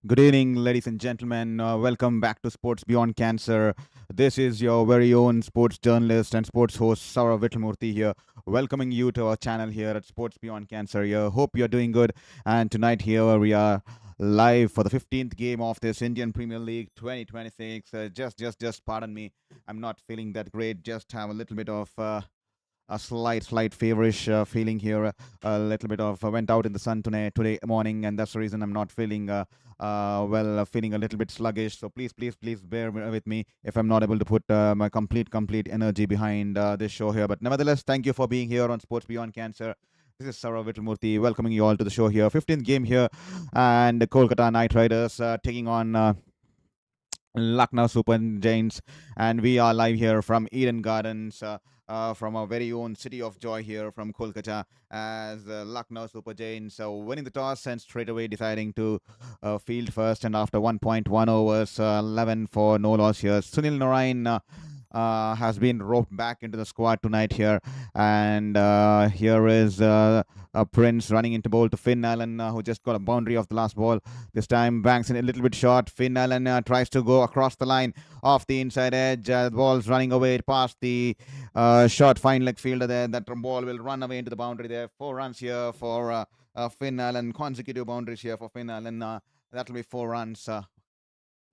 Good evening, ladies and gentlemen. Welcome back to Sports Beyond Cancer. This is your very own sports journalist and sports host, Saurav Vitlamurthy here, welcoming you to our channel here at Sports Beyond Cancer. Here. Hope you're doing good. And tonight here we are live for the 15th game of this Indian Premier League 2026. Just pardon me. I'm not feeling that great. Just have a little bit of a slight feverish feeling here. A little bit of went out in the sun today morning, and that's the reason I'm not feeling feeling a little bit sluggish. So please bear with me if I'm not able to put my complete energy behind this show here. But nevertheless, thank you for being here on Sports Beyond Cancer. This is Saurav Vitlamurthy welcoming you all to the show here. 15th game here, and the Kolkata Knight Riders taking on Lucknow Super Giants, and we are live here from Eden Gardens, from our very own city of joy here from Kolkata, as Lucknow Super Giants winning the toss and straight away deciding to field first, and after 1.1 overs, 11 for no loss here. Sunil Narine has been roped back into the squad tonight here, and here is Prince running into bowl to Finn Allen, who just got a boundary off the last ball. This time banks in a little bit short. Finn Allen tries to go across the line off the inside edge. The ball's running away past the short fine leg fielder there. That ball will run away into the boundary there. 4 runs here for Finn Allen. Consecutive boundaries here for Finn Allen. That'll be 4 runs. The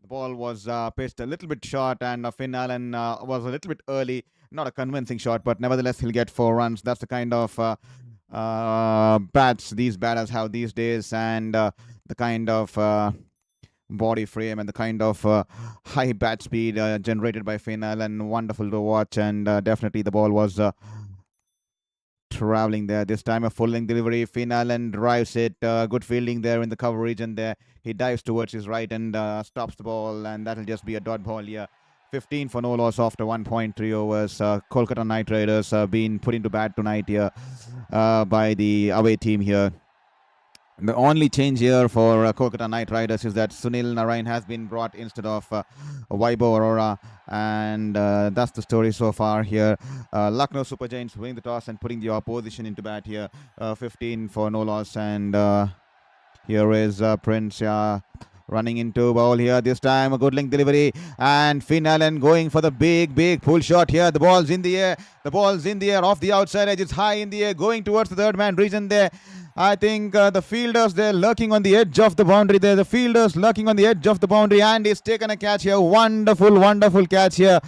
ball was pitched a little bit short, and Finn Allen was a little bit early. Not a convincing shot, but nevertheless, he'll get 4 runs. That's the kind of bats these batters have these days, and the kind of body frame and the kind of high bat speed generated by Finn Allen. Wonderful to watch, and definitely the ball was traveling there. This time a full length delivery. Finn Allen drives it. Good fielding there in the cover region there. He dives towards his right and stops the ball, and that'll just be a dot ball here. 15 for no loss after 1.3 overs. Kolkata Knight Riders being put into bat tonight here by the away team here. The only change here for Kolkata Knight Riders is that Sunil Narine has been brought instead of Vaibhav Arora, and that's the story so far here. Lucknow Super Giants winning the toss and putting the opposition into bat here. 15 for no loss, and here is Prince running into ball here. This time a good length delivery, and Finn Allen going for the big pull shot here. The ball's in the air. The ball's in the air off the outside edge. It's high in the air going towards the third man region there. I think the fielders, they're lurking on the edge of the boundary there. The fielders lurking on the edge of the boundary, and he's taken a catch here. Wonderful catch here.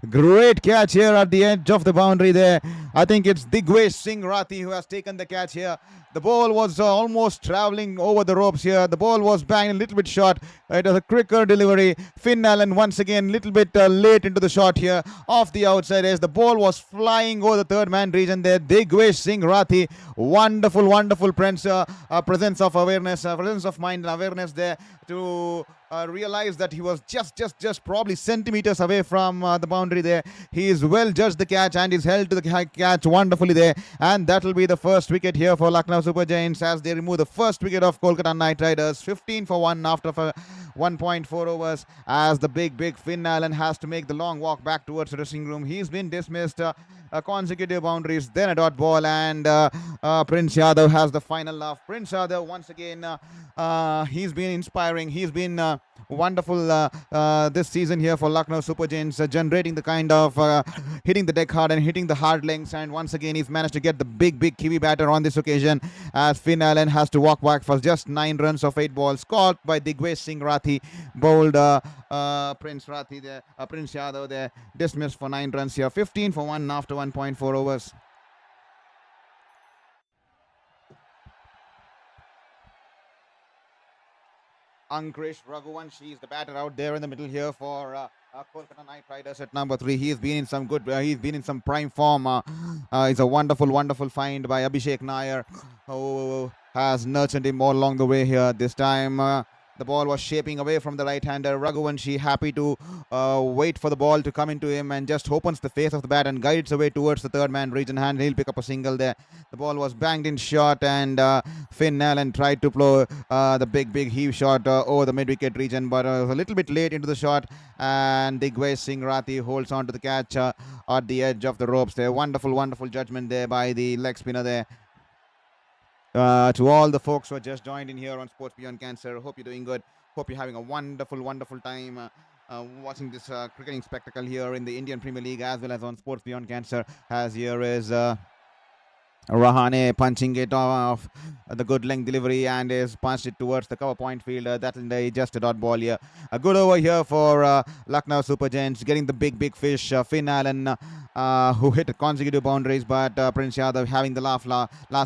Great catch here at the edge of the boundary there. I think it's Digwesh Singh Rathi who has taken the catch here. The ball was almost traveling over the ropes here. The ball was banged a little bit short. It was a quicker delivery. Finn Allen once again a little bit late into the shot here. Off the outside edge. The ball was flying over the third man region there. Digwesh Singh Rathi. Wonderful presence of awareness, presence of mind and awareness there to realize that he was just probably centimeters away from the boundary there. He is well judged the catch and is held to the catch wonderfully there, and that will be the first wicket here for Lucknow Super Giants as they remove the first wicket of Kolkata Knight Riders. 15 for 1 after 1.4 overs, as the big Finn Allen has to make the long walk back towards the dressing room. He's been dismissed. Consecutive boundaries, then a dot ball, and Prince Yadav has the final laugh. Prince Yadav once again, he's been inspiring. He's been wonderful this season here for Lucknow Super Giants, generating the kind of hitting the deck hard and hitting the hard lengths, and once again he's managed to get the big Kiwi batter on this occasion, as Finn Allen has to walk back for just 9 runs of 8 balls, caught by Digwesh Singh Rathi, bowled Prince Yadav there, dismissed for 9 runs here. 15 for 1 after 1.4 overs. Ankrish Raghuvanshi is the batter out there in the middle here for Kolkata Knight Riders at number 3. He's been in some good, he's been in some prime form. It's a wonderful find by Abhishek Nair, who has nurtured him all along the way here. This time the ball was shaping away from the right-hander. Raghuvanshi happy to wait for the ball to come into him and just opens the face of the bat and guides away towards the third man region hand. He'll pick up a single there. The ball was banged in short, and Finn Allen tried to blow the big heave shot over the mid-wicket region, but was a little bit late into the shot, and Digwesh Singh Rathi holds on to the catch at the edge of the ropes there. Wonderful judgment there by the leg spinner there. To all the folks who have just joined in here on Sports Beyond Cancer, hope you're doing good. Hope you're having a wonderful time watching this cricketing spectacle here in the Indian Premier League as well as on Sports Beyond Cancer. As here is Rahane punching it off the good length delivery and is punched it towards the cover point fielder. That'll just a dot ball here. A good over here for Lucknow Super Giants, getting the big fish. Finn Allen, who hit consecutive boundaries, but Prince Yadav having the last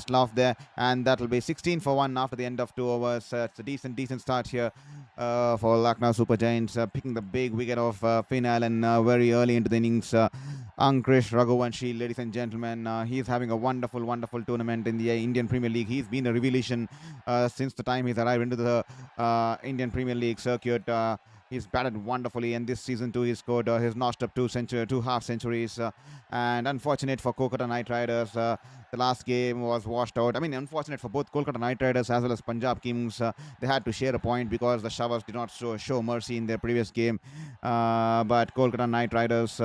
laugh there, and that'll be 16 for 1 after the end of 2 overs. It's a decent start here for Lucknow Super Giants, picking the big wicket of Finn Allen very early into the innings. Ankrish Raghuvanshi, ladies and gentlemen, he's having a wonderful tournament in the Indian Premier League. He's been a revelation since the time he's arrived into the Indian Premier League circuit. He's batted wonderfully, and this season too he scored. He's notched up 2 half centuries. And unfortunate for Kolkata Knight Riders, the last game was washed out. I mean, unfortunate for both Kolkata Knight Riders as well as Punjab Kings. They had to share a point because the Shavas did not show mercy in their previous game. But Kolkata Knight Riders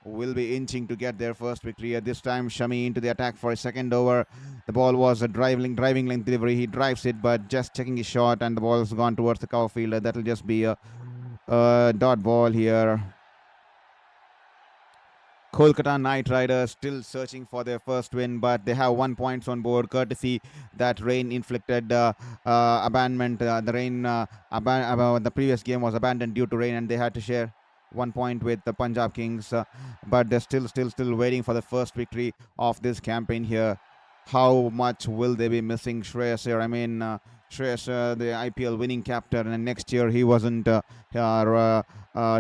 will be inching to get their first victory. At this time, Shami into the attack for a second over. The ball was a driving length delivery. He drives it, but just checking his shot, and the ball has gone towards the cover fielder. That'll just be a dot ball here. Kolkata Knight Riders still searching for their first win, but they have 1 point on board courtesy that rain-inflicted abandonment. The previous game was abandoned due to rain, and they had to share 1 point with the Punjab Kings, but they're still waiting for the first victory of this campaign here. How much will they be missing Shreyas here? I mean, Shreyas, the IPL winning captain, and next year he wasn't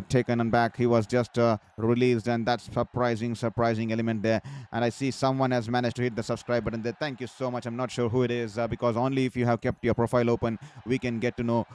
taken back. He was just released, and that's surprising element there. And I see someone has managed to hit the subscribe button there. Thank you so much. I'm not sure who it is because only if you have kept your profile open we can get to know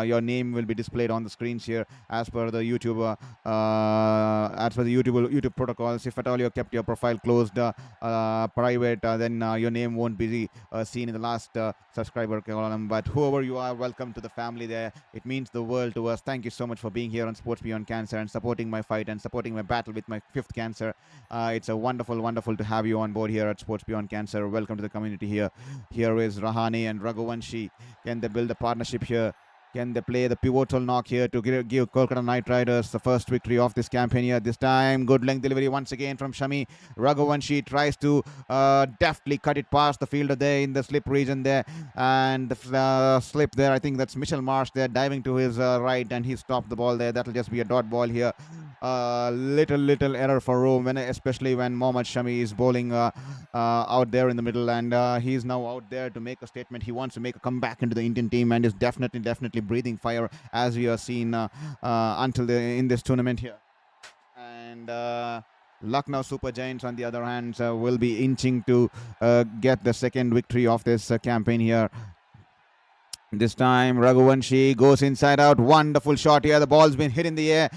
your name will be displayed on the screens here as per the YouTube YouTube protocols. If at all you have kept your profile closed private, then your name won't be seen in the last subscriber column. But whoever you are, welcome to the family there. It means the world to us. Thank you so much for being here on Sports Beyond Cancer and supporting my fight and supporting my battle with my 5th cancer. It's a wonderful to have you on board here at Sports Beyond Cancer. Welcome to the community here. Here is Rahane and Raghuvanshi. Can they build a partnership here? Can they play the pivotal knock here to give Kolkata Knight Riders the first victory of this campaign here? This time, good length delivery once again from Shami. Raghuvanshi tries to deftly cut it past the fielder there in the slip region there. And the slip there, I think that's Mitchell Marsh there diving to his right, and he stopped the ball there. That'll just be a dot ball here. Little error for Rome, especially when Mohammed Shami is bowling out there in the middle, and he's now out there to make a statement. He wants to make a comeback into the Indian team and is definitely breathing fire as we have seen in this tournament here. And Lucknow Super Giants, on the other hand, will be inching to get the second victory of this campaign here. This time, Raghuvanshi goes inside out. Wonderful shot here. The ball's been hit in the air.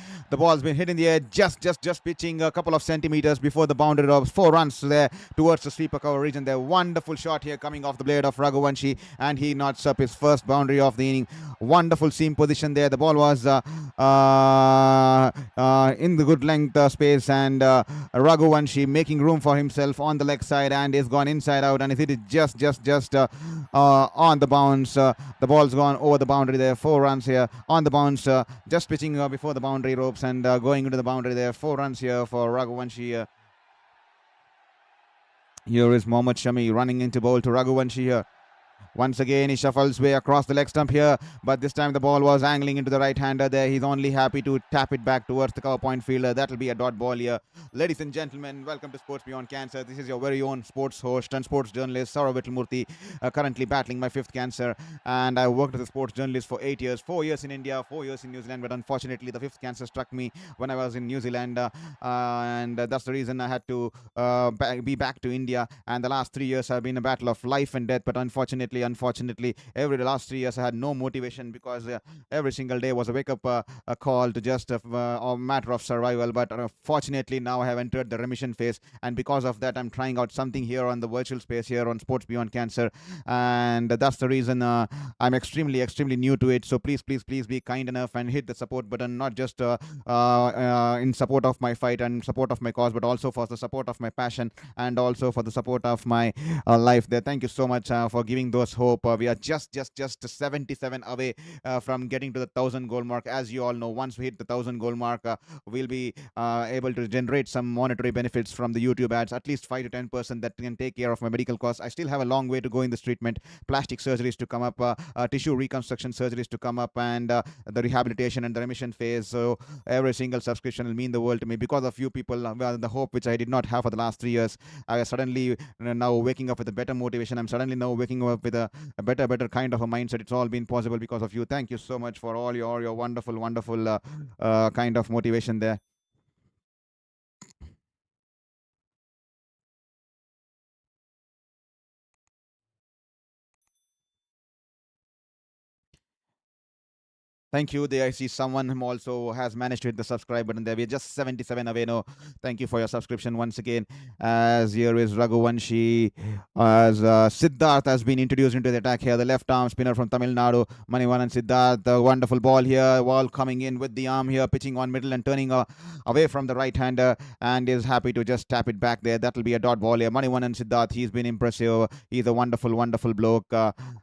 Just pitching a couple of centimeters before the boundary of 4 runs there towards the sweeper cover region there. Wonderful shot here coming off the blade of Raghuvanshi, and he knots up his first boundary of the inning. Wonderful seam position there. The ball was in the good length space, and Raghuvanshi making room for himself on the leg side, and is gone inside out, and it is just on the bounce. The ball's gone over the boundary there. 4 runs here on the bounce. Just pitching before the boundary ropes and going into the boundary there. 4 runs here for Raghuvanshi. Here is Mohammed Shami running into bowl to Raghuvanshi here. Once again, he shuffles way across the leg stump here, but this time the ball was angling into the right-hander there. He's only happy to tap it back towards the cover point fielder. That'll be a dot ball here. Ladies and gentlemen, welcome to Sports Beyond Cancer. This is your very own sports host and sports journalist, Saurav Vittalmurthy, currently battling my 5th cancer. And I worked as a sports journalist for 8 years, 4 years in India, 4 years in New Zealand, but unfortunately the 5th cancer struck me when I was in New Zealand, and that's the reason I had to be back to India. And the last 3 years have been a battle of life and death, but unfortunately, every last 3 years I had no motivation because every single day was a wake-up a call to just a matter of survival. But fortunately now I have entered the remission phase, and because of that I'm trying out something here on the virtual space here on Sports Beyond Cancer, and that's the reason I'm extremely new to it. So please be kind enough and hit the support button, not just in support of my fight and support of my cause, but also for the support of my passion and also for the support of my life there. Thank you so much for giving those hope. We are just 77 away from getting to the 1,000 goal mark. As you all know, once we hit the 1,000 goal mark, we'll be able to generate some monetary benefits from the YouTube ads, at least 5 to 10% that can take care of my medical costs. I still have a long way to go in this treatment. Plastic surgeries to come up, tissue reconstruction surgeries to come up, and the rehabilitation and the remission phase. So every single subscription will mean the world to me. Because of you people, the hope which I did not have for the last 3 years, I was suddenly now waking up with a better motivation. I'm suddenly now waking up with a better kind of a mindset. It's all been possible because of you. Thank you so much for all your wonderful kind of motivation there. Thank you. There I see someone who also has managed to hit the subscribe button there. We're just 77 away. No, thank you for your subscription once again. As here is Raghuvanshi, as Siddharth has been introduced into the attack here. The left arm spinner from Tamil Nadu, Manivanan Siddharth. A wonderful ball here. Ball coming in with the arm here, pitching on middle and turning away from the right hander, and is happy to just tap it back there. That'll be a dot ball here. Manivanan Siddharth, he's been impressive. He's a wonderful bloke,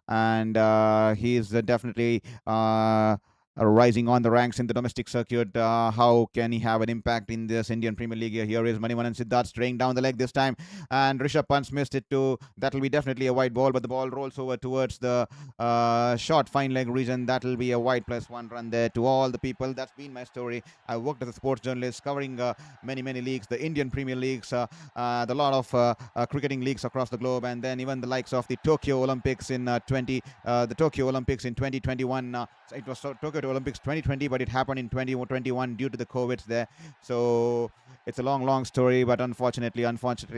and he's definitely rising on the ranks in the domestic circuit. How can he have an impact in this Indian Premier League? Here is Manivanan Siddharth straying down the leg this time, and Rishabh Pant's missed it too. That'll be definitely a wide ball, but the ball rolls over towards the short fine leg region. That'll be a wide +1 run there. To all the people, that's been my story. I worked as a sports journalist covering many leagues, the Indian Premier Leagues, the lot of cricketing leagues across the globe, and then even the likes of the Tokyo Olympics in 2021. It was Tokyo Olympics 2020, but it happened in 2021 due to the COVID there. So it's a long story, but unfortunately,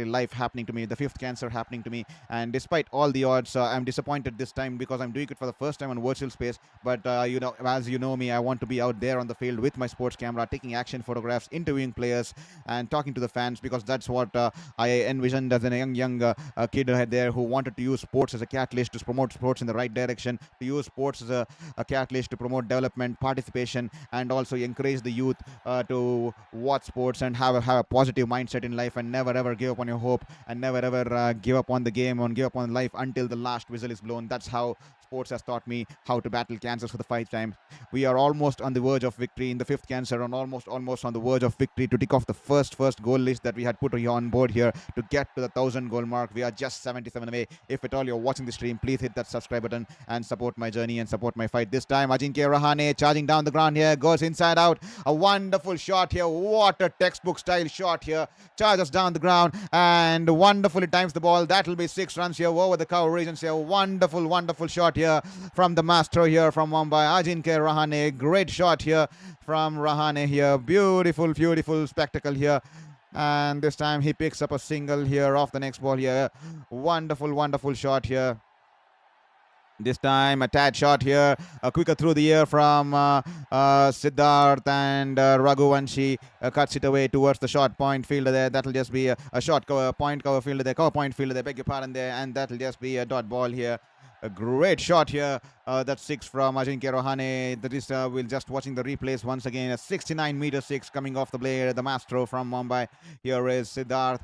life happening to me, the fifth cancer happening to me. And despite all the odds, I'm disappointed this time because I'm doing it for the first time on virtual space. But as you know me, I want to be out there on the field with my sports camera, taking action photographs, interviewing players, and talking to the fans, because that's what I envisioned as a young kid there who wanted to use sports as a catalyst to promote sports in the right direction, to use sports as a catalyst to promote development, participation, and also encourage the youth to watch sports and have a positive mindset in life, and never ever give up on your hope, and never ever give up on the game and give up on life until the last whistle is blown. That's how sports has taught me how to battle cancers for the 5th time. We are almost on the verge of victory in the 5th cancer, and almost on the verge of victory to tick off the first goal list that we had put on board here to get to the 1,000 goal mark. We are just 77 away. If at all you're watching the stream, please hit that subscribe button and support my journey and support my fight. This time Ajinkya Rahane charging down the ground here, goes inside out. A wonderful shot here. What a textbook style shot here. Charges down the ground and wonderfully times the ball. That'll be 6 runs here over the cover regions here. Wonderful shot here from the maestro here from Mumbai, Ajinkya Rahane. Great shot here from Rahane here. Beautiful spectacle here. And this time he picks up a single here off the next ball here. Wonderful shot here. This time a tad shot here, a quicker through the air from Siddharth, and Raghuvanshi cuts it away towards the short point fielder there. That'll just be a short cover point fielder there, beg your pardon there, and that'll just be a dot ball here. A great shot here. That's 6 from Ajinkya Rahane. That is, we're just watching the replays once again. A 69 6 coming off the blade. The maestro from Mumbai. Here is Siddharth.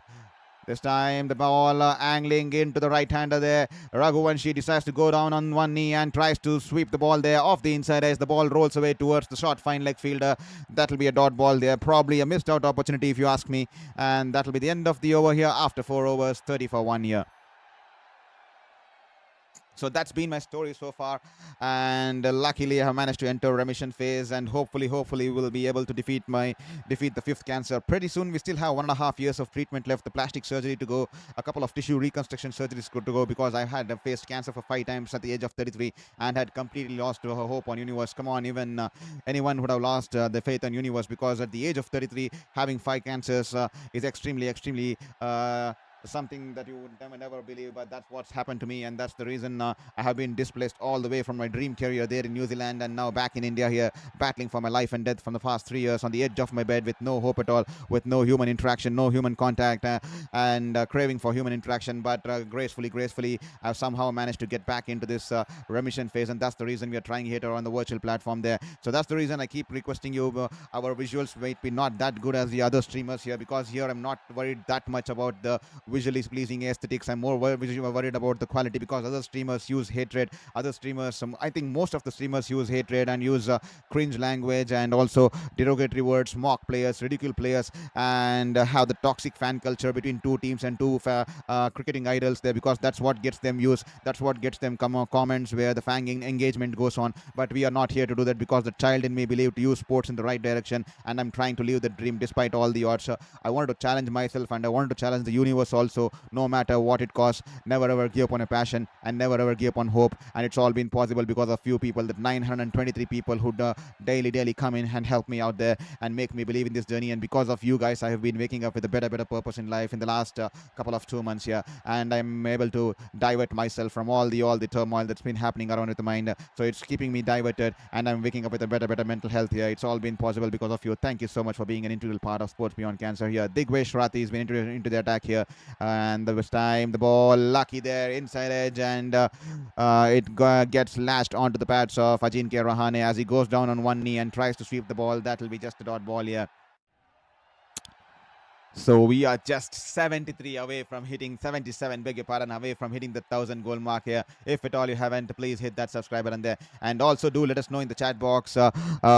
This time the ball angling into the right-hander there. Raghuvanshi decides to go down on one knee and tries to sweep the ball there off the inside as the ball rolls away towards the short fine leg fielder. That'll be a dot ball there. Probably a missed out opportunity if you ask me. And that'll be the end of the over here after 4 overs, 30 for 1 here. So that's been my story so far, and luckily I have managed to enter remission phase, and hopefully we'll be able to defeat the 5th cancer pretty soon. We still have 1.5 years of treatment left, the plastic surgery to go, a couple of tissue reconstruction surgeries to go, because I had faced cancer for 5 times at the age of 33 and had completely lost hope on universe. Come on, even anyone would have lost the faith on universe, because at the age of 33 having 5 cancers is extremely something that you would never believe, but that's what's happened to me, and that's the reason I have been displaced all the way from my dream career there in New Zealand, and now back in India here, battling for my life and death from the past 3 years, on the edge of my bed with no hope at all, with no human interaction, no human contact, and craving for human interaction. But gracefully I've somehow managed to get back into this remission phase, and that's the reason we are trying here on the virtual platform there. So that's the reason I keep requesting you, our visuals might be not that good as the other streamers here, because here I'm not worried that much about the visually pleasing aesthetics. I'm more worried about the quality, because other streamers use hatred. Other streamers, I think most of the streamers use hatred and use cringe language and also derogatory words, mock players, ridicule players, and have the toxic fan culture between two teams and two cricketing idols there, because that's what gets them views, that's what gets them comments where the fan engagement goes on. But we are not here to do that, because the child in me believed to use sports in the right direction, and I'm trying to live the dream despite all the odds. I wanted to challenge myself, and I wanted to challenge the universe also, no matter what it costs. Never ever give up on a passion, and never ever give up on hope. And it's all been possible because of few people, that 923 people who daily come in and help me out there and make me believe in this journey. And because of you guys, I have been waking up with a better purpose in life in the last couple of 2 months here, and I'm able to divert myself from all the turmoil that's been happening around with the mind. So it's keeping me diverted, and I'm waking up with a better mental health here. It's all been possible because of you. Thank you so much for being an integral part of Sports Beyond Cancer here. Digvesh Rathi has been into the attack here, and this time the ball lucky there inside edge, and it gets lashed onto the pads of Ajinkya Rahane as he goes down on one knee and tries to sweep the ball. That will be just a dot ball here. So we are just 73 away from hitting 77, beg your pardon, away from hitting the 1,000 goal mark here. If at all you haven't, please hit that subscribe button there, and also do let us know in the chat box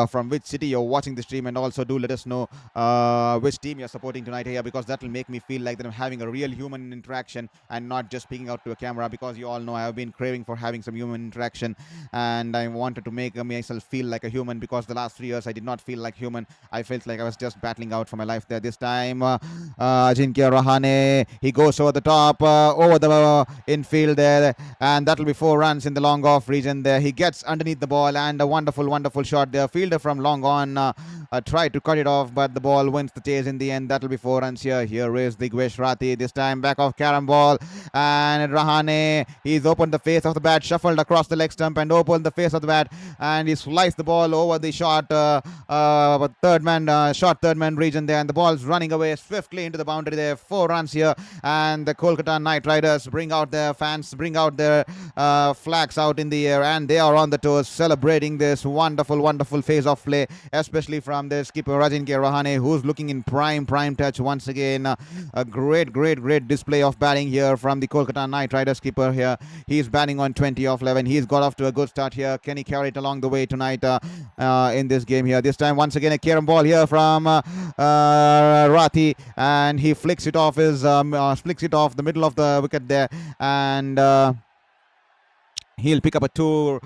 from which city you're watching the stream, and also do let us know which team you're supporting tonight here, because that will make me feel like that I'm having a real human interaction and not just speaking out to a camera, because you all know I have been craving for having some human interaction, and I wanted to make myself feel like a human, because the last 3 years I did not feel like human. I felt like I was just battling out for my life there. This time Ajinkya Rahane, he goes over the top, over the infield there, and that'll be 4 runs in the long off region there. He gets underneath the ball, and a wonderful shot there. Fielder from long on tried to cut it off, but the ball wins the chase in the end. That'll be 4 runs here. Here is Digvesh Rathi, this time back off carom ball, and Rahane, he's opened the face of the bat, shuffled across the leg stump and opened the face of the bat, and he sliced the ball over the short third man region there, and the ball's running away swiftly into the boundary there. 4 runs here, and the Kolkata Knight Riders bring out their fans, bring out their flags out in the air, and they are on the toes celebrating this wonderful phase of play, especially from their skipper Ajinkya Rahane, who's looking in prime touch once again. A great display of batting here from the Kolkata Knight Riders skipper here. He's batting on 20 off 11. He's got off to a good start here. Can he carry it along the way tonight in this game here? This time once again a carom ball here from Rathi, and he flicks it off the middle of the wicket there, and he'll pick up 2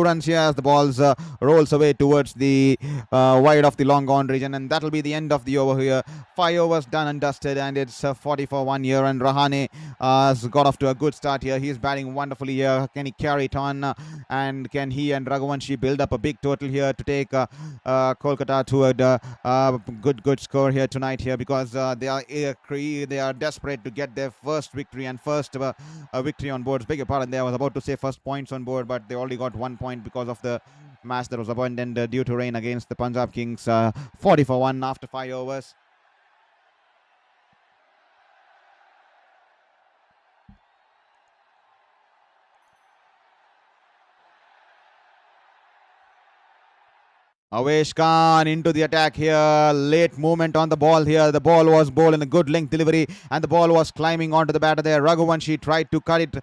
runs here as the balls rolls away towards the wide of the long on region, and that'll be the end of the over here. 5 overs done and dusted, and it's 40 for 1 here, and Rahane has got off to a good start here. He's batting wonderfully here. Can he carry it on, and can he and Raghuvanshi build up a big total here to take Kolkata to a good score here tonight here, because they are desperate to get their first victory and first victory on board. Beg your pardon there, I was about to say first points on board, but they already got 1 point because of the match that was abandoned due to rain against the Punjab Kings. 40 for 1 after 5 overs. Avesh Khan into the attack here. Late movement on the ball here. The ball was bowled in a good length delivery, and the ball was climbing onto the batter there. Raghuvanshi tried to cut it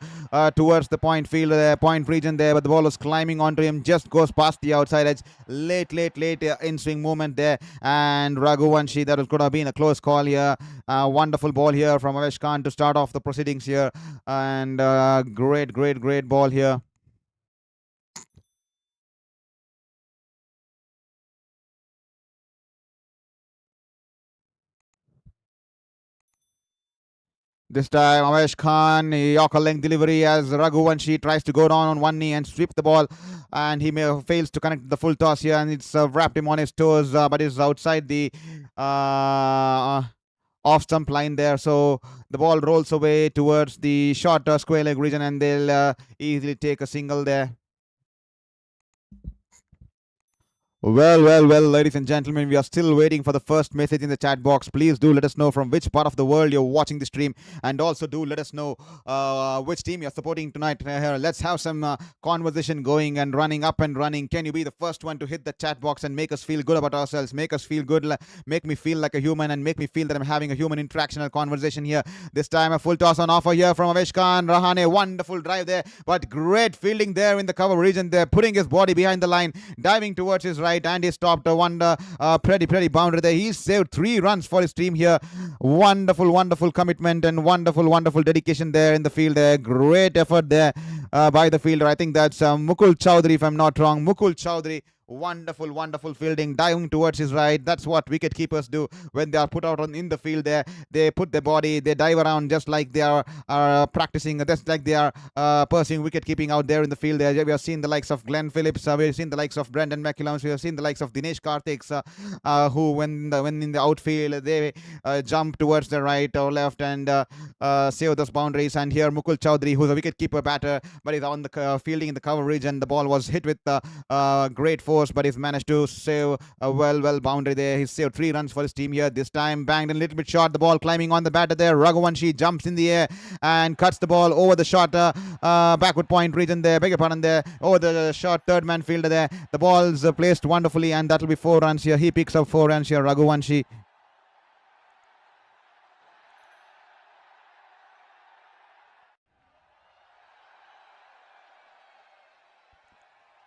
towards the point field, point region there, but the ball was climbing onto him. Just goes past the outside edge. Late in swing movement there, and Raghuvanshi, that could have been a close call here. Wonderful ball here from Avesh Khan to start off the proceedings here, and great ball here. This time, Avesh Khan, Yorker length delivery as Raghuvanshi tries to go down on one knee and sweep the ball, and he fails to connect the full toss here, and it's wrapped him on his toes, but is outside the off stump line there. So the ball rolls away towards the short square leg region, and they'll easily take a single there. Well, ladies and gentlemen, we are still waiting for the first message in the chat box. Please do let us know from which part of the world you're watching the stream, and also do let us know which team you're supporting tonight. Here, let's have some conversation going and running up and running. Can you be the first one to hit the chat box and make us feel good about ourselves? Make us feel good, make me feel like a human, and make me feel that I'm having a human interaction and conversation here. This time, a full toss on offer here from Avesh Khan. Rahane, wonderful drive there, but great fielding there in the cover region there, putting his body behind the line, diving towards his right, and he stopped a pretty boundary there. He saved 3 runs for his team here. Wonderful commitment and wonderful dedication there in the field there. Great effort there by the fielder. I think that's Mukul Chowdhury, if I'm not wrong. Mukul Chowdhury. Wonderful fielding, diving towards his right. That's what wicket keepers do when they are put out in the field there. They put their body, they dive around just like they are practicing, just like they are pursuing wicket keeping out there in the field there. We have seen the likes of Glenn Phillips, we have seen the likes of Brendan McCullum, we have seen the likes of Dinesh Karthik, who when in the outfield they jump towards the right or left and save those boundaries. And here Mukul Chowdhury, who's a wicket keeper batter, but he's on the fielding in the cover region. The ball was hit with great force, but he's managed to save a well boundary there. He's saved 3 runs for his team here. This time banged a little bit short. The ball climbing on the batter there. Raghuvanshi jumps in the air and cuts the ball over the short backward point region there. Beg your pardon there. Over the short third man fielder there. The ball's placed wonderfully, and that'll be 4 runs here. He picks up 4 runs here, Raghuvanshi.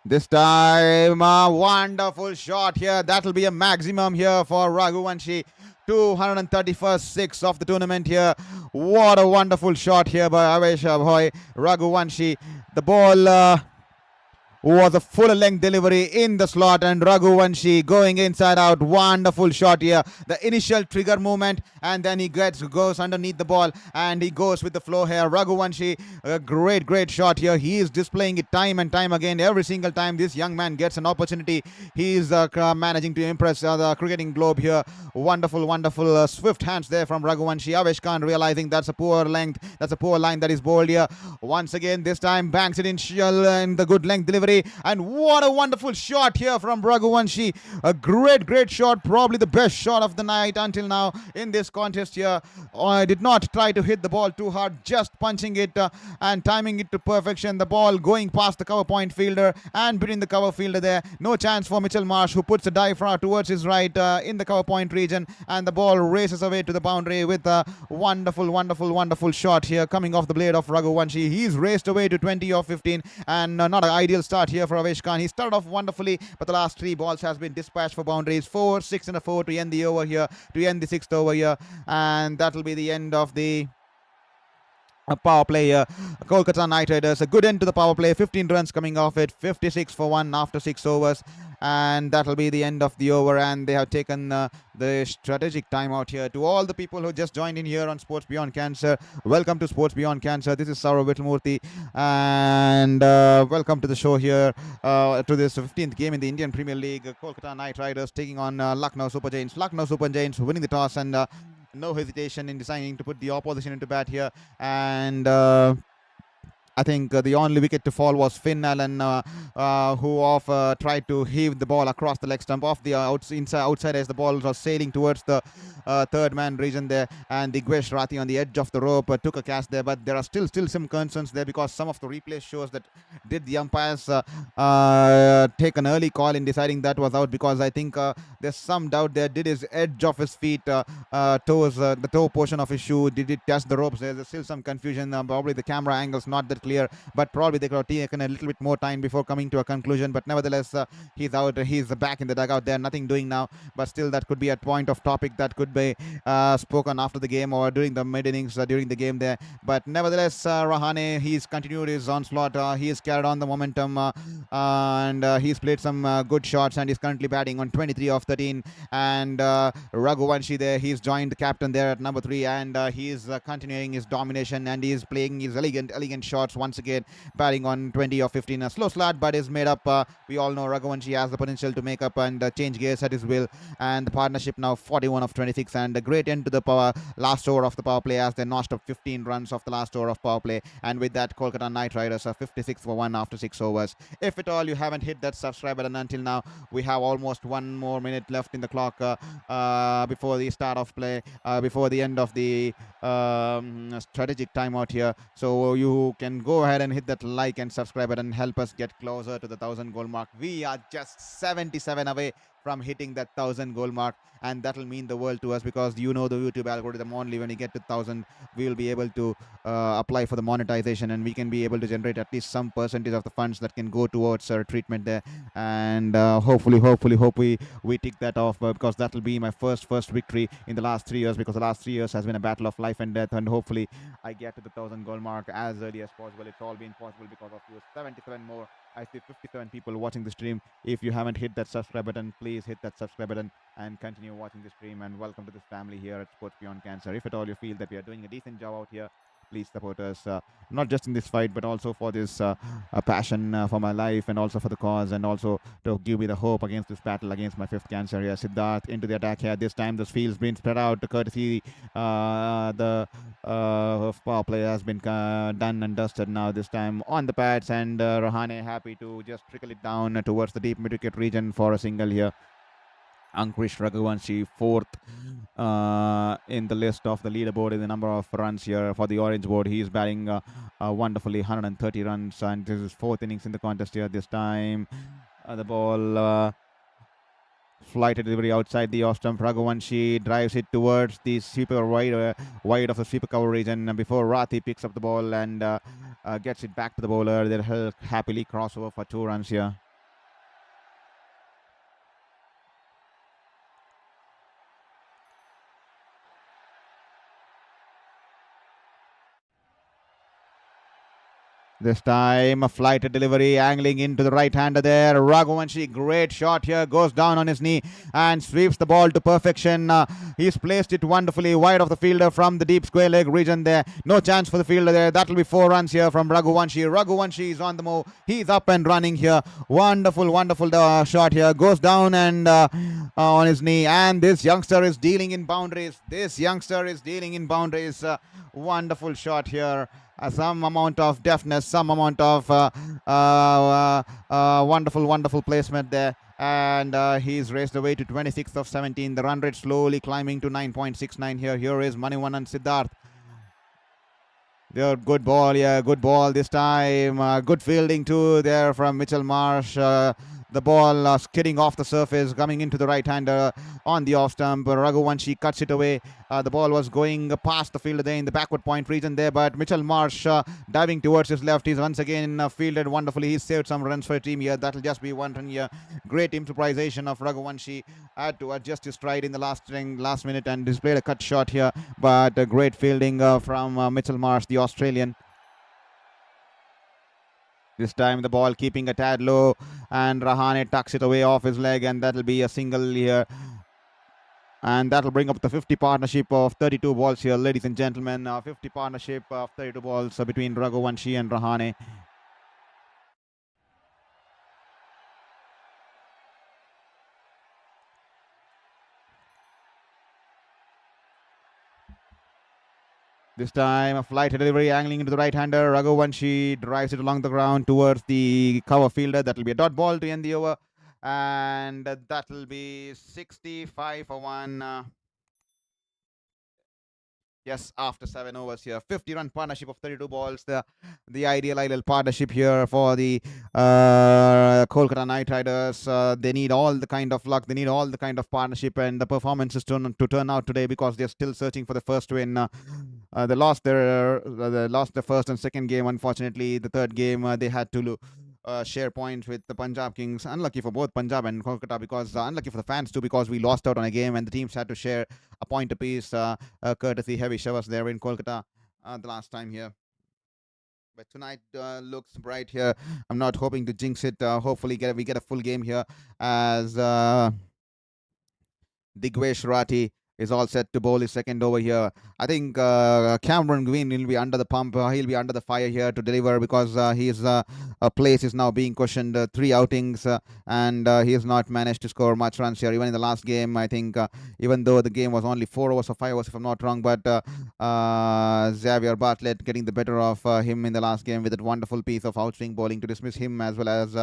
This time, a wonderful shot here. That'll be a maximum here for Raghuvanshi. 231st 6 of the tournament here. What a wonderful shot here by Avesh Raghuvanshi. The ball was a full-length delivery in the slot, and Raghuvanshi going inside out. Wonderful shot here. The initial trigger movement, and then he goes underneath the ball, and he goes with the flow here. Raghuvanshi, a great shot here. He is displaying it time and time again. Every single time this young man gets an opportunity, he is managing to impress the cricketing globe here. Wonderful swift hands there from Raghuvanshi. Avesh Khan realizing that's a poor length, that's a poor line that is bowled here. Once again, this time banks it in the good length delivery. And what a wonderful shot here from Raghuvanshi. A great shot, probably the best shot of the night until now in this contest here. I did not try to hit the ball too hard, just punching it and timing it to perfection. The ball going past the cover point fielder and between the cover fielder there. No chance for Mitchell Marsh, who puts a dive towards his right in the cover point region, and the ball races away to the boundary with a wonderful shot here coming off the blade of Raghuvanshi. He's raced away to 20 or 15, and not an ideal start here for Avesh Khan. He started off wonderfully, but the last 3 balls has been dispatched for boundaries. 4, 6 and a 4 to end the over here, to end the 6th over here, and that'll be the end of the power play here. Kolkata Knight Riders, a good end to the power play. 15 runs coming off it, 56 for 1 after 6 overs, and that'll be the end of the over. And they have taken the strategic timeout here. To all the people who just joined in here on Sports Beyond Cancer, welcome to Sports Beyond Cancer. This is Saurav Vitlamurthy, and welcome to the show here, to this 15th game in the Indian Premier League. Kolkata Knight Riders taking on Lucknow Super Giants. Lucknow Super Giants winning the toss, and no hesitation in deciding to put the opposition into bat here. And I think the only wicket to fall was Finn Allen, who tried to heave the ball across the leg stump off the outside as the ball was sailing towards the third man region there, and the Gwesh Rathi on the edge of the rope took a catch there. But there are still some concerns there, because some of the replay shows that did the umpires take an early call in deciding that was out, because I think there's some doubt there. Did his edge of his feet toes, the toe portion of his shoe, did it touch the ropes? There's still some confusion. Probably the camera angle's not that clear, but probably they could have taken a little bit more time before coming to a conclusion. But nevertheless, he's out. He's back in the dugout there, nothing doing now. But still, that could be a point of topic that could be spoken after the game or during the mid innings during the game there. But nevertheless, Rahane, he's continued his onslaught. He has carried on the momentum, and he's played some good shots, and he's currently batting on 23 of 13. And Raghuvanshi there, he's joined the captain there at number 3, and he's continuing his domination, and he's playing his elegant shots once again, batting on 20 or 15. A slow start, but is made up. We all know Raghuvanshi has the potential to make up and change gears at his will. And the partnership now 41 of 26, and a great end to the last over of the power play, as they notched up 15 runs off the last over of power play. And with that, Kolkata Knight Riders are 56 for 1 after 6 overs. If at all you haven't hit that subscribe button until now, we have almost 1 more minute left in the clock before the start of play, before the end of the strategic timeout here. So you can go ahead and hit that like and subscribe button, help us get closer to the 1,000 goal mark. We are just 77 away from hitting that 1,000 goal mark, and that will mean the world to us, because the YouTube algorithm, only when we get to 1,000 we will be able to apply for the monetization, and we can be able to generate at least some percentage of the funds that can go towards treatment there. And hopefully we tick that off, because that will be my first victory in the last 3 years, because the last 3 years has been a battle of life and death, and hopefully I get to the 1,000 goal mark as early as possible. It's all been possible because of you. 77 more. I see 57 people watching the stream. If you haven't hit that subscribe button, please hit that subscribe button and continue watching the stream. And welcome to this family here at Sports Beyond Cancer. If at all you feel that we are doing a decent job out here, please support us, not just in this fight, but also for this passion for my life, and also for the cause, and also to give me the hope against this battle against my fifth cancer here. Siddharth into the attack here. This time the field's been spread out, courtesy the power play has been done and dusted now. This time on the pads, and Rahane happy to just trickle it down towards the deep mid-wicket region for a single here. Ankrish Raghuvanshi, fourth in the list of the leaderboard in the number of runs here for the orange board. He is batting wonderfully, 130 runs, and this is fourth innings in the contest here. This time the ball flighted delivery outside the off stump. Raghuvanshi drives it towards the sweeper wide of the sweeper cover region, and before Rathi picks up the ball and gets it back to the bowler, they'll happily cross over for 2 runs here. This time a flighted delivery, angling into the right-hander there. Raghuvanshi, great shot here, goes down on his knee and sweeps the ball to perfection. He's placed it wonderfully wide of the fielder from the deep square leg region there. No chance for the fielder there. That'll be 4 runs here from Raghuvanshi. Raghuvanshi is on the move. He's up and running here. Wonderful shot here. Goes down and on his knee. And this youngster is dealing in boundaries. Wonderful shot here. Some amount of deftness, some amount of wonderful placement there. And he's raced away to 26th of 17. The run rate slowly climbing to 9.69 here. Here is Manivan Siddharth. Good ball, good ball this time. Good fielding too there from Mitchell Marsh. The ball skidding off the surface, coming into the right-hander on the off-stump. Raghuvanshi cuts it away. The ball was going past the fielder there in the backward point region there, but Mitchell Marsh diving towards his left. He's once again fielded wonderfully. He's saved some runs for a team here. That'll just be 1 run here. Great improvisation of Raghuvanshi. Had to adjust his stride in the last minute and displayed a cut shot here, but a great fielding from Mitchell Marsh, the Australian. This time the ball keeping a tad low, and Rahane tucks it away off his leg, and that'll be a single here. And that'll bring up the 50 partnership of 32 balls here, ladies and gentlemen. 50 partnership of 32 balls between Raghuvanshi and Rahane. This time a flight delivery, angling into the right-hander. Raghuvanshi drives it along the ground towards the cover fielder. That will be a dot ball to end the over. And that will be 65 for 1. Yes, after 7 overs here. 50-run partnership of 32 balls. The ideal partnership here for the Kolkata Knight Riders. They need all the kind of luck. They need all the kind of partnership and the performances to turn out today, because they're still searching for the first win. They lost their first and second game. Unfortunately, the third game they had to share points with the Punjab Kings. Unlucky for both Punjab and Kolkata, because unlucky for the fans too, because we lost out on a game and the teams had to share a point apiece, courtesy heavy showers there in Kolkata the last time here. But tonight looks bright here. I'm not hoping to jinx it. Hopefully we get a full game here, as Digvesh Rati is all set to bowl his second over here. I think Cameron Green will be under the pump. He'll be under the fire here to deliver, because he's place is now being questioned. 3 outings, and he has not managed to score much runs here. Even in the last game, I think, even though the game was only 4 overs or 5 overs, if I'm not wrong, but Xavier Bartlett getting the better of him in the last game with that wonderful piece of outswing bowling to dismiss him, as well as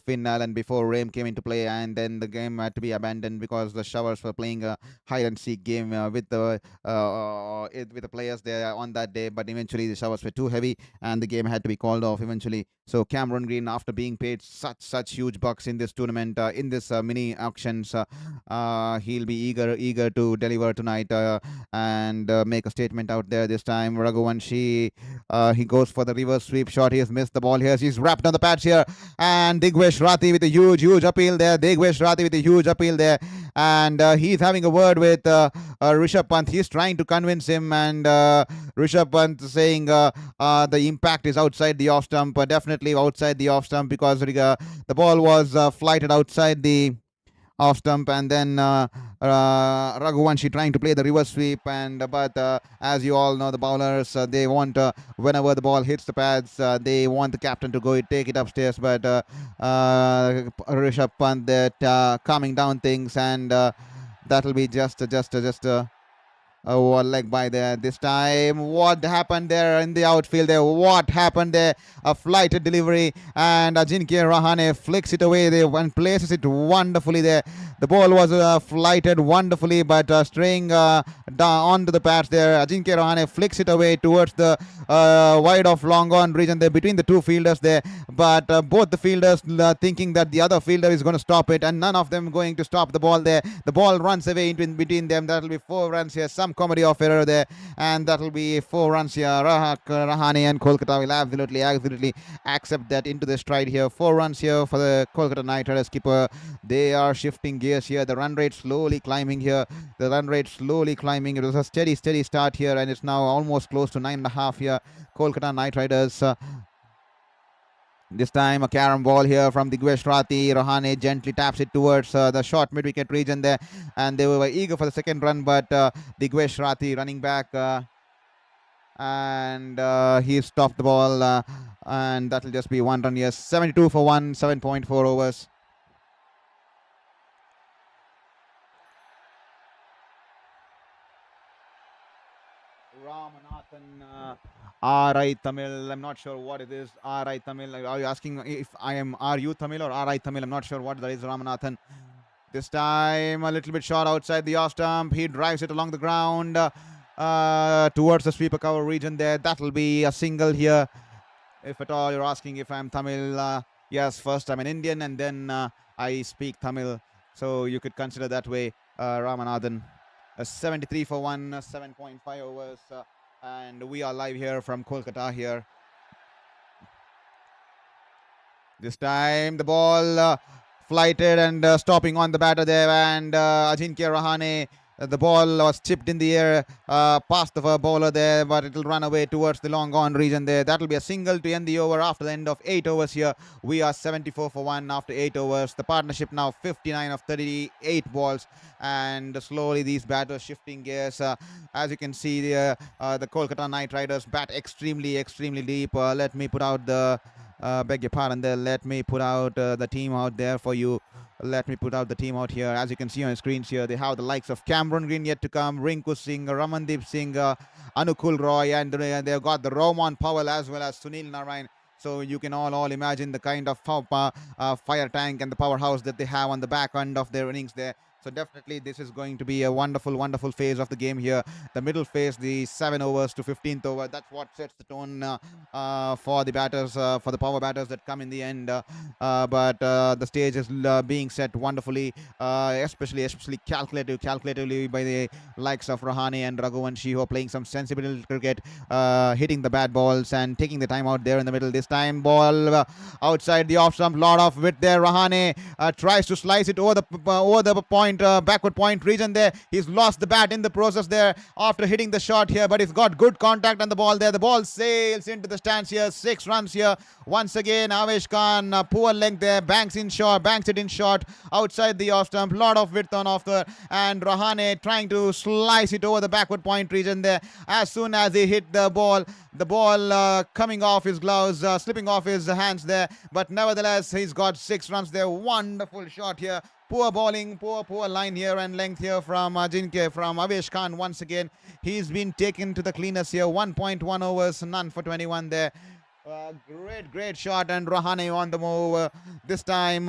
Finn Allen before Rame came into play, and then the game had to be abandoned because the Showers were playing a hide and seek game with the players there on that day. But eventually the Showers were too heavy, and the game had to be called off eventually. So Cameron Green, after being paid such huge bucks in this tournament, in this mini auctions, he'll be eager to deliver tonight and make a statement out there this time. Raghuvanshi, he goes for the reverse sweep shot. He has missed the ball here. He's wrapped on the pads here, and Digvesh Rathi with a huge appeal there. And he's having a word with Rishabh Pant. He's trying to convince him, and Rishabh Pant saying the impact is outside the off stump, definitely outside the off stump, because the ball was flighted outside the off stump, and then Raghuvanshi trying to play the reverse sweep, and but as you all know, the bowlers they want whenever the ball hits the pads, they want the captain to take it upstairs, but Rishabh Pant that calming down things, and that'll be just one leg by there this time. What happened there in the outfield there? What happened there? A flighted delivery, and Ajinkya Rahane flicks it away there and places it wonderfully there. The ball was flighted wonderfully, but straying down onto the pads there. Ajinkya Rahane flicks it away towards the wide of long on region there between the two fielders there, but both the fielders thinking that the other fielder is going to stop it, and none of them going to stop the ball there. The ball runs away in between them. That'll be 4 runs here. Some comedy of error there, and that'll be 4 runs here. Rahane and Kolkata will absolutely accept that into the stride here. 4 runs here for the Kolkata Knight Riders keeper. They are shifting gears here. The run rate slowly climbing here. It was a steady start here, and it's now almost close to 9.5 here. Kolkata Knight Riders. This time a carom ball here from Digvesh Rathi. Rahane gently taps it towards the short mid-wicket region there, and they were eager for the second run, but Digvesh Rathi running back, and he stopped the ball, and that'll just be 1 run here. 72 for 1, 7.4 overs. Ramanathan, R.I. Tamil, I'm not sure what it is. R.I. Tamil, are you asking if I am R.U. Tamil or R.I. Tamil? I'm not sure what that is. Ramanathan. This time a little bit short outside the off stump. He drives it along the ground towards the sweeper cover region there. That'll be a single here. If at all you're asking if I'm Tamil, yes, first I'm an Indian and then I speak Tamil. So you could consider that way, Ramanathan. 73 for 1, 7.5 overs. And we are live here from Kolkata here. This time the ball flighted and stopping on the batter there, and Ajinkya Rahane, the ball was chipped in the air past the bowler there, but it will run away towards the long on region there. That will be a single to end the over after the end of 8 overs here. We are 74 for 1 after 8 overs. The partnership now 59 of 38 balls, and slowly these batters shifting gears. As you can see, the Kolkata Knight Riders bat extremely deep. Let me put out the beg your pardon there. Let me put out the team out there for you. Let me put out the team out here. As you can see on the screens here, they have the likes of Cameron Green yet to come, Rinku Singh, Ramandeep Singh, Anukul Roy, and they've got the Roman Powell as well as Sunil Narine. So you can all imagine the kind of fire tank and the powerhouse that they have on the back end of their innings there. So definitely this is going to be a wonderful phase of the game here. The middle phase, the 7 overs to 15th over, that's what sets the tone for the batters, for the power batters that come in the end. But the stage is being set wonderfully, especially calculatively by the likes of Rahane and Raghuvanshi, who are playing some sensible cricket, hitting the bad balls and taking the time out there in the middle. This time ball outside the off stump, lot of width there. Rahane tries to slice it over the point, point, backward point region there. He's lost the bat in the process there after hitting the shot here, but he's got good contact on the ball there. The ball sails into the stands here. 6 runs here. Once again, Avesh Khan, poor length there, banks it in short outside the off stump. Lot of width on offer, and Rahane trying to slice it over the backward point region there. As soon as he hit the ball coming off his gloves, slipping off his hands there, but nevertheless he's got 6 runs there. Wonderful shot here. Poor bowling, poor line here and length here from Avesh Khan. Once again, he's been taken to the cleaners here. 1.1 overs, none for 21 there. Great shot, and Rahane on the move this time.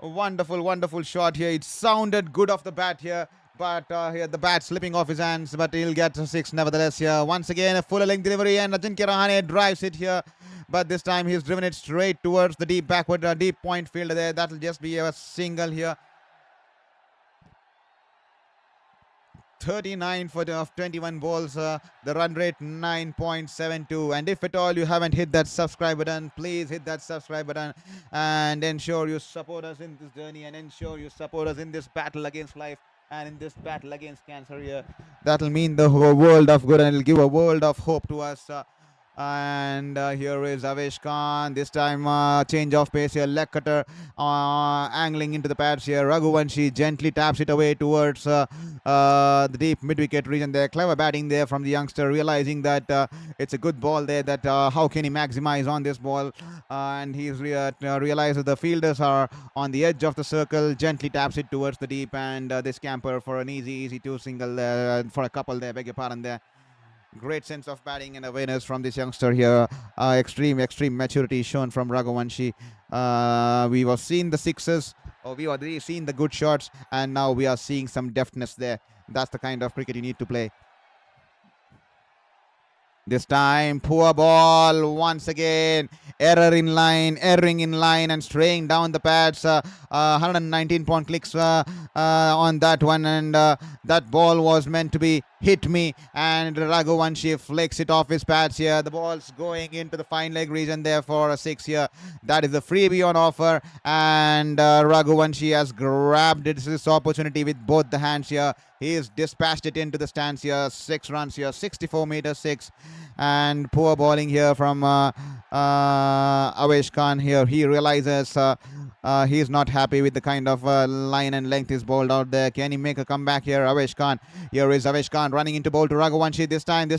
Wonderful shot here. It sounded good off the bat here, but here the bat slipping off his hands, but he'll get to 6 nevertheless here. Once again, a full length delivery, and Ajinkya Rahane drives it here, but this time he's driven it straight towards the deep point field there. That'll just be a single here. 39 of 21 balls, the run rate 9.72. And if at all you haven't hit that subscribe button, please hit that subscribe button and ensure you support us in this journey, and ensure you support us in this battle against life and in this battle against cancer here. That'll mean the whole world of good, and it'll give a world of hope to us. And here is Avesh Khan. This time change of pace here. Leg cutter angling into the pads here. Raghuvanshi gently taps it away towards the deep mid-wicket region there. Clever batting there from the youngster, realizing that it's a good ball there, that how can he maximize on this ball, and he's realized that the fielders are on the edge of the circle. Gently taps it towards the deep, and this camper for an easy 2 single for a couple there, beg your pardon there. Great sense of batting and awareness from this youngster here. Extreme maturity shown from Raghuvanshi. We were seeing the sixes, or we were seeing the good shots, and now we are seeing some deftness there. That's the kind of cricket you need to play. This time, poor ball once again. Erring in line and straying down the pads. 119 pound clicks on that one, and that ball was meant to be hit me, and Raghuvanshi flicks it off his pads here. The ball's going into the fine leg region there for a 6 here. That is the freebie on offer, and Raghuvanshi has grabbed this opportunity with both the hands here. He's dispatched it into the stands here. 6 runs here, 64 meters 6, and poor bowling here from Avesh Khan here. He realizes he's not happy with the kind of line and length he's bowled out there. Can he make a comeback here? Avesh Khan. Here is Avesh Khan running into bowl to Raghuvanshi this time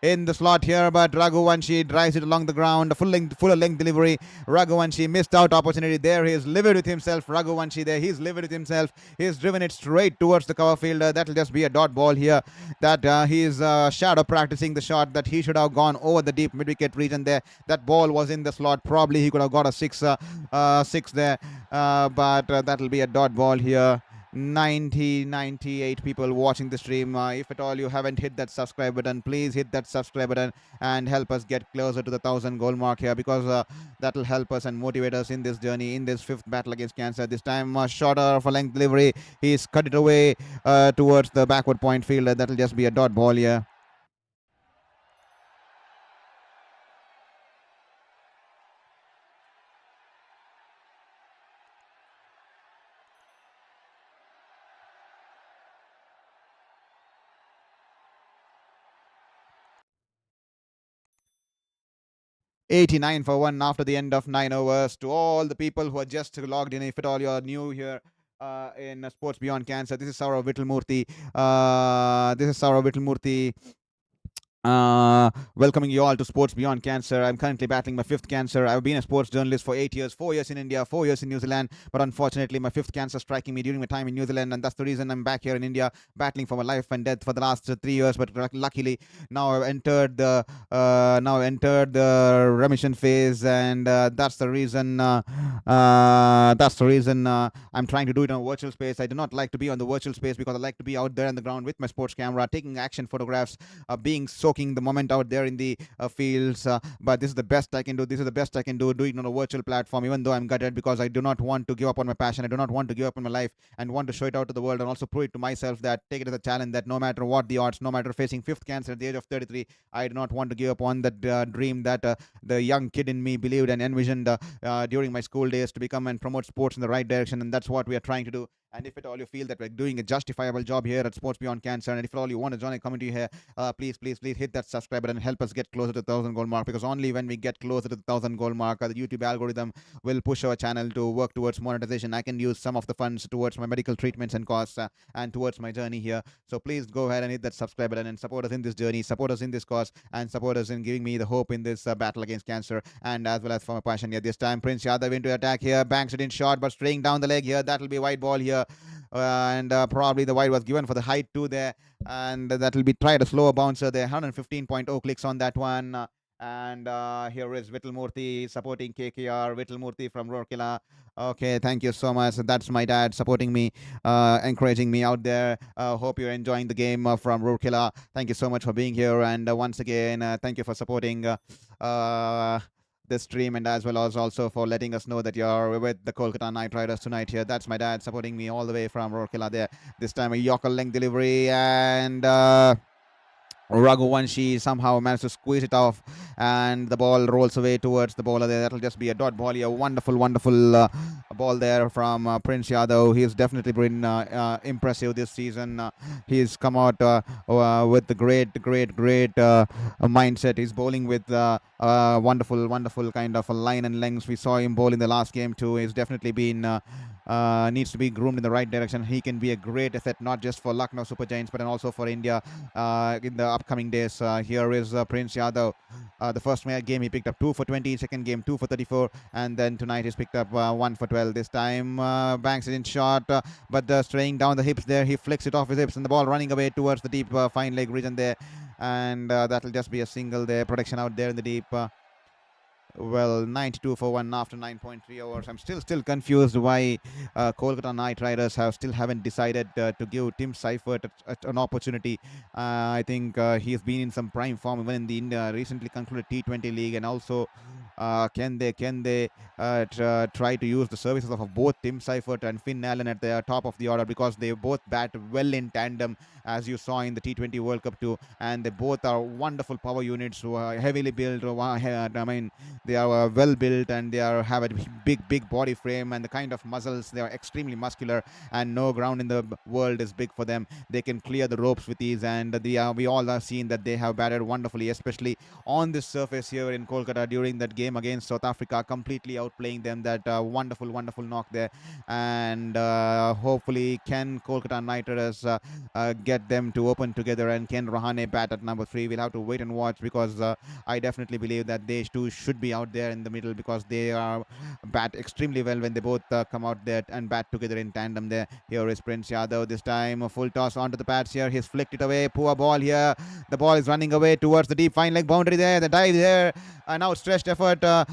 in the slot here, but Raghuvanshi drives it along the ground. Full length delivery. Raghuvanshi missed out opportunity there. He's livid with himself. Raghuvanshi there. He's livid with himself. He's driven it straight towards the cover fielder. That'll just be a dot ball here. That he's shadow practicing the shot that he should have gone over the deep mid-wicket region there. That ball was in the slot. Probably he could have got a 6 there, but that'll be a dot ball here. 98 people watching the stream. If at all you haven't hit that subscribe button, please hit that subscribe button and help us get closer to the 1,000 goal mark here, because that'll help us and motivate us in this journey, in this 5th battle against cancer. This time shorter for length delivery. He's cut it away towards the backward point fielder. That'll just be a dot ball here. $89 for 1 after the end of 9 overs. To all the people who are just logged in, if at all you're new here in Sports Beyond Cancer, this is Saurav Vittalmurthy. Welcoming you all to Sports Beyond Cancer. I'm currently battling my 5th cancer. I've been a sports journalist for 8 years, 4 years in India, 4 years in New Zealand, but unfortunately my 5th cancer striking me during my time in New Zealand, and that's the reason I'm back here in India battling for my life and death for the last 3 years. But luckily now I've entered the remission phase, and that's the reason I'm trying to do it on a virtual space. I do not like to be on the virtual space because I like to be out there on the ground with my sports camera, taking action photographs, being so stoking the moment out there in the fields. But this is the best I can do. This is the best I can do. Doing it on a virtual platform, even though I'm gutted because I do not want to give up on my passion. I do not want to give up on my life and want to show it out to the world and also prove it to myself that take it as a challenge that no matter what the odds, no matter facing fifth cancer at the age of 33, I do not want to give up on that dream that the young kid in me believed and envisioned during my school days to become and promote sports in the right direction. And that's what we are trying to do. And if at all you feel that we're doing a justifiable job here at Sports Beyond Cancer, and if at all you want to join a community here, please hit that subscribe button and help us get closer to the 1,000 goal mark. Because only when we get closer to the 1,000 goal mark, the YouTube algorithm will push our channel to work towards monetization. I can use some of the funds towards my medical treatments and costs and towards my journey here. So please go ahead and hit that subscribe button and support us in this journey, support us in this cause, and support us in giving me the hope in this battle against cancer and as well as for my passion here. This time, Prince Yadav into attack here, banks it in short, but straying down the leg here. That will be white ball here. And probably the wide was given for the height too there, and that will be tried a slower bouncer there. 115.0 clicks on that one. And here is Vittalmurthy supporting KKR. Vittalmurthy from Rourkela. Okay, thank you so much. That's my dad supporting me, encouraging me out there. Hope you're enjoying the game from Rourkela. Thank you so much for being here. And once again, thank you for supporting this stream and as well as also for letting us know that you're with the Kolkata Knight Riders tonight here. That's my dad supporting me all the way from Rourkela there. This time a Yorker length delivery and Raghuvanshi somehow managed to squeeze it off and the ball rolls away towards the bowler there. That'll just be a dot ball. A wonderful ball there from Prince Yadav. He's definitely been impressive this season. He's come out with the great mindset. He's bowling with wonderful kind of a line and lengths. We saw him bowl in the last game too. He's definitely been needs to be groomed in the right direction. He can be a great asset not just for Lucknow Super Giants but also for India in the upcoming days. Here is Prince Yadav. The first game he picked up 2 for 20, second game 2 for 34, and then tonight he's picked up 1 for 12. This time banks it in short, but straying down the hips there, he flicks it off his hips and the ball running away towards the deep fine leg region there, and that'll just be a single there. Protection out there in the deep. Well, 92 for 1 after 9.3 overs. I'm still confused why Kolkata Knight Riders haven't decided to give Tim Seifert an opportunity. I think he's been in some prime form even in the India recently concluded T20 league, and also can they try to use the services of both Tim Seifert and Finn Allen at the top of the order, because they both bat well in tandem as you saw in the T20 World Cup too, and they both are wonderful power units who are heavily built. I mean, they are well built and they have a big body frame and the kind of muscles. They are extremely muscular and no ground in the world is big for them. They can clear the ropes with ease, and we all have seen that they have batted wonderfully, especially on this surface here in Kolkata during that game against South Africa, completely outplaying them. That wonderful knock there, and hopefully can Kolkata Knight Riders get them to open together, and can Rahane bat at number 3? We'll have to wait and watch, because I definitely believe that they too should be out there in the middle, because they are bat extremely well when they both come out there and bat together in tandem there. Here is Prince Yadav. This time a full toss onto the pads here. He's flicked it away. Poor ball here. The ball is running away towards the deep fine leg boundary there. The dive there. An outstretched effort from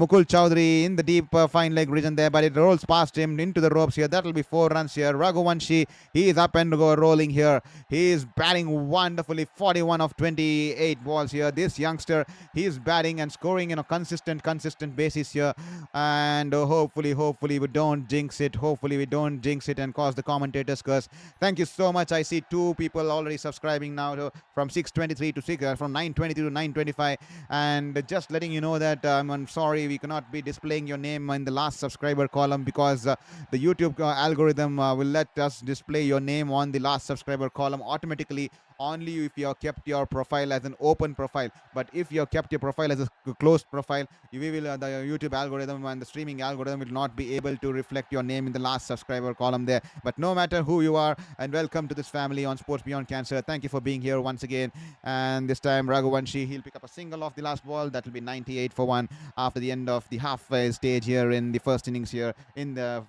Mukul Chowdhury in the deep fine leg region there, but it rolls past him into the ropes here. That'll be 4 runs here. Raghuvanshi, he is up and go rolling here. He is batting wonderfully. 41 of 28 balls here. This youngster, he is batting and scoring in a consistent basis here, and hopefully we don't jinx it. Hopefully we don't jinx it and cause the commentators curse. Thank you so much. I see 2 people already subscribing now from 623 to 6 from 922 to 925, and just letting you know that I'm sorry we cannot be displaying your name in the last subscriber column, because the YouTube algorithm will let us display your name on the last subscriber column automatically only if you have kept your profile as an open profile. But if you have kept your profile as a closed profile, the YouTube algorithm and the streaming algorithm will not be able to reflect your name in the last subscriber column there. But no matter who you are, and welcome to this family on Sports Beyond Cancer. Thank you for being here once again. And this time Raghuvanshi, he'll pick up a single off the last ball. That will be 98 for 1 after the end of the halfway stage here in the first innings here in the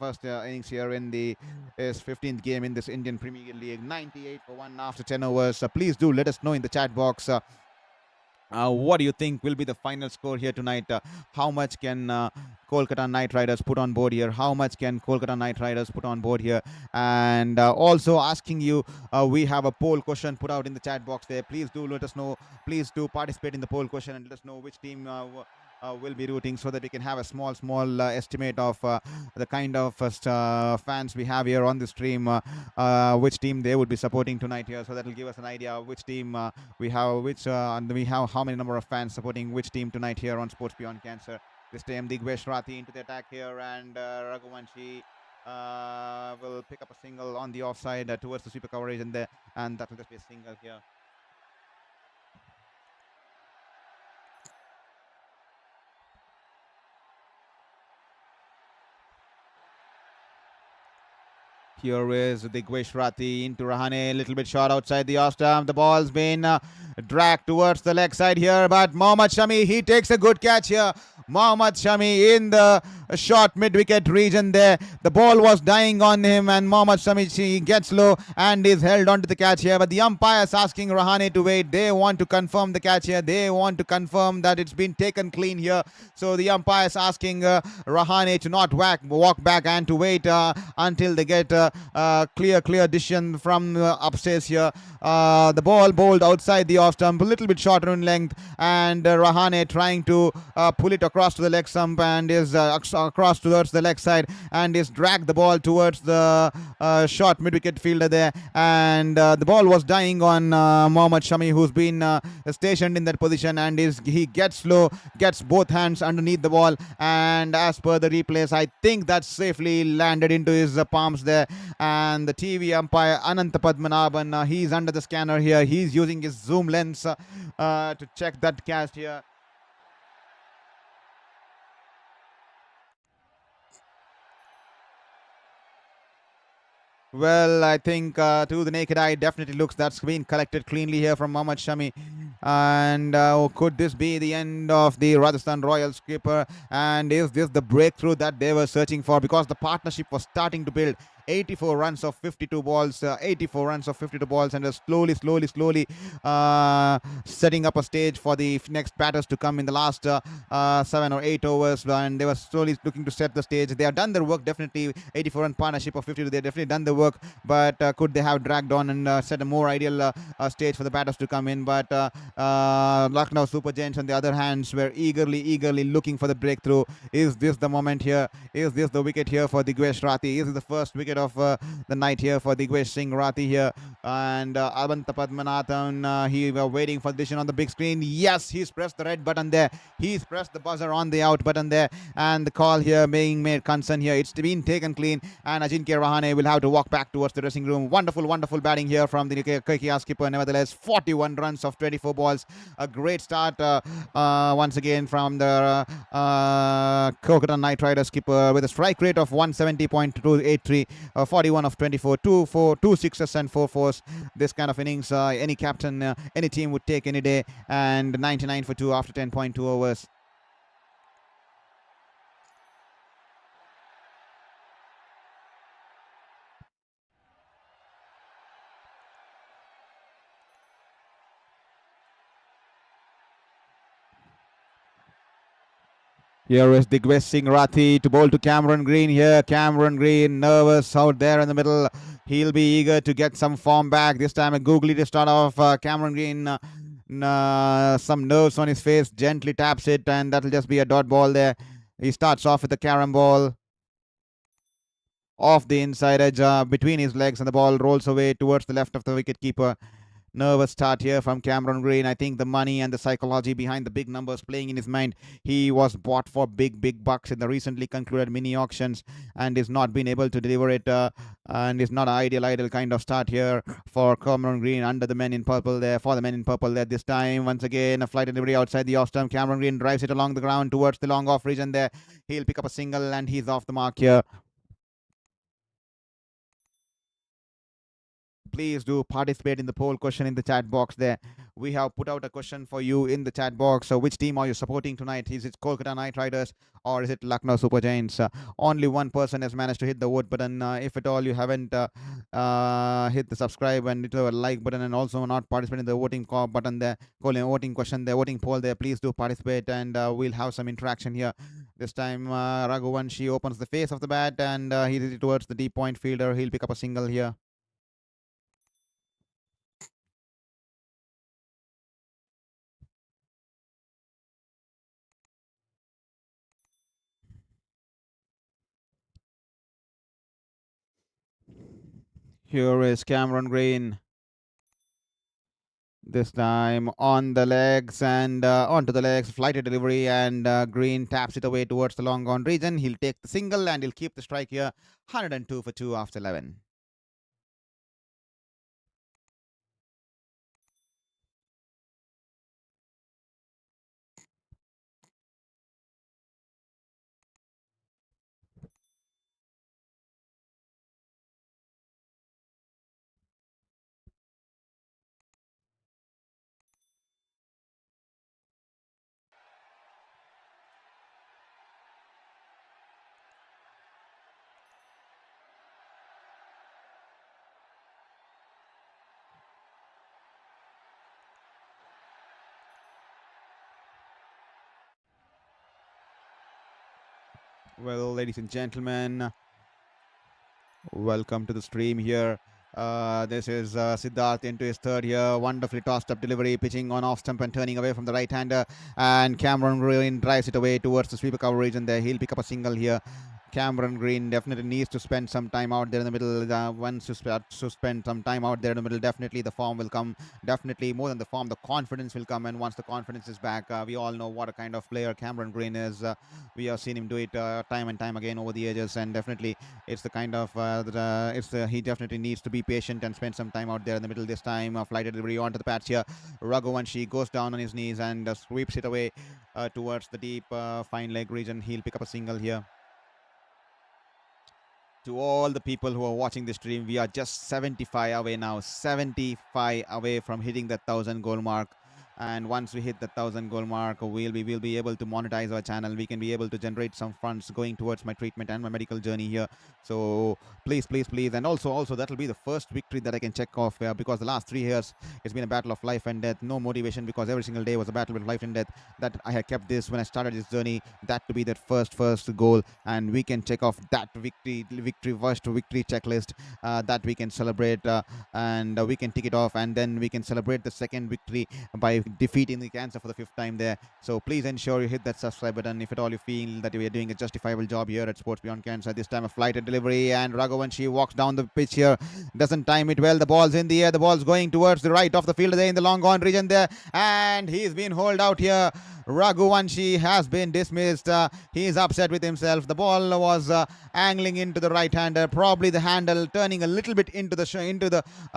15th game in this Indian Premier League. 98 for 1 after 10 overs. Please do let us know in the chat box What do you think will be the final score here tonight? How much can Kolkata Knight Riders put on board here? How much can Kolkata Knight Riders put on board here? And also asking you, we have a poll question put out in the chat box there. Please do let us know. Please do participate in the poll question and let us know which team will be rooting, so that we can have a small estimate of the kind of fans we have here on the stream, which team they would be supporting tonight here. So that will give us an idea of which team and we have how many number of fans supporting which team tonight here on Sports Beyond Cancer. This time Digvesh Rathi into the attack here, and Raghuvanshi will pick up a single on the offside towards the super coverage, and that will just be a single here. Here is Digvesh Rathi into Rahane, a little bit short outside the off stump. The ball's been dragged towards the leg side here, but Mohammed Shami, he takes a good catch here. Mohammed Shami in the short mid-wicket region there. The ball was dying on him, and Mohammed Shami, he gets low and is held onto the catch here. But the umpires asking Rahane to wait. They want to confirm the catch here. They want to confirm that it's been taken clean here. So the umpires asking Rahane to not walk back and to wait until they get clear decision from upstairs here. The ball bowled outside the off stump, a little bit shorter in length, and Rahane trying to pull it across to the leg stump, and is across towards the leg side, and is dragged the ball towards the short mid-wicket fielder there, and the ball was dying on Mohammed Shami, who's been stationed in that position, and he gets low, gets both hands underneath the ball, and as per the replays, I think that safely landed into his palms there. And the TV umpire Ananta Padmanabhan, he's under the scanner here. He's using his zoom lens to check that catch here. Well, I think to the naked eye, definitely looks that's been collected cleanly here from Mohammed Shami. And could this be the end of the Rajasthan Royals skipper? And is this the breakthrough that they were searching for? Because the partnership was starting to build. 84 runs of 52 balls, 84 runs of 52 balls, and slowly setting up a stage for the next batters to come in the last 7 or 8 overs, and they were slowly looking to set the stage. They have done their work, definitely. 84 run partnership of 52, they definitely done the work, but could they have dragged on and set a more ideal stage for the batters to come in? But Lucknow Super Giants, on the other hand, were eagerly looking for the breakthrough. Is this the moment here? Is this the wicket here for Digvesh Rathi? Is this the first wicket of the night here for Digvesh Singh Rathi here? And Avanta Padmanathan, he was waiting for the decision on the big screen. Yes, he's pressed the red button there. He's pressed the buzzer on the out button there, and the call here being made concern here. It's been taken clean, and Ajinkya Rahane will have to walk back towards the dressing room. Wonderful batting here from the KKR skipper. Nevertheless, 41 runs of 24 balls. A great start once again from the Kolkata Knight Riders skipper, with a strike rate of 170.283, 41 of 24, 2 sixes and 4 fours. This kind of innings, any captain, any team would take any day, and 99 for 2 after 10.2 overs. Here is Digvesh Singh Rathi to bowl to Cameron Green here. Cameron Green nervous out there in the middle. He'll be eager to get some form back. This time a googly to start off. Cameron Green, some nerves on his face, gently taps it, and that'll just be a dot ball there. He starts off with the carom ball off the inside edge between his legs, and the ball rolls away towards the left of the wicket keeper. Nervous start here from Cameron Green. I think the money and the psychology behind the big numbers playing in his mind. He was bought for big bucks in the recently concluded mini auctions, and is not been able to deliver it, and is not an ideal kind of start here for Cameron Green under the men in purple there, for the men in purple there. This time, once again, a flight delivery outside the off stump. Cameron Green drives it along the ground towards the long off region there. He'll pick up a single, and he's off the mark here. please do participate in the poll question in the chat box there. We have put out a question for you in the chat box. So which team are you supporting tonight? Is it Kolkata Knight Riders or is it Lucknow Super Giants? Only one person has managed to hit the vote button. If at all you haven't hit the subscribe and hit the like button and also not participate in the voting button there, voting question there, voting poll there, please do participate and we'll have some interaction here. This time Raghuvanshi opens the face of the bat and he hits it towards the deep point fielder. He'll pick up a single here. Here is Cameron Green. This time on the legs and onto the legs, flighted delivery, and Green taps it away towards the long gone region. He'll take the single and he'll keep the strike here. 102 for 2 after 11. Well, ladies and gentlemen, welcome to the stream here. This is Siddharth into his third here. Wonderfully tossed up delivery, pitching on off stump and turning away from the right hander. And Cameron Green drives it away towards the sweeper coverage, and there he'll pick up a single here. Cameron Green definitely needs to spend some time out there in the middle. Once you start to spend some time out there in the middle, definitely the form will come. Definitely more than the form, the confidence will come. And once the confidence is back, we all know what a kind of player Cameron Green is. We have seen him do it time and time again over the ages, and definitely it's the kind of he definitely needs to be patient and spend some time out there in the middle. This time, flighted delivery onto the patch here. Raghuvanshi goes down on his knees and sweeps it away towards the deep fine leg region. He'll pick up a single here. To all the people who are watching the stream, we are just 75 away now, 75 away from hitting the 1,000 goal mark. And once we hit the 1,000 goal mark, we'll be able to monetize our channel. We can be able to generate some funds going towards my treatment and my medical journey here. So please, and also that'll be the first victory that I can check off because the last 3 years it's been a battle of life and death. No motivation because every single day was a battle with life and death. That I had kept this when I started this journey. That to be that first goal, and we can check off that victory checklist that we can celebrate and we can tick it off, and then we can celebrate the second victory by defeating the cancer for the 5th time there. So please ensure you hit that subscribe button if at all you feel that we are doing a justifiable job here at Sports Beyond Cancer. This time a flighted delivery, and Raghuvanshi walks down the pitch here, doesn't time it well. The ball's in the air, the ball's going towards the right of the field there in the long gone region there, and he's been hauled out here. Raghuvanshi has been dismissed. He is upset with himself. The ball was angling into the right hander, probably the handle turning a little bit into the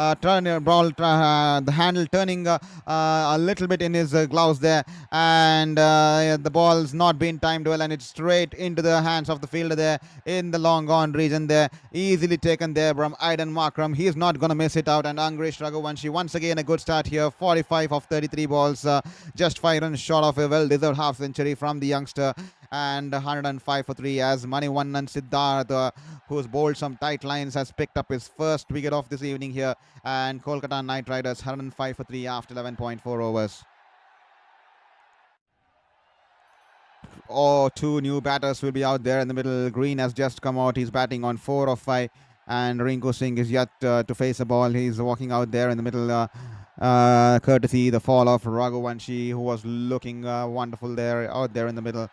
the handle turning a little bit in his gloves there, and the ball's not been timed well, and it's straight into the hands of the fielder there in the long gone region there. Easily taken there from Aidan Markram. He's not going to miss it out, and Angresh Raghuvanshi once again a good start here. 45 of 33 balls, just 5 runs short of a well-deserved half century from the youngster, and 105 for 3 as Manivannan Siddharth, who's bowled some tight lines, has picked up his first wicket of this evening here, and Kolkata Knight Riders 105 for 3 after 11.4 overs. Oh, 2 new batters will be out there in the middle. Green has just come out. He's batting on 4 of 5, and Rinku Singh is yet to face a ball. He's walking out there in the middle, courtesy the fall of Raghuvanshi, who was looking wonderful there out there in the middle.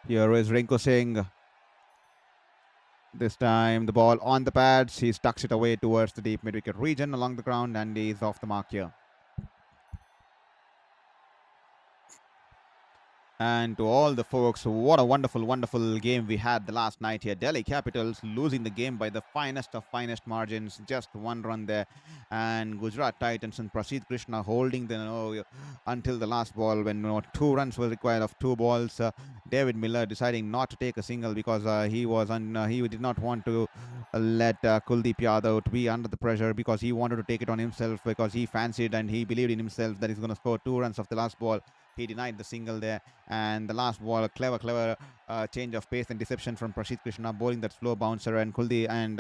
Here is Rinku Singh. This time the ball on the pads. He tucks it away towards the deep mid-wicket region along the ground, and he's off the mark here. And to all the folks, what a wonderful, wonderful game we had the last night here. Delhi Capitals losing the game by the finest of finest margins, just one run there. And Gujarat Titans and Prasidh Krishna holding the until the last ball when 2 runs were required of 2 balls. David Miller deciding not to take a single because he did not want to let Kuldeep Yadav to be under the pressure because he wanted to take it on himself because he fancied and he believed in himself that he's going to score 2 runs of the last ball. He denied the single there, and the last ball, a clever change of pace and deception from Prasidh Krishna, bowling that slow bouncer, and Kuldeep and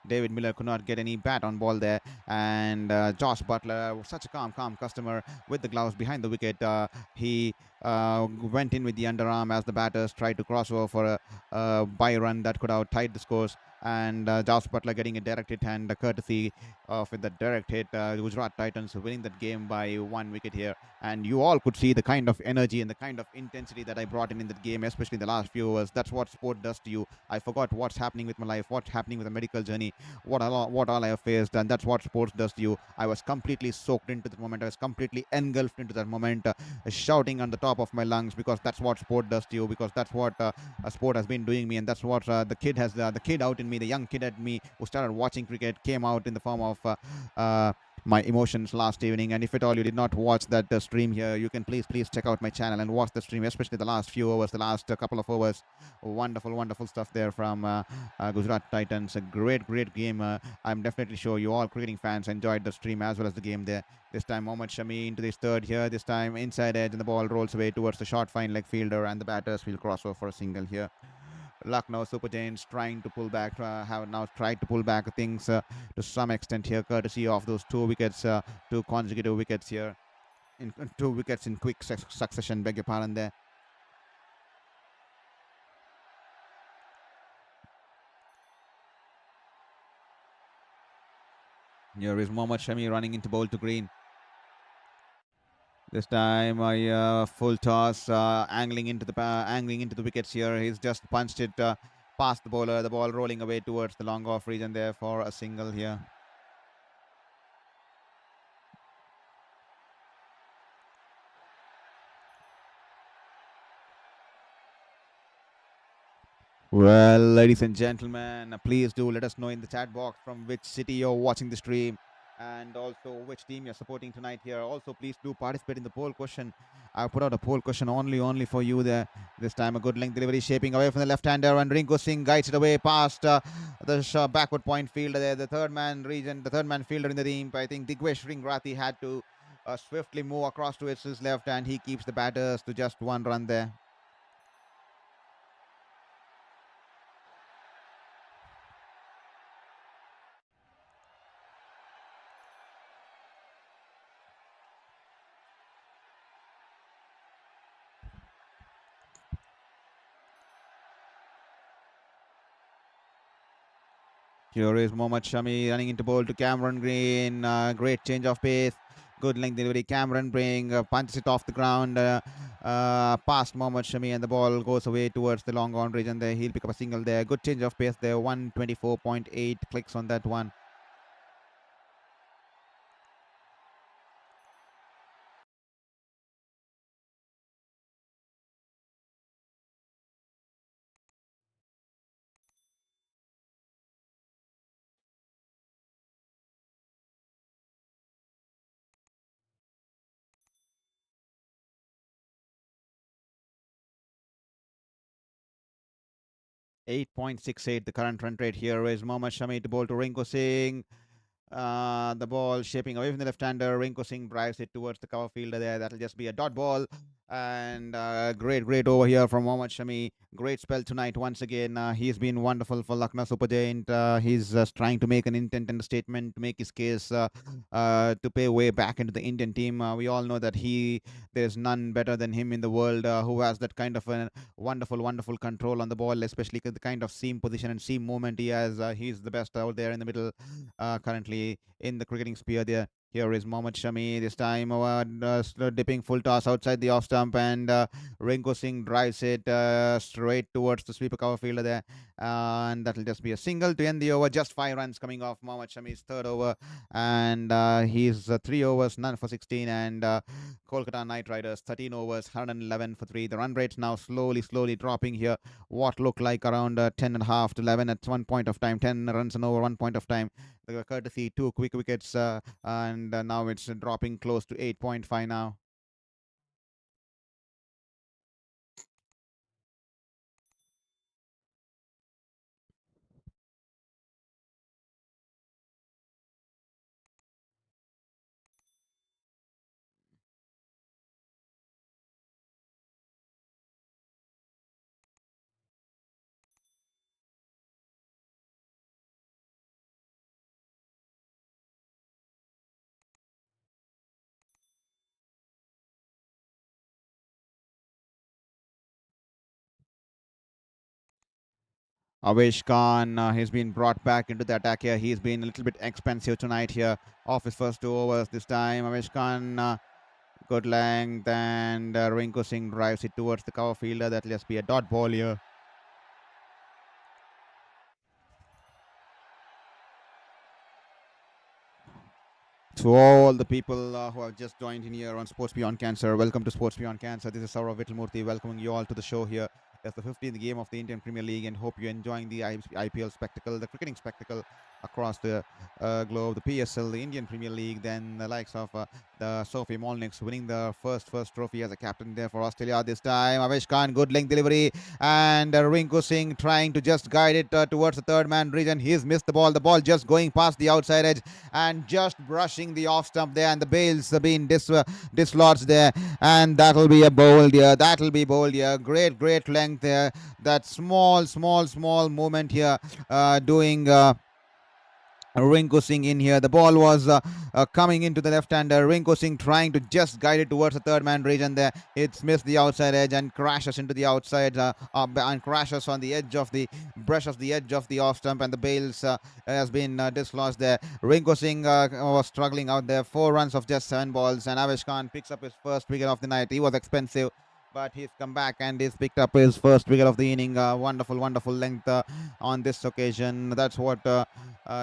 David Miller could not get any bat on ball there. And Josh Butler, such a calm customer with the gloves behind the wicket, he went in with the underarm as the batters tried to cross over for a by run that could have tied the scores. And Josh Butler getting a direct hit, and courtesy of the direct hit, Gujarat Titans winning that game by 1 wicket here. And you all could see the kind of energy and the kind of intensity that I brought in that game, especially in the last few hours. That's what sport does to you. I forgot what's happening with my life, what's happening with the medical journey, what all I have faced, and that's what sports does to you. I was completely soaked into that moment. I was completely engulfed into that moment, shouting on the top of my lungs because that's what sport does to you. Because that's what a sport has been doing me, and that's what the kid out in me, the young kid at me who started watching cricket, came out in the form of my emotions last evening. And if at all you did not watch that stream here, you can please check out my channel and watch the stream, especially the last few hours, the last couple of hours. Wonderful stuff there from Gujarat Titans. A great game. I'm definitely sure you all cricketing fans enjoyed the stream as well as the game there. This time Mohammed Shami into this third here, this time inside edge, and the ball rolls away towards the short fine leg fielder, and the batters will cross over for a single here. Lucknow Super Giants trying to pull back, have now tried to pull back things to some extent here, courtesy of those 2 wickets, 2 consecutive wickets here, in 2 wickets in quick succession. Beg your pardon there. Here is Mohammad Shami running into bowl to green. This time a full toss, angling into the wickets here. He's just punched it past the bowler. The ball rolling away towards the long off region there for a single here. Well, ladies and gentlemen, please do let us know in the chat box from which city you're watching the stream and also which team you're supporting tonight here. Also, please do participate in the poll question. I put out a poll question only for you there. This time, a good length delivery shaping away from the left-hander, and Rinku Singh guides it away past the backward point fielder there. The third man fielder in the team. I think Digwesh Ringrathi had to swiftly move across to his left, and he keeps the batters to just 1 run there. Here is Mohammad Shami running into bowl to Cameron Green. Great change of pace. Good length delivery. Cameron Green punches it off the ground past Mohammad Shami, and the ball goes away towards the long on region there. He'll pick up a single there. Good change of pace there. 124.8 clicks on that one. 8.68 the current run rate. Here is Mohammad Shami to bowl to Rinku Singh. The ball shaping away from the left-hander. Rinku Singh drives it towards the cover fielder there. That'll just be a dot ball. And great over here from Mohammad Shami. Great spell tonight once again. He's been wonderful for Lucknow Super Giant. He's trying to make an intent and a statement to make his case to pay way back into the Indian team. We all know that there's none better than him in the world who has that kind of a wonderful control on the ball, especially the kind of seam position and seam movement he has. He's the best out there in the middle currently in the cricketing sphere there. Here is Mohammed Shami this time dipping full toss outside the off stump, and Rinko Singh drives it straight towards the sweeper cover fielder there, and that'll just be a single to end the over. Just 5 runs coming off Mohammed Shami's third over, and he's 3 overs, none for 16, and Kolkata Knight Riders 13 overs, 111 for 3. The run rate's now slowly dropping here. What looked like around 10 and a half to 11 at one point of time, 10 runs and over 1 point of time. Courtesy 2 quick wickets, and now it's dropping close to 8.5 now. Avesh Khan, he's been brought back into the attack here. He's been a little bit expensive tonight here. Off his first 2 overs this time. Avesh Khan, good length, and Rinko Singh drives it towards the cover fielder. That'll just be a dot ball here. To all the people who have just joined in here on Sports Beyond Cancer, welcome to Sports Beyond Cancer. This is Saurav Vittalmurthy welcoming you all to the show here. It's the 15th game of the Indian Premier League, and hope you're enjoying the IPL spectacle, the cricketing spectacle across the globe. The PSL, the Indian Premier League, then the likes of the Sophie Molniks winning the first trophy as a captain there for Australia this time. Avesh Khan, good length delivery, and Rinko Singh trying to just guide it towards the third man region. He's missed the ball. The ball just going past the outside edge and just brushing the off stump there, and the bails have been dislodged there, and that'll be a bold here. That'll be bold here. Great length there. That small movement here, doing Rinko Singh in here. The ball was coming into the left-hander. Rinko Singh trying to just guide it towards the third man region there. It's missed the outside edge and crashes into the outside and crashes on the edge of the brushes the edge of the off stump, and the bails has been dislodged there. Rinko Singh was struggling out there. 4 runs of just 7 balls, and Avesh Khan picks up his first wicket of the night. He was expensive, but he's come back and he's picked up his first wicket of the inning. Wonderful length on this occasion. That's what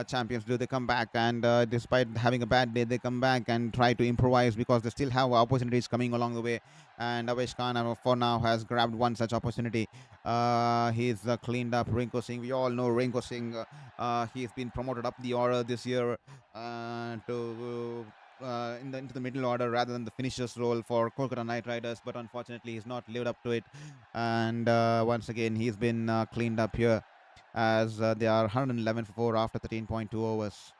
champions do. They come back, and despite having a bad day, they come back and try to improvise, because they still have opportunities coming along the way. And Avesh Khan, for now, has grabbed one such opportunity. He's cleaned up Rinko Singh. We all know Rinko Singh. He's been promoted up the order this year to into the middle order rather than the finisher's role for Kolkata Knight Riders, but unfortunately he's not lived up to it, and once again he's been cleaned up here, as they are 111 for 4 after 13.2 overs.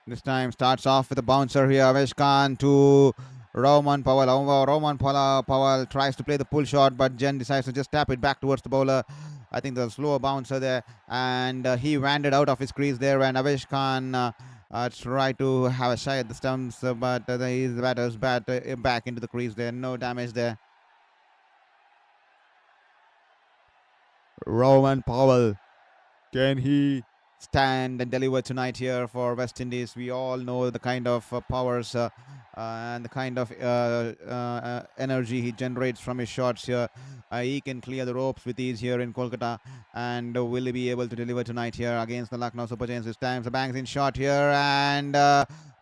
This time starts off with a bouncer here. Avesh Khan to Roman Powell. Roman Powell tries to play the pull shot, but Jen decides to just tap it back towards the bowler. I think there's a slower bouncer there, and he wanded out of his crease there, and Avesh Khan tried to have a shy at the stumps, but his batter's back into the crease there. No damage there. Roman Powell, can he stand and deliver tonight here for West Indies? We all know the kind of powers and the kind of energy he generates from his shots here. He can clear the ropes with ease here in Kolkata, and will he be able to deliver tonight here against the Lucknow Super Giants? This time the bangs in shot here, and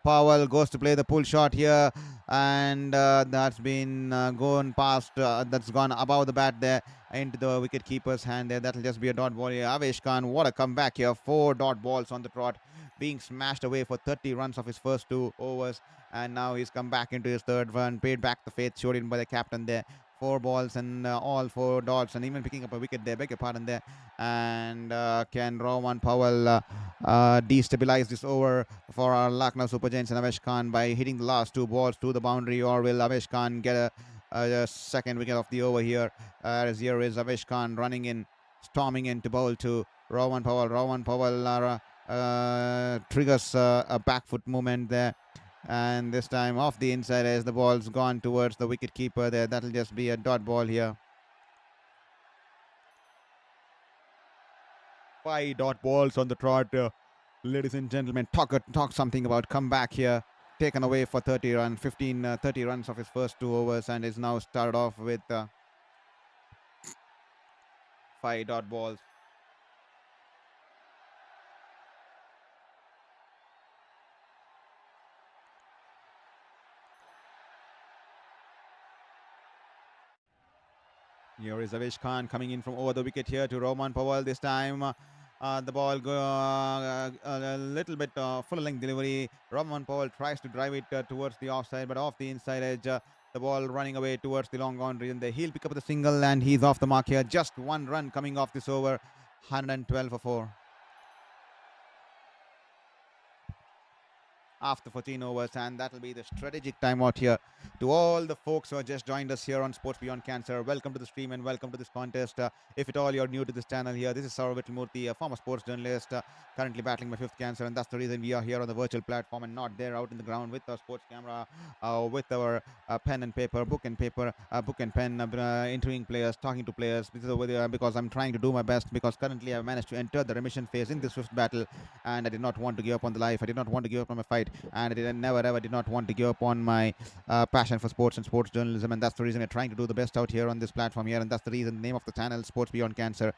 Powell goes to play the pull shot here, and that's been gone past, that's gone above the bat there into the wicket keeper's hand there. That'll just be a dot ball here. Avesh Khan, what a comeback here. 4 dot balls on the trot, being smashed away for 30 runs of his first 2 overs, and now he's come back into his third one, paid back the faith showed in by the captain there. 4 balls and all 4 dots, and even picking up a wicket there, beg your pardon there. And can Roman Powell destabilize this over for our Lucknow Super Giants and Avesh Khan by hitting the last 2 balls to the boundary, or will Avesh Khan get The second wicket of the over here. As here is Avish Khan running in, storming in to bowl to Rowan Powell. Rowan Powell triggers a back foot movement there. And this time off the inside as the ball's gone towards the wicket keeper there. That'll just be a dot ball here. 5 dot balls on the trot. Ladies and gentlemen, talk something about comeback here. Taken away for 30 runs, 30 runs of his first 2 overs, and is now started off with 5 dot balls. Here is Avish Khan coming in from over the wicket here to Roman Powell. This time the ball a little bit full length delivery. Roman Powell tries to drive it towards the offside, but off the inside edge. The ball running away towards the long on region there. He'll pick up the single and he's off the mark here. Just 1 run coming off this over. 112 for 4. After 14 overs, and that'll be the strategic timeout here. To all the folks who have just joined us here on Sports Beyond Cancer, welcome to the stream and welcome to this contest. If at all you're new to this channel here, this is Saurav Murthy, a former sports journalist, currently battling my 5th cancer, and that's the reason we are here on the virtual platform and not there out in the ground with our sports camera, with our pen and paper, book and paper, book and pen, interviewing players, talking to players. This is because I'm trying to do my best, because currently I've managed to enter the remission phase in this swift battle, and I did not want to give up on the life. I did not want to give up on my fight, and I never ever did not want to give up on my passion for sports and sports journalism, and that's the reason I'm trying to do the best out here on this platform here, and that's the reason the name of the channel, Sports Beyond Cancer.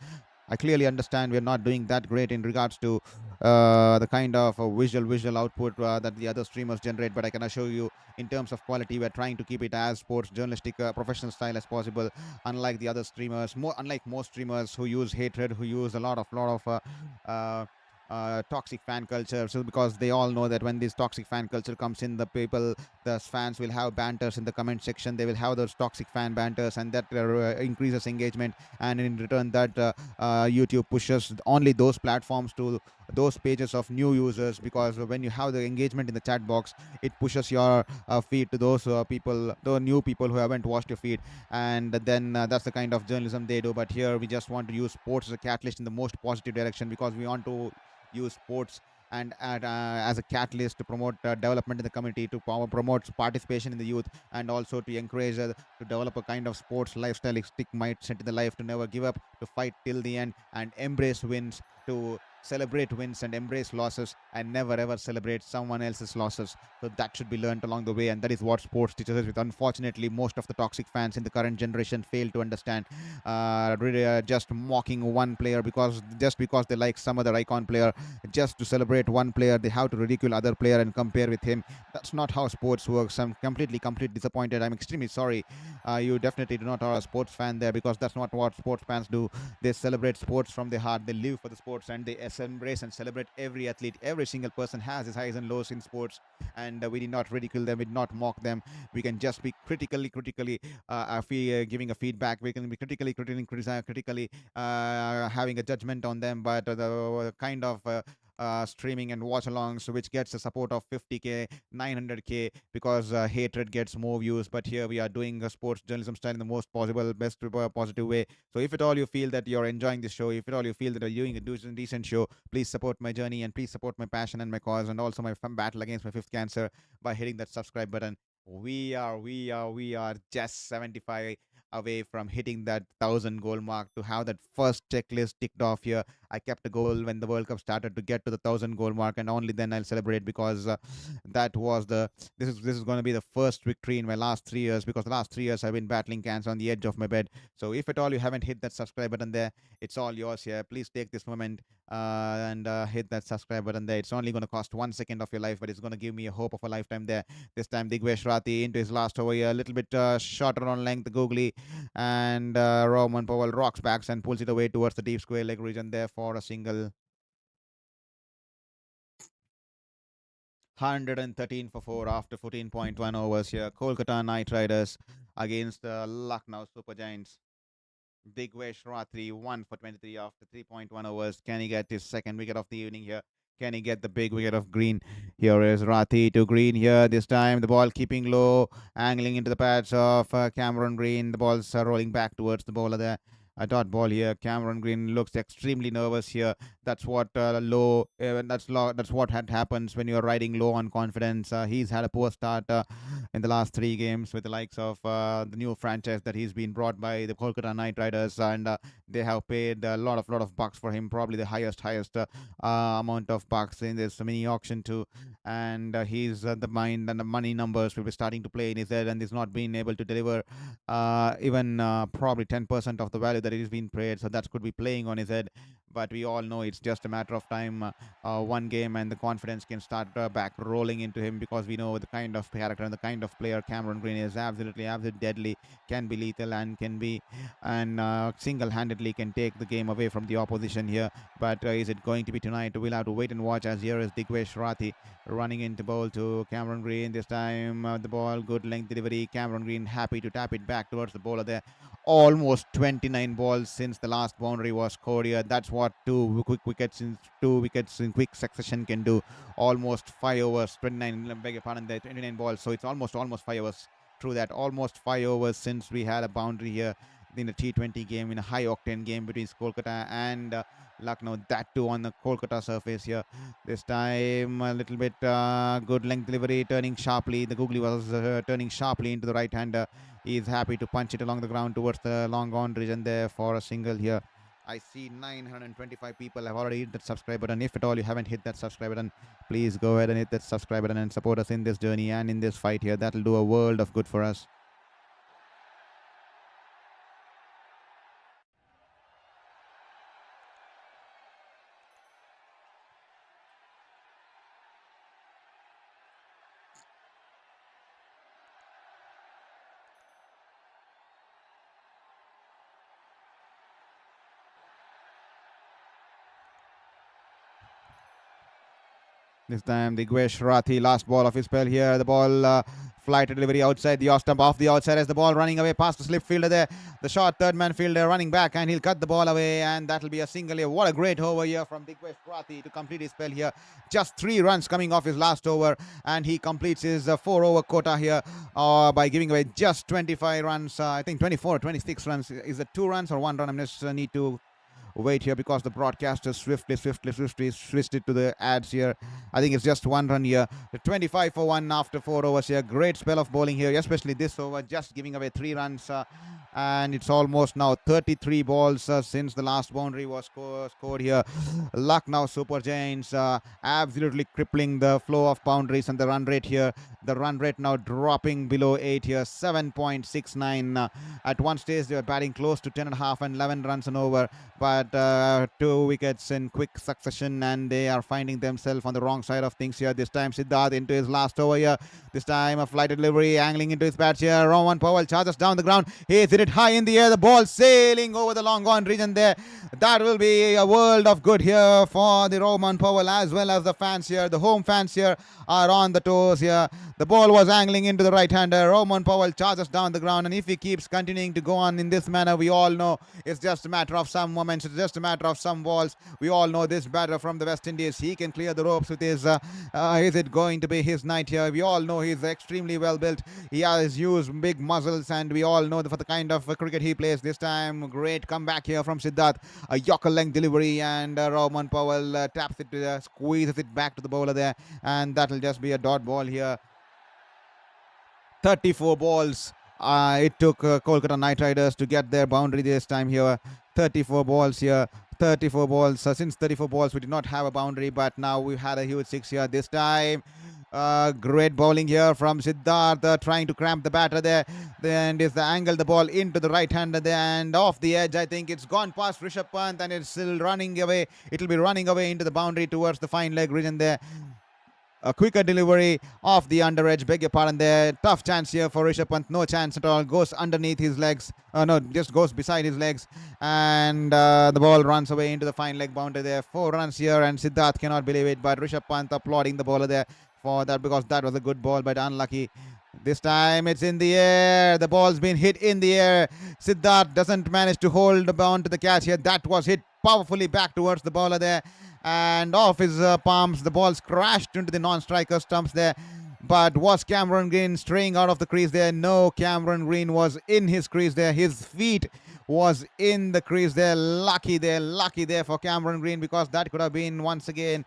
I clearly understand we're not doing that great in regards to the kind of visual output that the other streamers generate, but I can assure you, in terms of quality, we're trying to keep it as sports journalistic, professional style as possible. Unlike the other streamers, unlike most streamers who use hatred, who use a lot of toxic fan culture. So because they all know that when this toxic fan culture comes in, the fans will have banters in the comment section. They will have those toxic fan banters, and that increases engagement. And in return, that YouTube pushes only those platforms to those pages of new users, because when you have the engagement in the chat box, it pushes your feed to those people, the new people who haven't watched your feed, and then that's the kind of journalism they do. But here we just want to use sports as a catalyst in the most positive direction, because we want to use sports and as a catalyst to promote development in the community, to promote participation in the youth, and also to encourage to develop a kind of sports lifestyle, stick mindset in the life, to never give up, to fight till the end, and embrace wins, to celebrate wins and embrace losses, and never ever celebrate someone else's losses. So that should be learned along the way, and that is what sports teaches us. With unfortunately, most of the toxic fans in the current generation fail to understand. Really, just mocking one player because they like some other icon player, just to celebrate one player, they have to ridicule other player and compare with him. That's not how sports works. I'm completely disappointed. I'm extremely sorry. You definitely do not are a sports fan there, because that's not what sports fans do. They celebrate sports from their heart. They live for the sports, and they embrace and celebrate every athlete. Every single person has his highs and lows in sports, and we did not ridicule them. We did not mock them. We can just be critically giving a feedback. We can be critically having a judgment on them. But the kind of streaming and watch alongs which gets the support of 50k, 900k, because hatred gets more views. But here we are doing a sports journalism style in the most possible, best positive way. So if at all you feel that you're enjoying this show, if at all you feel that you're doing a decent show, please support my journey, and please support my passion and my cause, and also my battle against my 5th cancer, by hitting that subscribe button. We are just 75 away from hitting that 1,000 goal mark, to have that first checklist ticked off here. I kept a goal when the World Cup started to get to the 1,000 goal mark, and only then I'll celebrate, because that was the this is going to be the first victory in my last 3 years, because the last 3 years I've been battling cancer on the edge of my bed. So if at all you haven't hit that subscribe button there, it's all yours here. Please take this moment and hit that subscribe button there. It's only going to cost 1 second of your life, but it's going to give me a hope of a lifetime there. This time Digvesh Rathi into his last over here, a little bit shorter on length, googly, and Roman Powell rocks backs and pulls it away towards the deep square leg region there for a single. 113 for 4 after 14.1 overs here. Kolkata Knight Riders against the Lucknow Super Giants. Digvesh Rathi 1 for 23 after 3.1 overs. Can he get his second wicket of the evening here? Can he get the big wicket of Green? Here is Rathi to Green here. This time the ball keeping low, angling into the pads of Cameron Green. The ball's rolling back towards the bowler there. A dot ball here. Cameron Green looks extremely nervous here. That's what that's what had happens when you're riding low on confidence. He's had a poor start in the last 3 games with the likes of the new franchise that he's been brought by the Kolkata Knight Riders, and they have paid a lot of bucks for him, probably the highest amount of bucks in this mini auction too. And he's the mind and the money numbers will be starting to play in his head, and he's not been able to deliver even probably 10% of the value that it has been paid. So that could be playing on his head. But we all know it's just a matter of time. One game and the confidence can start back rolling into him, because we know the kind of character and the kind of player Cameron Green is. Absolutely deadly, can be lethal, and can be and single-handedly can take the game away from the opposition here. But is it going to be tonight? We'll have to wait and watch, as here is Digvesh Rathi running into bowl to Cameron Green. This time the ball, good length delivery. Cameron Green happy to tap it back towards the bowler there. Almost 29 balls since the last boundary was scored here. That's what two wickets in quick succession can do. Almost 5 overs, 29, beg your pardon there, 29 balls. So it's almost 5 overs. True that, almost 5 overs since we had a boundary here in a T20 game, in a high octane game between Kolkata and Lucknow, that too on the Kolkata surface here. This time a little bit good length delivery, turning sharply. The googly was turning sharply into the right hander. He's happy to punch it along the ground towards the long on region there for a single here. I see 925 people have already hit that subscribe button. If at all you haven't hit that subscribe button, please go ahead and hit that subscribe button and support us in this journey and in this fight here. That'll do a world of good for us. This time the Digvesh Rathi, last ball of his spell here. The ball flight delivery outside the off stump, off the outside as the ball running away past the slip fielder there. The short third man fielder running back, and he'll cut the ball away, and that'll be a single here. What a great over here from Digvesh Rathi to complete his spell here. Just 3 runs coming off his last over, and he completes his 4-over quota here by giving away just 25 runs. I think 24 or 26 runs. Is it 2 runs or 1 run? I just need to wait here, because the broadcaster swiftly switched it to the ads here. I think it's just 1 run here. 25 for 1 after 4 overs here. Great spell of bowling here, especially this over, just giving away 3 runs. And it's almost now 33 balls since the last boundary was scored here. Lucknow Super Giants absolutely crippling the flow of boundaries and the run rate here. The run rate now dropping below 8 here, 7.69. At one stage they were batting close to 10.5 and 11 runs an over, but 2 wickets in quick succession, and they are finding themselves on the wrong side of things here. This time Siddharth into his last over here. This time a flight delivery, angling into his bats here. Roman Powell charges down the ground. He's hit it high in the air. The ball sailing over the long on region there. That will be a world of good here for the Roman Powell, as well as the fans here. The home fans here are on the toes here. The ball was angling into the right-hander. Roman Powell charges down the ground, and if he keeps continuing to go on in this manner, we all know it's just a matter of some moments. It's just a matter of some balls. We all know this batter from the West Indies. He can clear the ropes with his. Is it going to be his night here? We all know he's extremely well built. He has used big muscles, and we all know for the kind of cricket he plays. This time, great comeback here from Siddharth. A Yorker length delivery, and Roman Powell taps it, squeezes it back to the bowler there, and that'll just be a dot ball here. 34 balls. It took Kolkata Knight Riders to get their boundary this time here. 34 balls here. 34 balls. Since 34 balls, we did not have a boundary, but now we've had a huge 6 here. This time, great bowling here from Siddharth, trying to cramp the batter there. Then is the angle, the ball into the right-hander there, and off the edge. I think it's gone past Rishabh Pant, and it's still running away. It'll be running away into the boundary towards the fine leg region there. A quicker delivery off the under edge. Beg your pardon there. Tough chance here for Rishabh Pant. No chance at all. Goes underneath his legs. No, just goes beside his legs. And the ball runs away into the fine leg boundary there. 4 runs here, and Siddharth cannot believe it. But Rishabh Pant applauding the bowler there for that, because that was a good ball, but unlucky. This time it's in the air. The ball's been hit in the air. Siddharth doesn't manage to hold on to the catch here. That was hit powerfully back towards the bowler there. and off his palms. The ball's crashed into the non-striker stumps there. But was Cameron Green straying out of the crease there? No, Cameron Green was in his crease there. His feet was in the crease there. Lucky there for Cameron Green, because that could have been once again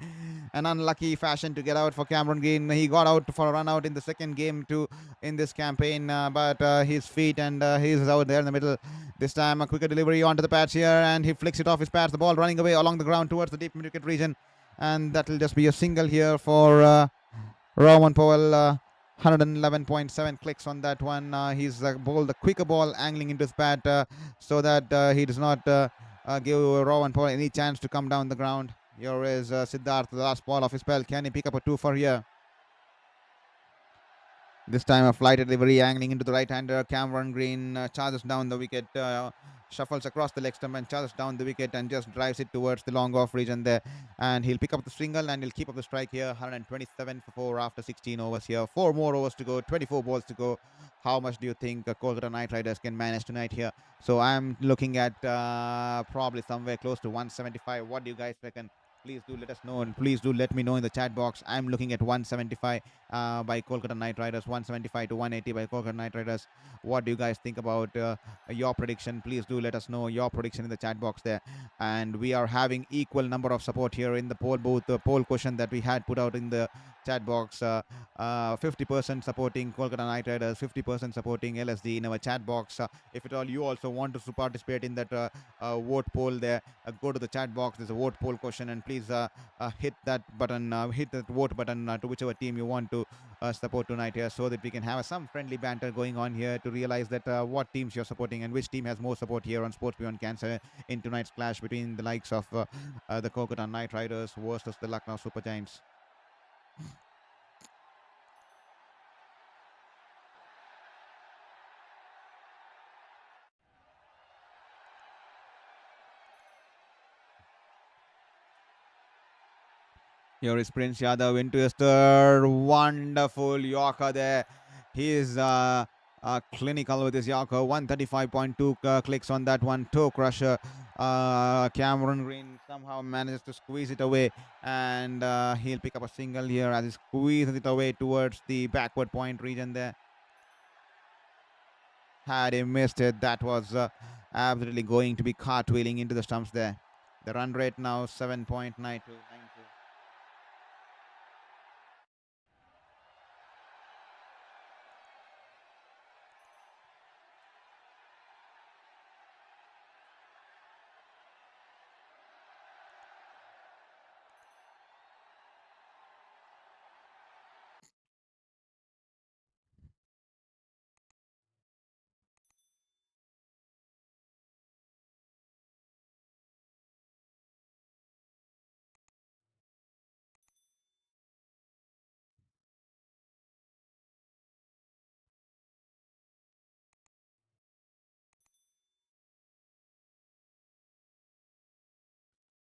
an unlucky fashion to get out for Cameron Green. He got out for a run out in the second game too in this campaign, but his feet, and he's out there in the middle. This time a quicker delivery onto the pads here, and he flicks it off his pads. The ball running away along the ground towards the deep mid-wicket region, and that will just be a single here for Roman Powell. 111.7 clicks on that one. He's bowled the quicker ball angling into his pad, so that he does not give Rowan Powell any chance to come down the ground. Here is Siddharth, the last ball of his spell. Can he pick up a 2 for here? This time a flight delivery angling into the right-hander. Cameron Green charges down the wicket, shuffles across the leg stump and charges down the wicket and just drives it towards the long off region there. And he'll pick up the single and he'll keep up the strike here. 127 for 4 after 16 overs here. 4 more overs to go, 24 balls to go. How much do you think Kolkata Knight Riders can manage tonight here? So I'm looking at probably somewhere close to 175. What do you guys reckon? Please do let us know, and please do let me know in the chat box. I'm looking at 175 by Kolkata Knight Riders, 175 to 180 by Kolkata Knight Riders. What do you guys think about your prediction? Please do let us know your prediction in the chat box there. And we are having equal number of support here in the poll booth. The poll question that we had put out in the chat box, 50% supporting Kolkata Knight Riders, 50% supporting LSG in our chat box. If at all you also want to participate in that vote poll there, go to the chat box. There's a vote poll question, and please hit that button, hit that vote button to whichever team you want to support tonight here, so that we can have some friendly banter going on here to realize that what teams you're supporting and which team has more support here on Sports Beyond Cancer in tonight's clash between the likes of the Kolkata Knight Riders versus the Lucknow Super Giants. Here is Prince Yadav into his third. Wonderful Yorker there. He is clinical with his Yorker. 135.2 clicks on that one. Toe crusher. Cameron Green somehow manages to squeeze it away, and he'll pick up a single here as he squeezes it away towards the backward point region there. Had he missed it, that was absolutely going to be cartwheeling into the stumps there. The run rate now 7.92.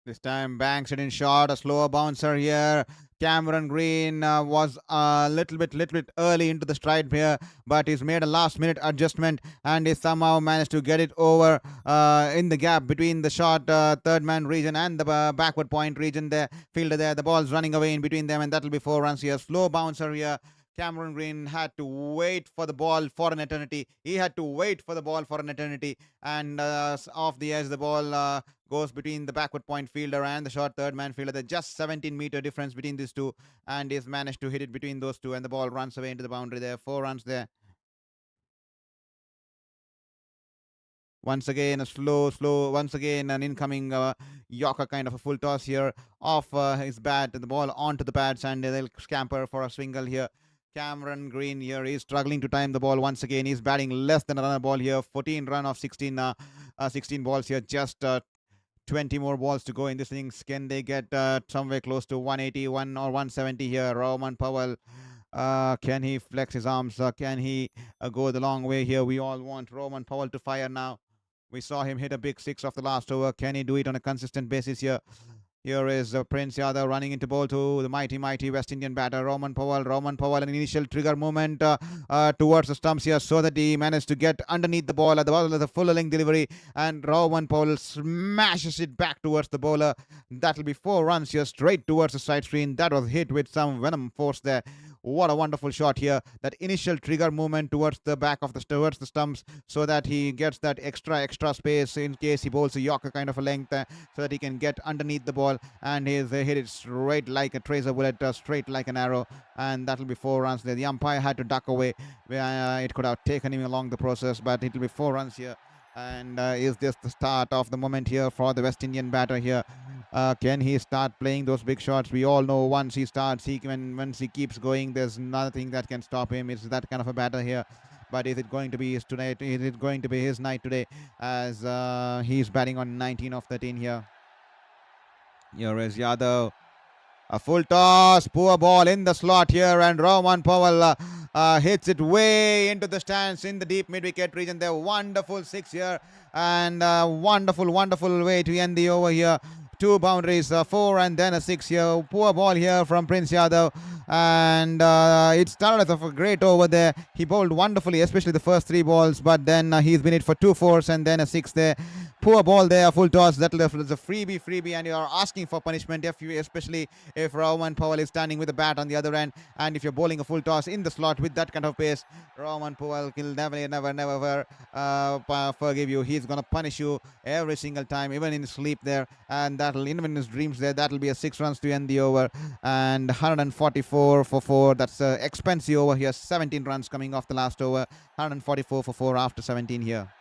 This time banks it in short, a slower bouncer here. Cameron Green was a little bit early into the stride here, but he's made a last minute adjustment and he somehow managed to get it over in the gap between the short third man region and the backward point region there. Fielder there, the ball's running away in between them, and that'll be 4 runs here. Slow bouncer here. Cameron Green had to wait for the ball for an eternity. He had to wait for the ball for an eternity, and off the edge, the ball goes between the backward point fielder and the short third man fielder. There's just 17-meter difference between these two, and he's managed to hit it between those two, and the ball runs away into the boundary there. 4 runs there. Once again, once again, an incoming Yorker kind of a full toss here off his bat, the ball onto the pads, and they'll scamper for a single here. Cameron Green here is struggling to time the ball once again. He's batting less than a runner ball here. 14 run of 16 balls here. Just 20 more balls to go in this innings. Can they get somewhere close to 181 or 170 here? Roman Powell, can he flex his arms? Can he go the long way here? We all want Roman Powell to fire now. We saw him hit a big 6 off the last over. Can he do it on a consistent basis here? Here is Prince Yadav running into ball to the mighty West Indian batter Roman Powell. Roman Powell, an initial trigger movement towards the stumps here, so that he managed to get underneath the ball at the ball of the full length delivery, and Roman Powell smashes it back towards the bowler. That'll be 4 runs here, straight towards the side screen. That was hit with some venom force there. What a wonderful shot here. That initial trigger movement towards the back of towards the stumps, so that he gets that extra space in case he bowls a Yorker kind of a length, so that he can get underneath the ball, and he's hit it straight like a tracer bullet, straight like an arrow, and that'll be 4 runs there. The umpire had to duck away. It could have taken him along the process, but it'll be 4 runs here. And is this the start of the moment here for the West Indian batter here? Can he start playing those big shots? We all know once he starts, once he keeps going, there's nothing that can stop him. It's that kind of a batter here. But is it going to be his tonight? Is it going to be his night today? As he's batting on 19 of 13 here. Here is Yadav. A full toss, poor ball in the slot here, and Roman Powell hits it way into the stands in the deep mid-wicket region there. Wonderful 6 here, and wonderful way to end the over here. 2 boundaries, 4 and then a 6 here. Poor ball here from Prince Yadav, and it started off a great over there. He bowled wonderfully, especially the first 3 balls, but then he's been hit for 2 fours and then a 6 there. Poor ball there, full toss. That left is a freebie, and you are asking for punishment, especially if Roman Powell is standing with the bat on the other end, and if you're bowling a full toss in the slot with that kind of pace, Roman Powell will never forgive you. He's gonna punish you every single time, even in his sleep there, and that'll, even in his dreams there, that'll be a 6 runs to end the over, and 144 for 4. That's expensive over here. 17 runs coming off the last over. 144 for 4 after 17 here.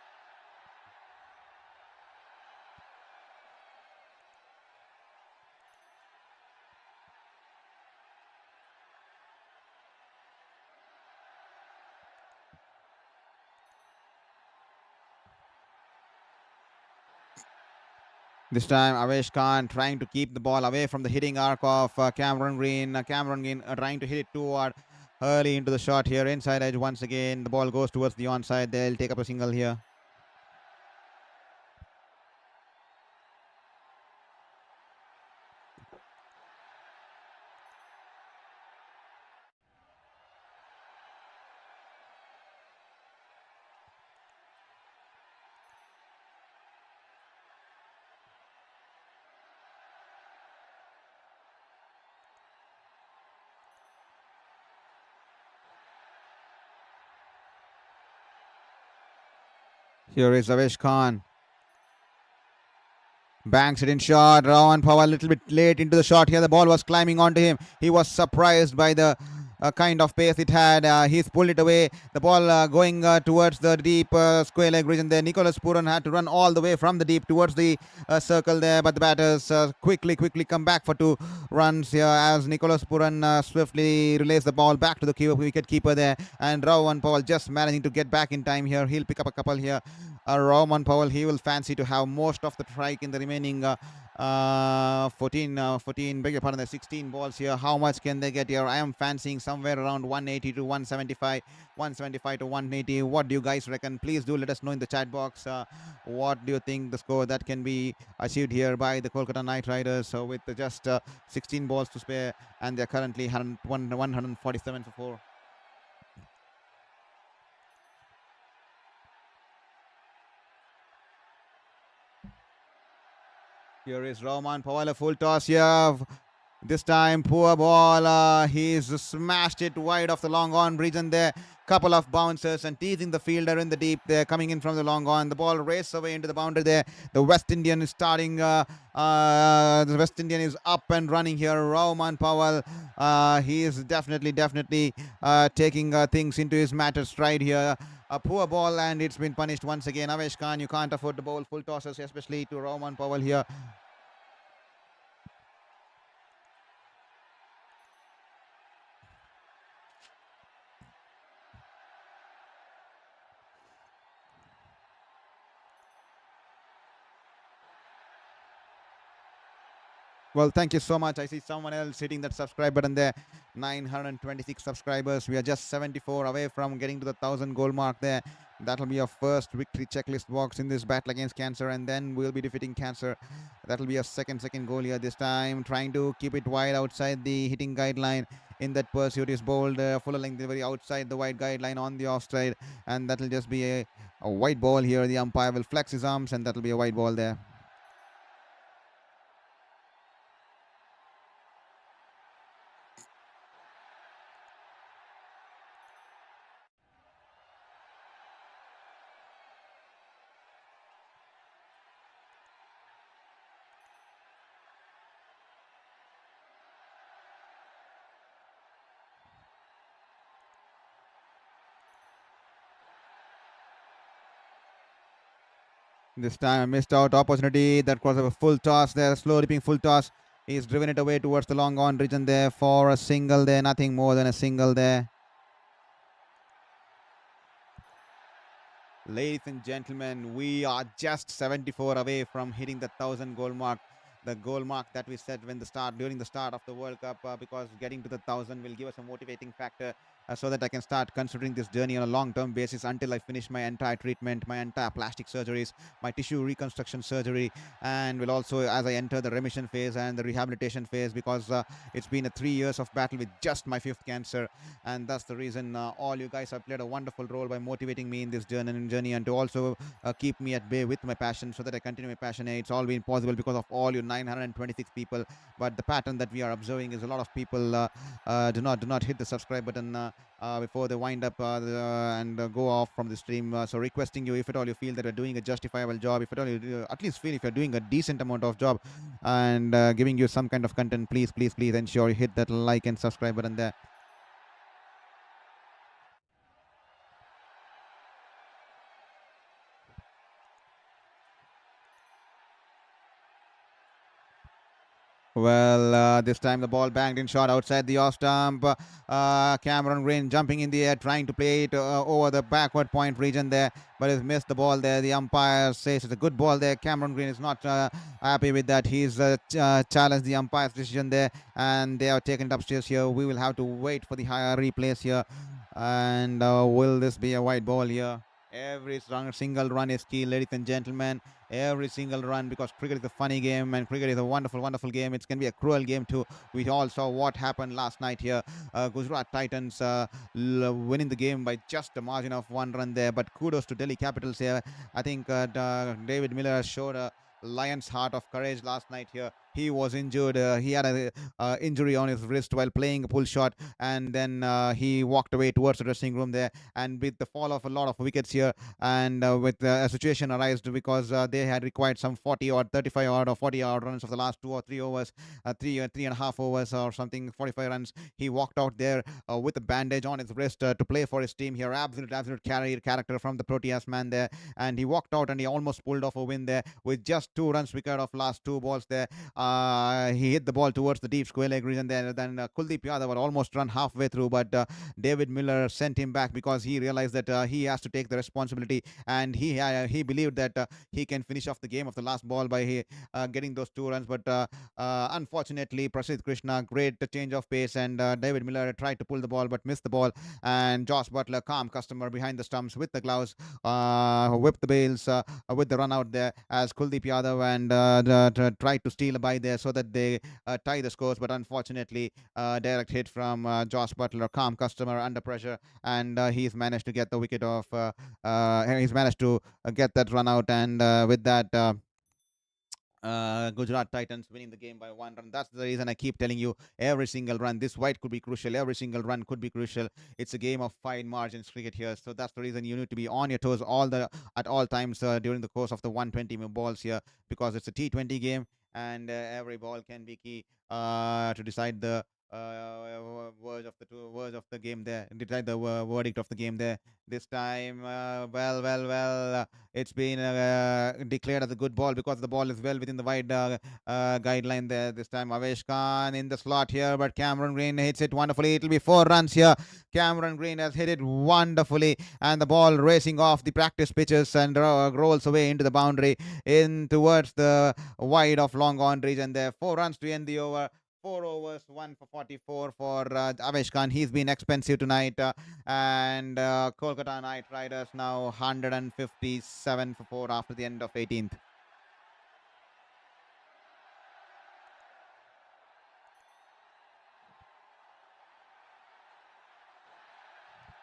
This time, Avesh Khan trying to keep the ball away from the hitting arc of Cameron Green. Cameron Green trying to hit it too hard early into the shot here. Inside edge once again. The ball goes towards the onside. They'll take up a single here. Here is Avesh Khan. Banks it in shot. Roman Powell a little bit late into the shot here. The ball was climbing onto him. He was surprised by the kind of pace it had. He's pulled it away. The ball going towards the deep square leg region there. Nicholas Pooran had to run all the way from the deep towards the circle there, but the batters quickly come back for 2 runs here as Nicholas Pooran swiftly relays the ball back to the wicket keeper there, and Roman Powell just managing to get back in time here. He'll pick up a couple here. Roman Powell, he will fancy to have most of the strike in the remaining 14, beg your pardon, the 16 balls here. How much can they get here? I am fancying somewhere around 180 to 175, 175 to 180. What do you guys reckon? Please do let us know in the chat box. What do you think the score that can be achieved here by the Kolkata Knight Riders? So with just 16 balls to spare, and they're currently 147 for 4. Here is Roman Powell, a full toss here. This time, poor ball. He's smashed it wide off the long on region there. Couple of bounces and teasing the fielder in the deep there, coming in from the long on. The ball raced away into the boundary there. The West Indian is starting. The West Indian is up and running here. Roman Powell, he is definitely taking things into his matter stride here. A poor ball, and it's been punished once again. Avesh Khan, you can't afford to bowl full tosses, especially to Roman Powell here. Well, thank you so much. I see someone else hitting that subscribe button there. 926 subscribers. We are just 74 away from getting to the 1,000 goal mark there. That'll be our first victory checklist box in this battle against cancer, and then we'll be defeating cancer. That'll be a second goal here this time, trying to keep it wide outside the hitting guideline. In that pursuit is bowled full length delivery outside the wide guideline on the offside, and that'll just be a white ball here. The umpire will flex his arms, and that'll be a white ball there. This time I missed out opportunity. That was a full toss there, slow dipping full toss. He's driven it away towards the long on region there for a single there, nothing more than a single there. Ladies and gentlemen, we are just 74 away from hitting the 1,000 goal mark. The goal mark that we set during the start of the World Cup, because getting to the 1,000 will give us a motivating factor, so that I can start considering this journey on a long-term basis until I finish my entire treatment, my entire plastic surgeries, my tissue reconstruction surgery, and will also, as I enter the remission phase and the rehabilitation phase, because it's been 3 years of battle with just my 5th cancer, and that's the reason all you guys have played a wonderful role by motivating me in this journey, and to also keep me at bay with my passion, so that I continue my passion. It's all been possible because of all you 926 people, but the pattern that we are observing is a lot of people do not hit the subscribe button before they wind up and go off from the stream. So requesting you, if at all you feel that you're doing a justifiable job, if at all you at least feel if you're doing a decent amount of job and giving you some kind of content, please ensure you hit that like and subscribe button there. Well, this time the ball banged in shot outside the off stump. Cameron Green jumping in the air, trying to play it over the backward point region there, but has missed the ball there. The umpire says it's a good ball there. Cameron Green is not happy with that. He's challenged the umpire's decision there, and they are taken it upstairs here. We will have to wait for the higher replays here. And will this be a white ball here? Every single run is key, ladies and gentlemen. Every single run, because cricket is a funny game and cricket is a wonderful game. It's going to be a cruel game too. We all saw what happened last night here. Gujarat Titans winning the game by just a margin of 1 run there. But kudos to Delhi Capitals here. I think David Miller showed a lion's heart of courage last night here. He was injured. He had an injury on his wrist while playing a pull shot, and then he walked away towards the dressing room there. And with the fall of a lot of wickets here, and with a situation arised because they had required some 40 or 35 odd or 40 odd runs of the last 2 or 3 overs, three and a half overs or something, 45 runs. He walked out there with a bandage on his wrist to play for his team here. Absolute character from the Proteas man there, and he walked out and he almost pulled off a win there with just 2 runs wicket of last 2 balls there. He hit the ball towards the deep square leg region there. Then Kuldeep Yadav would almost run halfway through, but David Miller sent him back because he realized that he has to take the responsibility, and he believed that he can finish off the game of the last ball by getting those 2 runs. But unfortunately, Prasidh Krishna, great change of pace, and David Miller tried to pull the ball but missed the ball. And Josh Butler, calm customer behind the stumps with the gloves, whipped the bails with the run out there as Kuldeep Yadav and tried to steal a by there so that they tie the scores. But unfortunately, direct hit from Josh Butler, calm customer under pressure, and he's managed to get the wicket off. He's managed to get that run out, and with that, Gujarat Titans winning the game by 1 run. That's the reason I keep telling you, every single run, this white could be crucial. Every single run could be crucial. It's a game of fine margins cricket here, so that's the reason you need to be on your toes at all times during the course of the 120 balls here, because it's a T20 game, and every ball can be key to decide the words of the game there, decide the verdict of the game there. This time, it's been declared as a good ball because the ball is well within the wide guideline there. This time, Avesh Khan in the slot here, but Cameron Green hits it wonderfully. It'll be 4 runs here. Cameron Green has hit it wonderfully, and the ball racing off the practice pitches and rolls away into the boundary in towards the wide of long on region there. 4 runs to end the over. 4 overs, 1 for 44 for Avesh Khan. He's been expensive tonight. And Kolkata Knight Riders now 157 for 4 after the end of 18th.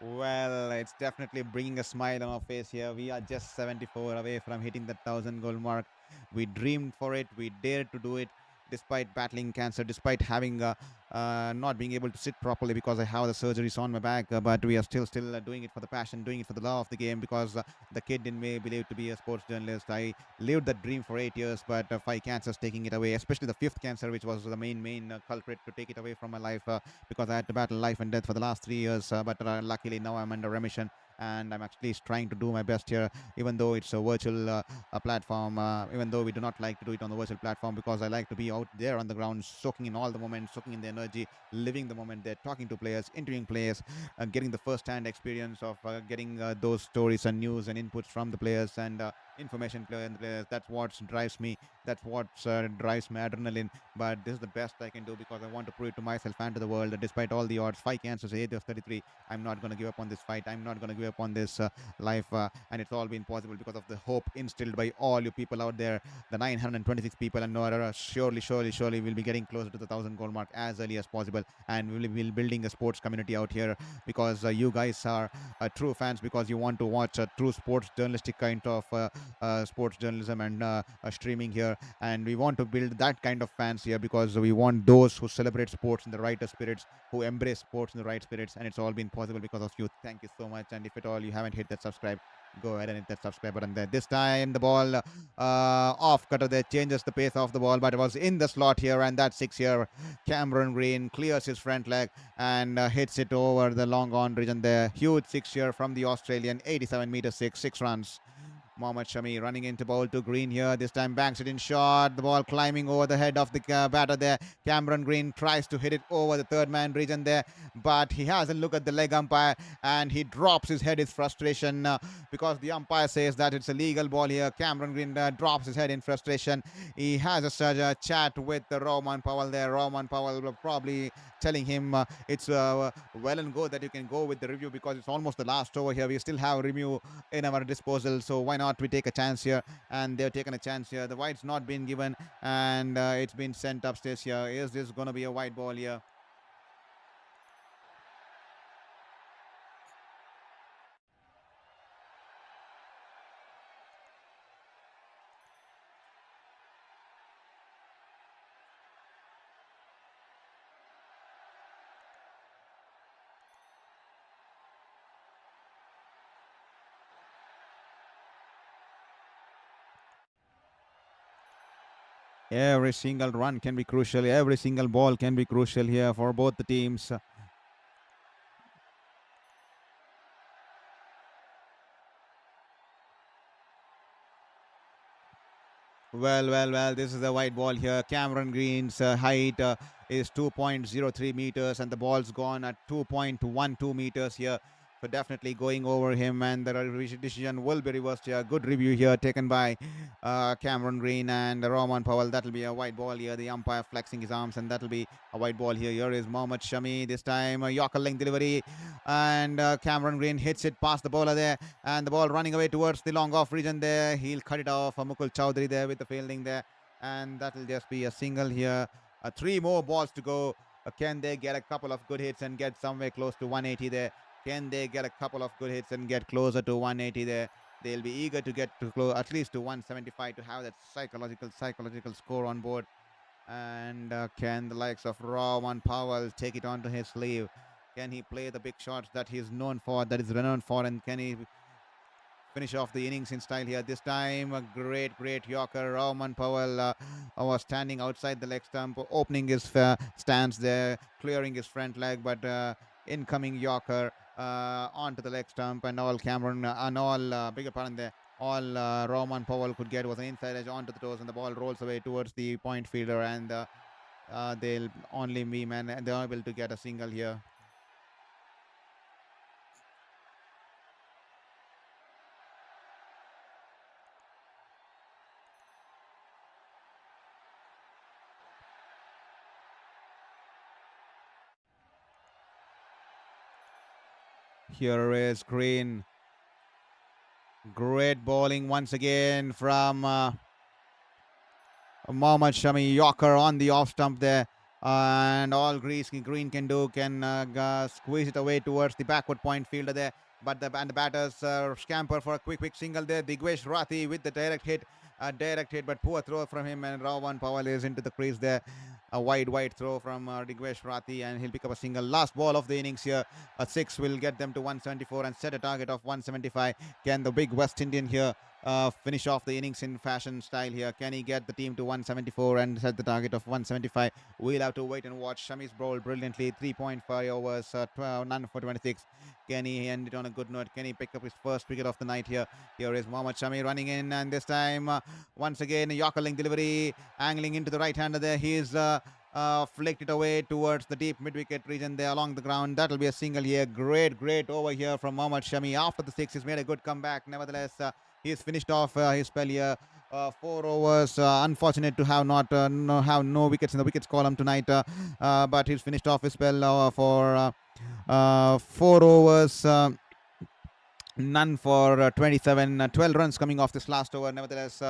Well, it's definitely bringing a smile on our face here. We are just 74 away from hitting the 1,000 goal mark. We dreamed for it. We dared to do it despite battling cancer, despite having not being able to sit properly because I have the surgeries on my back. But we are still doing it for the passion, doing it for the love of the game because the kid in me believed to be a sports journalist. I lived that dream for 8 years, but 5 cancers taking it away, especially the fifth cancer, which was the main culprit to take it away from my life. Because I had to battle life and death for the last 3 years. But luckily now I'm under remission and I'm actually trying to do my best here, even though it's a virtual platform. Even though we do not like to do it on the virtual platform, because I like to be out there on the ground, soaking in all the moments, soaking in the energy, living the moment there, talking to players, interviewing players, getting the first-hand experience of getting those stories and news and inputs from the players and information players. That's what drives me. That's what drives my adrenaline. But this is the best I can do because I want to prove it to myself and to the world that despite all the odds, 5 cancers, age of 33, I'm not going to give up on this fight. I'm not going to give up on this life. And it's all been possible because of the hope instilled by all you people out there, the 926 people, and surely we'll be getting closer to the 1,000 goal mark as early as possible. And we'll be building a sports community out here because you guys are true fans, because you want to watch a true sports journalistic kind of sports journalism and streaming here. And we want to build that kind of fans here because we want those who celebrate sports in the right spirits, who embrace sports in the right spirits. And it's all been possible because of you. Thank you so much. And if at all you haven't hit that subscribe, go ahead and hit that subscribe button there. This time the ball off cutter there changes the pace of the ball, but it was in the slot here, and that 6 here. Cameron Green clears his front leg and hits it over the long on region there. Huge 6 here from the Australian, 87 meters 6 runs. Mohammed Shami running into ball to Green here. This time banks it in short. The ball climbing over the head of the batter there. Cameron Green tries to hit it over the third man region there, but he has a look at the leg umpire and he drops his head. His frustration because the umpire says that it's a legal ball here. Cameron Green drops his head in frustration. He has a chat with Roman Powell there. Roman Powell will probably telling him it's well and good that you can go with the review because it's almost the last over here. We still have a review in our disposal, so why not we take a chance here? And they've taken a chance here. The white's not been given and it's been sent upstairs here. Is this going to be a white ball here? Every single run can be crucial. Every single ball can be crucial here for both the teams. Well. This is a white ball here. Cameron Green's height is 2.03 meters, and the ball's gone at 2.12 meters here. So definitely going over him, and the decision will be reversed here. Good review here taken by Cameron Green and Roman Powell. That'll be a white ball here. The umpire flexing his arms, and that'll be a white ball here. Here is Mohammed Shami. This time a Yorker length delivery, and Cameron Green hits it past the bowler there, and the ball running away towards the long off region there. He'll cut it off. Mukul Chowdhury there with the fielding there, and that'll just be a single here. 3 more balls to go. Can they get a couple of good hits and get somewhere close to 180 there? Can they get a couple of good hits and get closer to 180 there? They'll be eager to get to close at least to 175 to have that psychological score on board. And can the likes of Roman Powell take it onto his sleeve? Can he play the big shots that he's known for, that is renowned for, and can he finish off the innings in style here? This time, a great Yorker. Roman Powell was standing outside the leg stump, opening his stance there, clearing his front leg, but incoming Yorker onto the leg stump, and all Cameron and all bigger pardon there. All Roman Powell could get was an inside edge onto the toes, and the ball rolls away towards the point fielder, and they'll only be they're able to get a single here. Here is Green. Great bowling once again from Mohammed Shami. Yorker on the off stump there. And all Green can do can squeeze it away towards the backward point fielder there. But the batters scamper for a quick single there. Digvesh Rathi with the direct hit, but poor throw from him. And Rawan Powell is into the crease there. A wide throw from Digvesh Rathi, and he'll pick up a single. Last ball of the innings here. A 6 will get them to 174 and set a target of 175. Can the big West Indian here finish off the innings in fashion style here? Can he get the team to 174 and set the target of 175? We'll have to wait and watch. Shami's bowled brilliantly. 3.5 overs, 12, none for 26. Can he end it on a good note? Can he pick up his first wicket of the night here? Here is Mohammed Shami running in, and this time once again a Yorker link delivery, angling into the right hander there. He's flicked it away towards the deep mid-wicket region there along the ground. That'll be a single here. Great over here from Mohammed Shami. After the 6, he's made a good comeback. Nevertheless, he's finished off his spell here. 4 overs. Unfortunate to have no wickets in the wickets column tonight. But he's finished off his spell for 4 overs. None for 27. 12 runs coming off this last over. Nevertheless,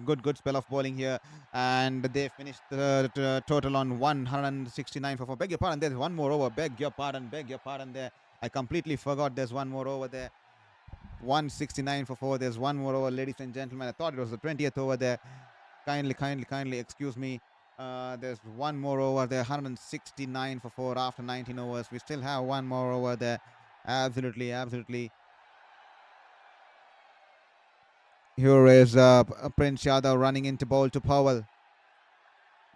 good spell of bowling here, and they finished the total on 169 for 4. Beg your pardon, there's one more over. Beg your pardon there. I completely forgot there's one more over there. 169 for 4. There's one more over, ladies and gentlemen. I thought it was the 20th over there. Kindly excuse me. There's one more over there. 169 for 4 after 19 overs. We still have one more over there. Absolutely. Here is Prince Yadav running into bowl to Powell.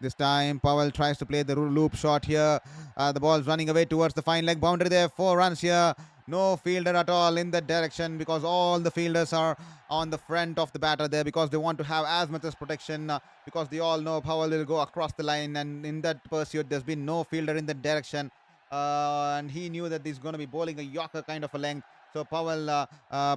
This time Powell tries to play the loop shot here. The ball's running away towards the fine leg boundary there. 4 runs here. No fielder at all in that direction, because all the fielders are on the front of the batter there, because they want to have as much as protection, because they all know Powell will go across the line, and in that pursuit there's been no fielder in that direction. And he knew that he's going to be bowling a Yorker kind of a length. So Powell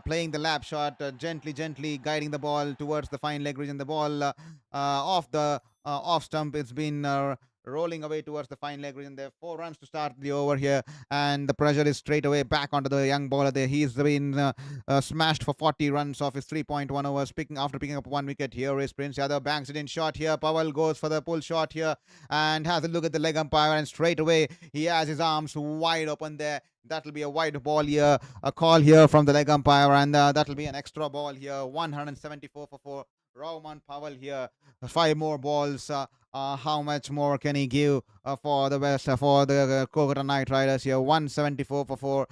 playing the lap shot, gently guiding the ball towards the fine leg region. The ball off the off stump, it's been rolling away towards the fine leg region. There are 4 runs to start the over here, and the pressure is straight away back onto the young bowler there. He's been smashed for 40 runs off his 3.1 overs, after picking up 1 wicket. Here is Prince Yadav, banks it in shot here. Powell goes for the pull shot here and has a look at the leg umpire, and straight away he has his arms wide open there. That'll be a wide ball here. A call here from the leg umpire, and that'll be an extra ball here. 174 for 4. Rahman Powell here. 5 more balls. How much more can he give for the Kolkata Knight Riders here? 174 for 4.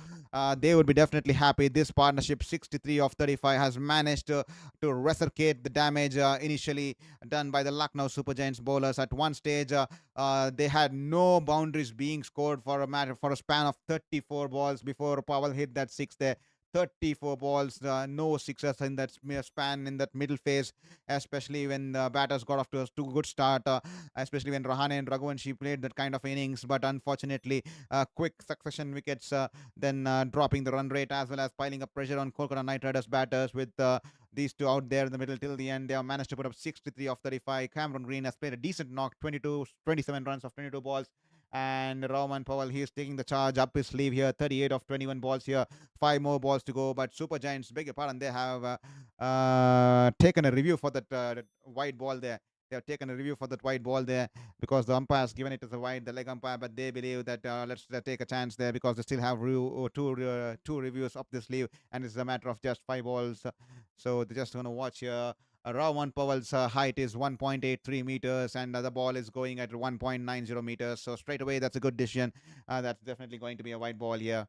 They would be definitely happy. This partnership, 63 of 35, has managed to reciprocate the damage initially done by the Lucknow Super Giants bowlers. At one stage, they had no boundaries being scored for a span of 34 balls before Powell hit that 6 there. 34 balls, no sixes in that span in that middle phase, especially when the batters got off to a good start, especially when Rahane and Raghuvanshi played that kind of innings. But unfortunately, quick succession wickets, then dropping the run rate, as well as piling up pressure on Kolkata Knight Riders batters with these two out there in the middle till the end. They have managed to put up 63 of 35. Cameron Green has played a decent knock, 27 runs of 22 balls. And Rahman Powell, he is taking the charge up his sleeve here. 38 of 21 balls here. 5 more balls to go. But Super Giants, beg your pardon, they have taken a review for that wide ball there. They have taken a review for that wide ball there, because the umpire has given it as a wide, the leg umpire. But they believe that let's take a chance there, because they still have two reviews up the sleeve, and it's a matter of just 5 balls. So they're just going to watch here. Rahman Powell's height is 1.83 meters, and the ball is going at 1.90 meters. So straight away, that's a good decision. That's definitely going to be a wide ball here.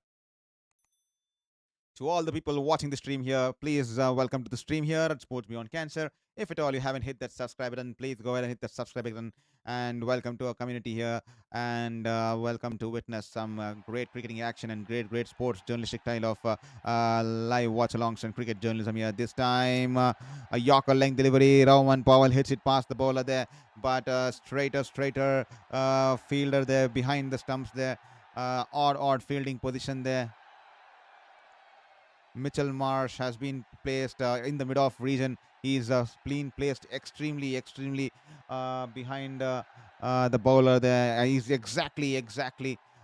To all the people watching the stream here, please welcome to the stream here at Sports Beyond Cancer. If at all you haven't hit that subscribe button, please go ahead and hit that subscribe button. And welcome to our community here, and welcome to witness some great cricketing action and great sports journalistic style of live watch-alongs and cricket journalism here. This time, a Yorker length delivery. Rahman Powell hits it past the bowler there, but straighter fielder there behind the stumps there. Odd fielding position there. Mitchell Marsh has been placed in the mid-off region. He's been placed extremely behind the bowler there. He's exactly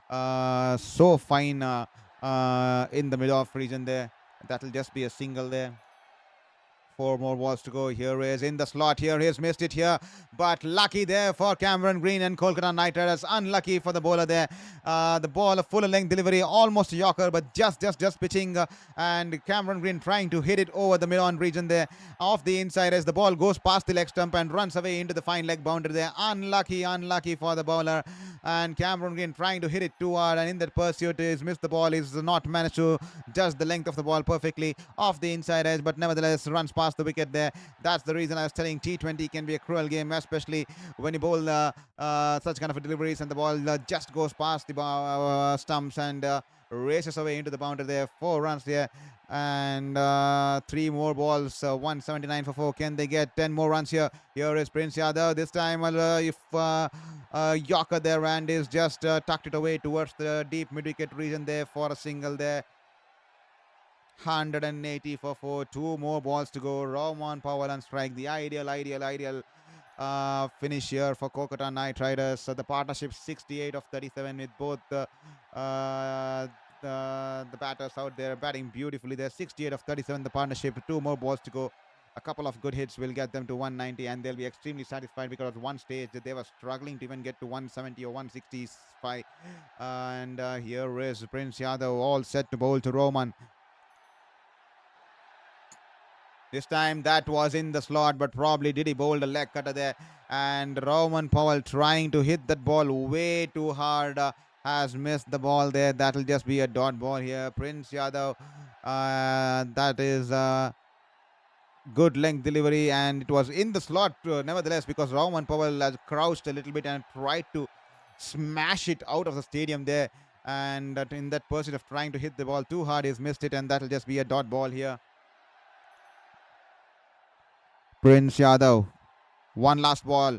so fine in the mid-off region there. That'll just be a single there. 4 more balls to go. Here is in the slot. Here he's missed it here. But lucky there for Cameron Green and Kolkata Knight Riders. Unlucky for the bowler there. The ball, a full length delivery, almost a yorker, but just pitching. And Cameron Green trying to hit it over the mid-on region there. Off the inside as the ball goes past the leg stump and runs away into the fine leg boundary there. Unlucky for the bowler. And Cameron Green trying to hit it too hard. And in that pursuit, he's missed the ball. He's not managed to judge the length of the ball perfectly off the inside edge. But nevertheless, runs past the wicket there. That's the reason I was telling T20 can be a cruel game, especially when you bowl such kind of deliveries and the ball just goes past the stumps and races away into the boundary there. 4 runs there and 3 more balls. 179 for 4. Can they get 10 more runs here? Here is Prince Yadav. This time if Yorker there and is just tucked it away towards the deep mid-wicket region there for a single there. 180 for 4. 2 more balls to go. Rahman Powell on strike. The ideal finish here for Kolkata Knight Riders. So the partnership 68 of 37 with both the batters out there batting beautifully there. 68 of 37 the partnership. 2 more balls to go. A couple of good hits will get them to 190 and they'll be extremely satisfied because at one stage they were struggling to even get to 170 or 165. And here is Prince Yadav all set to bowl to Rahman. This time that was in the slot, but probably did he bowl the leg cutter there. And Rahman Powell trying to hit that ball way too hard. Has missed the ball there. That'll just be a dot ball here. Prince Yadav, that is good length delivery. And it was in the slot nevertheless because Rahman Powell has crouched a little bit and tried to smash it out of the stadium there. And in that pursuit of trying to hit the ball too hard, he's missed it. And that'll just be a dot ball here. Prince Yadav, one last ball.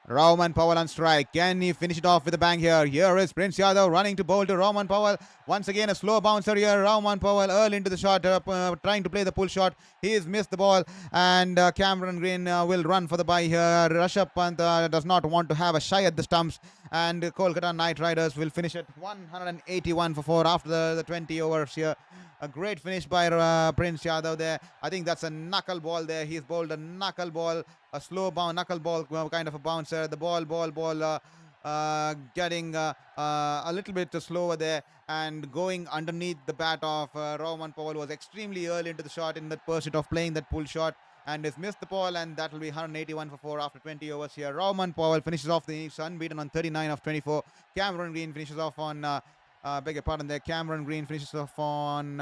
Rahman Powell on strike. Can he finish it off with a bang here? Here is Prince Yadav running to bowl to Rahman Powell. Once again, a slow bouncer here. Rahman Powell early into the shot, trying to play the pull shot. He's missed the ball. And Cameron Green will run for the bye here. Rishabh Pant does not want to have a shy at the stumps. And Kolkata Knight Riders will finish at 181 for 4 after the 20 overs here. A great finish by Prince Yadav there. I think that's a knuckle ball there. He's bowled a knuckle ball, a slow bounce, knuckle ball kind of a bouncer. The ball getting a little bit slower there and going underneath the bat of Rahman Powell was extremely early into the shot in that pursuit of playing that pull shot. And has missed the ball, and that will be 181 for 4 after 20 overs here. Rahman Powell finishes off the innings unbeaten on 39 of 24. Cameron Green finishes off on beg your pardon there. Cameron Green finishes off on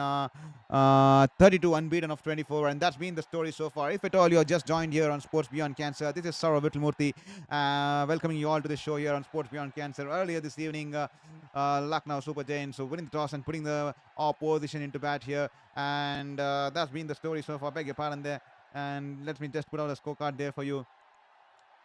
32 unbeaten of 24, and that's been the story so far. If at all you're just joined here on Sports Beyond Cancer, this is Saurav Vittalmurthy welcoming you all to the show here on Sports Beyond Cancer. Earlier this evening, Lucknow Super Giants winning the toss and putting the opposition into bat here, and that's been the story so far. Beg your pardon there. And let me just put out a scorecard there for you.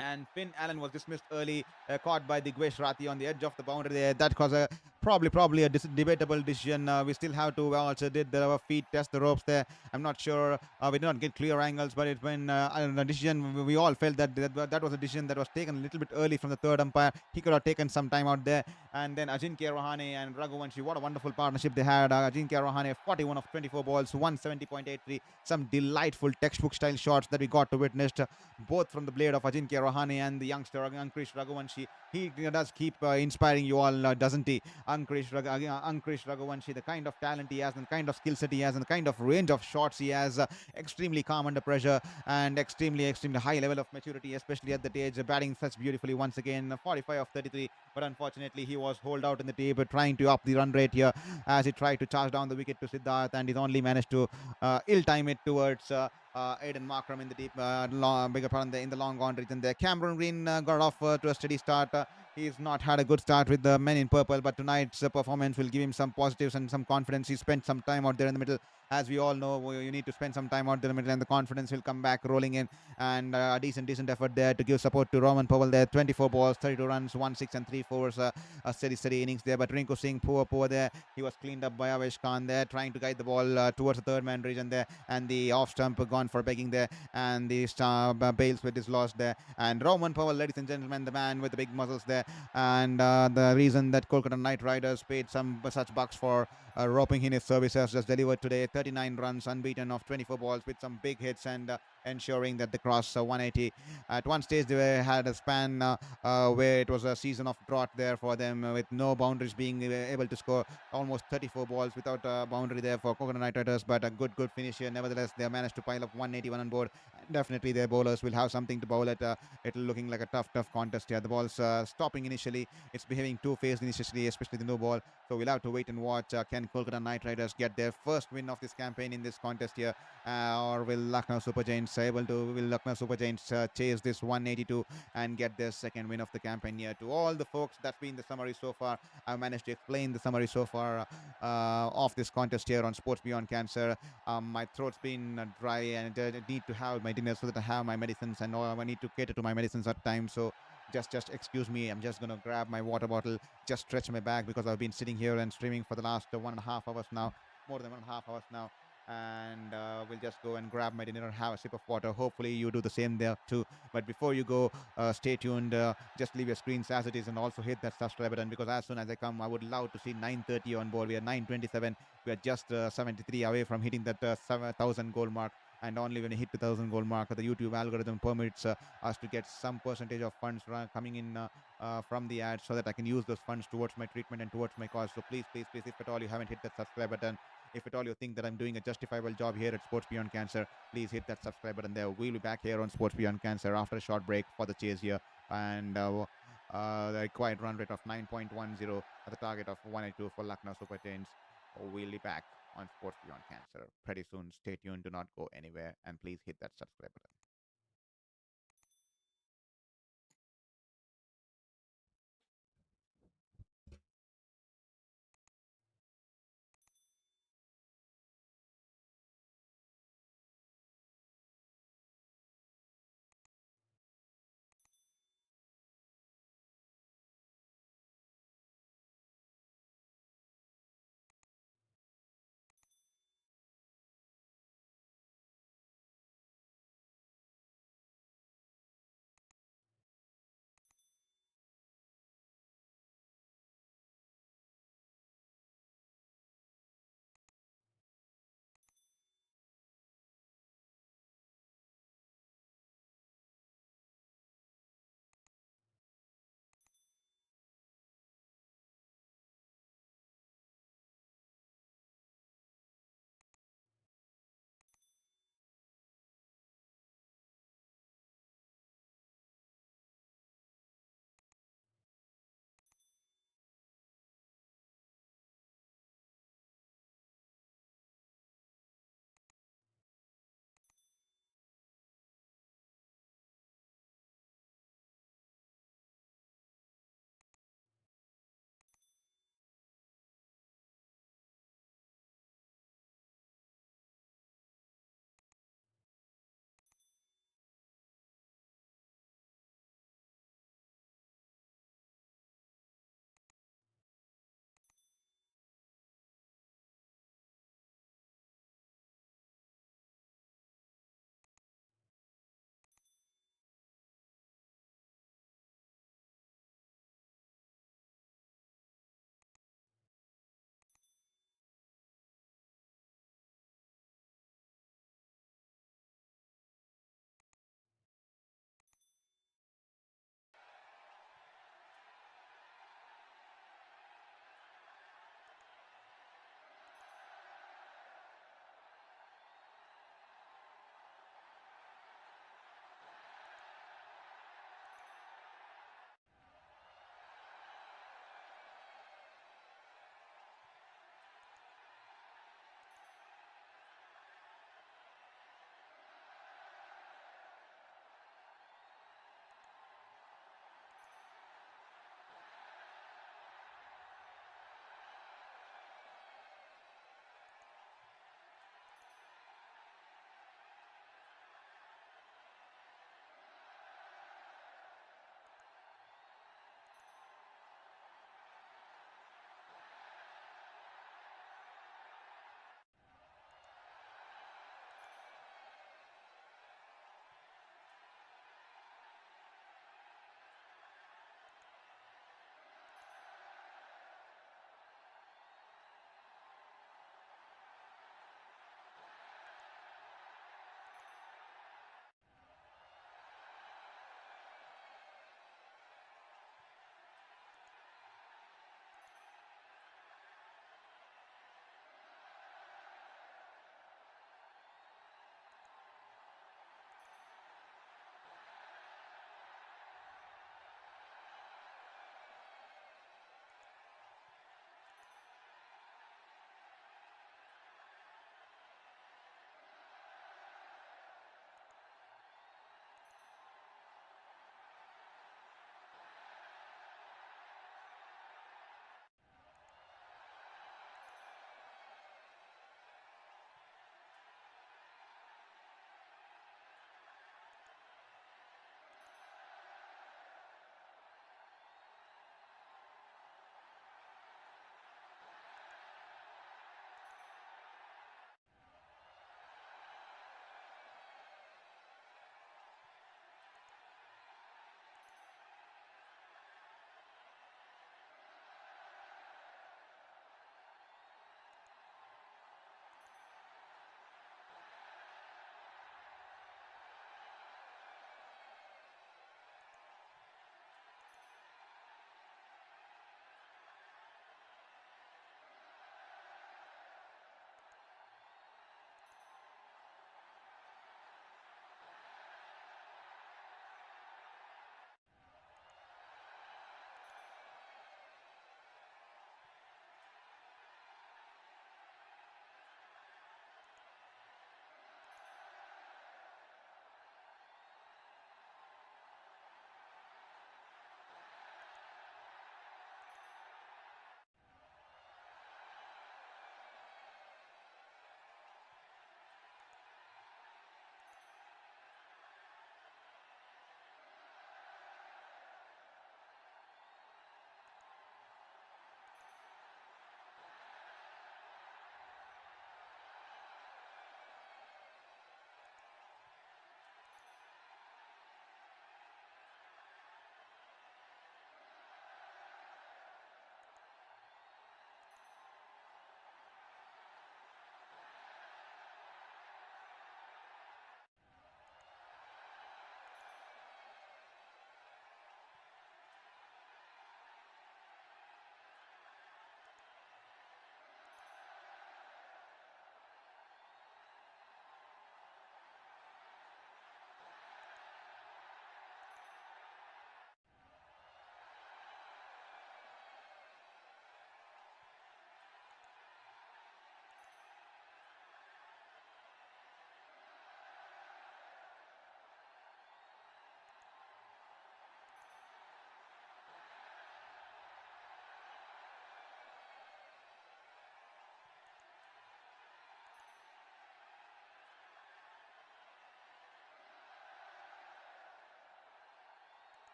And Finn Allen was dismissed early, caught by Digvesh Rathi on the edge of the boundary there. That was a probably a debatable decision. We still have to also did the feet test the ropes there. I'm not sure. We did not get clear angles, but it's been a decision. We all felt that was a decision that was taken a little bit early from the third umpire. He could have taken some time out there. And then Ajinkya Rahane and Raghuvanshi, what a wonderful partnership they had. Ajinkya Rahane, 41 of 24 balls, 170.83. Some delightful textbook style shots that we got to witness, both from the blade of Ajinkya Rahane and the youngster Ankrish Raghuvanshi. He does keep inspiring you all, doesn't he? Ankrish Raghuvanshi, the kind of talent he has and the kind of skill set he has and the kind of range of shots he has, extremely calm under pressure and extremely high level of maturity, especially at that age, batting such beautifully once again. 45 of 33, but unfortunately he was holed out in the tape, trying to up the run rate here as he tried to charge down the wicket to Siddharth, and he's only managed to ill-time it towards Aiden Markram in the deep, in the long on region there. Cameron Green got off to a steady start. He's not had a good start with the men in purple, but tonight's performance will give him some positives and some confidence. He spent some time out there in the middle as we all know, you need to spend some time out there in the middle, and the confidence will come back rolling in. And a decent effort there to give support to Roman Powell there. 24 balls, 32 runs, 1 6 and 3 fours. A steady innings there. But Rinku Singh, poor there. He was cleaned up by Avesh Khan there, trying to guide the ball towards the third man region there. And the off stump gone for begging there. And the Bales with his loss there. And Roman Powell, ladies and gentlemen, the man with the big muscles there. And the reason that Kolkata Knight Riders paid some such bucks for roping in his services just delivered today. 39 runs, unbeaten of 24 balls with some big hits and ensuring that they cross 180. At one stage, they had a span where it was a season of drought there for them with no boundaries, being able to score almost 34 balls without a boundary there for Kolkata Knight Riders. But a good finish here. Nevertheless, they managed to pile up 181 on board. Definitely, their bowlers will have something to bowl at. It'll looking like a tough contest here. The ball's stopping initially. It's behaving two-faced initially, especially the no ball. So we'll have to wait and watch. Can Kolkata Knight Riders get their first win of this campaign in this contest here, or will Lucknow Super Giants chase this 182 and get their second win of the campaign here? To all the folks, that's been the summary so far. I've managed to explain the summary so far of this contest here on Sports Beyond Cancer. My throat's been dry, and I need to have my dinner so that I have my medicines, and I need to cater to my medicines at times. So just excuse me. I'm just gonna grab my water bottle, just stretch my back because I've been sitting here and streaming for the last 1.5 hours now, more than 1.5 hours now. And we'll just go and grab my dinner and have a sip of water. Hopefully you do the same there too. But before you go, stay tuned. Just leave your screens as it is, and also hit that subscribe button, because as soon as I come, I would love to see 9:30 on board. We are 9:27. We are just 73 away from hitting that 7,000 goal mark. And only when you hit the 1,000 goal mark, the YouTube algorithm permits us to get some percentage of funds coming in from the ads, so that I can use those funds towards my treatment and towards my cause. So please, if at all you haven't hit that subscribe button, if at all you think that I'm doing a justifiable job here at Sports Beyond Cancer, please hit that subscribe button there. We'll be back here on Sports Beyond Cancer after a short break for the chase here. And the required run rate of 9.10 at the target of 182 for Lucknow Super Giants. We'll be back on Sports Beyond Cancer pretty soon. Stay tuned. Do not go anywhere. And please hit that subscribe button.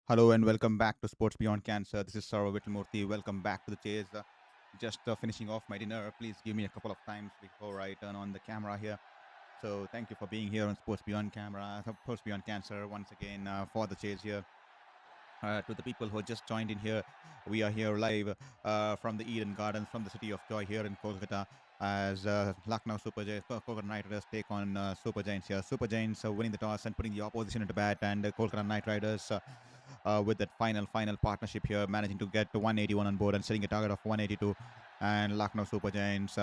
Hello and welcome back to Sports Beyond Cancer. This is Sarva Vittalmurthy. Welcome back to the chase. Just finishing off my dinner. Please give me a couple of times before I turn on the camera here. So thank you for being here on Sports Beyond Sports Beyond Cancer once again for the chase here. To the people who just joined in here, we are here live from the Eden Gardens, from the city of joy here in Kolkata, as Lucknow Super Giants, Kolkata Knight Riders take on Super Giants here. Super Giants winning the toss and putting the opposition into bat, and Kolkata Knight Riders with that final partnership here, managing to get to 181 on board and setting a target of 182. And Lucknow Super Giants,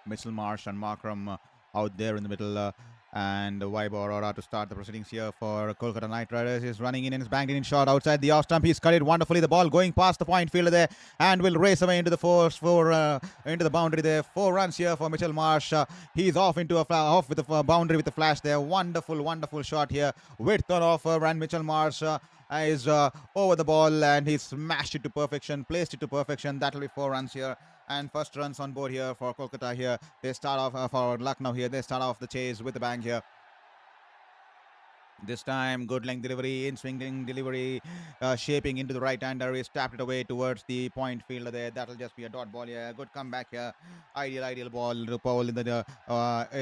Mitchell Marsh and Markram out there in the middle. And Vibe Aurora to start the proceedings here for Kolkata Knight Riders is running in and is banged in shot outside the off stump. He's cut it wonderfully. The ball going past the point fielder there and will race away into the into the boundary there. 4 runs here for Mitchell Marsh. He's off into off with the boundary with the flash there. Wonderful shot here. Width on offer, and Mitchell Marsh is over the ball and he smashed it to perfection, placed it to perfection. That'll be 4 runs here. And first runs on board here for Kolkata here. They start off for Lucknow here. They start off the chase with the bang here. This time, good length delivery, in swinging delivery, shaping into the right-hander. He's tapped it away towards the point fielder there. That'll just be a dot ball here. Good comeback here. Ideal ball to Paul in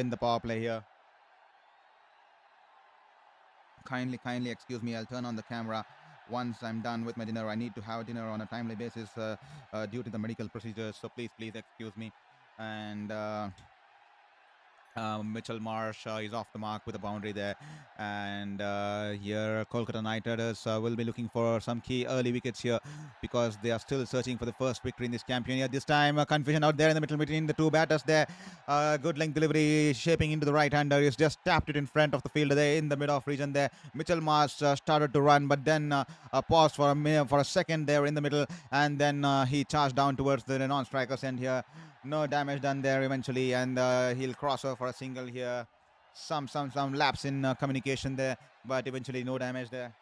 the power play here. Kindly excuse me. I'll turn on the camera once I'm done with my dinner. I need to have dinner on a timely basis due to the medical procedures. So please excuse me. And Mitchell Marsh is off the mark with a boundary there. And here Kolkata Knight Riders will be looking for some key early wickets here because they are still searching for the first victory in this campaign here. This time confusion out there in the middle between the two batters there. Good length delivery, shaping into the right-hander. He's just tapped it in front of the fielder there in the mid-off region there. Mitchell Marsh started to run, but then paused for a second there in the middle, and then he charged down towards the non-striker's end here. No damage done there eventually, and he'll cross over for a single here. Some lapse in communication there, but eventually no damage there.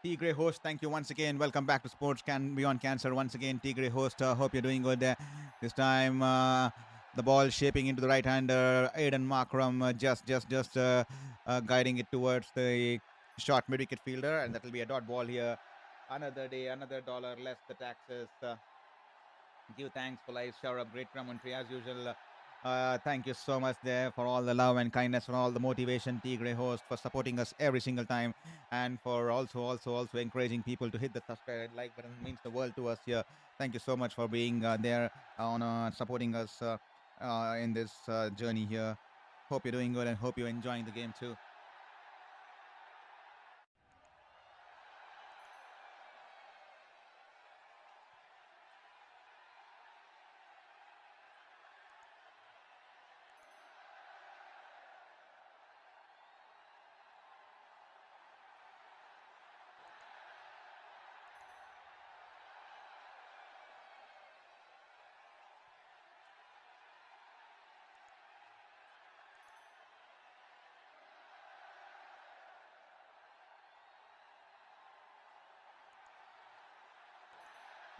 T Grey host, thank you once again. Welcome back to Sports Beyond Cancer once again. T Grey host, hope you're doing good there. This time the ball shaping into the right-hander. Aidan Markram just guiding it towards the short mid-wicket fielder, and that will be a dot ball here. Another day, another dollar, less the taxes. Give thanks for life, shower up, great commentary as usual. Thank you so much there for all the love and kindness, for all the motivation, T Grey host, for supporting us every single time, and for also encouraging people to hit the subscribe and like button. It means the world to us here. Thank you so much for being there on supporting us in this journey here. Hope you're doing good and hope you're enjoying the game too.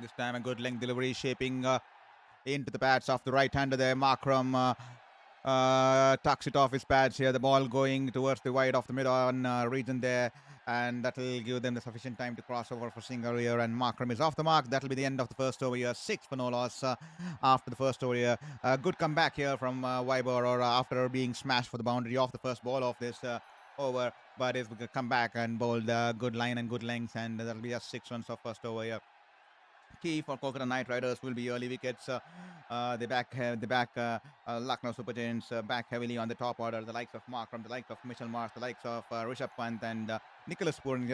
This time a good length delivery, shaping into the pads of the right-hander there. Markram tucks it off his pads here. The ball going towards the wide of the mid-on region there, and that will give them the sufficient time to cross over for single here. And Markram is off the mark. That will be the end of the first over here. 6 for no loss after the first over here. Good comeback here from Viber, or after being smashed for the boundary off the first ball of this over, but he's come back and bowled good line and good length, and that'll be just 6 runs of first over here. Key for Kolkata Knight Riders will be early wickets. They back Lucknow Super Giants back heavily on the top order. The likes of Markram, the likes of Mitchell Marsh, the likes of Rishabh Pant, and Nicholas Pooran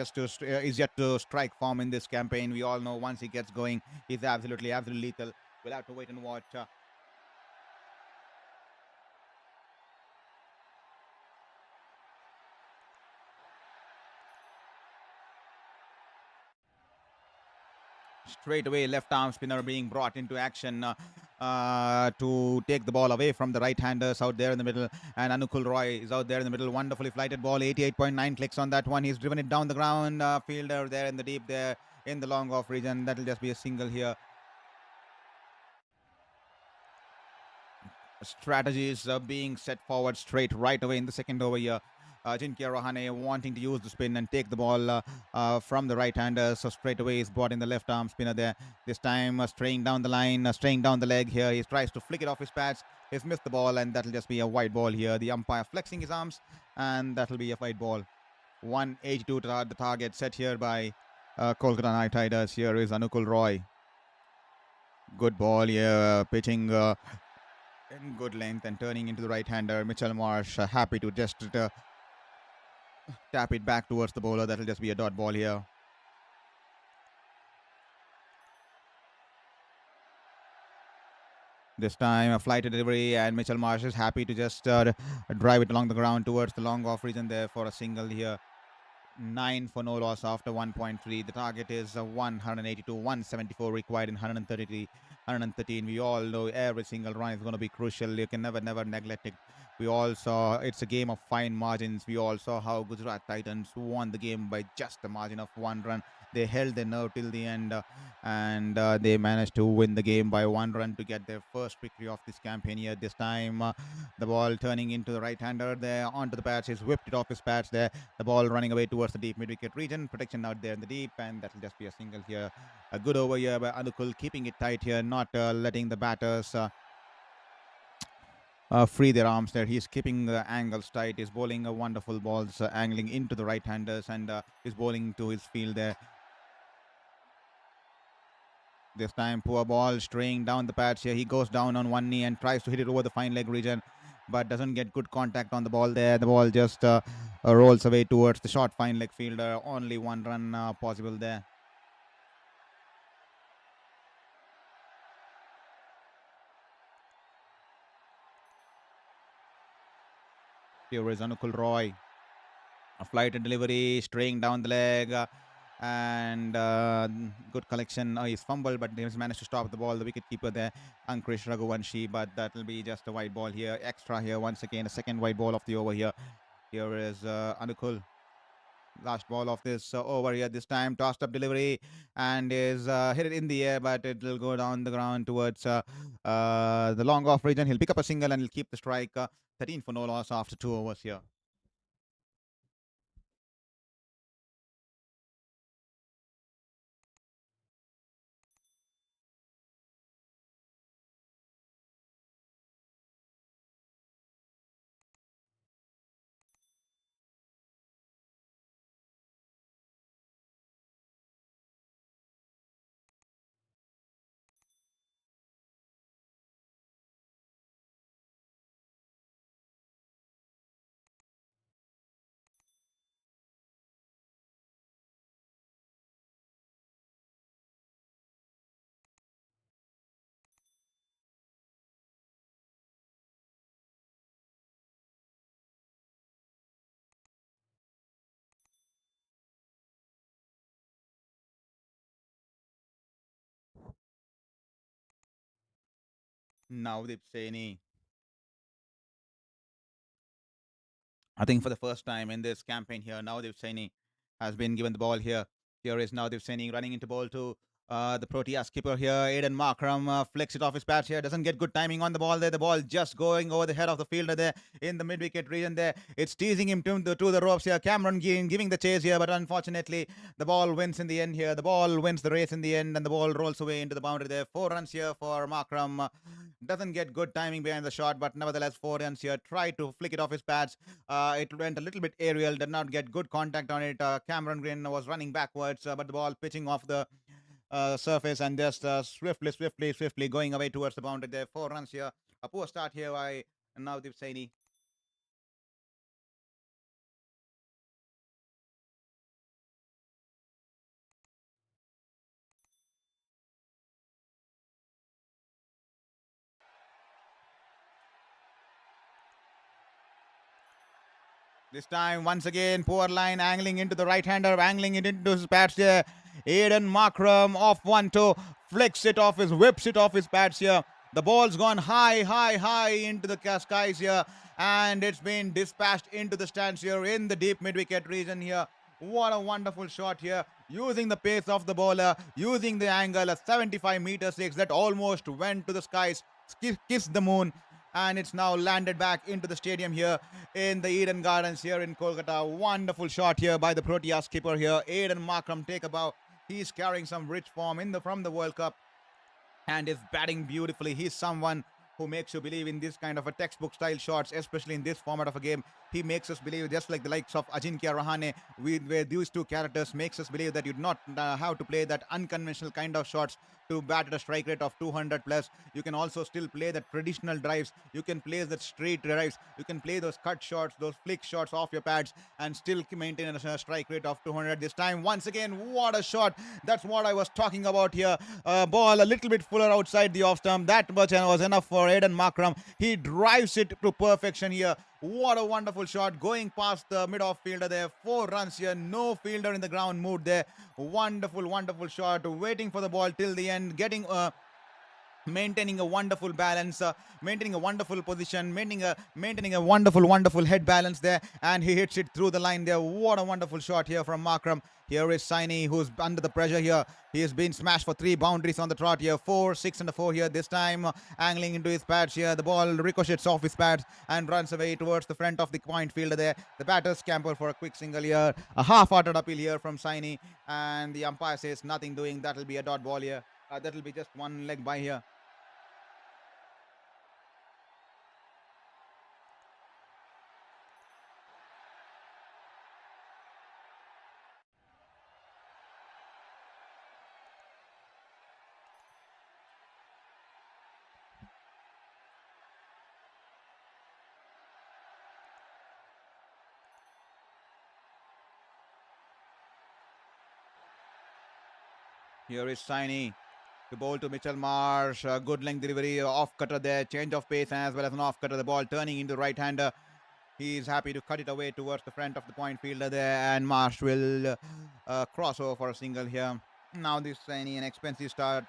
is yet to strike form in this campaign. We all know once he gets going, he's absolutely lethal. We'll have to wait and watch. Straight away, left arm spinner being brought into action to take the ball away from the right-handers out there in the middle. And Anukul Roy is out there in the middle. Wonderfully flighted ball, 88.9 clicks on that one. He's driven it down the ground. Fielder there in the deep there in the long off region. That'll just be a single here. strategies being set forward straight right away in the second over here. Jinkia Rahane wanting to use the spin and take the ball from the right hander. So straight away he's brought in the left arm spinner there. This time straying down the line, straying down the leg here. He tries to flick it off his pads. He's missed the ball, and that'll just be a wide ball here. The umpire flexing his arms, and that'll be a wide ball. 182 to the target set here by Kolkata Knight Riders. Here is Anukul Roy. Good ball here, pitching in good length and turning into the right-hander. Mitchell Marsh happy to just tap it back towards the bowler. That'll just be a dot ball here. This time a flighted delivery, and Mitchell Marsh is happy to just drive it along the ground towards the long off region there for a single here. 9 for no loss after 1.3. The target is 182, 174 required in 133, 113. We all know every single run is going to be crucial. You can never neglect it. We all saw it's a game of fine margins. We all saw how Gujarat Titans won the game by just a margin of 1 run. They held their nerve till the end, and they managed to win the game by 1 run to get their first victory of this campaign here. This time, the ball turning into the right-hander there onto the pads. He's whipped it off his pads there. The ball running away towards the deep mid-wicket region. Protection out there in the deep, and that'll just be a single here. A good over here by Anukul, keeping it tight here, not letting the batters free their arms there. He's keeping the angles tight. He's bowling a wonderful balls, angling into the right-handers, and he's bowling to his field there. This time, poor ball straying down the pads here. He goes down on one knee and tries to hit it over the fine leg region, but doesn't get good contact on the ball there. The ball just rolls away towards the short fine leg fielder. Only 1 run possible there. Here is Anukul Roy. A flighted delivery, straying down the leg. And good collection. He's fumbled, but he's managed to stop the ball. The wicket keeper there, Ankrish Raghuvanshi, but that will be just a white ball here. Extra here once again, a second white ball of the over here. Here is Anukul. Last ball of this over here. This time tossed up delivery and is hit it in the air, but it will go down the ground towards the long off region. He'll pick up a single and he'll keep the strike. 13 for no loss after 2 overs here. Navdeep Saini. I think for the first time in this campaign here, Navdeep Saini has been given the ball here. Here is Navdeep Saini running into ball to the Protea skipper here. Aiden Markram flicks it off his pads here. Doesn't get good timing on the ball there. The ball just going over the head of the fielder there in the mid-wicket region there. It's teasing him to the ropes here. Cameron giving the chase here, but unfortunately the ball wins in the end here. The ball wins the race in the end, and the ball rolls away into the boundary there. 4 runs here for Markram. Doesn't get good timing behind the shot, but nevertheless 4 runs here. Tried to flick it off his pads. It went a little bit aerial, did not get good contact on it. Cameron Green was running backwards, but the ball pitching off the surface and just swiftly going away towards the boundary there. 4 runs here. A poor start here by Navdeep Saini. This time, once again, poor line angling into the right-hander, angling it into his pads here. Aiden Markram off 1-2, flicks it off whips it off his pads here. The ball's gone high into the skies here, and it's been dispatched into the stands here in the deep mid-wicket region here. What a wonderful shot here, using the pace of the bowler, using the angle, a 75 meter 6 that almost went to the skies, kissed the moon. and it's now landed back into the stadium here in the Eden Gardens here in Kolkata. Wonderful shot here by the Proteas skipper here. Aiden Markram take a bow. He's carrying some rich form from the World Cup and is batting beautifully. He's someone who makes you believe in this kind of a textbook style shots, especially in this format of a game. He makes us believe, just like the likes of Ajinkya Rahane, where these two characters makes us believe that you do not have to play that unconventional kind of shots to bat at a strike rate of 200 plus. You can also still play the traditional drives. You can play the straight drives. You can play those cut shots, those flick shots off your pads, and still maintain a strike rate of 200 this time. Once again, what a shot. That's what I was talking about here. Ball a little bit fuller outside the off stump. That much was enough for Aiden Markram. He drives it to perfection here. What a wonderful shot going past the mid-off fielder there. 4 runs here. No fielder in the ground moved there. Wonderful, wonderful shot. Waiting for the ball till the end. Maintaining a wonderful balance, maintaining a wonderful position, maintaining a wonderful head balance there, and he hits it through the line there. What a wonderful shot here from Markram. Here is Saini, who's under the pressure here. He has been smashed for 3 boundaries on the trot here. 4, 6 and a 4 here. This time angling into his pads here. The ball ricochets off his pads and runs away towards the front of the point fielder there. The batter scamper for a quick single here. A half-hearted appeal here from Saini, and the umpire says nothing doing. That'll be a dot ball here. That'll be just one leg by here. Here is Saini. The ball to Mitchell Marsh. Good length delivery. Off cutter there. Change of pace as well as an off cutter. The ball turning into right-hander. He's happy to cut it away towards the front of the point fielder there. And Marsh will cross over for a single here. Now this Saini, an expensive start.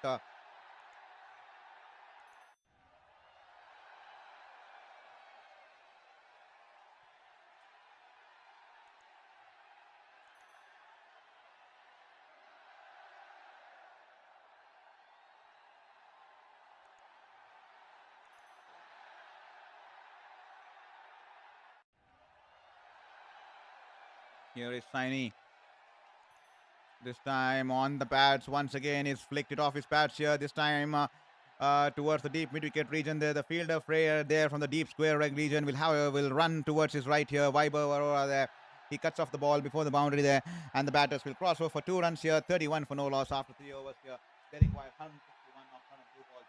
Here is Saini. This time on the pads once again. He's flicked it off his pads here. This time towards the deep mid-wicket region there. The fielder Freyer there from the deep square leg region will run towards his right here. Vaibhav Arora there. He cuts off the ball before the boundary there. And the batters will cross over for 2 runs here. 31 for no loss after 3 overs here. They require 161 of 102 balls.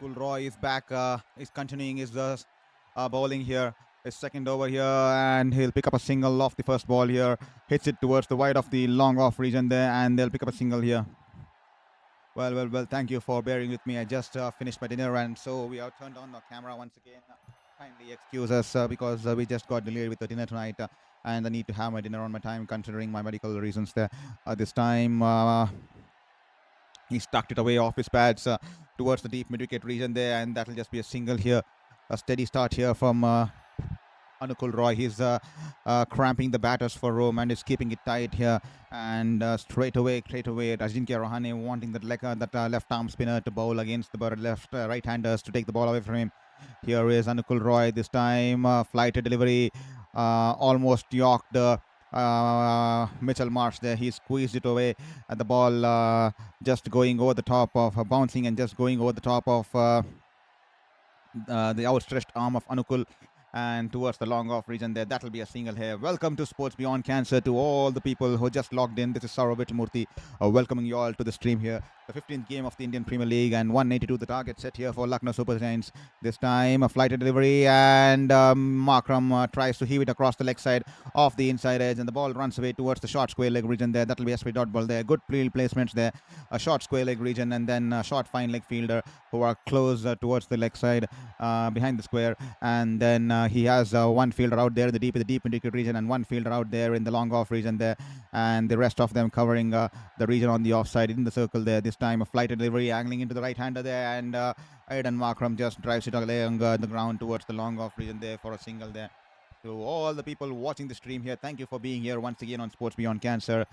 Roy is back. Is continuing his bowling here. His second over here, and he'll pick up a single off the first ball here. Hits it towards the wide of the long off region there, and they'll pick up a single here. Well. Thank you for bearing with me. I just finished my dinner, and so we have turned on the camera once again. Kindly excuse us because we just got delayed with the dinner tonight, and I need to have my dinner on my time, considering my medical reasons there. This time. He stuck it away off his pads towards the deep mid-wicket region there, and that'll just be a single here. A steady start here from Anukul Roy. He's cramping the batters for room and is keeping it tight here. And straight away, Ajinkya Rahane wanting that left arm spinner to bowl against the right-handers to take the ball away from him. Here is Anukul Roy. This time, flighted delivery, almost yorked Mitchell Marsh there. He squeezed it away at the ball, just going over the top of bouncing and just going over the top of the outstretched arm of Anukul and towards the long off region there. That'll be a single here. Welcome to Sports Beyond Cancer to all the people who just logged in. This is Saurav Vittamurthy welcoming you all to the stream here. the 15th game of the Indian Premier League, and 182 the target set here for Lucknow Super Giants. This time a flighted delivery, and Markram tries to heave it across the leg side off the inside edge, and the ball runs away towards the short square leg region there. That will be SP dot ball there. Good field placements there. A short square leg region, and then a short fine leg fielder who are close towards the leg side behind the square, and then he has one fielder out there in the deep mid-wicket region, and one fielder out there in the long off region there, and the rest of them covering the region on the offside in the circle there. This time a flighted delivery angling into the right-hander there, and Aidan Markram just drives it along the ground towards the long off region there for a single there. To all the people watching the stream here, thank you for being here once again on Sports Beyond Cancer.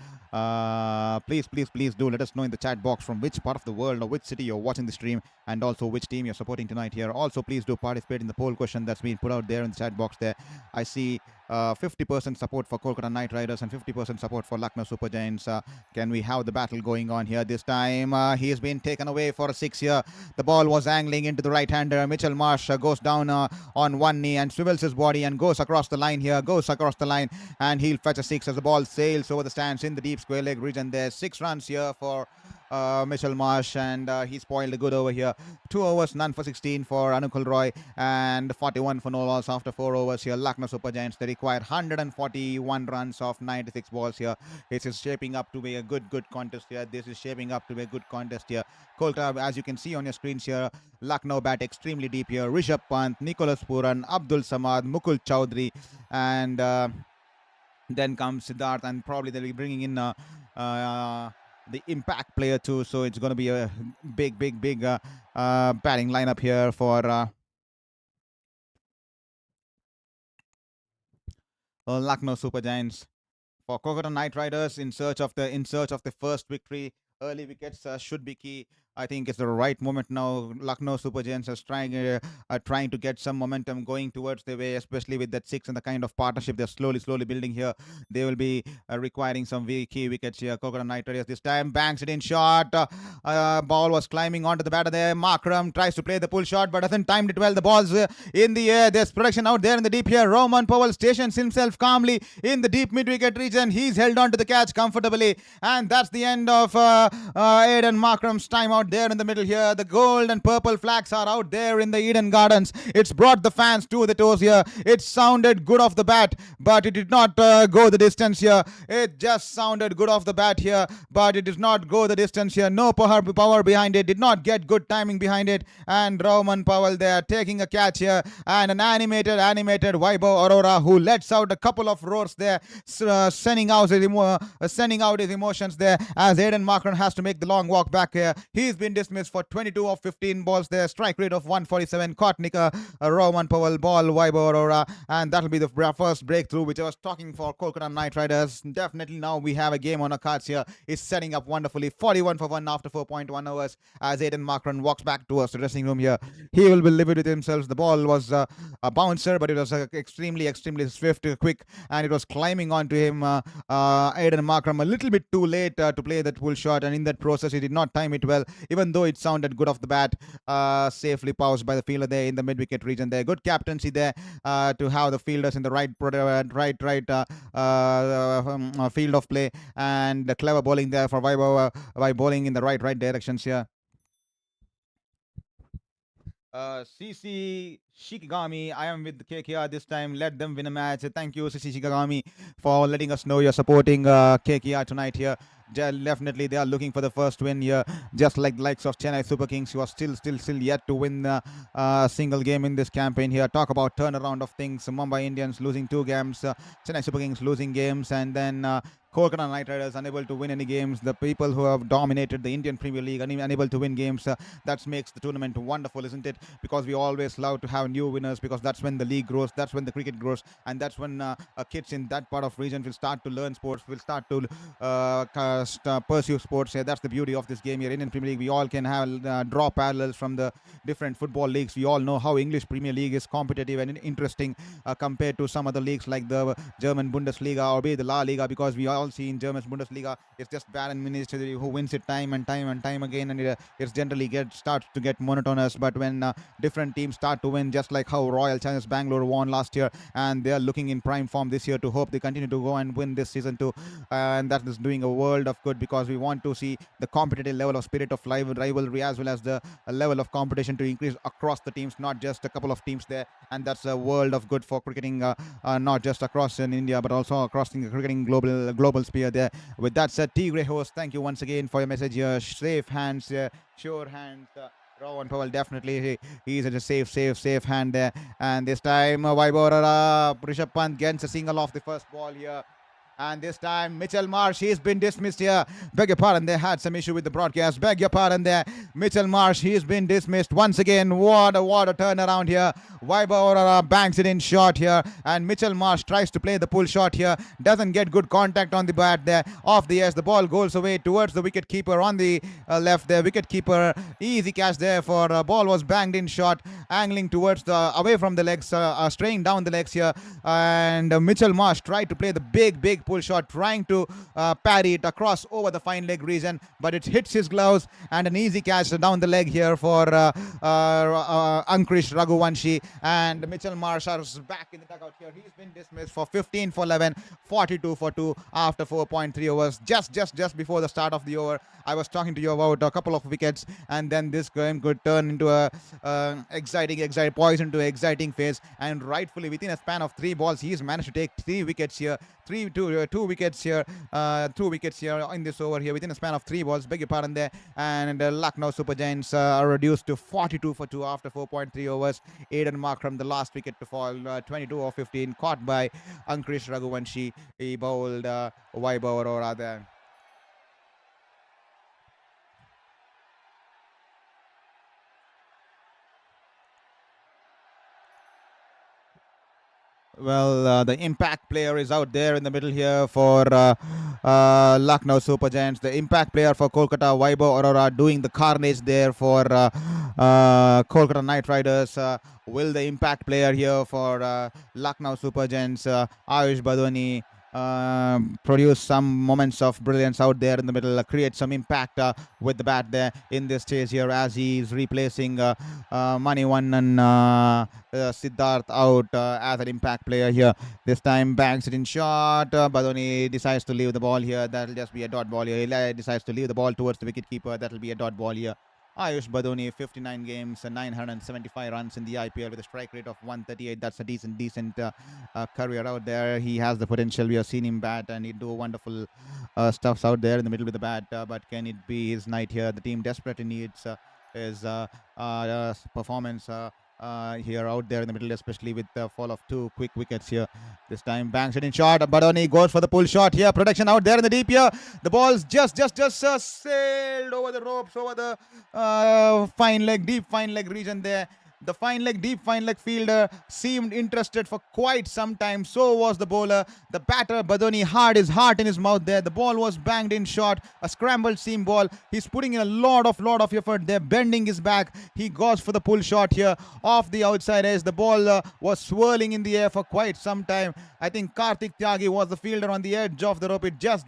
Please do let us know in the chat box from which part of the world or which city you're watching the stream, and also which team you're supporting tonight here. Also, please do participate in the poll question that's been put out there in the chat box there. I see 50% support for Kolkata Knight Riders and 50% support for Lucknow Super Giants. Can we have the battle going on here? This time he has been taken away for a 6 here. The ball was angling into the right-hander. Mitchell Marsh goes down on one knee and swivels his body and goes across the line here. And he'll fetch a 6 as the ball sails over the stands in the deep square leg region there. 6 runs here for Mitchell Marsh, and he spoiled a good over here. 2 overs, none for 16 for Anukul Roy, and 41 for no loss after 4 overs here. Lucknow Super Giants, they required 141 runs off 96 balls here. This is shaping up to be a good contest here. Kolkata, as you can see on your screens here, Lucknow bat extremely deep here. Rishabh Pant, Nicholas Puran, Abdul Samad, Mukul Chowdhury, and then comes Siddharth, and probably they'll be bringing in the impact player too, so it's going to be a big batting lineup here for Lucknow Super Giants. For Kolkata Knight Riders, in search of the first victory, early wickets should be key. I think it's the right moment now. Lucknow Super Giants are trying to get some momentum going towards the way, especially with that 6 and the kind of partnership they're slowly building here. They will be requiring some key wickets here. Kolkata Knight Riders this time banks it in short. Ball was climbing onto the batter there. Markram tries to play the pull shot but hasn't timed it well. The ball's in the air. There's protection out there in the deep here. Roman Powell stations himself calmly in the deep mid-wicket region. He's held on to the catch comfortably, and that's the end of Aidan Markram's time out there in the middle here. The gold and purple flags are out there in the Eden Gardens. It's brought the fans to the toes here. It sounded good off the bat, but it did not go the distance here. It just sounded good off the bat here, but it did not go the distance here. No power behind it. Did not get good timing behind it. And Roman Powell there taking a catch here, and an animated Vaibhav Arora who lets out a couple of roars there, sending out his emotions there as Aidan Markram has to make the long walk back here. He's been dismissed for 22 of 15 balls there. Strike rate of 147. Caught Roman Powell ball, Vaibhav Arora, and that'll be the first breakthrough which I was talking for Kolkata Knight Riders. Definitely now we have a game on our cards here. It's setting up wonderfully. 41 for 1 after 4.1 hours as Aidan Markram walks back towards the dressing room here. He will be livid with himself. The ball was a bouncer, but it was extremely swift, quick, and it was climbing onto him. Aidan Markram a little bit too late to play that pull shot, and in that process he did not time it well, even though it sounded good off the bat. Safely paused by the fielder there in the mid-wicket region there. Good captaincy there to have the fielders in the right field of play, and clever bowling there for Vaibhav by bowling in the right directions here. CC Shikigami, I am with the KKR this time. Let them win a match. Thank you, CC Shikigami, for letting us know you're supporting KKR tonight here. Definitely, they are looking for the first win here, just like the likes of Chennai Super Kings, who are still yet to win a single game in this campaign here. Talk about turnaround of things. Mumbai Indians losing 2 games, Chennai Super Kings losing games, and then Kolkata Knight Riders unable to win any games. The people who have dominated the Indian Premier League unable to win games. That makes the tournament wonderful, isn't it? Because we always love to have new winners, because that's when the league grows, that's when the cricket grows, and that's when kids in that part of region will start to learn sports, will start to pursue sports. That's the beauty of this game here. Indian Premier League, we all can have draw parallels from the different football leagues. We all know how English Premier League is competitive and interesting compared to some other leagues like the German Bundesliga or be the La Liga, because we all see in German Bundesliga it's just Bayern Munich who wins it time and time again, and it's generally starts to get monotonous. But when different teams start to win, just like how Royal Challengers Bangalore won last year, and they are looking in prime form this year to hope they continue to go and win this season too, and that is doing a world of good, because we want to see the competitive level of spirit of rivalry, as well as the level of competition to increase across the teams, not just a couple of teams there. And that's a world of good for cricketing, not just across in India, but also across the cricketing global sphere there. With that said, Tigre host, thank you once again for your message here. Safe hands, sure hands. Rowan Powell, definitely he's at a safe hand there. And this time, Vaibhav Rishabh Pant gets a single off the first ball here. And this time, Mitchell Marsh, he's been dismissed here. Beg your pardon, they had some issue with the broadcast. Beg your pardon there. Mitchell Marsh, he's been dismissed once again. What a turnaround here. Vaibhav banks it in short here. And Mitchell Marsh tries to play the pull shot here. Doesn't get good contact on the bat there. Off the edge, the ball goes away towards the wicket keeper on the left there. Wicket keeper, easy catch there for ball was banged in short. Angling towards the, away from the legs, straying down the legs here. And Mitchell Marsh tried to play the big pull shot, trying to parry it across over the fine leg region, but it hits his gloves, and an easy catch down the leg here for Ankrish Raghuvanshi. And Mitchell Marsh is back in the dugout here. He's been dismissed for 15 for 11, 42 for 2 after 4.3 overs. Just before the start of the over, I was talking to you about a couple of wickets, and then this game could turn into a exciting poison to exciting phase. And rightfully, within a span of 3 balls, he's managed to take 3 wickets here. Two wickets here in this over here within a span of 3 balls. Beg your pardon there. And Lucknow Super Giants are reduced to 42 for 2 after 4.3 overs. Aiden Markram, the last wicket to fall, 22 or 15, caught by Ankrish Raghuvanshi. He bowled Vaibhav Arora there. Well, the impact player is out there in the middle here for Lucknow Super Giants. The impact player for Kolkata, Vaibhav Arora, doing the carnage there for Kolkata Knight Riders. Will the impact player here for Lucknow Super Giants, Ayush Badoni, produce some moments of brilliance out there in the middle, create some impact with the bat there in this stage here, as he's replacing Maniwan and Siddharth out as an impact player here. This time banks it in short. Badoni decides to leave the ball here. That'll just be a dot ball here. He decides to leave the ball towards the wicket keeper. That'll be a dot ball here. Ayush Badoni, 59 games, 975 runs in the IPL with a strike rate of 138. That's a decent career out there. He has the potential. We have seen him bat, and he do wonderful stuffs out there in the middle with the bat. But can it be his night here? The team desperately needs his performance here out there in the middle, especially with the fall of 2 quick wickets here. This time banks it in short. Badoni goes for the pull shot here. Protection out there in the deep here. The ball's just sailed over the ropes, over the deep fine leg region there. The deep fine leg fielder seemed interested for quite some time. So was the bowler. The batter, Badoni, had his heart in his mouth there. The ball was banged in short. A scrambled seam ball. He's putting in a lot of effort there, bending his back. He goes for the pull shot here off the outside edge. The ball was swirling in the air for quite some time. I think Karthik Tyagi was the fielder on the edge of the rope. It just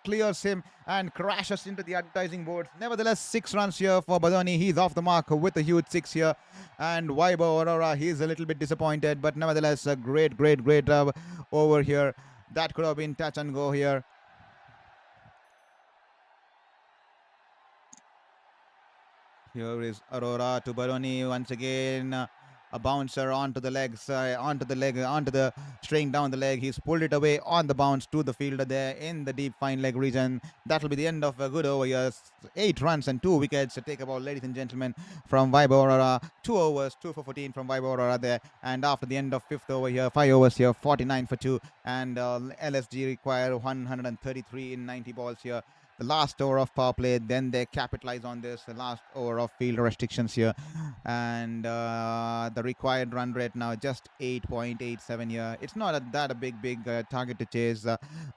clears him and crashes into the advertising boards. Nevertheless, 6 runs here for Badoni. He's off the mark with a huge 6 here. And Vaibhav Arora, he's a little bit disappointed, but nevertheless, a great over here. That could have been touch and go here. Here is Arora to Badoni once again. A bouncer onto the legs, onto the straying down the leg. He's pulled it away on the bounce to the fielder there in the deep fine leg region. That will be the end of a good over here. 8 runs and 2 wickets to take about, ladies and gentlemen, from Vaibhav Arora. 2 overs, 2 for 14 from Vaibhav Arora there. And after the end of 5th over here, 5 overs here, 49 for 2. And LSG require 133 in 90 balls here. The last over of power play, then they capitalize on this. The last over of field restrictions here, and the required run rate now just 8.87 here. It's not a big target to chase,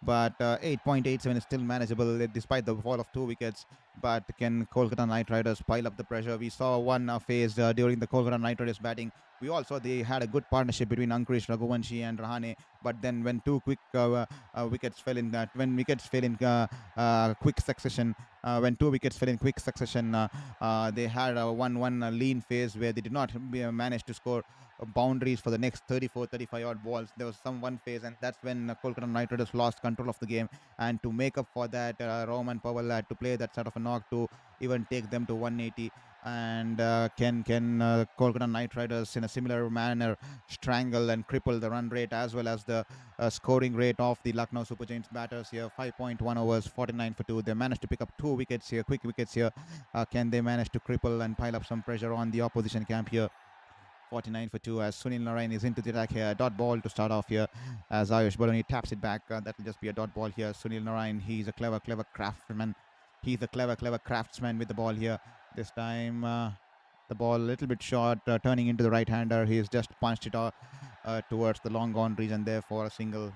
but 8.87 is still manageable despite the fall of 2 wickets. But can Kolkata Knight Riders pile up the pressure? We saw one phase during the Kolkata Knight Riders batting. We also they had a good partnership between Ankrish Raghuvanshi and Rahane. But then when 2 quick wickets fell in, quick quick succession. When two wickets fell in quick succession, they had a 1-1 lean phase where they did not manage to score boundaries for the next 34, 35 odd balls. There was some one phase, and that's when Kolkata Knight Riders lost control of the game. And to make up for that, Roman Powell had to play that sort of a knock to even take them to 180. And can Kolkata Knight Riders in a similar manner strangle and cripple the run rate as well as the scoring rate of the Lucknow Super Giants batters here? 5.1 overs, 49 for 2. They managed to pick up 2 wickets here, quick wickets here. Can they manage to cripple and pile up some pressure on the opposition camp here? 49 for 2 as Sunil Narine is into the attack here. Dot ball to start off here as Ayush Baloni taps it back. That will just be a dot ball here. Sunil Narine, he's a clever craftsman. He's a clever craftsman with the ball here. This time the ball a little bit short, turning into the right-hander. He's just punched it out towards the long gone region there for a single.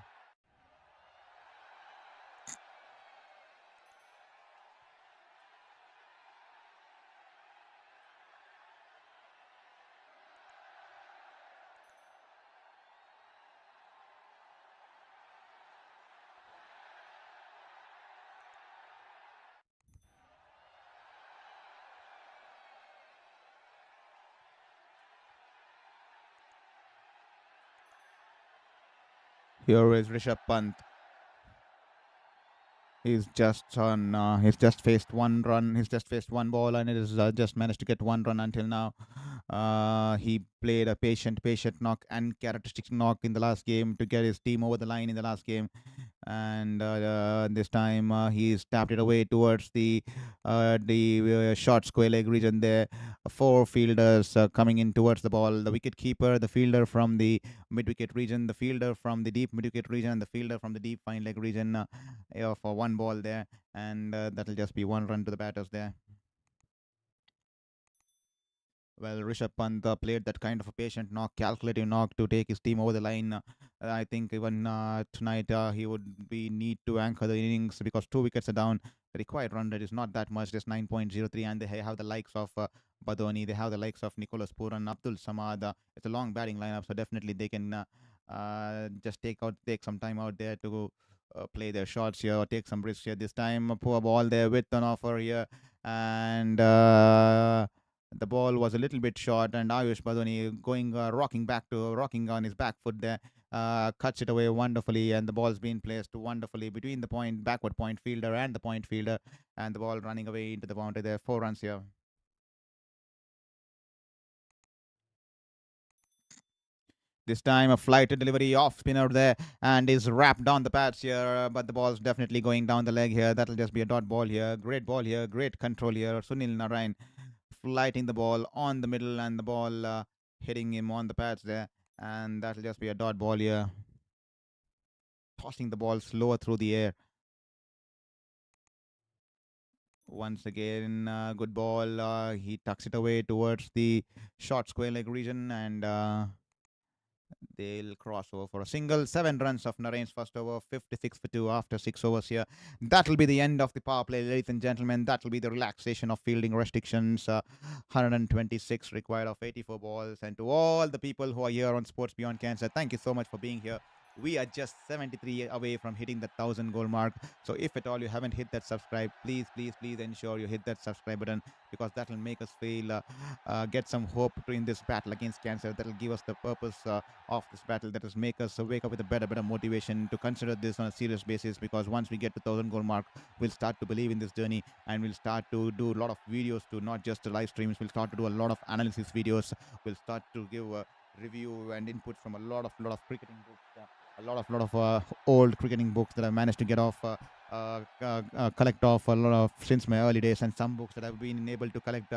Here is Rishabh Pant. He's just on. He's just faced one run. He's just faced one ball, and it is just managed to get one run until now. He played a patient knock and characteristic knock in the last game to get his team over the line in the last game. And this time he's tapped it away towards the short square leg region there. Four fielders coming in towards the ball. The wicket keeper, the fielder from the mid wicket region, the fielder from the deep mid wicket region, and the fielder from the deep fine leg region for one ball there. And that'll just be one run to the batters there. Well, Rishabh Pant played that kind of a patient knock, calculative knock to take his team over the line. I think even tonight he would be need to anchor the innings because 2 wickets are down. The required run rate is not that much, just 9.03, and they have the likes of Badoni, they have the likes of Nicholas Puran, Abdul Samad. It's a long batting lineup, so definitely they can just take some time out there to play their shots here or take some risks here. This time, a poor ball there with an offer here, and the ball was a little bit short, and Ayush Badoni going rocking on his back foot there, cuts it away wonderfully, and the ball's been placed wonderfully between the backward point fielder and the point fielder, and the ball running away into the boundary there. 4 runs here. This time a flighted delivery off spinner there and is wrapped down the pads here, but the ball's definitely going down the leg here. That'll just be a dot ball here. Great ball here, great control here. Sunil Narine flighting the ball on the middle and the ball hitting him on the pads there, and that'll just be a dot ball here. Tossing the ball slower through the air. Once again, good ball. He tucks it away towards the short square leg region, and they'll cross over for a single. 7 runs of Narain's first over, 56 for 2 after 6 overs here. That'll be the end of the power play, ladies and gentlemen. That'll be the relaxation of fielding restrictions. 126 required of 84 balls. And to all the people who are here on Sports Beyond Cancer, thank you so much for being here. We are just 73 away from hitting the 1,000 goal mark. So if at all you haven't hit that subscribe, please ensure you hit that subscribe button, because that will make us feel, get some hope in this battle against cancer. That will give us the purpose of this battle. That will make us wake up with a better motivation to consider this on a serious basis, because once we get to 1,000 goal mark, we'll start to believe in this journey, and we'll start to do a lot of videos to not just the live streams. We'll start to do a lot of analysis videos. We'll start to give review and input from a lot of cricketing books. A lot of old cricketing books that I've managed to get off, collect off a lot of since my early days, and some books that I've been able to collect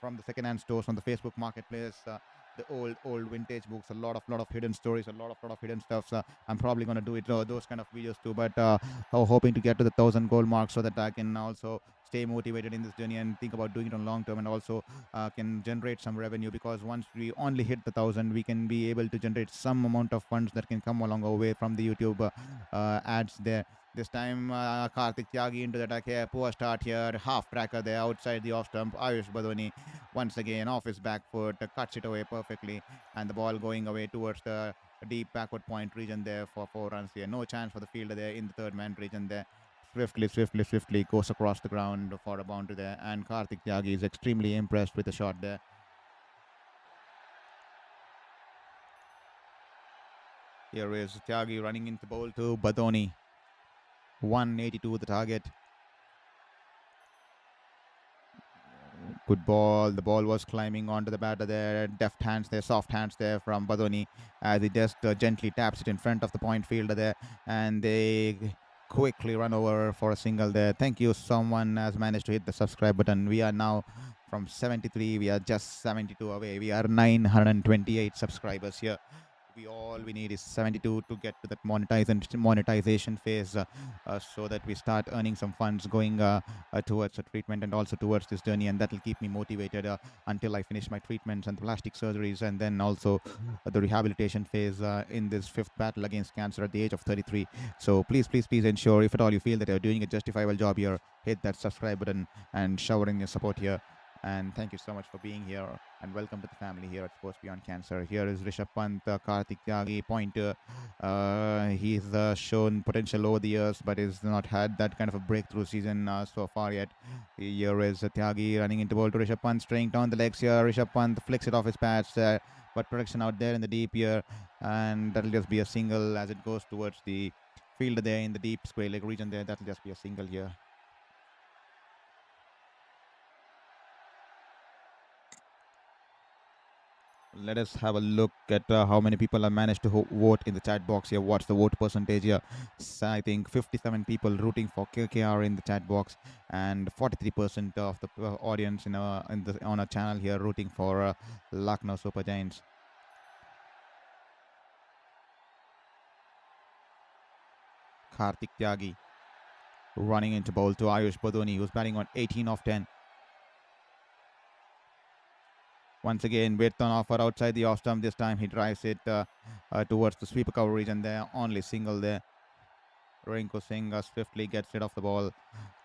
from the second-hand stores on the Facebook Marketplace. The old vintage books, a lot of hidden stories, a lot of hidden stuff. I'm probably gonna do it those kind of videos too, but hoping to get to the 1,000 goal mark so that I can also stay motivated in this journey and think about doing it on long term, and also can generate some revenue, because once we only hit the 1,000, we can be able to generate some amount of funds that can come along our way from the YouTube ads there. This time Karthik Tyagi into the attack here. Poor start here. Half cracker there outside the off stump. Ayush Badoni once again off his back foot, cuts it away perfectly, and the ball going away towards the deep backward point region there for 4 runs here. No chance for the fielder there in the third man region there. Swiftly goes across the ground for a boundary there. And Karthik Tyagi is extremely impressed with the shot there. Here is Tyagi running into bowl to Badoni. 182 the target. Good ball. The ball was climbing onto the batter there. Deft hands there, soft hands there from Badoni as he just gently taps it in front of the point fielder there. And they quickly run over for a single there. Thank you. Someone has managed to hit the subscribe button. We are now from 73. We are just 72 away. We are 928 subscribers here. All we need is 72 to get to that monetization phase, so that we start earning some funds going towards the treatment and also towards this journey, and that will keep me motivated until I finish my treatments and plastic surgeries, and then also the rehabilitation phase in this fifth battle against cancer at the age of 33. So please ensure, if at all you feel that you're doing a justifiable job here, hit that subscribe button and shower in your support here. And thank you so much for being here, and welcome to the family here at Sports Beyond Cancer. Here is Rishabh Pant, Karthik Tyagi, pointer. He's shown potential over the years, but has not had that kind of a breakthrough season so far yet. Here is Tyagi running into ball to Rishabh Pant, straying down the legs here. Rishabh Pant flicks it off his pads, but protection out there in the deep here, and that'll just be a single as it goes towards the fielder there in the deep square leg region there. That'll just be a single here. Let us have a look at how many people have managed to vote in the chat box here. What's the vote percentage here? So I think 57 people rooting for KKR in the chat box, and 43% of the audience on our channel here rooting for Lucknow Super Giants. Karthik Tyagi running into bowl to Ayush Badoni, who's batting on 18 of 10. Once again, width on offer outside the off stump. This time he drives it towards the sweeper cover region there. Only single there. Rinku Singh swiftly gets rid of the ball.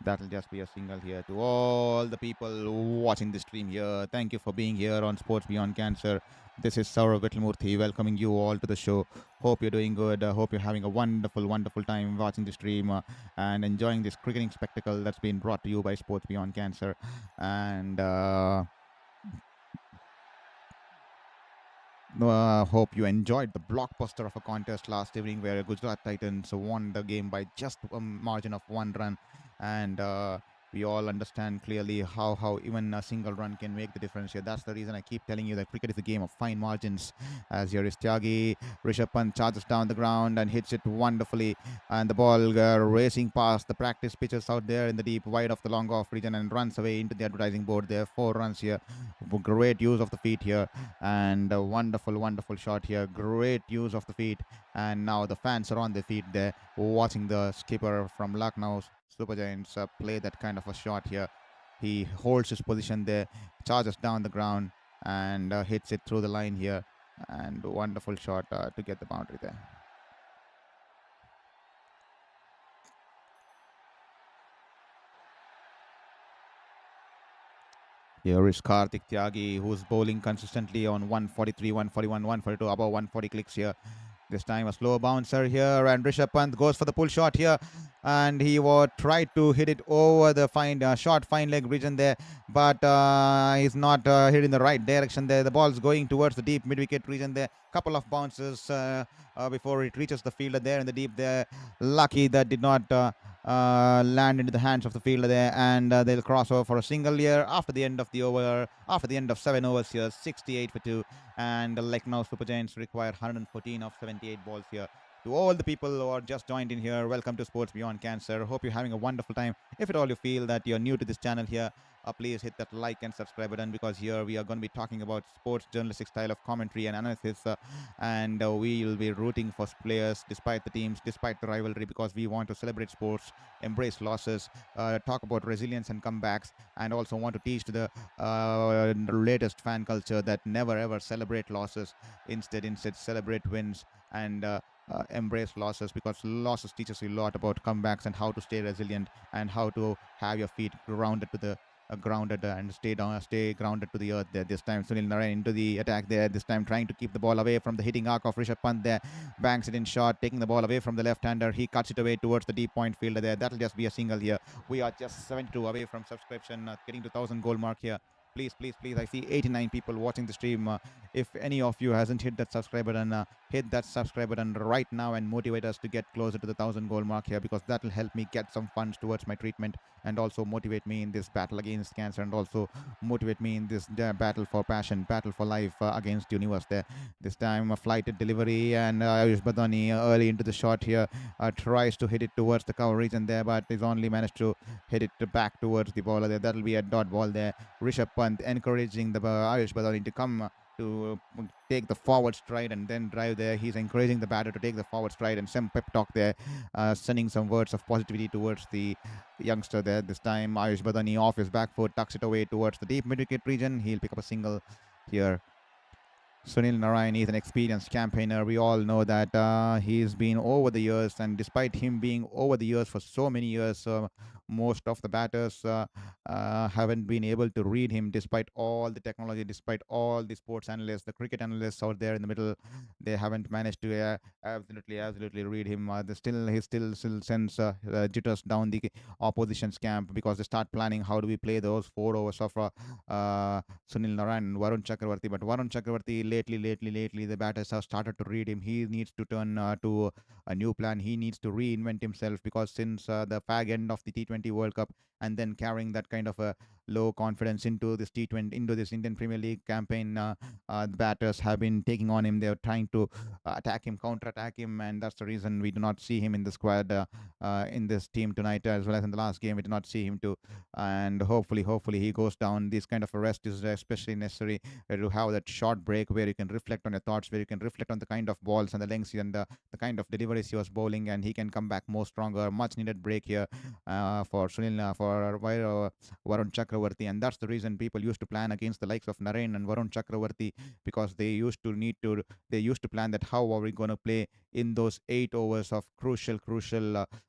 That'll just be a single here. To all the people watching the stream here, thank you for being here on Sports Beyond Cancer. This is Saurav Vittalmurthy welcoming you all to the show. Hope you're doing good. Hope you're having a wonderful time watching the stream and enjoying this cricketing spectacle that's been brought to you by Sports Beyond Cancer. And hope you enjoyed the blockbuster of a contest last evening where Gujarat Titans won the game by just a margin of 1 run, and we all understand clearly how even a single run can make the difference here. That's the reason I keep telling you that cricket is a game of fine margins. As here is Tyagi, Rishabh Pant charges down the ground and hits it wonderfully, and the ball racing past the practice pitches out there in the deep wide of the long off region and runs away into the advertising board there. 4 runs here. Great use of the feet here, and a wonderful shot here. Great use of the feet, and now the fans are on their feet there watching the skipper from Lucknow Super Giants play that kind of a shot here. He holds his position there, charges down the ground, and hits it through the line here, and wonderful shot to get the boundary there. Here is Karthik Tyagi, who's bowling consistently on 143, 141, 142, above 140 clicks here. This time a slow bouncer here, and Rishabh Pant goes for the pull shot here, and he tried to hit it over the short fine leg region there, but he's not hit in the right direction there. The ball's going towards the deep mid-wicket region there. Couple of bounces before it reaches the fielder there in the deep there. Lucky that did not land into the hands of the fielder there, and they'll cross over for a single here after the end of the over, after the end of 7 overs here. 68 for 2, and the Lucknow Super Giants require 114 of 78 balls here. To all the people who are just joined in here, welcome to Sports Beyond Cancer. Hope you're having a wonderful time. If at all you feel that you're new to this channel here, please hit that like and subscribe button, because here we are going to be talking about sports journalistic style of commentary and analysis, and we will be rooting for players despite the teams, despite the rivalry, because we want to celebrate sports, embrace losses, talk about resilience and comebacks, and also want to teach to the latest fan culture that never ever celebrate losses. Instead celebrate wins, and embrace losses, because losses teaches you a lot about comebacks and how to stay resilient and how to have your feet grounded to the grounded and stay grounded to the earth there. This time Sunil Narine into the attack there. This time trying to keep the ball away from the hitting arc of Rishabh Pant there. Banks it in short, taking the ball away from the left-hander. He cuts it away towards the deep point fielder there. That'll just be a single here. We are just 72 away from subscription, getting to 1,000 goal mark here. Please, please, please. I see 89 people watching the stream. If any of you hasn't hit that subscribe button, hit that subscribe button right now and motivate us to get closer to the 1,000 goal mark here, because that will help me get some funds towards my treatment and also motivate me in this battle against cancer, and also motivate me in this battle for passion, battle for life against universe there. This time a flighted delivery, and Ayush Badani early into the shot here tries to hit it towards the cover region there, but he's only managed to hit it back towards the bowler there. That'll be a dot ball there. Rishabh Pant encouraging the Ayush Badani to come to take the forward stride and then drive there. He's encouraging the batter to take the forward stride, and some pep talk there, sending some words of positivity towards the youngster there. This time Ayush Badani off his back foot tucks it away towards the deep mid-wicket region. He'll pick up a single here. Sunil Narine is an experienced campaigner. We all know that he's been over the years, and despite him being over the years for so many years, most of the batters haven't been able to read him, despite all the technology, despite all the sports analysts, the cricket analysts out there in the middle. They haven't managed to absolutely read him. He still sends jitters down the opposition's camp, because they start planning how do we play those 4 overs of Sunil Narine and Varun Chakravarti. But Varun Chakravarti, lately, the batters have started to read him. He needs to turn to a new plan. He needs to reinvent himself, because since the fag end of the T20 World Cup, and then carrying that kind of a low confidence into this T20, into this Indian Premier League campaign, the batters have been taking on him. They're trying to attack him, counter-attack him, and that's the reason we do not see him in the squad in this team tonight, as well as in the last game. We did not see him too, and hopefully he goes down. This kind of a rest is especially necessary to have that short break where you can reflect on your thoughts, where you can reflect on the kind of balls and the lengths and the kind of deliveries he was bowling, and he can come back more stronger. Much needed break here for Sunil, Varun Chakravarti, and that's the reason people used to plan against the likes of Narain and Varun Chakravarti, because they used to plan that how are we going to play in those 8 overs of crucial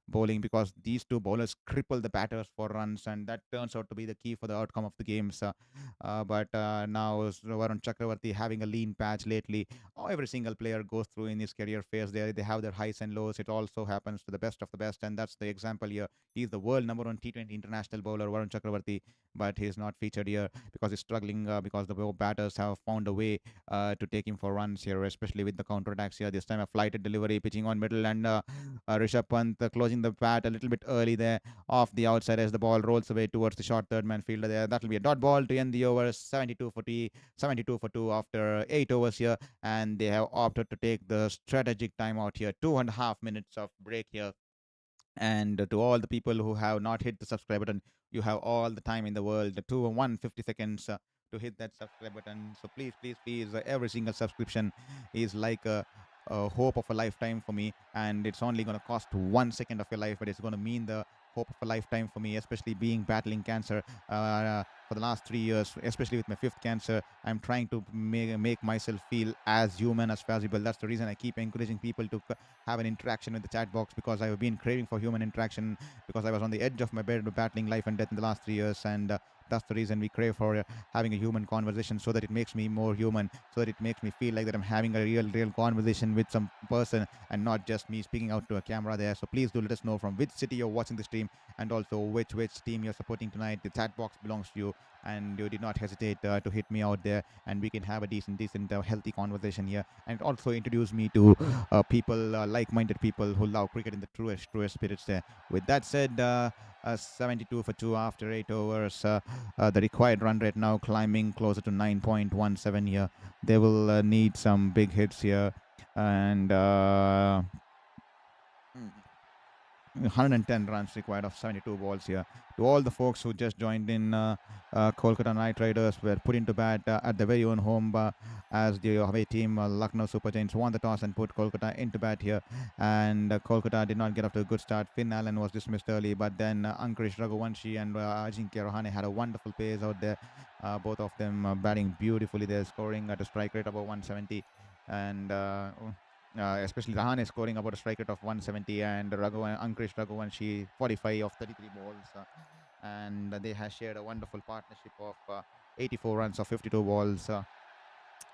bowling, because these two bowlers cripple the batters for runs, and that turns out to be the key for the outcome of the games. But now Varun Chakravarti having a lean patch lately. Every single player goes through in his career phase. They have their highs and lows. It also happens to the best of the best, and that's the example here. He's the world number one T20 international bowler, Varun Chakravarti, but he's not featured here because he's struggling, because the batters have found a way to take him for runs here, especially with the counter attacks here. This time a flighted delivery, pitching on middle, and Rishabh Pant closing the bat a little bit early there off the outside as the ball rolls away towards the short third man fielder there. That'll be a dot ball to end the over. 72 for 2 after 8 overs here, and they have opted to take the strategic timeout here. 2.5 minutes of break here, and to all the people who have not hit the subscribe button, you have all the time in the world, the 150 seconds to hit that subscribe button. So please, every single subscription is like a hope of a lifetime for me, and it's only going to cost 1 second of your life, but it's going to mean the hope of a lifetime for me, especially being battling cancer for the last 3 years, especially with my fifth cancer. I'm trying to make myself feel as human as possible. That's the reason I keep encouraging people to have an interaction with the chat box, because I've been craving for human interaction, because I was on the edge of my bed battling life and death in the last 3 years, and that's the reason we crave for having a human conversation, so that it makes me more human, so that it makes me feel like that I'm having a real conversation with some person, and not just me speaking out to a camera there. So please do let us know from which city you're watching the stream, and also which team you're supporting tonight. The chat box belongs to you, and you did not hesitate to hit me out there, and we can have a decent healthy conversation here, and also introduce me to people, like-minded people who love cricket in the truest spirits there. With that said, 72 for 2 after 8 overs. The required run rate now climbing closer to 9.17 here. They will need some big hits here, and 110 runs required of 72 balls here. To all the folks who just joined in, Kolkata Knight Riders were put into bat at their very own home, as the away team, Lucknow Super Giants, won the toss and put Kolkata into bat here. And Kolkata did not get off to a good start. Finn Allen was dismissed early, but then Ankush Raghuvanshi and Ajinkya Rahane had a wonderful pace out there. Both of them batting beautifully. They're scoring at a strike rate above 170, and especially Rahane scoring about a strike rate of 170, and Ankush Raghuvanshi 45 of 33 balls. and they have shared a wonderful partnership of 84 runs of 52 balls.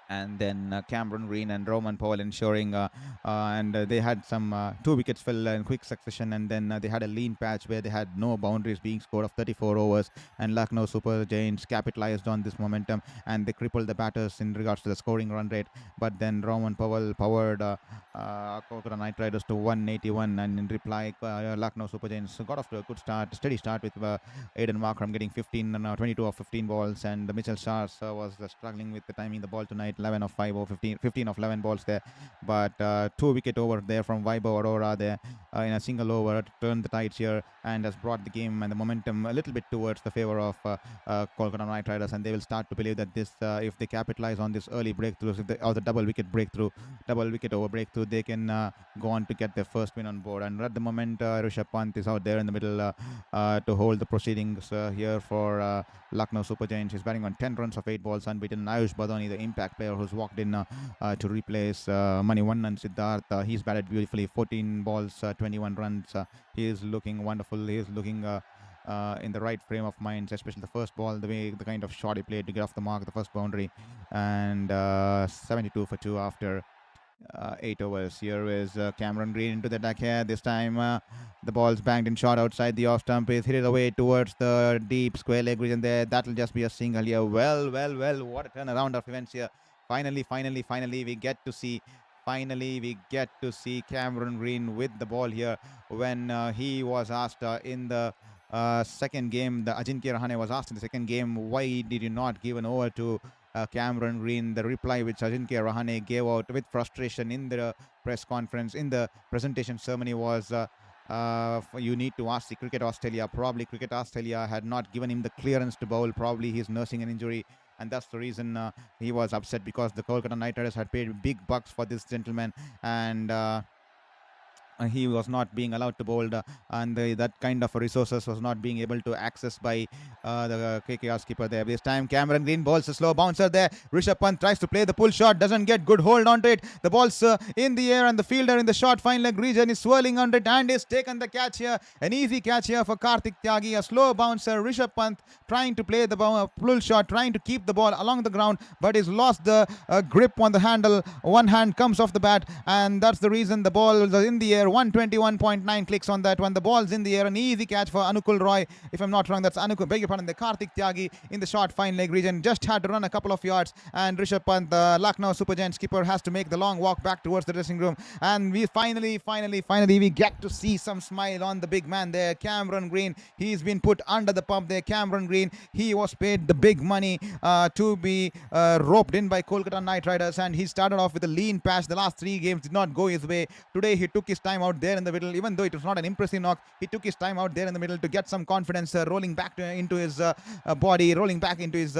And then Cameron Green and Roman Powell ensuring, and they had some 2 wickets fell in quick succession, and then they had a lean patch where they had no boundaries being scored of 34 overs, and Lucknow Super Giants capitalized on this momentum, and they crippled the batters in regards to the scoring run rate. But then Roman Powell powered Kolkata Knight Riders to 181, and in reply, Lucknow Super Giants got off to a good start, steady start with Aiden Markram getting 22 of 15 balls, and Mitchell Stars was struggling with the timing the ball tonight, 11 of 5 or 15 of 11 balls there. But 2 wicket over there from Vaibhav Arora there in a single over turned the tides here and has brought the game and the momentum a little bit towards the favor of Kolkata Knight Riders, and they will start to believe that this, if they capitalize on this early breakthroughs, or the double wicket over breakthrough, they can go on to get their first win on board. And at the moment, Rishabh Pant is out there in the middle to hold the proceedings here for Lucknow Super Giants. He's batting on 10 runs of 8 balls unbeaten. Ayush Badani, the impact player who's walked in to replace Manivannan Siddharth, he's batted beautifully, 14 balls, 21 runs. He is looking wonderful. He is looking in the right frame of mind, especially the first ball, the kind of shot he played to get off the mark, the first boundary, and 72 for 2 after 8 overs. Here is Cameron Green into the deck here. This time the ball's banged and shot outside the off stump. Is hit it away towards the deep square leg region there. That'll just be a single here. Well, what a turnaround of events here. Finally, we get to see. Finally, we get to see Cameron Green with the ball here. When he was asked in the second game, the Ajinkya Rahane was asked in the second game, why did you not give an over to Cameron Green? The reply which Ajinkya Rahane gave out with frustration in the press conference, in the presentation ceremony, was you need to ask the Cricket Australia. Probably Cricket Australia had not given him the clearance to bowl. Probably he's nursing an injury, and that's the reason he was upset, because the Kolkata Knight Riders had paid big bucks for this gentleman, and he was not being allowed to bowl, and that kind of resources was not being able to access by the KKR skipper there. This time Cameron Green bowls a slow bouncer there. Rishabh Pant tries to play the pull shot, doesn't get good hold onto it. The ball's in the air, and the fielder in the short fine leg region is swirling on it and is taken the catch here. An easy catch here for Karthik Tyagi. A slow bouncer, Rishabh Pant trying to play the pull shot, trying to keep the ball along the ground, but he's lost the grip on the handle. One hand comes off the bat, and that's the reason the ball is in the air. 121.9 clicks on that one. The ball's in the air. An easy catch for Anukul Roy. If I'm not wrong, that's Anukul. Beg your pardon, the Karthik Tyagi in the short fine leg region. Just had to run a couple of yards, and Rishabh Pant, the Lucknow Super Giants skipper, has to make the long walk back towards the dressing room. And we finally, we get to see some smile on the big man there, Cameron Green. He's been put under the pump there. Cameron Green, he was paid the big money to be roped in by Kolkata Knight Riders, and he started off with a lean patch. The last 3 games did not go his way. Today he took his time out there in the middle. Even though it was not an impressive knock, he took his time out there in the middle to get some confidence rolling back into his body, rolling back into his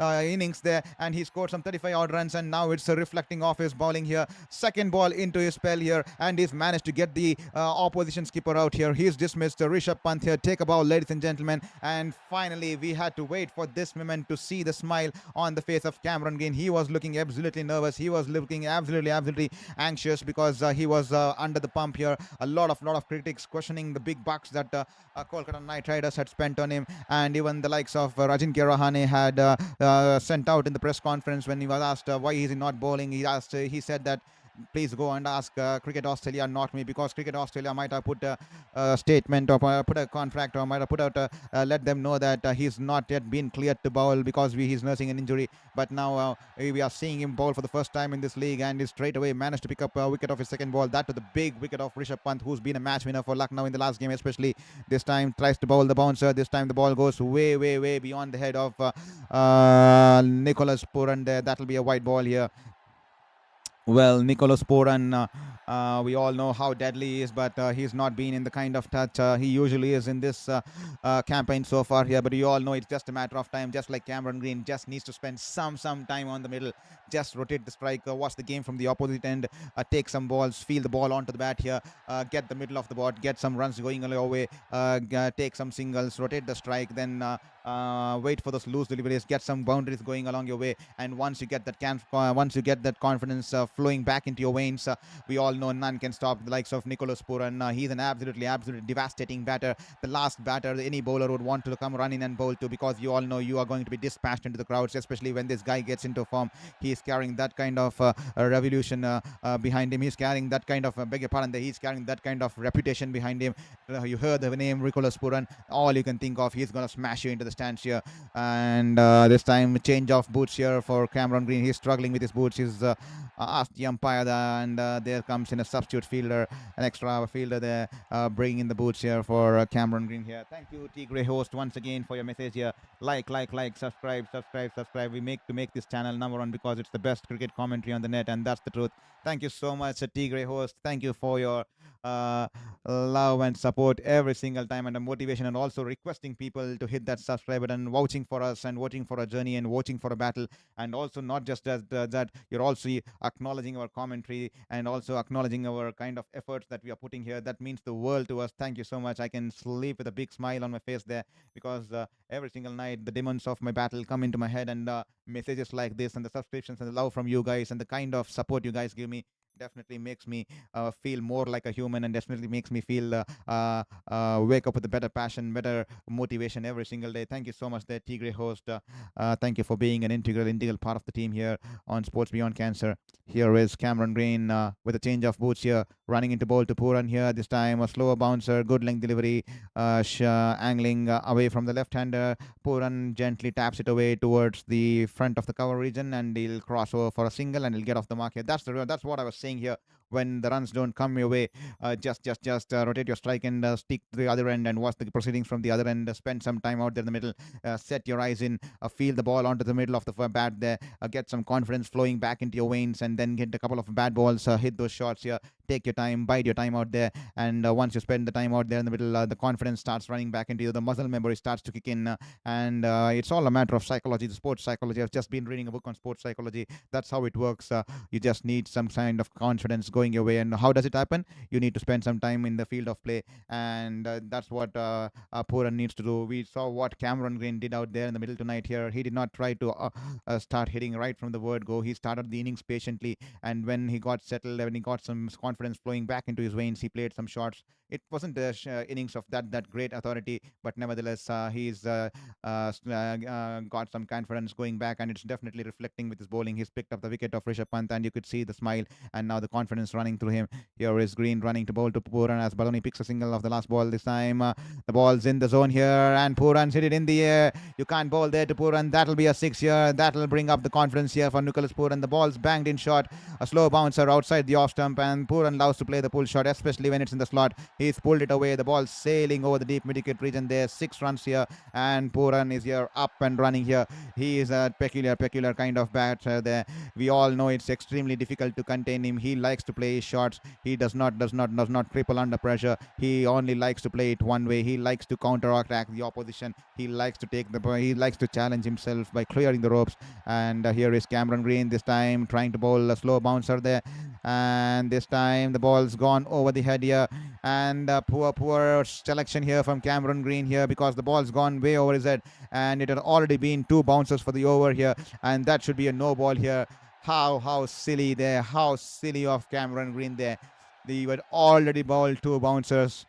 innings there, and he scored some 35 odd runs, and now it's reflecting off his bowling here. Second ball into his spell here, and he's managed to get the opposition skipper out here. He's dismissed Rishabh Pant here. Take a bow, ladies and gentlemen. And finally, we had to wait for this moment to see the smile on the face of Cameron Green. He was looking absolutely nervous. He was looking absolutely anxious, because he was under the pump here. A lot of critics questioning the big bucks that Kolkata Knight Riders had spent on him, and even the likes of Ajinkya Rahane had sent out in the press conference when he was asked why is he not bowling. He said that please go and ask Cricket Australia, not me, because Cricket Australia might have put a statement or put a contract, or might have put out let them know that he's not yet been cleared to bowl because he's nursing an injury. But now we are seeing him bowl for the first time in this league, and he straight away managed to pick up a wicket of his second ball. That to the big wicket of Rishabh Pant, who's been a match winner for Lucknow in the last game especially. This time tries to bowl the bouncer. This time the ball goes way beyond the head of Nicholas Puran there. That'll be a white ball here. Well, Nicholas Puran, we all know how deadly he is, but he's not been in the kind of touch he usually is in this campaign so far here. But you all know it's just a matter of time. Just like Cameron Green, just needs to spend some time on the middle. Just rotate the strike, watch the game from the opposite end, take some balls, feel the ball onto the bat here, get the middle of the board, get some runs going away, take some singles, rotate the strike, then wait for those loose deliveries, get some boundaries going along your way, and once you get that confidence flowing back into your veins, we all know none can stop the likes of Nicholas Puran. He's an absolutely devastating batter, the last batter any bowler would want to come run in and bowl to, because you all know you are going to be dispatched into the crowds, especially when this guy gets into form. He is carrying that kind of revolution behind him. He's carrying that kind of beg your pardon, he's carrying that kind of reputation behind him. You heard the name Nicholas Puran, all you can think of, he's gonna smash you into the stands here. And this time change of boots here for Cameron Green. He's struggling with his boots. He's asked the umpire and there comes in a substitute fielder, an extra fielder there, bringing in the boots here for Cameron Green here. Thank you, Tigray host, once again for your message here. Like, subscribe. We make this channel #1 because it's the best cricket commentary on the net, and that's the truth. Thank you so much, Tigray host. Thank you for your love and support every single time, and the motivation, and also requesting people to hit that subscribe button, vouching for us and voting for a journey and voting for a battle. And also not just that, you're also acknowledging our commentary and also acknowledging our kind of efforts that we are putting here. That means the world to us. Thank you so much. I can sleep with a big smile on my face there, because every single night the demons of my battle come into my head, and messages like this and the subscriptions and the love from you guys and the kind of support you guys give me definitely makes me feel more like a human, and definitely makes me feel wake up with a better passion, better motivation every single day. Thank you so much there, Tigray host. Thank you for being an integral part of the team here on Sports Beyond Cancer. Here is Cameron Green with a change of boots here, running into bowl to Puran here. This time a slower bouncer, good length delivery, angling away from the left-hander. Puran gently taps it away towards the front of the cover region, and he'll cross over for a single, and he'll get off the mark here. That's what I was saying here. When the runs don't come your way, just rotate your strike and stick to the other end and watch the proceedings from the other end. Spend some time out there in the middle. Set your eyes in. Feel the ball onto the middle of the bat there. Get some confidence flowing back into your veins, and then get a couple of bad balls. Hit those shots here. Take your time, bide your time out there, and once you spend the time out there in the middle, the confidence starts running back into you. The muscle memory starts to kick in, and it's all a matter of psychology, the sports psychology. I've just been reading a book on sports psychology. That's how it works. You just need some kind of confidence going your way, and how does it happen? You need to spend some time in the field of play, and that's what Puran needs to do. We saw what Cameron Green did out there in the middle tonight here. He did not try to start hitting right from the word go. He started the innings patiently, and when he got settled, when he got some confidence flowing back into his veins, he played some shots. It wasn't the innings of that great authority, but nevertheless, he's got some confidence going back, and it's definitely reflecting with his bowling. He's picked up the wicket of Rishabh Pant, and you could see the smile, and now the confidence running through him. Here is Green running to bowl to Puran as Baloni picks a single of the last ball. This time, the ball's in the zone here, and Puran's hit it in the air. You can't bowl there to Puran. That'll be a 6 here. That'll bring up the confidence here for Nicholas Puran. The ball's banged in short. A slow bouncer outside the off stump, and Puran loves to play the pull shot, especially when it's in the slot. He's pulled it away. The ball sailing over the deep mid-wicket region there. 6 runs here, and Puran is here up and running here. He is a peculiar kind of batter there. We all know it's extremely difficult to contain him. He likes to play his shots. He does not cripple under pressure. He only likes to play it one way. He likes to counterattack the opposition. He likes to challenge himself by clearing the ropes. And here is Cameron Green this time trying to bowl a slow bouncer there, and this time the ball's gone over the head here, and poor selection here from Cameron Green here, because the ball's gone way over his head, and it had already been 2 bounces for the over here, and that should be a no ball here. How silly there, how silly of Cameron Green there. He had already bowled 2 bouncers,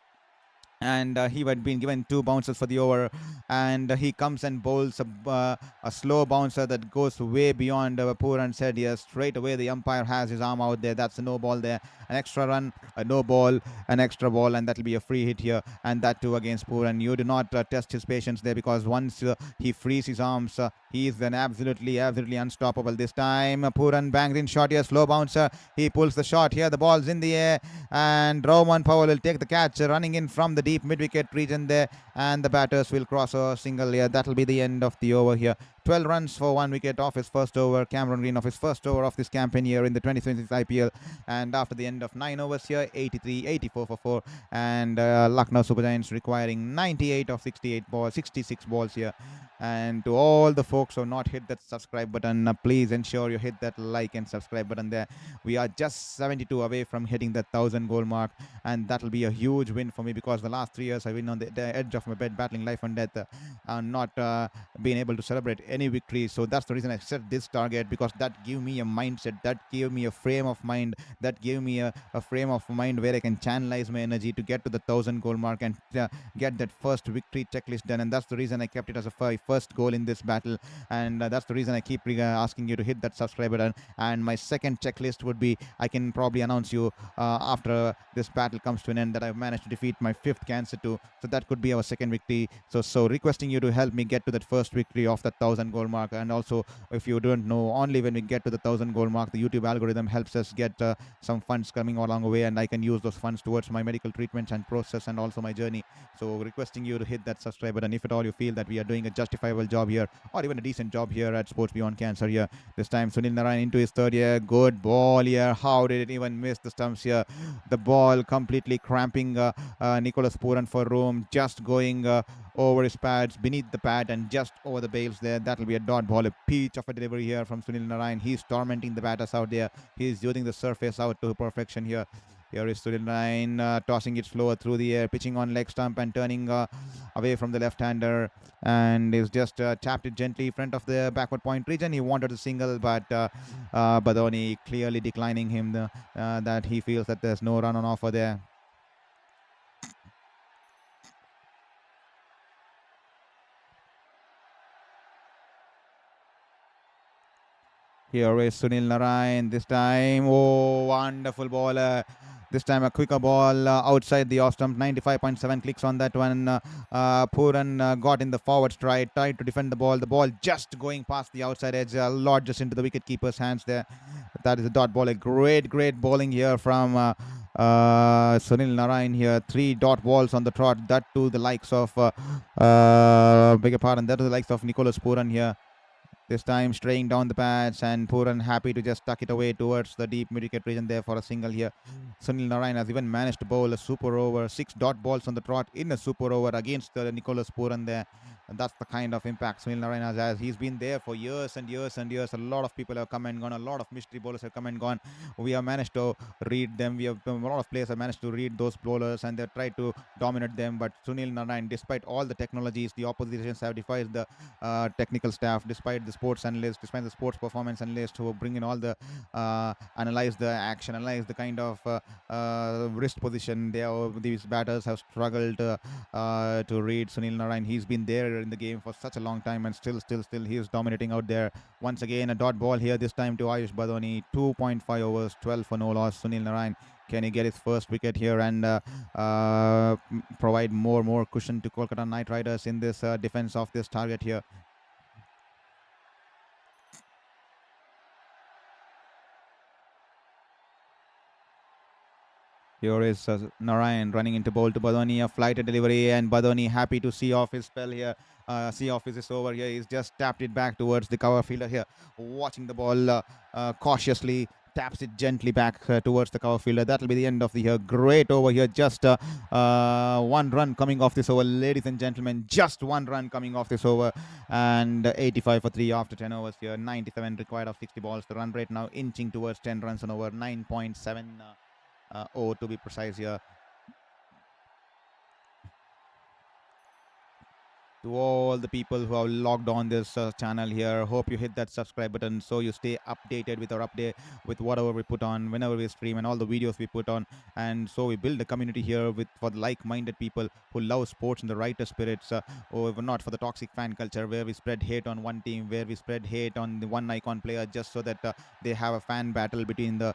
and he had been given 2 bounces for the over, and he comes and bowls a slow bouncer that goes way beyond Puran's head here. Straight away the umpire has his arm out there. That's a no ball there. An extra run, a no ball, an extra ball, and that'll be a free hit here, and that too against Puran. You do not test his patience there, because once he frees his arms, he is then absolutely unstoppable. This time Puran banged in shot here, slow bouncer. He pulls the shot here. The ball's in the air, and Roman Powell will take the catch, running in from the deep mid-wicket region there, and the batters will cross a single here. That'll be the end of the over here. 12 runs for 1 wicket off his first over. Cameron Green off his first over of this campaign here in the 2026 IPL. And after the end of 9 overs here, 83, 84 for 4. And Lucknow Super Giants requiring 98 of 68 balls, 66 balls here. And to all the folks who have not hit that subscribe button, please ensure you hit that like and subscribe button there. We are just 72 away from hitting the 1,000 goal mark, and that will be a huge win for me, because the last 3 years I've been on the edge of my bed, battling life and death, not being able to celebrate any victory. So that's the reason I set this target, because that gave me a mindset, that gave me a frame of mind, that gave me a frame of mind where I can channelize my energy to get to the 1,000 goal mark and get that first victory checklist done. And that's the reason I kept it as a first goal in this battle. And that's the reason I keep asking you to hit that subscribe button. And my second checklist would be, I can probably announce you after this battle comes to an end, that I've managed to defeat my 5th cancer too. So that could be our second victory. So requesting you to help me get to that first victory of the 1,000 goal mark. And also, if you don't know, only when we get to the 1,000 goal mark, the YouTube algorithm helps us get some funds coming along the way, and I can use those funds towards my medical treatments and process and also my journey. So requesting you to hit that subscribe button if at all you feel that we are doing a justifiable job here, or even a decent job here at Sports Beyond Cancer here. This time Sunil Narine into his third year. Good ball here. How did it even miss the stumps here? The ball completely cramping Nicholas Puran for room, just going over his pads, beneath the pad, and just over the bails there. That will be a dot ball. A peach of a delivery here from Sunil Narine. He's tormenting the batters out there. He's using the surface out to perfection here. Here is Sunil Narine tossing it slower through the air, pitching on leg stump and turning away from the left-hander, and is just tapped it gently in front of the backward point region. He wanted a single, but Badoni clearly declining him that he feels that there's no run on offer there. Here is Sunil Narine this time. Oh, wonderful ball. This time a quicker ball outside the off stump. 95.7 clicks on that one. Puran got in the forward stride, tried to defend the ball. The ball just going past the outside edge, lodges into the wicket-keeper's hands there. That is a dot ball. A great bowling here from Sunil Narine here. 3 dot balls on the trot. That to the likes of, beg your pardon, that to the likes of Nicholas Puran here. This time straying down the pads, and Puran happy to just tuck it away towards the deep mid-wicket region there for a single here. Sunil Narine has even managed to bowl a super over. 6 dot balls on the trot in a super over against Nicholas Puran there. And that's the kind of impact Sunil Narine has. He's been there for years and years and years. A lot of people have come and gone. A lot of mystery bowlers have come and gone. We have managed to read them. A lot of players have managed to read those bowlers, and they've tried to dominate them. But Sunil Narine, despite all the technologies, the oppositions have defied the technical staff, despite the sports analysts, despite the sports performance analysts who bring in all the analyze the action, analyze the kind of wrist position. These batters have struggled to read Sunil Narine. He's been there in the game for such a long time, and still he is dominating out there. Once again a dot ball here, this time to Ayush Badoni. 2.5 overs, 12 for no loss. Sunil Narine, can he get his first wicket here and provide more cushion to Kolkata Knight Riders in this defense of this target here? Here is Narine running into bowl to Badoni, a flighted delivery, and Badoni happy to see off his spell here, see off his over here. He's just tapped it back towards the cover fielder here, watching the ball cautiously, taps it gently back towards the cover fielder. That will be the end of the great over here. Just 1 run coming off this over, ladies and gentlemen. Just 1 run coming off this over, and 85 for 3 after 10 overs here. 97 required of 60 balls. The run rate now inching towards 10 runs on over. 9.7 to be precise here. To all the people who have logged on this channel here, hope you hit that subscribe button so you stay updated with our update, with whatever we put on, whenever we stream, and all the videos we put on. And so we build a community here for the like-minded people who love sports in the writer spirits, or not for the toxic fan culture where we spread hate on one team, where we spread hate on the one icon player just so that they have a fan battle between the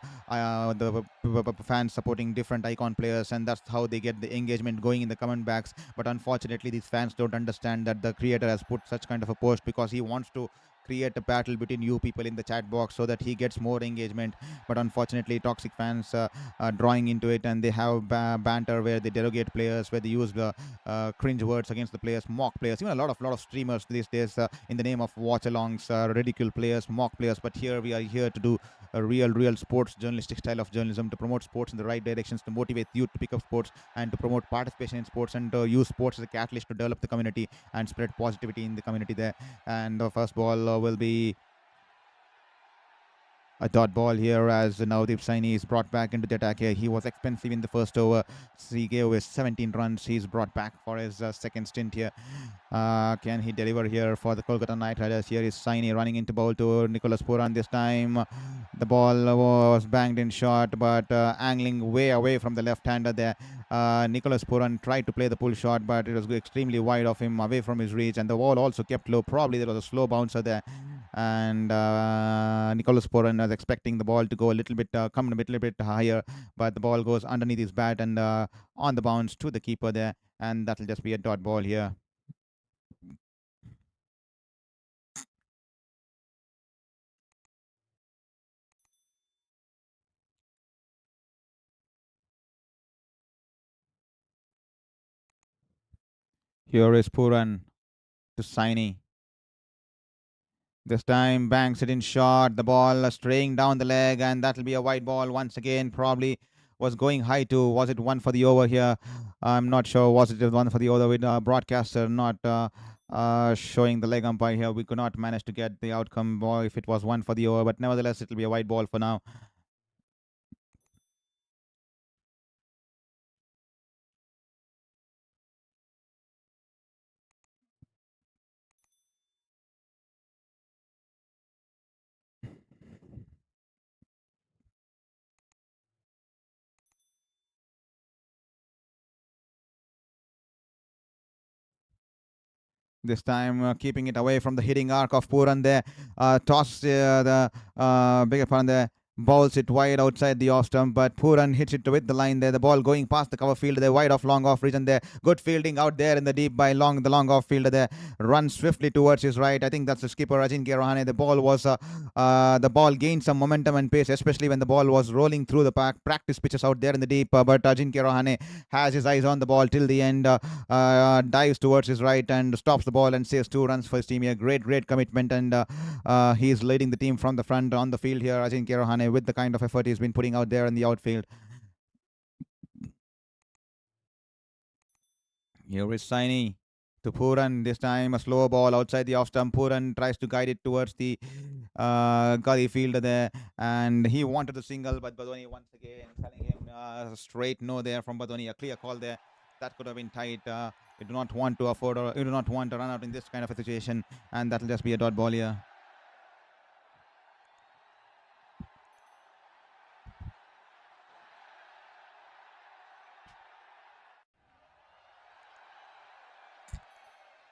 fans supporting different icon players, and that's how they get the engagement going in the comment box. But unfortunately these fans don't understand that the creator has put such kind of a post because he wants to create a battle between you people in the chat box so that he gets more engagement. But unfortunately, toxic fans are drawing into it, and they have banter where they derogate players, where they use cringe words against the players, mock players. Even a lot of streamers these days, in the name of watch-alongs, ridicule players, mock players. But here we are here to do a real sports journalistic style of journalism, to promote sports in the right directions, to motivate youth to pick up sports, and to promote participation in sports, and to use sports as a catalyst to develop the community and spread positivity in the community there. And the first ball will be a dot ball here, as Navdeep Saini is brought back into the attack here. He was expensive in the first over. He gave away 17 runs. He's brought back for his second stint here. Can he deliver here for the Kolkata Knight Riders? Here is Saini running into bowl to Nicholas Puran. This time the ball was banged in shot, but angling way away from the left-hander there. Nicholas Puran tried to play the pull shot, but it was extremely wide of him, away from his reach, and the ball also kept low. Probably there was a slow bouncer there, and Nicholas Puran was expecting the ball to go a little bit, come a little bit higher, but the ball goes underneath his bat and on the bounce to the keeper there, and that'll just be a dot ball here. Here is Puran to Saini. This time banks it in short. The ball straying down the leg, and that'll be a wide ball once again. Probably was going high too. Was it one for the over here? I'm not sure. Was it one for the over with broadcaster not showing the leg umpire here? We could not manage to get the outcome if it was one for the over, but nevertheless, it'll be a wide ball for now. This time keeping it away from the hitting arc of Puran there. Toss the bigger pun there. Bowls it wide outside the off stump, but Puran hits it with the line there. The ball going past the cover field there, wide off long off region there. Good fielding out there in the deep by the long off fielder there. Runs swiftly towards his right. I think that's the skipper Ajinkya Rahane. The ball was the ball gained some momentum and pace, especially when the ball was rolling through the practice pitches out there in the deep. But Ajinkya Rahane has his eyes on the ball till the end. Dives towards his right and stops the ball and saves 2 runs for his team here. Great commitment, and he's leading the team from the front on the field here. Ajinkya Rahane, with the kind of effort he's been putting out there in the outfield. Here is Saini to Puran. This time a slow ball outside the off stump. Puran tries to guide it towards the gully fielder there, and he wanted the single, but Badoni once again telling him straight no there from Badoni. A clear call there. That could have been tight. You do not want to afford, or you do not want to run out in this kind of a situation, and that'll just be a dot ball here.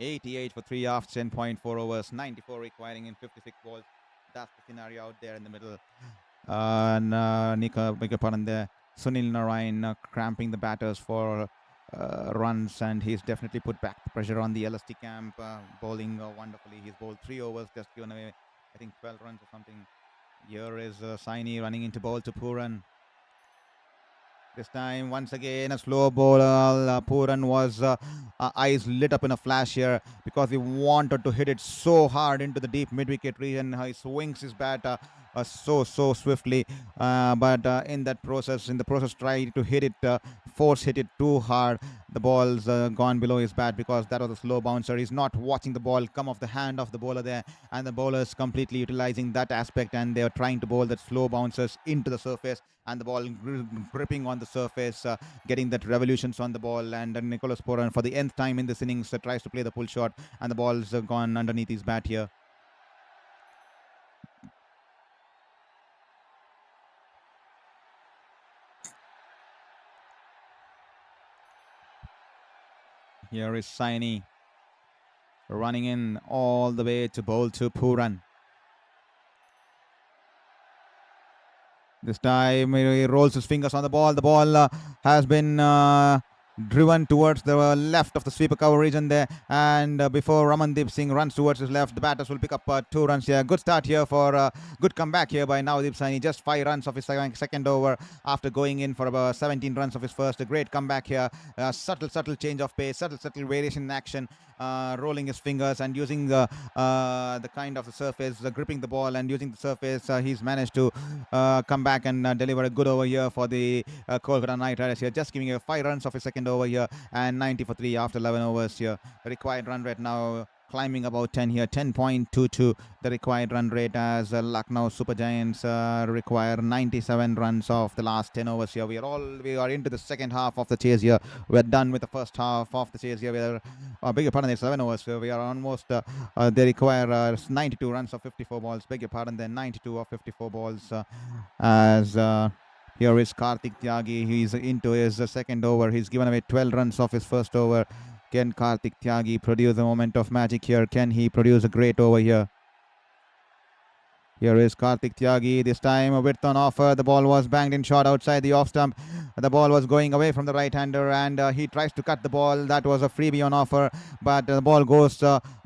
$88 for 3 halves, 10.4 overs, 94 requiring in 56 balls. That's the scenario out there in the middle. Nika, beg your pardon there. Sunil Narine cramping the batters for runs, and he's definitely put back the pressure on the LSG camp, bowling wonderfully. He's bowled 3 overs, just given away, I think, 12 runs or something. Here is Saini running into bowl to Puran. This time, once again, a slow ball. Puran was eyes lit up in a flash here because he wanted to hit it so hard into the deep mid-wicket region. He swings his bat so swiftly, but in the process, tried to hit it, force hit it too hard. The ball's gone below his bat because that was a slow bouncer. He's not watching the ball come off the hand of the bowler there, and the bowler's completely utilizing that aspect, and they're trying to bowl that slow bouncers into the surface, and the ball gripping on the surface, getting that revolutions on the ball. And Nicholas Puran, for the nth time in this innings, tries to play the pull shot, and the ball's gone underneath his bat here. Here is Saini running in all the way to bowl to Puran. This time he rolls his fingers on the ball. The ball has been driven towards the left of the sweeper cover region there, and before Ramandeep Singh runs towards his left, the batters will pick up 2 runs here. Good start here for good comeback here by Navdeep Saini. Just 5 runs of his second over after going in for about 17 runs of his first. A great comeback here. Subtle change of pace, subtle variation in action. Rolling his fingers and using the kind of the surface, gripping the ball and using the surface, he's managed to come back and deliver a good over here for the Kolkata Knight Riders here. Just giving 5 runs of his second over here and 90 for 3 after 11 overs here. The required run rate now climbing about 10 here, 10.22 the required run rate, as Lucknow Super Giants require 97 runs of the last 10 overs here. We are into the second half of the chase here. We're done with the first half of the chase here. We are beg your pardon, it's 11 overs, so we are almost they require 92 runs of 54 balls, beg your pardon, then 92 of 54 balls, as here is Karthik Tyagi. He's into his second over. He's given away 12 runs off his first over. Can Karthik Tyagi produce a moment of magic here? Can he produce a great over here? Here is Karthik Tyagi. This time a width on offer. The ball was banged in short outside the off stump. The ball was going away from the right-hander, and he tries to cut the ball. That was a freebie on offer, but the ball goes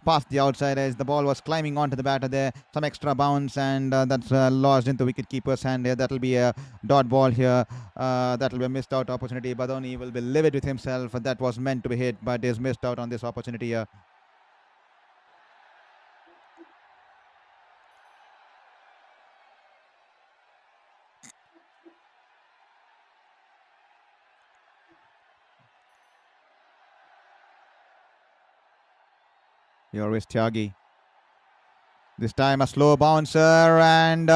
past the outside edge. The ball was climbing onto the batter there. Some extra bounce, and that's lodged into wicket-keeper's hand here. That will be a dot ball here. That will be a missed out opportunity. Badoni will be livid with himself. That was meant to be hit, but is missed out on this opportunity here. Here is Tyagi. This time a slow bouncer, and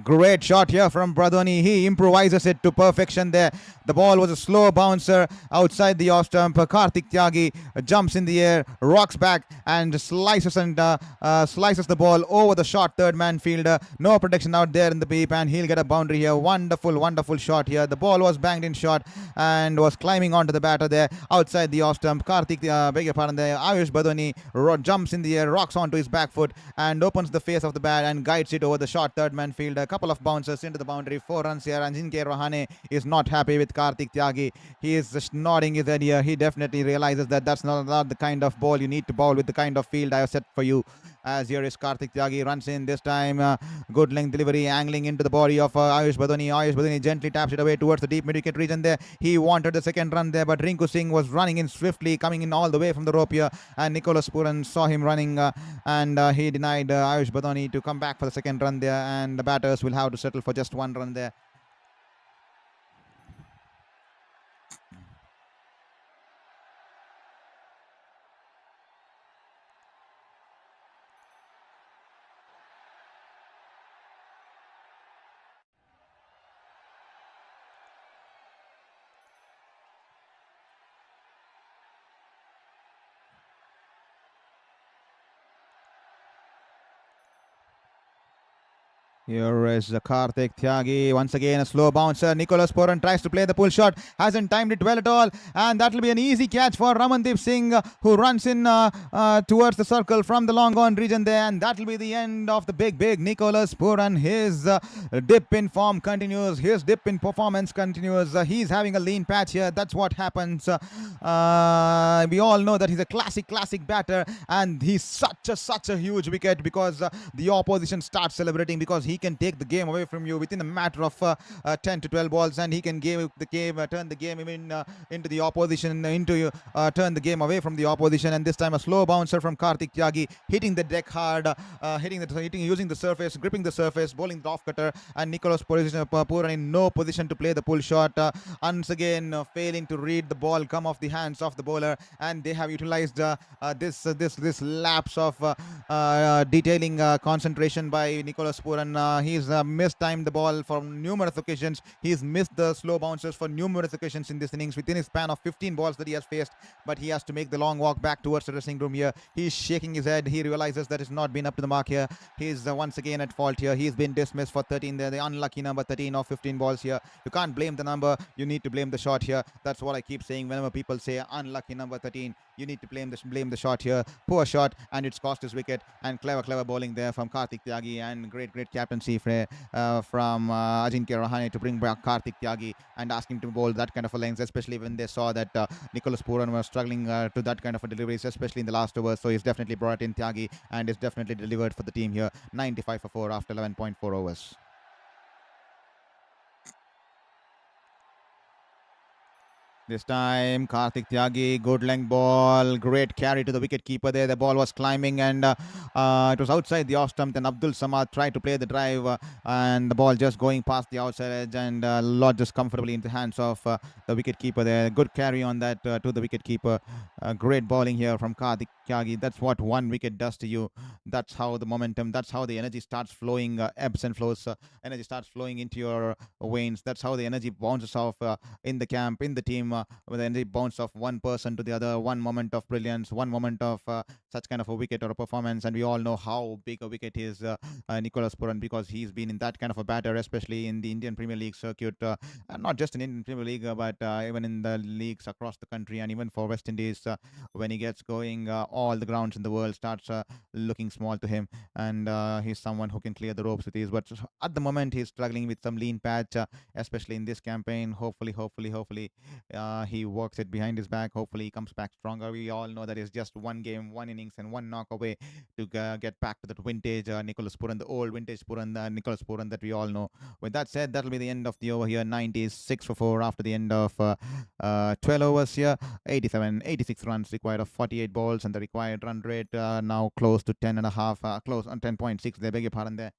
great shot here from Badoni. He improvises it to perfection there. The ball was a slow bouncer outside the off stump. Karthik Tyagi jumps in the air, rocks back and slices the ball over the short third man fielder. No protection out there in the beep, and he'll get a boundary here. Wonderful shot here. The ball was banged in short and was climbing onto the batter there outside the off stump. Karthik, beg your pardon there, Ayush Badoni jumps in the air, rocks onto his back foot and opens the face of the bat and guides it over the short third man field. A couple of bounces into the boundary, 4 runs here, and Jinke Rohane is not happy with Karthik Tyagi. He is just nodding his head here. He definitely realizes that that's not the kind of ball you need to bowl with the kind of field I have set for you. As here is Karthik Tyagi, runs in this time. Good length delivery, angling into the body of Ayush Badoni. Ayush Badoni gently taps it away towards the deep mid-wicket region there. He wanted the second run there, but Rinku Singh was running in swiftly, coming in all the way from the rope here, and Nicholas Puran saw him running, and he denied Ayush Badoni to come back for the second run there, and the batters will have to settle for just 1 run there. Here is Karthik Tyagi. Once again, a slow bouncer. Nicholas Puran tries to play the pull shot. Hasn't timed it well at all. And that will be an easy catch for Ramandeep Singh, who runs in towards the circle from the long on region there. And that will be the end of the big Nicholas Puran. His dip in form continues. His dip in performance continues. He's having a lean patch here. That's what happens. We all know that he's a classic batter. And he's such a huge wicket, because the opposition starts celebrating, because he can take the game away from you within a matter of 10 to 12 balls, and he can turn the game into the opposition, turn the game away from the opposition. And this time a slow bouncer from Karthik Tyagi, hitting the deck hard, using the surface, gripping the surface, bowling the off cutter, and Nicholas Puran in no position to play the pull shot, once again failing to read the ball come off the hands of the bowler. And they have utilized this lapse of detailing concentration by Nicholas Puran. He's mistimed the ball for numerous occasions. He's missed the slow bouncers for numerous occasions in this innings within his span of 15 balls that he has faced. But he has to make the long walk back towards the dressing room here. He's shaking his head. He realizes that it's not been up to the mark here. He's once again at fault here. He's been dismissed for 13 there. The unlucky number 13 of 15 balls here. You can't blame the number. You need to blame the shot here. That's what I keep saying whenever people say unlucky number 13. You need to blame the shot here. Poor shot, and it's cost his wicket. And clever bowling there from Karthik Tyagi, and great captain captaincy from Ajinkya Rahane to bring back Karthik Tyagi and ask him to bowl that kind of a length, especially when they saw that Nicholas Puran was struggling to that kind of a deliveries, especially in the last over. So he's definitely brought in Tyagi and is definitely delivered for the team here. 95 for 4 after 11.4 overs. This time, Karthik Tyagi, good length ball, great carry to the wicket keeper there. The ball was climbing and it was outside the off stump. Then Abdul Samad tried to play the drive and the ball just going past the outside edge and lodges comfortably in the hands of the wicket keeper there. Good carry on that to the wicket keeper. Great bowling here from Karthik Tyagi. That's what one wicket does to you. That's how the momentum, that's how the energy starts flowing, ebbs and flows. Energy starts flowing into your veins. That's how the energy bounces off in the camp, in the team. With the energy bounce of one person to the other, one moment of brilliance, one moment of such kind of a wicket or a performance, and we all know how big a wicket is Nicholas Puran, because he's been in that kind of a batter, especially in the Indian Premier League circuit, and not just in Indian Premier League, but even in the leagues across the country, and even for West Indies, when he gets going, all the grounds in the world starts looking small to him, and he's someone who can clear the ropes with ease. But at the moment, he's struggling with some lean patch, especially in this campaign. Hopefully, he works it behind his back. Hopefully, he comes back stronger. We all know that it's just one game, one innings, and one knock away to get back to that vintage Nicholas Puran, the old vintage Puran, Nicholas Puran that we all know. With that said, that'll be the end of the over here. 96 for 4 after the end of 12 overs here. 86 runs required of 48 balls, and the required run rate now close to 10.5, close on 10.6. They beg your pardon there.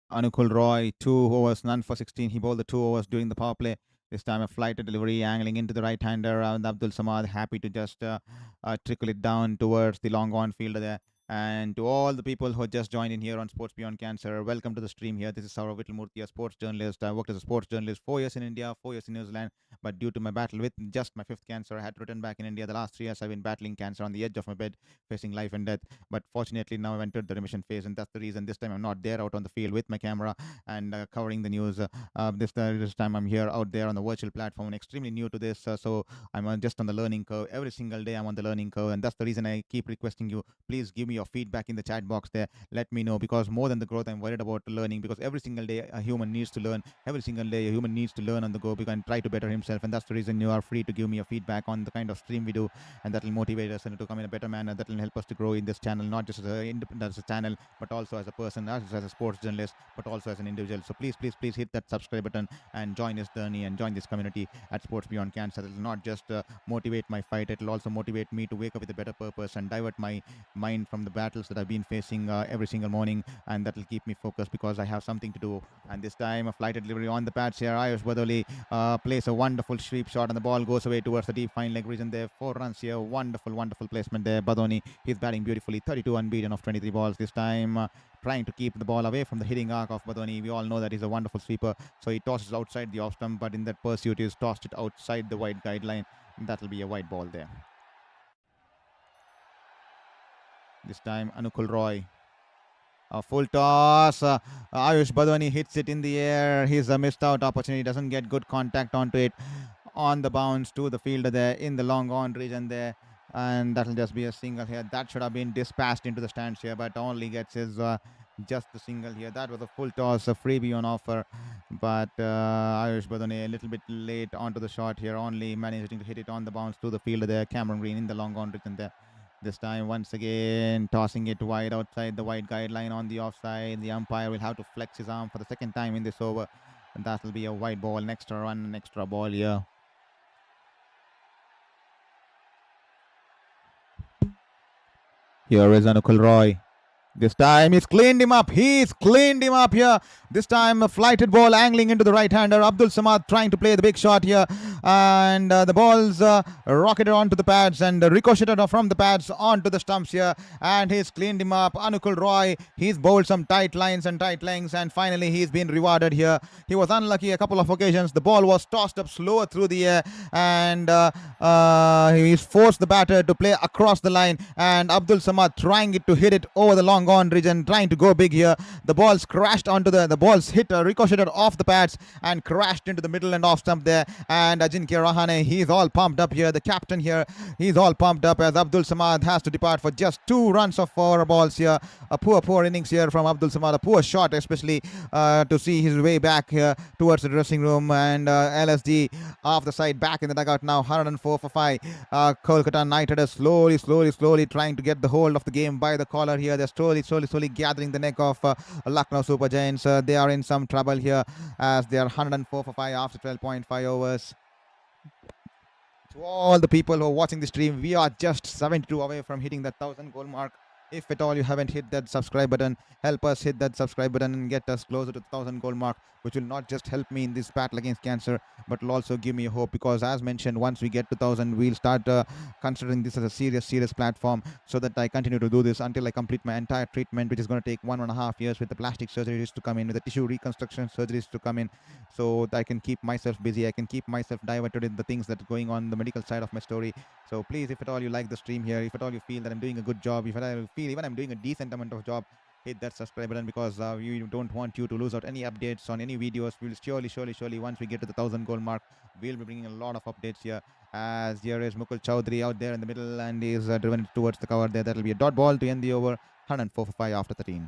Anukul Roy, 2 overs, none for 16. He bowled the 2 overs during the power play. This time a flight delivery angling into the right-hander. Abdul Samad happy to just trickle it down towards the long on fielder there. And to all the people who just joined in here on Sports Beyond Cancer, welcome to the stream here. This is Saurav Vittalmurthy, a sports journalist. I worked as a sports journalist 4 years in India, 4 years in New Zealand. But due to my battle with just my 5th cancer, I had to return back in India. The last 3 years I've been battling cancer on the edge of my bed, facing life and death. But fortunately now I've entered the remission phase, and that's the reason this time I'm not there out on the field with my camera and covering the news. This time I'm here out there on the virtual platform, extremely new to this. So I'm just on the learning curve. Every single day I'm on the learning curve, and that's the reason I keep requesting you, please give me your feedback in the chat box there. Let me know, because more than the growth, I'm worried about learning, because every single day a human needs to learn. Every single day a human needs to learn on the go and try to better himself, and that's the reason you are free to give me your feedback on the kind of stream we do, and that will motivate us and to come in a better manner. That will help us to grow in this channel, not just as a independent as a channel, but also as a person, not just as a sports journalist, but also as an individual. So please hit that subscribe button and join this journey and join this community at Sports Beyond Cancer. It will not just motivate my fight, it will also motivate me to wake up with a better purpose and divert my mind from the battles that I've been facing every single morning, and that will keep me focused because I have something to do. And this time a flighted delivery on the pads here. Ayush Badoli plays a wonderful sweep shot, and the ball goes away towards the deep fine leg region there. 4 runs here. Wonderful placement there. Badoni, he's batting beautifully. 32 unbeaten of 23 balls. This time trying to keep the ball away from the hitting arc of Badoni. We all know that he's a wonderful sweeper, so he tosses outside the off stump, but in that pursuit he's tossed it outside the wide guideline. That will be a wide ball there. This time Anukul Roy, a full toss. Ayush Badoni hits it in the air. He's a missed out opportunity. Doesn't get good contact onto it. On the bounce to the fielder there in the long on region there. And that'll just be a single here. That should have been dispatched into the stands here, but only gets his just the single here. That was a full toss, a freebie on offer. But Ayush Badoni a little bit late onto the shot here, only managing to hit it on the bounce to the fielder there. Cameron Green in the long on region there. This time, once again, tossing it wide outside the wide guideline on the offside. The umpire will have to flex his arm for the second time in this over. And that will be a wide ball. An extra run, an extra ball here. Here is Anukul Roy. This time he's cleaned him up. He's cleaned him up here. This time a flighted ball angling into the right-hander. Abdul Samad trying to play the big shot here. And the ball's rocketed onto the pads and ricocheted from the pads onto the stumps here. And he's cleaned him up. Anukul Roy, he's bowled some tight lines and tight lengths. And finally he's been rewarded here. He was unlucky a couple of occasions. The ball was tossed up slower through the air. And he's forced the batter to play across the line. And Abdul Samad trying to hit it over the long long on region, trying to go big here. The ball's crashed onto the ball's hit, ricocheted off the pads and crashed into the middle and off stump there. And Ajinkya Rahane, he's all pumped up here. The captain here, he's all pumped up as Abdul Samad has to depart for just 2 runs of 4 balls here. A poor innings here from Abdul Samad, a poor shot especially to see his way back here towards the dressing room. And LSG off the side, back in the dugout now, 104 for 5. Kolkata Knight Riders slowly trying to get the hold of the game by the collar here. They're slowly gathering the neck of Lucknow Super Giants. They are in some trouble here as they are 104 for 5 after 12.5 overs. To all the people who are watching the stream, we are just 72 away from hitting that 1,000 goal mark. If at all you haven't hit that subscribe button, help us hit that subscribe button and get us closer to the 1,000 goal mark, which will not just help me in this battle against cancer, but will also give me hope, because as mentioned, once we get to 1,000, we'll start considering this as a serious platform, so that I continue to do this until I complete my entire treatment, which is going to take 1.5 years, with the plastic surgeries to come in, with the tissue reconstruction surgeries to come in, so that I can keep myself busy, I can keep myself diverted in the things that are going on the medical side of my story. So please, if at all you like the stream here, if at all you feel that I'm doing a good job, if at all you feel even I'm doing a decent amount of job, hit that subscribe button, because we don't want you to lose out any updates on any videos. We'll surely once we get to the 1,000 goal mark, we'll be bringing a lot of updates here. As here is Mukul Chowdhury out there in the middle, and he is driven towards the cover there. That'll be a dot ball to end the over. 104 for 5 after 13.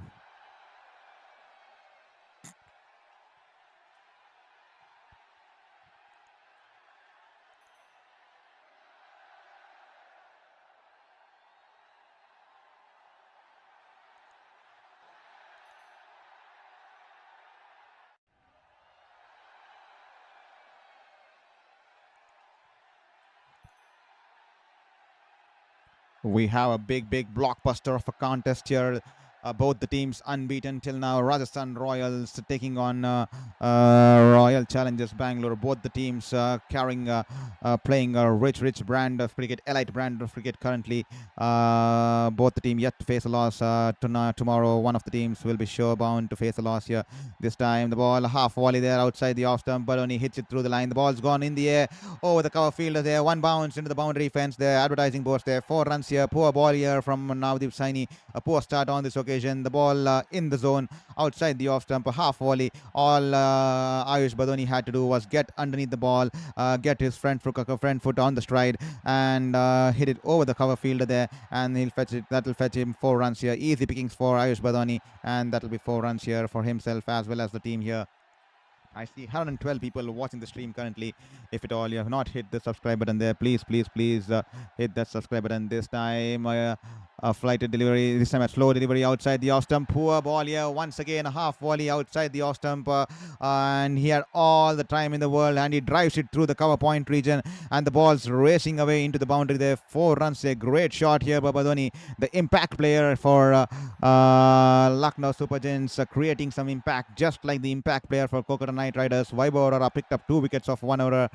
We have a big blockbuster of a contest here. Both the teams unbeaten till now. Rajasthan Royals taking on Royal Challengers Bangalore. Both the teams playing a rich brand of cricket, elite brand of cricket currently. Both the team yet to face a loss. Tomorrow, one of the teams will be sure bound to face a loss here. This time, the ball half volley there outside the off stump, but only hits it through the line. The ball's gone in the air over the cover fielder there. 1 bounce into the boundary fence there. Advertising boards there. 4 runs here. Poor ball here from Navdeep Saini. A poor start on this occasion. The ball in the zone outside the off stump, a half volley. All Ayush Badoni had to do was get underneath the ball, get his front foot on the stride, and hit it over the cover fielder there, and he'll fetch it. That'll fetch him 4 runs here. Easy pickings for Ayush Badoni, and that'll be 4 runs here for himself as well as the team here. I see 112 people watching the stream currently. If at all you have not hit the subscribe button there, please hit that subscribe button. This time a flighted delivery, this time a slow delivery outside the off stump. Poor ball here, once again a half volley outside the off stump, and he had all the time in the world, and he drives it through the cover point region, and the ball's racing away into the boundary there. 4 runs, a great shot here by Badoni, the impact player for Lucknow Super Giants, creating some impact, just like the impact player for Kolkata Knight Riders. Vaibhav Arora picked up 2 wickets of 1 over.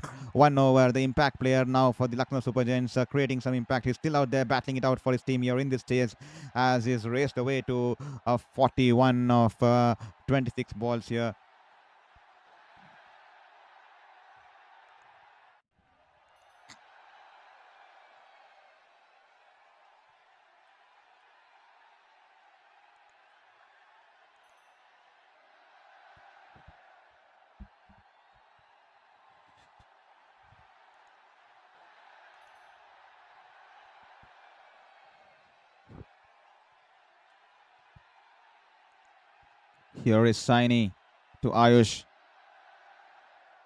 The impact player now for the Lucknow Super Giants, creating some impact. He's still out there battling it out for his team here in this stage, as he's raced away to 41 of 26 balls here. Here is Saini to Ayush.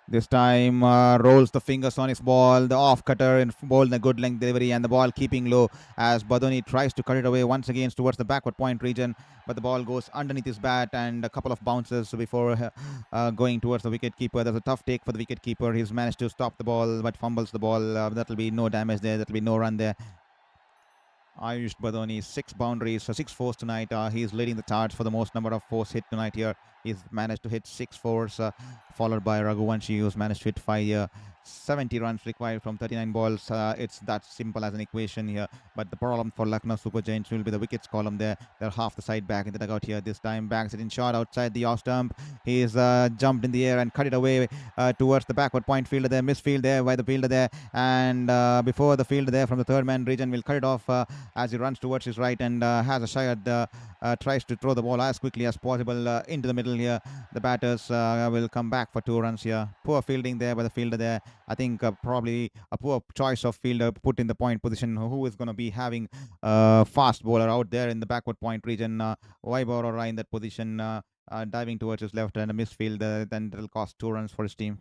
This time rolls the fingers on his ball. The off cutter and ball in a good length delivery, and the ball keeping low as Badoni tries to cut it away once again towards the backward point region. But the ball goes underneath his bat, and a couple of bounces before going towards the wicket keeper. That's a tough take for the wicket keeper. He's managed to stop the ball but fumbles the ball. That'll be no damage there. That'll be no run there. Ayush Badoni, 6 boundaries, so 6 fours tonight. He's leading the charge for the most number of fours hit tonight here. He's managed to hit 6 fours, followed by Raghuvanshi, who's managed to hit 5 here. 70 runs required from 39 balls. It's that simple as an equation here. But the problem for Lucknow Super Giants will be the wickets column there. They're half the side back in the dugout here. This time, bangs it in short outside the off stump. He's jumped in the air and cut it away towards the backward point fielder there. Misfield there by the fielder there. And before the fielder there from the third man region will cut it off as he runs towards his right and has a shot. Tries to throw the ball as quickly as possible into the middle here. The batters will come back for 2 runs here. Poor fielding there by the fielder there. I think probably a poor choice of fielder put in the point position. Who is going to be having a fast bowler out there in the backward point region? Vaibhav Arora in that position, diving towards his left and a misfield. Then it'll cost 2 runs for his team.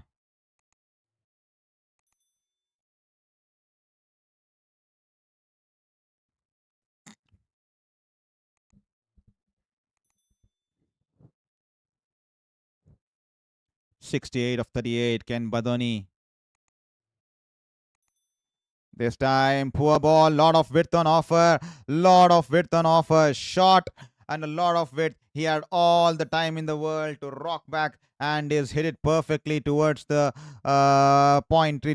'68 of 38. Ken Badoni. This time, poor ball, lot of width on offer, shot and a lot of width. He had all the time in the world to rock back and is hit it perfectly towards the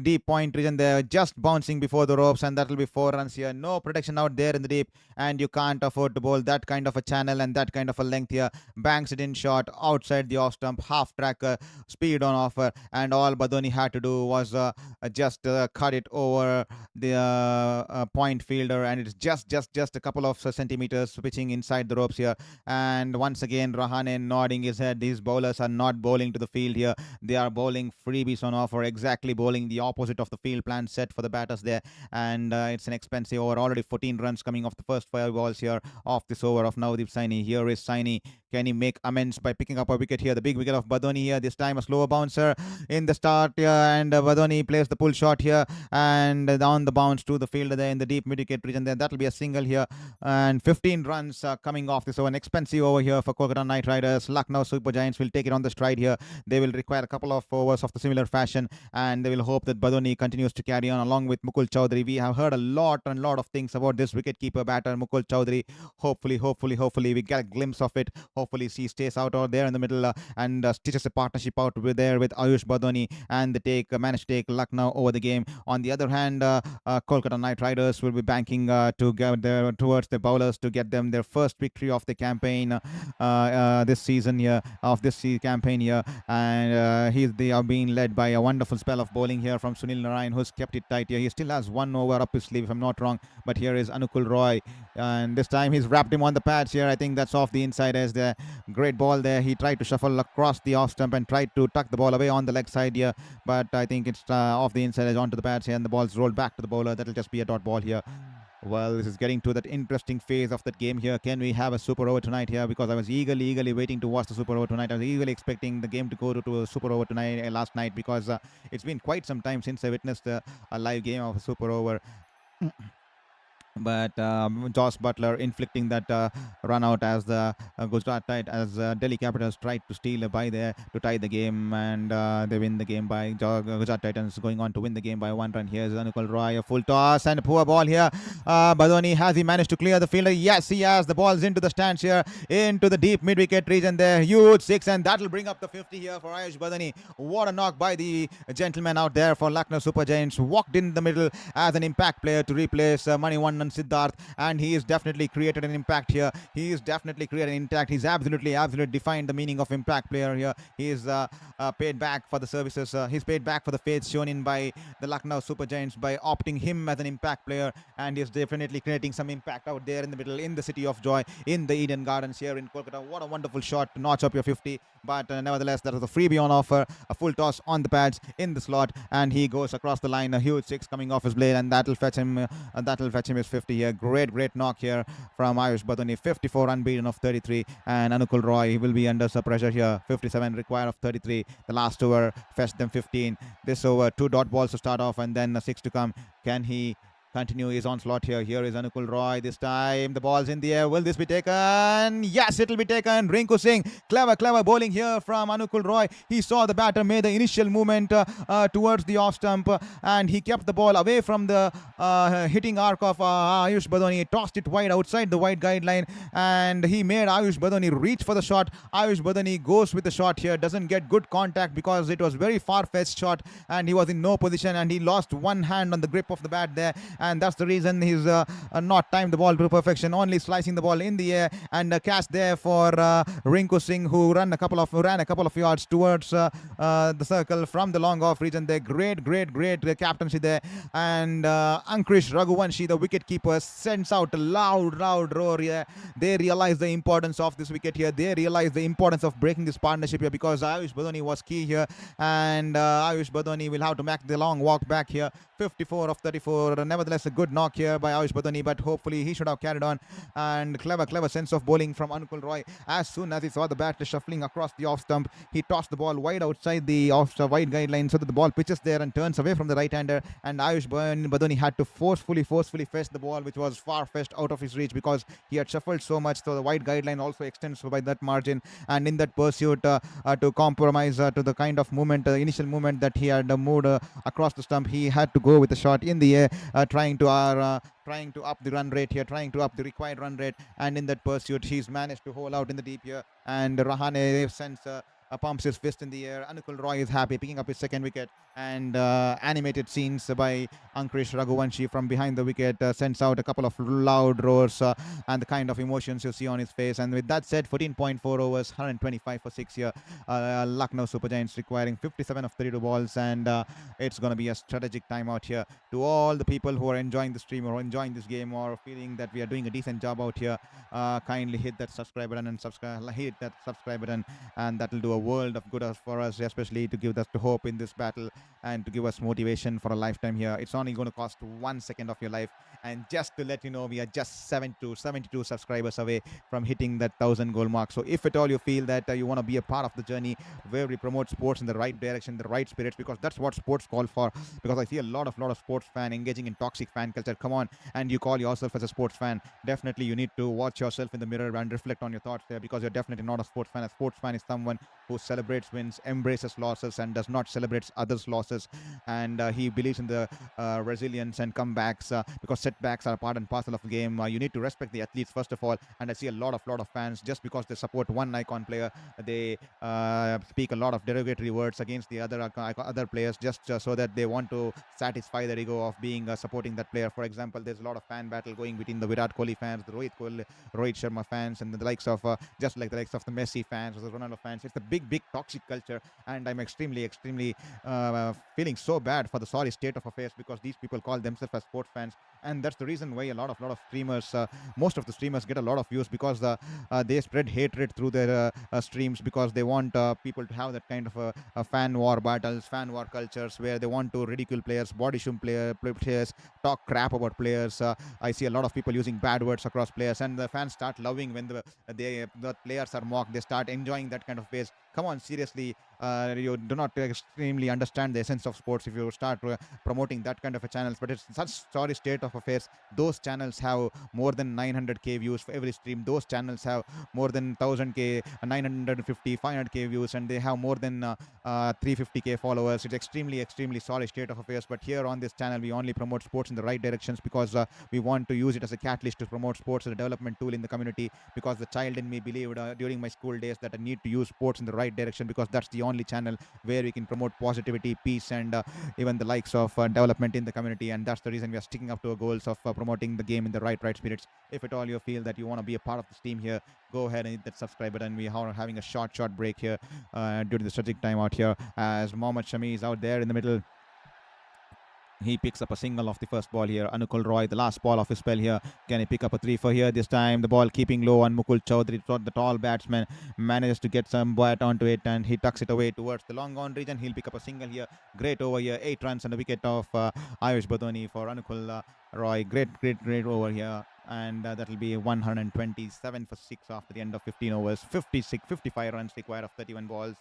deep point region there, just bouncing before the ropes, and that will be 4 runs here. No protection out there in the deep, and you can't afford to bowl that kind of a channel and that kind of a length here. Banks it in short outside the off stump, half tracker, speed on offer, and all Badoni had to do was just cut it over the point fielder, and it's just a couple of centimeters pitching inside the ropes here. And once again, Rahane nodding his head. These bowlers are not bowling to the field here. They are bowling freebies on offer, exactly bowling the opposite of the field plan set for the batters there. And it's an expensive over. Already 14 runs coming off the first 5 balls here off this over of Navdeep Saini. Here is Saini. Can he make amends by picking up a wicket here? The big wicket of Badoni here. This time a slower bouncer in the start here, and Badoni plays the pull shot here and down the bounce to the fielder there in the deep mid-wicket region there. That'll be a single here, and 15 runs coming off this over. An expensive over here for Kolkata Knight Riders. Lucknow Super Giants will take it on the stride here. They will require a couple of overs of the similar fashion, and they will hope that Badoni continues to carry on along with Mukul Chowdhury. We have heard a lot of things about this wicket-keeper batter Mukul Chowdhury. Hopefully we get a glimpse of it. Hopefully he stays out there in the middle and stitches a partnership out with Ayush Badoni, and they manage to take Lucknow over the game. On the other hand, Kolkata Knight Riders will be banking to get towards the bowlers to get them their first victory of the campaign this season here, campaign here. And they are being led by a wonderful spell of bowling here from Sunil Narine, who's kept it tight here. He still has 1 over up his sleeve, if I'm not wrong. But here is Anukul Roy, and this time he's wrapped him on the pads here. I think that's off the inside as the great ball there. He tried to shuffle across the off stump and tried to tuck the ball away on the leg side here, but I think it's off the inside edge onto the pads here, and the ball's rolled back to the bowler. That'll just be a dot ball here. Well, this is getting to that interesting phase of that game here. Can we have a super over tonight here? Because I was eagerly waiting to watch the super over tonight. I was eagerly expecting the game to go to a super over tonight, last night, because it's been quite some time since I witnessed a live game of a super over. But Josh Butler inflicting that run out as the Delhi Capitals tried to steal a bye there to tie the game, and they win the game by Gujarat Titans going on to win the game by 1 run. Here's Anukul Roy, a full toss and a poor ball here. Badoni, has he managed to clear the fielder? Yes, he has. The ball's into the stands here, into the deep mid-wicket region there. Huge 6, and that'll bring up the 50 here for Ayush Badoni. What a knock by the gentleman out there for Lucknow Super Giants. Walked in the middle as an impact player to replace Maniwandan Siddharth, and he has definitely created an impact here. He is definitely created an impact. He's absolutely defined the meaning of impact player here. He is paid back for the services. He's paid back for the faith shown in by the Lucknow Super Giants by opting him as an impact player, and he's definitely creating some impact out there in the middle, in the City of Joy, in the Eden Gardens here in Kolkata. What a wonderful shot to notch up your 50, but nevertheless, that was a freebie on offer. A full toss on the pads in the slot, and he goes across the line. A huge 6 coming off his blade, and that'll fetch him his 50 here. Great knock here from Ayush Badoni. 54 unbeaten of 33, and Anukul Roy will be under some pressure here. 57 required of 33. The last over fetched them 15. This over 2 dot balls to start off, and then a 6 to come. Can he continue his onslaught here. Here is Anukul Roy. This time the ball's in the air. Will this be taken? Yes, it will be taken. Rinku Singh. Clever bowling here from Anukul Roy. He saw the batter made the initial movement towards the off stump and he kept the ball away from the hitting arc of Ayush Badoni. He tossed it wide outside the wide guideline and he made Ayush Badoni reach for the shot. Ayush Badoni goes with the shot here. Doesn't get good contact because it was very far-fetched shot and he was in no position and he lost one hand on the grip of the bat there, and that's the reason he's not timed the ball to perfection, only slicing the ball in the air, and a catch there for Rinku Singh, who ran a couple of yards towards the circle from the long off region there. Great captaincy there, and Ankrish Raghuvanshi, the wicket keeper, sends out a loud roar here. They realize the importance of this wicket here. They realize the importance of breaking this partnership here because Ayush Badoni was key here, and Ayush Badoni will have to make the long walk back here. 54 of 34. Nevertheless, a good knock here by Ayush Badoni, but hopefully he should have carried on. And clever sense of bowling from Anukul Roy. As soon as he saw the bat shuffling across the off stump, he tossed the ball wide outside the wide guideline so that the ball pitches there and turns away from the right-hander. And Ayush Badoni had to forcefully fetch the ball, which was far fetched out of his reach because he had shuffled so much. So the wide guideline also extends by that margin. And in that pursuit to compromise to the kind of movement, initial movement that he had moved across the stump, he had to go with a shot in the air, trying to up the run rate here, trying to up the required run rate. And in that pursuit, he's managed to hole out in the deep here. And Rahane sends pumps his fist in the air. Anukul Roy is happy, picking up his second wicket. And animated scenes by Ankrish Raghuvanshi from behind the wicket sends out a couple of loud roars and the kind of emotions you see on his face. And with that said, 14.4 overs, 125 for 6 here. Lucknow Super Giants requiring 57 of 32 balls, and it's going to be a strategic timeout here. To all the people who are enjoying the stream or enjoying this game or feeling that we are doing a decent job out here, kindly hit that subscribe button and hit that subscribe button, and that will do a world of good for us, especially to give us the hope in this battle and to give us motivation for a lifetime here. It's only going to cost 1 second of your life. And just to let you know, we are just 72 subscribers away from hitting that 1,000 goal mark. So if at all you feel that you want to be a part of the journey where we promote sports in the right direction, the right spirits, because that's what sports call for. Because I see a lot of sports fan engaging in toxic fan culture. Come on, and you call yourself as a sports fan. Definitely you need to watch yourself in the mirror and reflect on your thoughts there, because you're definitely not a sports fan. A sports fan is someone who celebrates wins, embraces losses, and does not celebrate others' losses. And he believes in the resilience and comebacks, because setbacks are part and parcel of the game. You need to respect the athletes first of all. And I see a lot of fans, just because they support one icon player, they speak a lot of derogatory words against the other players, just so that they want to satisfy their ego of being supporting that player. For example, there's a lot of fan battle going between the Virat Kohli fans, the Rohit Sharma fans, and the likes of just like the likes of the Messi fans or the Ronaldo fans. It's a big toxic culture, and I'm extremely feeling so bad for the sorry state of affairs, because these people call themselves as sports fans. And that's the reason why a lot of streamers, most of the streamers get a lot of views, because they spread hatred through their streams, because they want people to have that kind of fan war battles, fan war cultures, where they want to ridicule players, body shame players, talk crap about players. I see a lot of people using bad words across players, and the fans start loving when the players are mocked. They start enjoying that kind of phase. Come on, seriously, you do not extremely understand the essence of sports if you start promoting that kind of a channels. But it's such sorry state of affairs. Those channels have more than 900k views for every stream. Those channels have more than 1000k, 950, 500k views, and they have more than 350k followers. It's extremely sorry state of affairs. But here on this channel, we only promote sports in the right directions, because we want to use it as a catalyst to promote sports as a development tool in the community. Because the child in me believed during my school days that I need to use sports in the right direction, because that's the only channel where we can promote positivity, peace, and even the likes of development in the community. And that's the reason we are sticking up to our goals of promoting the game in the right spirits. If at all you feel that you want to be a part of this team here, go ahead and hit that subscribe button. We are having a short break here during the strategic time out here, as Mohammed Shami is out there in the middle. He picks up a single off the first ball here. Anukul Roy, the last ball of his spell here. Can he pick up a 3 for here? This time the ball keeping low on Mukul Chaudhary. The tall batsman manages to get some bat onto it, and he tucks it away towards the long on region. He'll pick up a single here. Great over here. 8 runs and a wicket of Ayush Badoni for Anukul Roy. Great over here. And that will be 127 for 6 after the end of 15 overs. 55 runs required of 31 balls.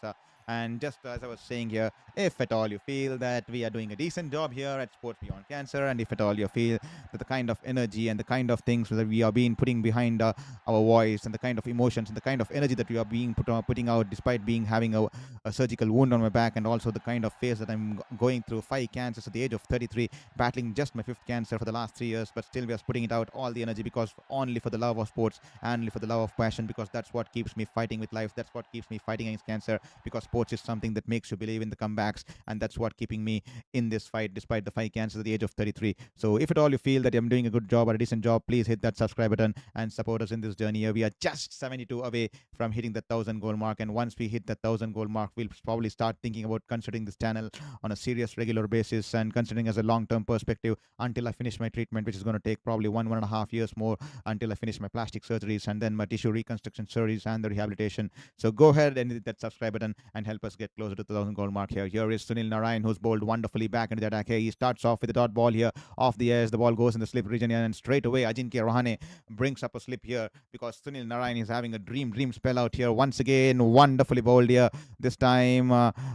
And just as I was saying here, if at all you feel that we are doing a decent job here at Sports Beyond Cancer, and if at all you feel that the kind of energy and the kind of things that we are being putting behind our voice, and the kind of emotions and the kind of energy that we are being putting out despite being having a surgical wound on my back, and also the kind of phase that I'm going through, 5 cancers at the age of 33, battling just my 5th cancer for the last 3 years, but still we are putting it out all the energy because only for the love of sports and only for the love of passion, because that's what keeps me fighting with life. That's what keeps me fighting against cancer, because sports is something that makes you believe in the comebacks, and that's what keeping me in this fight despite the 5 cancers at the age of 33. So if at all you feel that I'm doing a good job or a decent job, please hit that subscribe button and support us in this journey here. We are just 72 away from hitting the 1,000 goal mark, and once we hit the 1,000 goal mark, we'll probably start thinking about considering this channel on a serious regular basis, and considering as a long-term perspective until I finish my treatment, which is going to take probably 1.5 years more until I finish my plastic surgeries and then my tissue reconstruction surgeries and the rehabilitation. So go ahead and hit that subscribe button and help us get closer to the 1,000 goal mark here. Here is Sunil Narine, who's bowled wonderfully back into the attack here. He starts off with the dot ball here off the edge. The ball goes in the slip region here, and straight away Ajinkya Rahane brings up a slip here because Sunil Narine is having a dream spell out here. Once again, wonderfully bowled here. This time,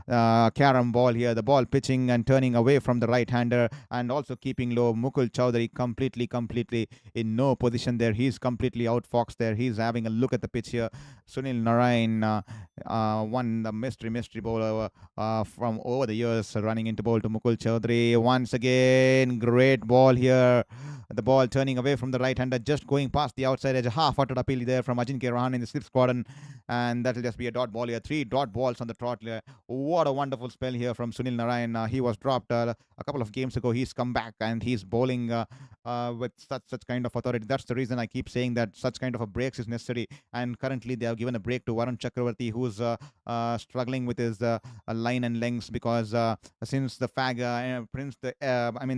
carom ball here. The ball pitching and turning away from the right-hander, and also keeping low. Mukul Chowdhury completely in no position there. He's completely outfoxed there. He's having a look at the pitch here. Sunil Narine, one the mystery bowler from over the years, running into bowl to Mukul Chowdhury. Once again, great ball here. The ball turning away from the right-hander, just going past the outside edge. Half-hearted appeal there from Ajinkya Rahane in the slip squadron, and that'll just be a dot ball here. 3 dot balls on the trot here. What a wonderful spell here from Sunil Narine. He was dropped a couple of games ago. He's come back and he's bowling with such kind of authority. That's the reason I keep saying that such kind of a breaks is necessary. And currently they have given a break to Varun Chakravarti, who's struggling with his line and lengths, because since the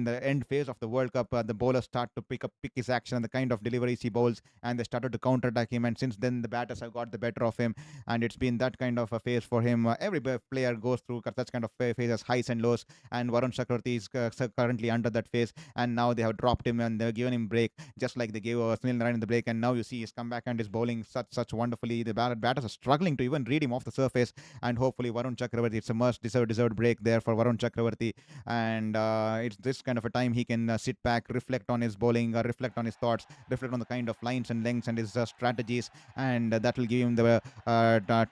the end phase of the World Cup, the bowlers start to pick his action and the kind of deliveries he bowls, and they started to counter-attack him, and since then the batters have got the better of him, and it's been that kind of a phase for him. Every player goes through such kind of phases, highs and lows, and Varun Chakravarti is currently under that phase, and now they have dropped him and they've given him break, just like they gave Sunil Narine the break, and now you see he's come back and is bowling such wonderfully. The batters are struggling to even read him off the surface, and hopefully Varun Chakravarti, it's a must deserved break there for Varun Chakravarti, and it's this kind of a time he can sit back, reflect on his bowling, reflect on his thoughts, reflect on the kind of lines and lengths and his strategies, and that will give him the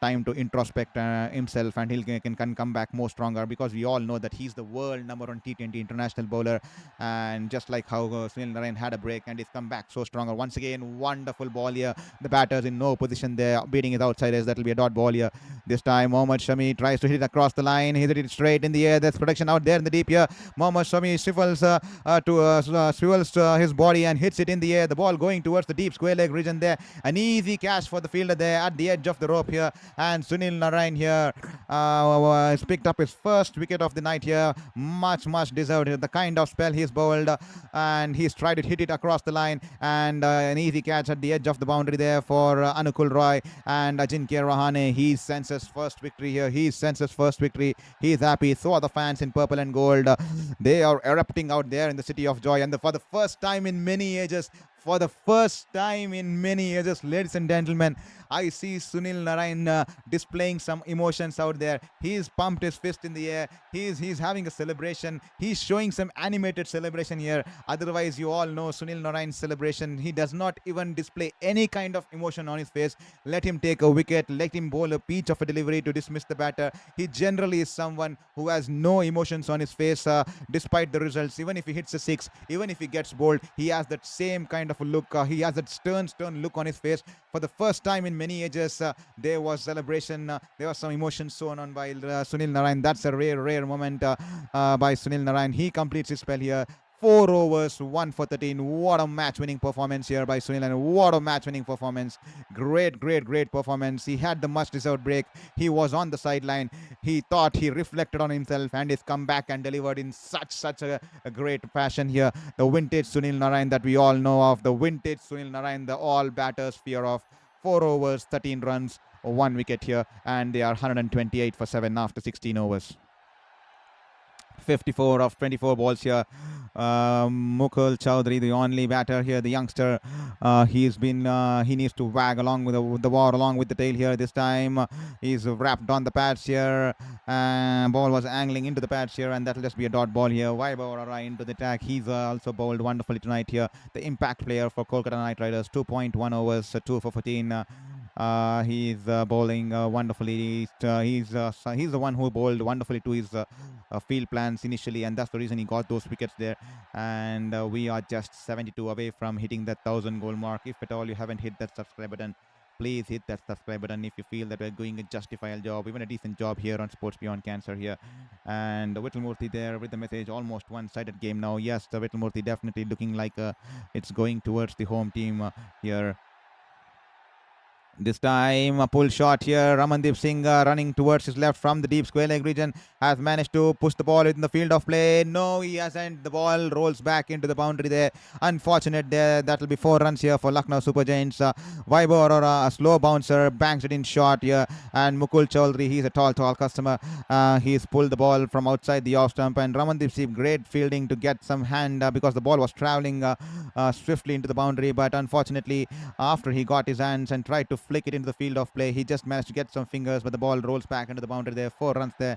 time to introspect himself, and he can come back more stronger, because we all know that he's the world #1 T20 international bowler, and just like how Sunil Narine had a break and he's come back so stronger. Once again, wonderful ball here. The batters in no position there, beating it outside as that will be a dot ball here. This time Mohammed Shami tries to hit it across the line. He hit it straight in the air. There's protection out there in the deep here. Mohammed Shami swivels his body and hits it in the air. The ball going towards the deep square leg region there. An easy catch for the fielder there at the edge of the rope here. And Sunil Narine here has picked up his first wicket of the night here. Much deserved. The kind of spell he's bowled, and he's tried to hit it across the line, and an easy catch at the edge of the boundary there for Anukul Roy and Ajinkya Rahane. He senses first victory here. He's happy. So are the fans in purple and gold. They are erupting out there in the city of joy, and for the first time in many ages, ladies and gentlemen, I see Sunil Narine displaying some emotions out there. He's pumped his fist in the air. He's having a celebration. He's showing some animated celebration here. Otherwise, you all know Sunil Narine's celebration. He does not even display any kind of emotion on his face. Let him take a wicket. Let him bowl a peach of a delivery to dismiss the batter. He generally is someone who has no emotions on his face despite the results. Even if he hits a six, even if he gets bowled, he has that same kind of a look. He has that stern look on his face. For the first time in many ages, there was celebration. There was some emotion shown on by Sunil Narine. That's a rare moment by Sunil Narine. He completes his spell here. 4 overs, 1 for 13. What a match-winning performance here by Sunil, and what a match-winning performance. Great performance. He had the much-deserved break. He was on the sideline. He thought, he reflected on himself, and he's come back and delivered in such a great fashion here. The vintage Sunil Narine that we all know of. The vintage Sunil Narine, the all batters fear of. 4 overs, 13 runs, 1 wicket here, and they are 128 for 7 after 16 overs. 54 of 24 balls here. Mukul Chowdhury, the only batter here, the youngster. He needs to wag along with the ball, along with the tail here. This time he's wrapped on the pads here. Ball was angling into the pads here, and that'll just be a dot ball here. Vaibhav Arora into the attack. He's also bowled wonderfully tonight here. The impact player for Kolkata Knight Riders, 2.1 overs, 2 for 14. He's bowling wonderfully. He's the one who bowled wonderfully to his field plans initially, and that's the reason he got those wickets there. And we are just 72 away from hitting that 1,000 goal mark. If at all you haven't hit that subscribe button, please hit that subscribe button if you feel that we're doing a justifiable job, even a decent job here on Sports Beyond Cancer here. And Whittlemurthy there with the message, almost one-sided game now. Yes, the Whittlemurthy definitely looking like it's going towards the home team here. This time a pull shot here. Ramandeep Singh running towards his left from the deep square leg region has managed to push the ball in the field of play. No, he hasn't. The ball rolls back into the boundary there. Unfortunate there. That will be 4 runs here for Lucknow Super Giants. Vaibhav Arora, a slow bouncer, banks it in short here. And Mukul Chowdhury, he's a tall customer. He's pulled the ball from outside the off stump. And Ramandeep Singh, great fielding to get some hand because the ball was traveling swiftly into the boundary. But unfortunately, after he got his hands and tried to flick it into the field of play, he just managed to get some fingers, but the ball rolls back into the boundary there. 4 runs there.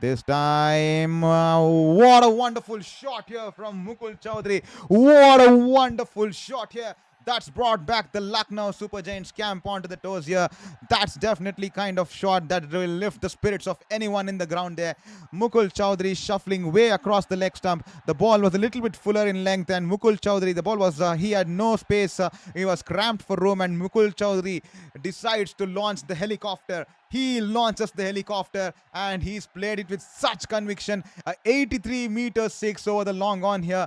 This time, what a wonderful shot here from Mukul Chowdhury. What a wonderful shot here. That's brought back the Lucknow Super Giants camp onto the toes here. That's definitely kind of shot that will lift the spirits of anyone in the ground there. Mukul Chowdhury shuffling way across the leg stump. The ball was a little bit fuller in length, and Mukul Chowdhury, the ball was, he had no space. He was cramped for room, and Mukul Chowdhury decides to launch the helicopter. He launches the helicopter, and he's played it with such conviction. 83 meters 6 over the long on here.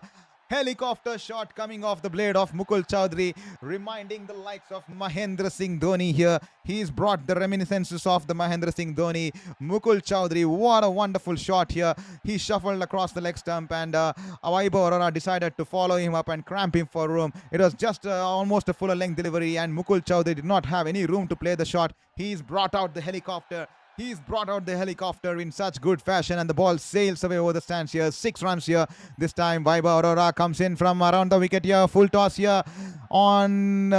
Helicopter shot coming off the blade of Mukul Chowdhury, reminding the likes of Mahendra Singh Dhoni here. He's brought the reminiscences of the Mahendra Singh Dhoni. Mukul Chowdhury, what a wonderful shot here. He shuffled across the leg stump, and Vaibhav Arora decided to follow him up and cramp him for room. It was just almost a fuller length delivery, and Mukul Chowdhury did not have any room to play the shot. He's brought out the helicopter. He's brought out the helicopter in such good fashion, and the ball sails away over the stands here. 6 runs here. This time, Vaibhav Arora comes in from around the wicket here. Full toss here on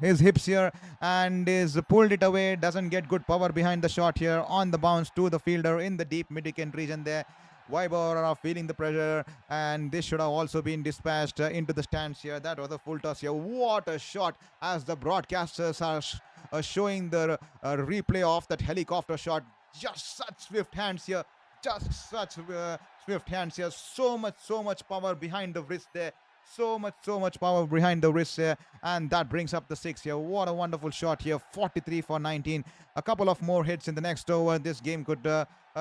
his hips here, and is pulled it away. Doesn't get good power behind the shot here. On the bounce to the fielder in the deep mid-wicket region there. Vaibhav Arora feeling the pressure, and this should have also been dispatched into the stands here. That was a full toss here. What a shot, as the broadcasters are showing the replay of that helicopter shot. Just such swift hands here. Just such swift hands here. So much power behind the wrist there. So much power behind the wrist here, and that brings up the 6 here. What a wonderful shot here. 43 for 19. A couple of more hits in the next over. This game could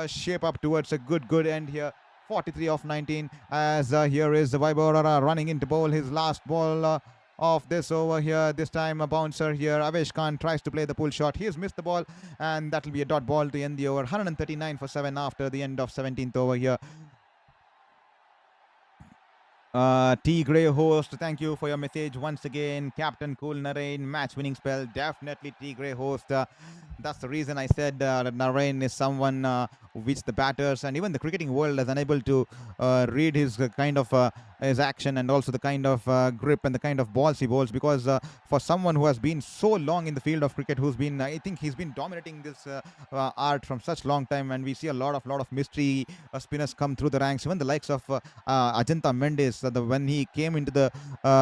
shape up towards a good end here. 43 of 19, as here is Vaibhav Arora running into bowl his last ball of this over here. This time a bouncer here. Avesh Khan tries to play the pull shot. He has missed the ball, and that will be a dot ball to end the over. 139 for 7 after the end of 17th over here. T Grey host, thank you for your message once again. Captain Cool Narine, match winning spell. Definitely T Grey host. That's the reason I said that Narine is someone which the batters and even the cricketing world is unable to read his kind of his action, and also the kind of grip and the kind of balls he bowls, because for someone who has been so long in the field of cricket, who's been, I think he's been dominating this art from such long time, and we see a lot of mystery spinners come through the ranks. Even the likes of Ajanta Mendes, when he came into the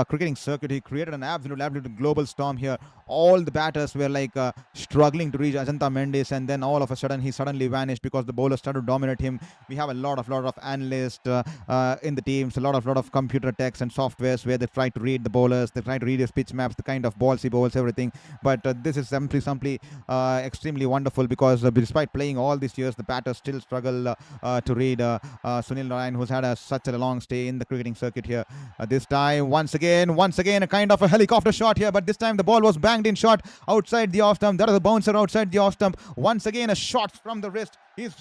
cricketing circuit, he created an absolute global storm here. All the batters were like struggling to reach Ajanta Mendes, and then all of a sudden he suddenly vanished because the bowlers started to dominate him. We have a lot of analysts in the teams, a lot of computer techs and softwares where they try to read the bowlers, they try to read his pitch maps, the kind of balls he bowls, everything. But this is simply extremely wonderful, because despite playing all these years, the batters still struggle to read Sunil Narine, who's had such a long stay in the cricketing circuit here. This time, once again, a kind of a helicopter shot here, but this time the ball was banged in shot outside the off stump. That is a bouncer outside the off stump. Once again, a shot from the wrist. He's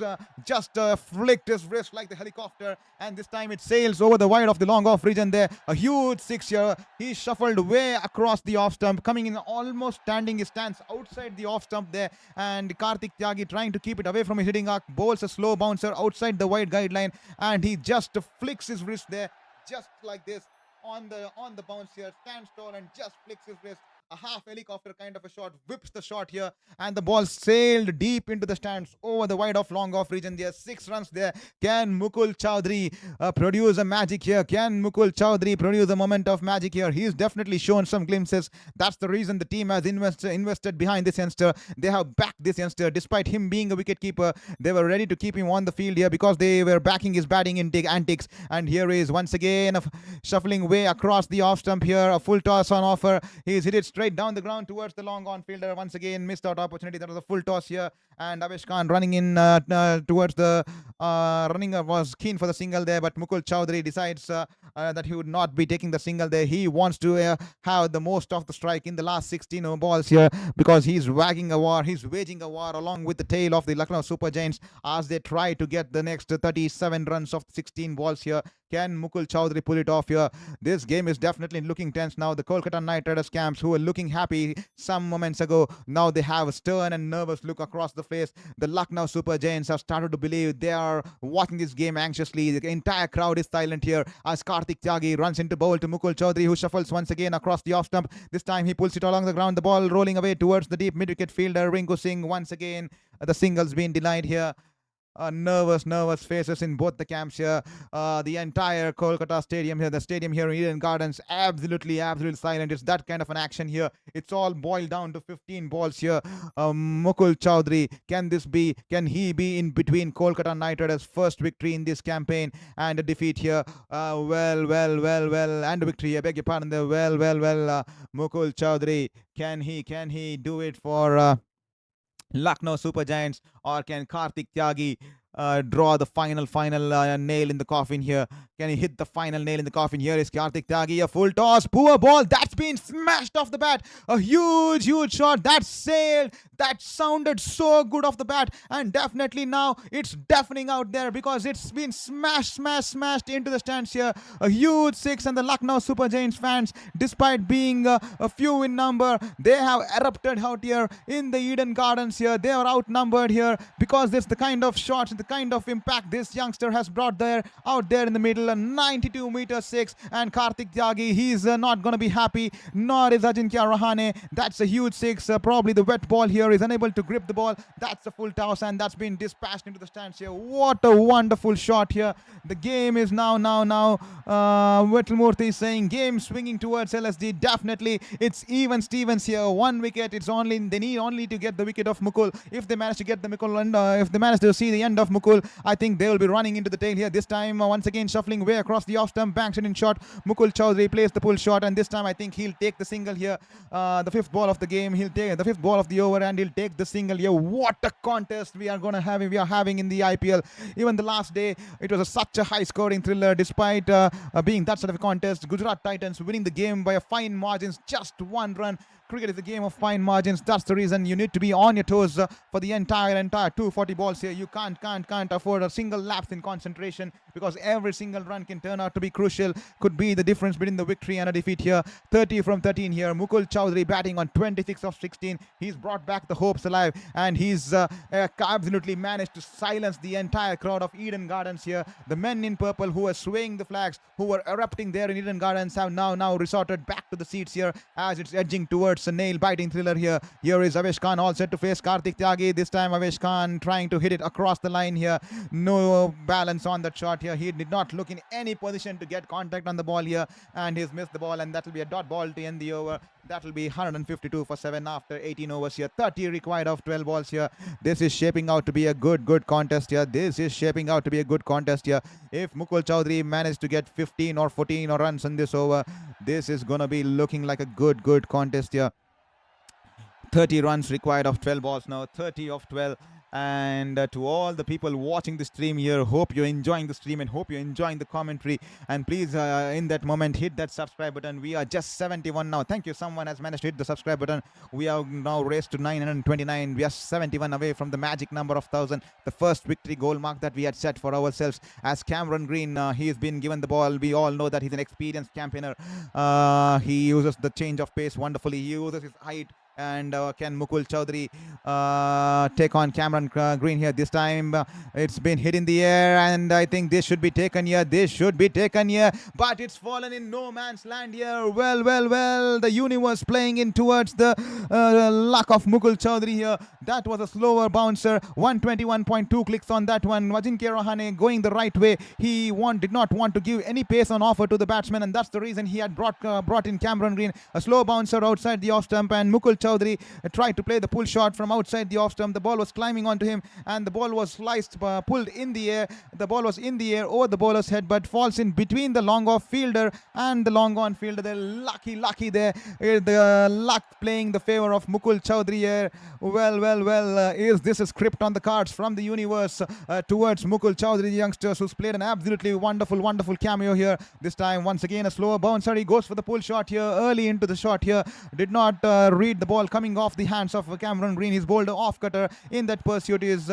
just flicked his wrist like the helicopter, and this time it sails over the wide of the long off region there. A huge six here. He shuffled way across the off stump, coming in almost standing his stance outside the off stump there, and Kartik Tyagi trying to keep it away from his hitting arc, bowls a slow bouncer outside the wide guideline, and he just flicks his wrist there, just like this on the bounce here, stands tall and just flicks his wrist. A half helicopter kind of a shot, whips the shot here, and the ball sailed deep into the stands over the wide off long off region there. 6 runs there. Can Mukul Chowdhury produce a magic here? Can Mukul Chowdhury produce a moment of magic here? He's definitely shown some glimpses. That's the reason the team has invested behind this youngster. They have backed this youngster. Despite him being a wicket keeper, they were ready to keep him on the field here because they were backing his batting antics. And here is once again shuffling way across the off stump here. A full toss on offer. He's hit it straight down the ground towards the long on fielder. Once again missed out opportunity. That was a full toss here, and Avesh Khan running in towards the was keen for the single there, but Mukul Chowdhury decides that he would not be taking the single there. He wants to have the most of the strike in the last 16 balls here because he's waging a war. He's waging a war along with the tail of the Lucknow Super Giants as they try to get the next 37 runs of 16 balls here. Can Mukul Chowdhury pull it off here? This game is definitely looking tense now. The Kolkata Knight Riders camps, who were looking happy some moments ago, now they have a stern and nervous look across the face. The Lucknow Super Giants have started to believe. They are watching this game anxiously. The entire crowd is silent here as Kartik Tyagi runs into bowl to Mukul Chowdhury, who shuffles once again across the off stump. This time he pulls it along the ground. The ball rolling away towards the deep mid-wicket fielder Rinku Singh. Once again, the single's been denied here. Nervous faces in both the camps here. The entire Kolkata stadium here, the stadium here in Eden Gardens, absolutely silent. It's that kind of an action here. It's all boiled down to 15 balls here. Mukul Chowdhury, can he be in between Kolkata Knight Riders' first victory in this campaign and a defeat here? And a victory, I beg your pardon there. Mukul Chowdhury, can he do it for Lucknow Super Giants, or can Kartik Tyagi draw the final nail in the coffin here? Can he hit the final nail in the coffin? Here is Kartik Tyagi, a full toss, poor ball, that's been smashed off the bat. A huge shot that sailed, that sounded so good off the bat, and definitely now it's deafening out there because it's been smashed into the stands here. A huge 6, and the Lucknow Super Giants fans, despite being a few in number, they have erupted out here in the Eden Gardens here. They are outnumbered here because this the kind of shots, the kind of impact this youngster has brought out there in the middle. A 92-meter 6, and Kartik Tyagi, he's not going to be happy, nor is Ajinkya Rahane. That's a huge 6. Probably the wet ball here is unable to grip the ball. That's a full toss, and that's been dispatched into the stands here. What a wonderful shot here. The game is now Whittlemurthy is saying game swinging towards LSG. Definitely it's even Stevens here. 1 wicket. They need only to get the wicket of Mukul. If they manage to get the Mukul, and if they manage to see the end of Mukul, I think they will be running into the tail here. This time once again shuffling way across the off stump, banks it in short. Mukul Chowdhury plays the pull shot, and this time I think he'll take the single here. The 5th ball of the game, he'll take the 5th ball of the over, and he'll take the single here. What a contest we are having in the IPL. Even the last day, it was such a high scoring thriller. Despite being that sort of a contest, Gujarat Titans winning the game by a fine margins, just 1 run. Cricket is a game of fine margins. That's the reason you need to be on your toes for the entire 240 balls here. You can't afford a single lapse in concentration because every single run can turn out to be crucial. Could be the difference between the victory and a defeat here. 30 from 13 here. Mukul Chowdhury batting on 26 of 16. He's brought back the hopes alive, and he's absolutely managed to silence the entire crowd of Eden Gardens here. The men in purple who were swaying the flags, who were erupting there in Eden Gardens, have now resorted back to the seats here as it's edging towards a nail-biting thriller here. Here is Avesh Khan all set to face Kartik Tyagi. This time Avesh Khan trying to hit it across the line here. No balance on that shot here. He did not look in any position to get contact on the ball here, and he's missed the ball, and that will be a dot ball to end the over. That will be 152 for 7 after 18 overs here. 30 required of 12 balls here. This is shaping out to be a good contest here. If Mukul Chowdhury managed to get 15 or 14 or runs in this over, this is gonna be looking like a good contest here. 30 runs required of 12 balls now. 30 of 12. And to all the people watching the stream here, hope you're enjoying the stream and hope you're enjoying the commentary. And please, in that moment, hit that subscribe button. We are just 71 now. Thank you. Someone has managed to hit the subscribe button. We are now raised to 929. We are 71 away from the magic number of 1,000. The first victory goal mark that we had set for ourselves. As Cameron Green, he's been given the ball. We all know that he's an experienced campaigner. He uses the change of pace wonderfully. He uses his height. And can Mukul Chowdhury take on Cameron Green here? This time it's been hit in the air, and I think this should be taken here. This should be taken here, but it's fallen in no man's land here. Well. The universe playing in towards the luck of Mukul Chowdhury here. That was a slower bouncer. 121.2 clicks on that one. Ajinkya Rahane going the right way. He did not want to give any pace on offer to the batsman, and that's the reason he had brought in Cameron Green. A slow bouncer outside the off stump, and Mukul Chowdhury tried to play the pull shot from outside the off stump. The ball was climbing onto him, and the ball was sliced, pulled in the air. The ball was in the air over the bowler's head, but falls in between the long off fielder and the long on fielder. They're lucky there. The luck playing the favor of Mukul Chowdhury here. Is this a script on the cards from the universe towards Mukul Chowdhury, the youngsters, who's played an absolutely wonderful cameo here. This time, once again, a slower bouncer. He goes for the pull shot here, early into the shot here. Did not read the ball coming off the hands of Cameron Green. He's bowled off cutter in that pursuit. He's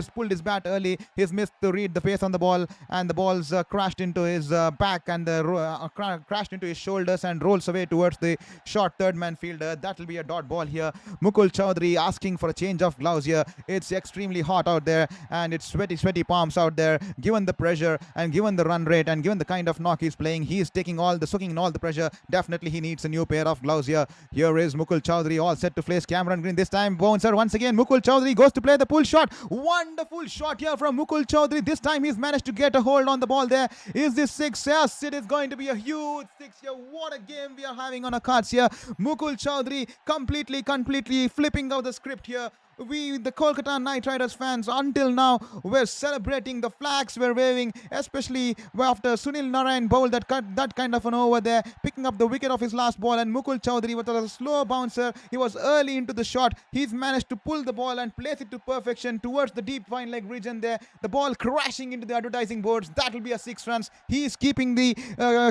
pulled his bat early. He's missed to read the pace on the ball, and the ball's crashed into his back and crashed into his shoulders and rolls away towards the short third man fielder. That will be a dot ball here. Mukul Chowdhury asking for a change of gloves here. It's extremely hot out there, and it's sweaty palms out there. Given the pressure and given the run rate and given the kind of knock he's playing, he's soaking in all the pressure. Definitely he needs a new pair of gloves here. Here is Mukul Chowdhury all set to face Cameron Green. This time bouncer once again. Mukul Chowdhury goes to play the pull shot. Wonderful shot here from Mukul Chowdhury. This time he's managed to get a hold on the ball there. Is this six? Yes, it is going to be a huge six here. What a game we are having on our cards here. Mukul Chowdhury completely flipping out the script here. We, the Kolkata Knight Riders fans, until now, were celebrating. The flags were waving, especially after Sunil Narine bowled that kind of an over there, picking up the wicket of his last ball. And Mukul Chowdhury was a slow bouncer. He was early into the shot. He's managed to pull the ball and place it to perfection towards the deep fine leg region there. The ball crashing into the advertising boards. That will be a 6 runs. He's keeping the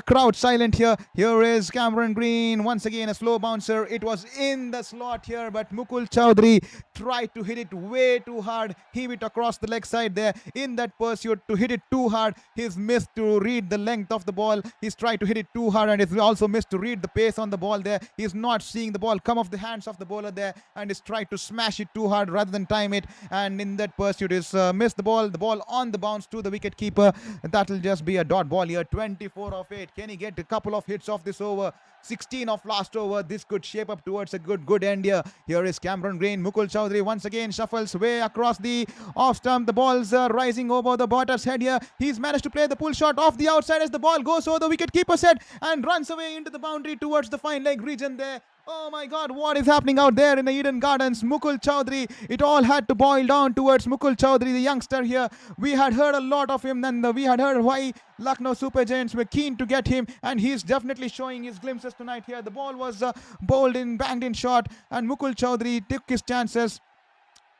crowd silent here. Here is Cameron Green. Once again, a slow bouncer. It was in the slot here, but Mukul Chowdhury tried to hit it way too hard. He hit across the leg side there in that pursuit to hit it too hard. He's missed to read the length of the ball. He's tried to hit it too hard, and he's also missed to read the pace on the ball there. He's not seeing the ball come off the hands of the bowler there, and he's tried to smash it too hard rather than time it. And in that pursuit, he's missed the ball on the bounce to the wicket keeper. That'll just be a dot ball here. 24 of 8. Can he get a couple of hits off this over? 16 of last over. This could shape up towards a good end here. Here is Cameron Green. Mukul Chowdhury once again shuffles way across the off stump. The ball's rising over the batter's head here. He's managed to play the pull shot off the outside as the ball goes over the wicket keeper's head and runs away into the boundary towards the fine leg region there. Oh my God, what is happening out there in the Eden Gardens? Mukul Chowdhury, it all had to boil down towards Mukul Chowdhury, the youngster here. We had heard a lot of him, and we had heard why Lucknow Super Giants were keen to get him, and he's definitely showing his glimpses tonight here. The ball was banged in short, and Mukul Chowdhury took his chances.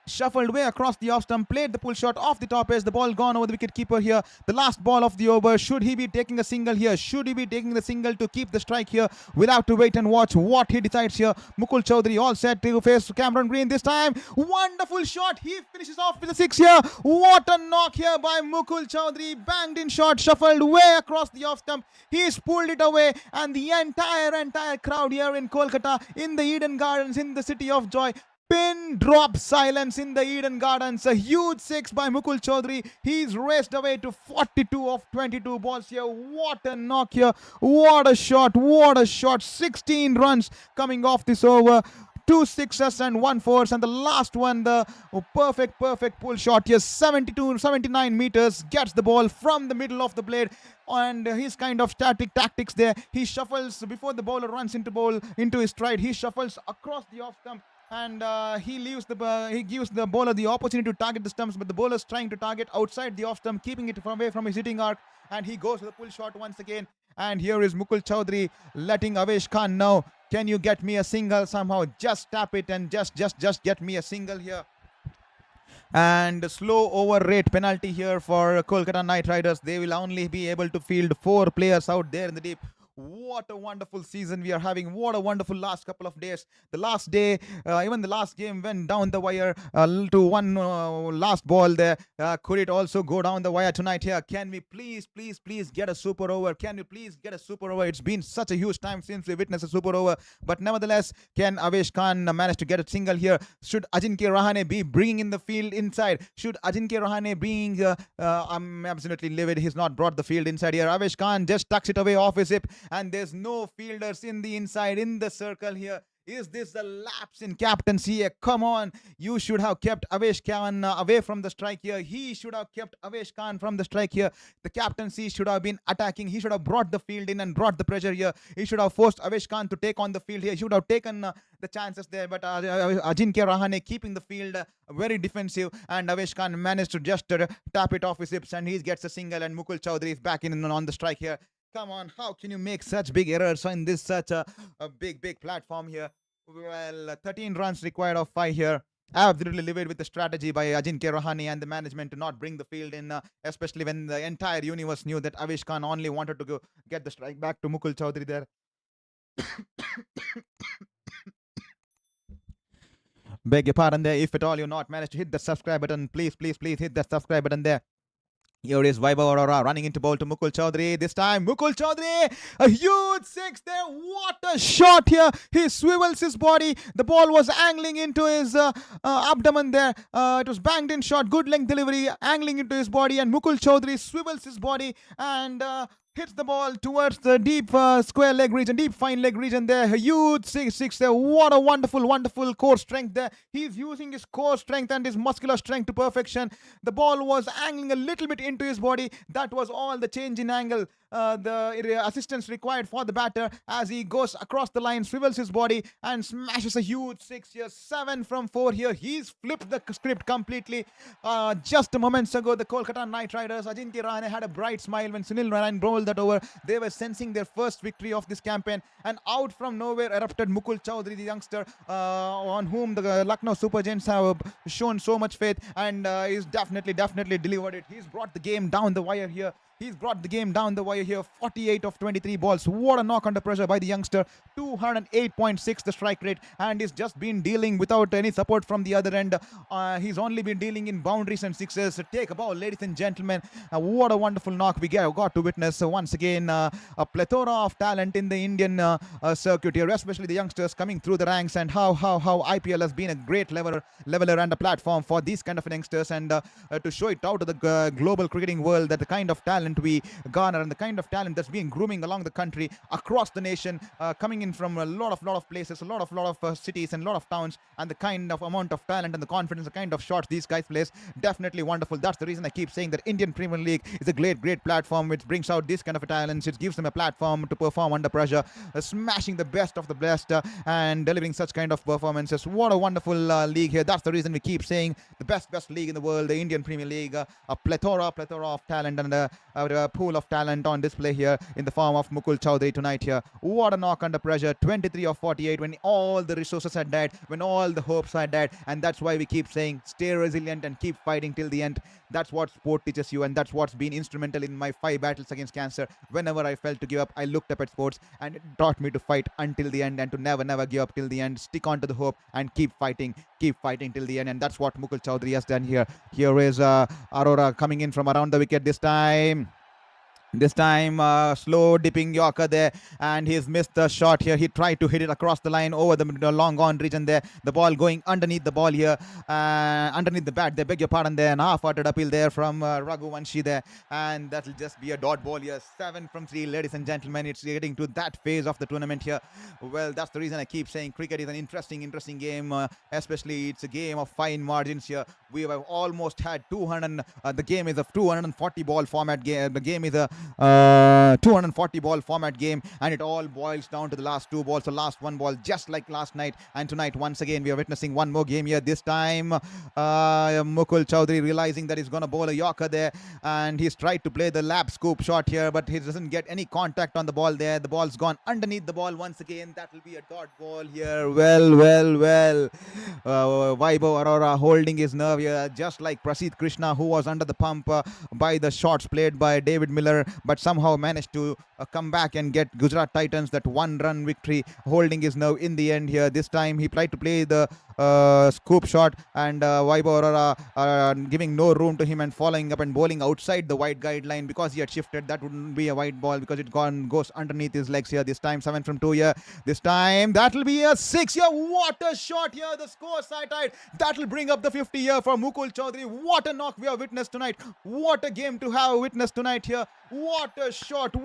Shuffled way across the off stump, played the pull shot off the top edge. The ball gone over the wicket keeper here. The last ball of the over. Should he be taking a single here? Should he be taking the single to keep the strike here? We'll have to wait and watch what he decides here. Mukul Chowdhury all set to face Cameron Green this time. Wonderful shot. He finishes off with a 6 here. What a knock here by Mukul Chowdhury. Banged in shot, shuffled way across the off stump. He's pulled it away, and the entire crowd here in Kolkata, in the Eden Gardens, in the city of joy, pin drop silence in the Eden Gardens. A huge 6 by Mukul Chowdhury. He's raced away to 42 of 22 balls here. What a knock here. What a shot. 16 runs coming off this over. 2 sixes and 1 fours, and the last one, the perfect pull shot here. 79 meters, gets the ball from the middle of the blade, and his kind of static tactics there. He shuffles before the bowler runs into his stride. He shuffles across the off stump, and he gives the bowler the opportunity to target the stumps, but the bowler's trying to target outside the off stump, keeping it away from his hitting arc, and he goes to the pull shot once again. And here is Mukul Chowdhury letting Avesh Khan know, can you get me a single somehow? Just tap it and just get me a single here. And slow over rate penalty here for Kolkata Knight Riders. They will only be able to field 4 players out there in the deep. What a wonderful season we are having. What a wonderful last couple of days. The last day, even the last game went down the wire to one last ball there. Could it also go down the wire tonight here? Can we please get a super over? Can we please get a super over? It's been such a huge time since we witnessed a super over. But nevertheless, can Avesh Khan manage to get a single here? Should Ajinkya Rahane be bringing in the field inside? Should Ajinkya Rahane being... I'm absolutely livid. He's not brought the field inside here. Avesh Khan just tucks it away off his hip. And there's no fielders in the inside, in the circle here. Is this a lapse in captaincy here? Come on. You should have kept Avesh Khan away from the strike here. He should have kept Avesh Khan from the strike here. The captaincy should have been attacking. He should have brought the field in and brought the pressure here. He should have forced Avesh Khan to take on the field here. He should have taken the chances there. But Ajinkya Rahane keeping the field very defensive. And Avesh Khan managed to just tap it off his hips. And he gets a single. And Mukul Chowdhury is back in on the strike here. Come on, how can you make such big errors in this such a big platform here? Well, 13 runs required of 5 here. Absolutely livid with the strategy by Ajinkya Rahane and the management to not bring the field in, especially when the entire universe knew that Avesh Khan only wanted to go get the strike back to Mukul Chowdhury there. Beg your pardon there. If at all you're not managed to hit the subscribe button, please hit that subscribe button there. Here is Vaibhav Arora running into ball to Mukul Chowdhury. This time, Mukul Chowdhury, a huge 6 there. What a shot here. He swivels his body. The ball was angling into his abdomen there. It was banged in shot. Good length delivery, angling into his body. And Mukul Chowdhury swivels his body and hits the ball towards the deep square leg region, deep fine leg region there. A huge 6 there. What a wonderful core strength there. He's using his core strength and his muscular strength to perfection. The ball was angling a little bit into his body. That was all the change in angle. The assistance required for the batter as he goes across the line, swivels his body and smashes a huge 6 here. 7 from 4 here. He's flipped the script completely. Just moments ago, the Kolkata Knight Riders, Ajinkya Rahane had a bright smile when Sunil Narine bowled that over. They were sensing their first victory of this campaign, and out from nowhere erupted Mukul Chowdhury, the youngster, on whom the Lucknow Super Giants have shown so much faith, and he's definitely delivered it. He's brought the game down the wire here. 48 of 23 balls. What a knock under pressure by the youngster. 208.6 the strike rate, and he's just been dealing without any support from the other end. He's only been dealing in boundaries and sixes. Take a ball, ladies and gentlemen. What a wonderful knock we got to witness once again. A plethora of talent in the Indian circuit here, especially the youngsters coming through the ranks, and how IPL has been a great leveler and a platform for these kind of youngsters, and to show it out to the global cricketing world that the kind of talent we garner and the kind of talent that's being grooming along the country, across the nation, coming in from a lot of places, a lot of cities and a lot of towns, and the kind of amount of talent and the confidence, the kind of shots these guys plays, definitely wonderful. That's the reason I keep saying that Indian Premier League is a great platform which brings out this kind of talents. It gives them a platform to perform under pressure, smashing the best of the best, and delivering such kind of performances. What a wonderful league here. That's the reason we keep saying the best league in the world, the Indian Premier League. A plethora of talent, and a pool of talent on display here in the form of Mukul Chowdhury tonight here. What a knock under pressure. 23 of 48 when all the resources had died, when all the hopes had died, and that's why we keep saying stay resilient and keep fighting till the end. That's what sport teaches you, and that's what's been instrumental in my 5 battles against cancer. Whenever I felt to give up, I looked up at sports, and it taught me to fight until the end and to never give up till the end. Stick on to the hope and keep fighting till the end, and that's what Mukul Chowdhury has done here. Here is Arora coming in from around the wicket this time. Slow dipping Yorker there, and he's missed the shot here. He tried to hit it across the line over the long gone region there. The ball going underneath the ball here, underneath the bat. They beg your pardon there. An half-hearted appeal there from Raghuvanshi there, and that'll just be a dot ball here. 7 from 3, ladies and gentlemen. It's getting to that phase of the tournament here. Well, that's the reason I keep saying cricket is an interesting game, especially it's a game of fine margins here. We have almost had 200. The game is a 240 ball format game. The game is a 240 ball format game, and it all boils down to the last 2 balls, the last 1 ball, just like last night. And tonight, once again, we are witnessing one more game here. This time, Mukul Chowdhury realizing that he's going to bowl a Yorker there, and he's tried to play the lap scoop shot here, but he doesn't get any contact on the ball there. The ball's gone underneath the ball once again. That will be a dot ball here. Well. Vaibhav Arora holding his nerve here, just like Prasidh Krishna, who was under the pump by the shots played by David Miller, but somehow managed to come back and get Gujarat Titans that 1-run victory, holding his nerve in the end here. This time he tried to play the scoop shot, and Vaibhav Arora giving no room to him and following up and bowling outside the wide guideline because he had shifted. That wouldn't be a wide ball because it goes underneath his legs here. This time 7 from 2 here. This time that will be a 6 here. What a shot here. The score side tied. That will bring up the 50 here for Mukul Chowdhury. What a knock we have witnessed tonight. What a game to have witnessed tonight here. What a shot,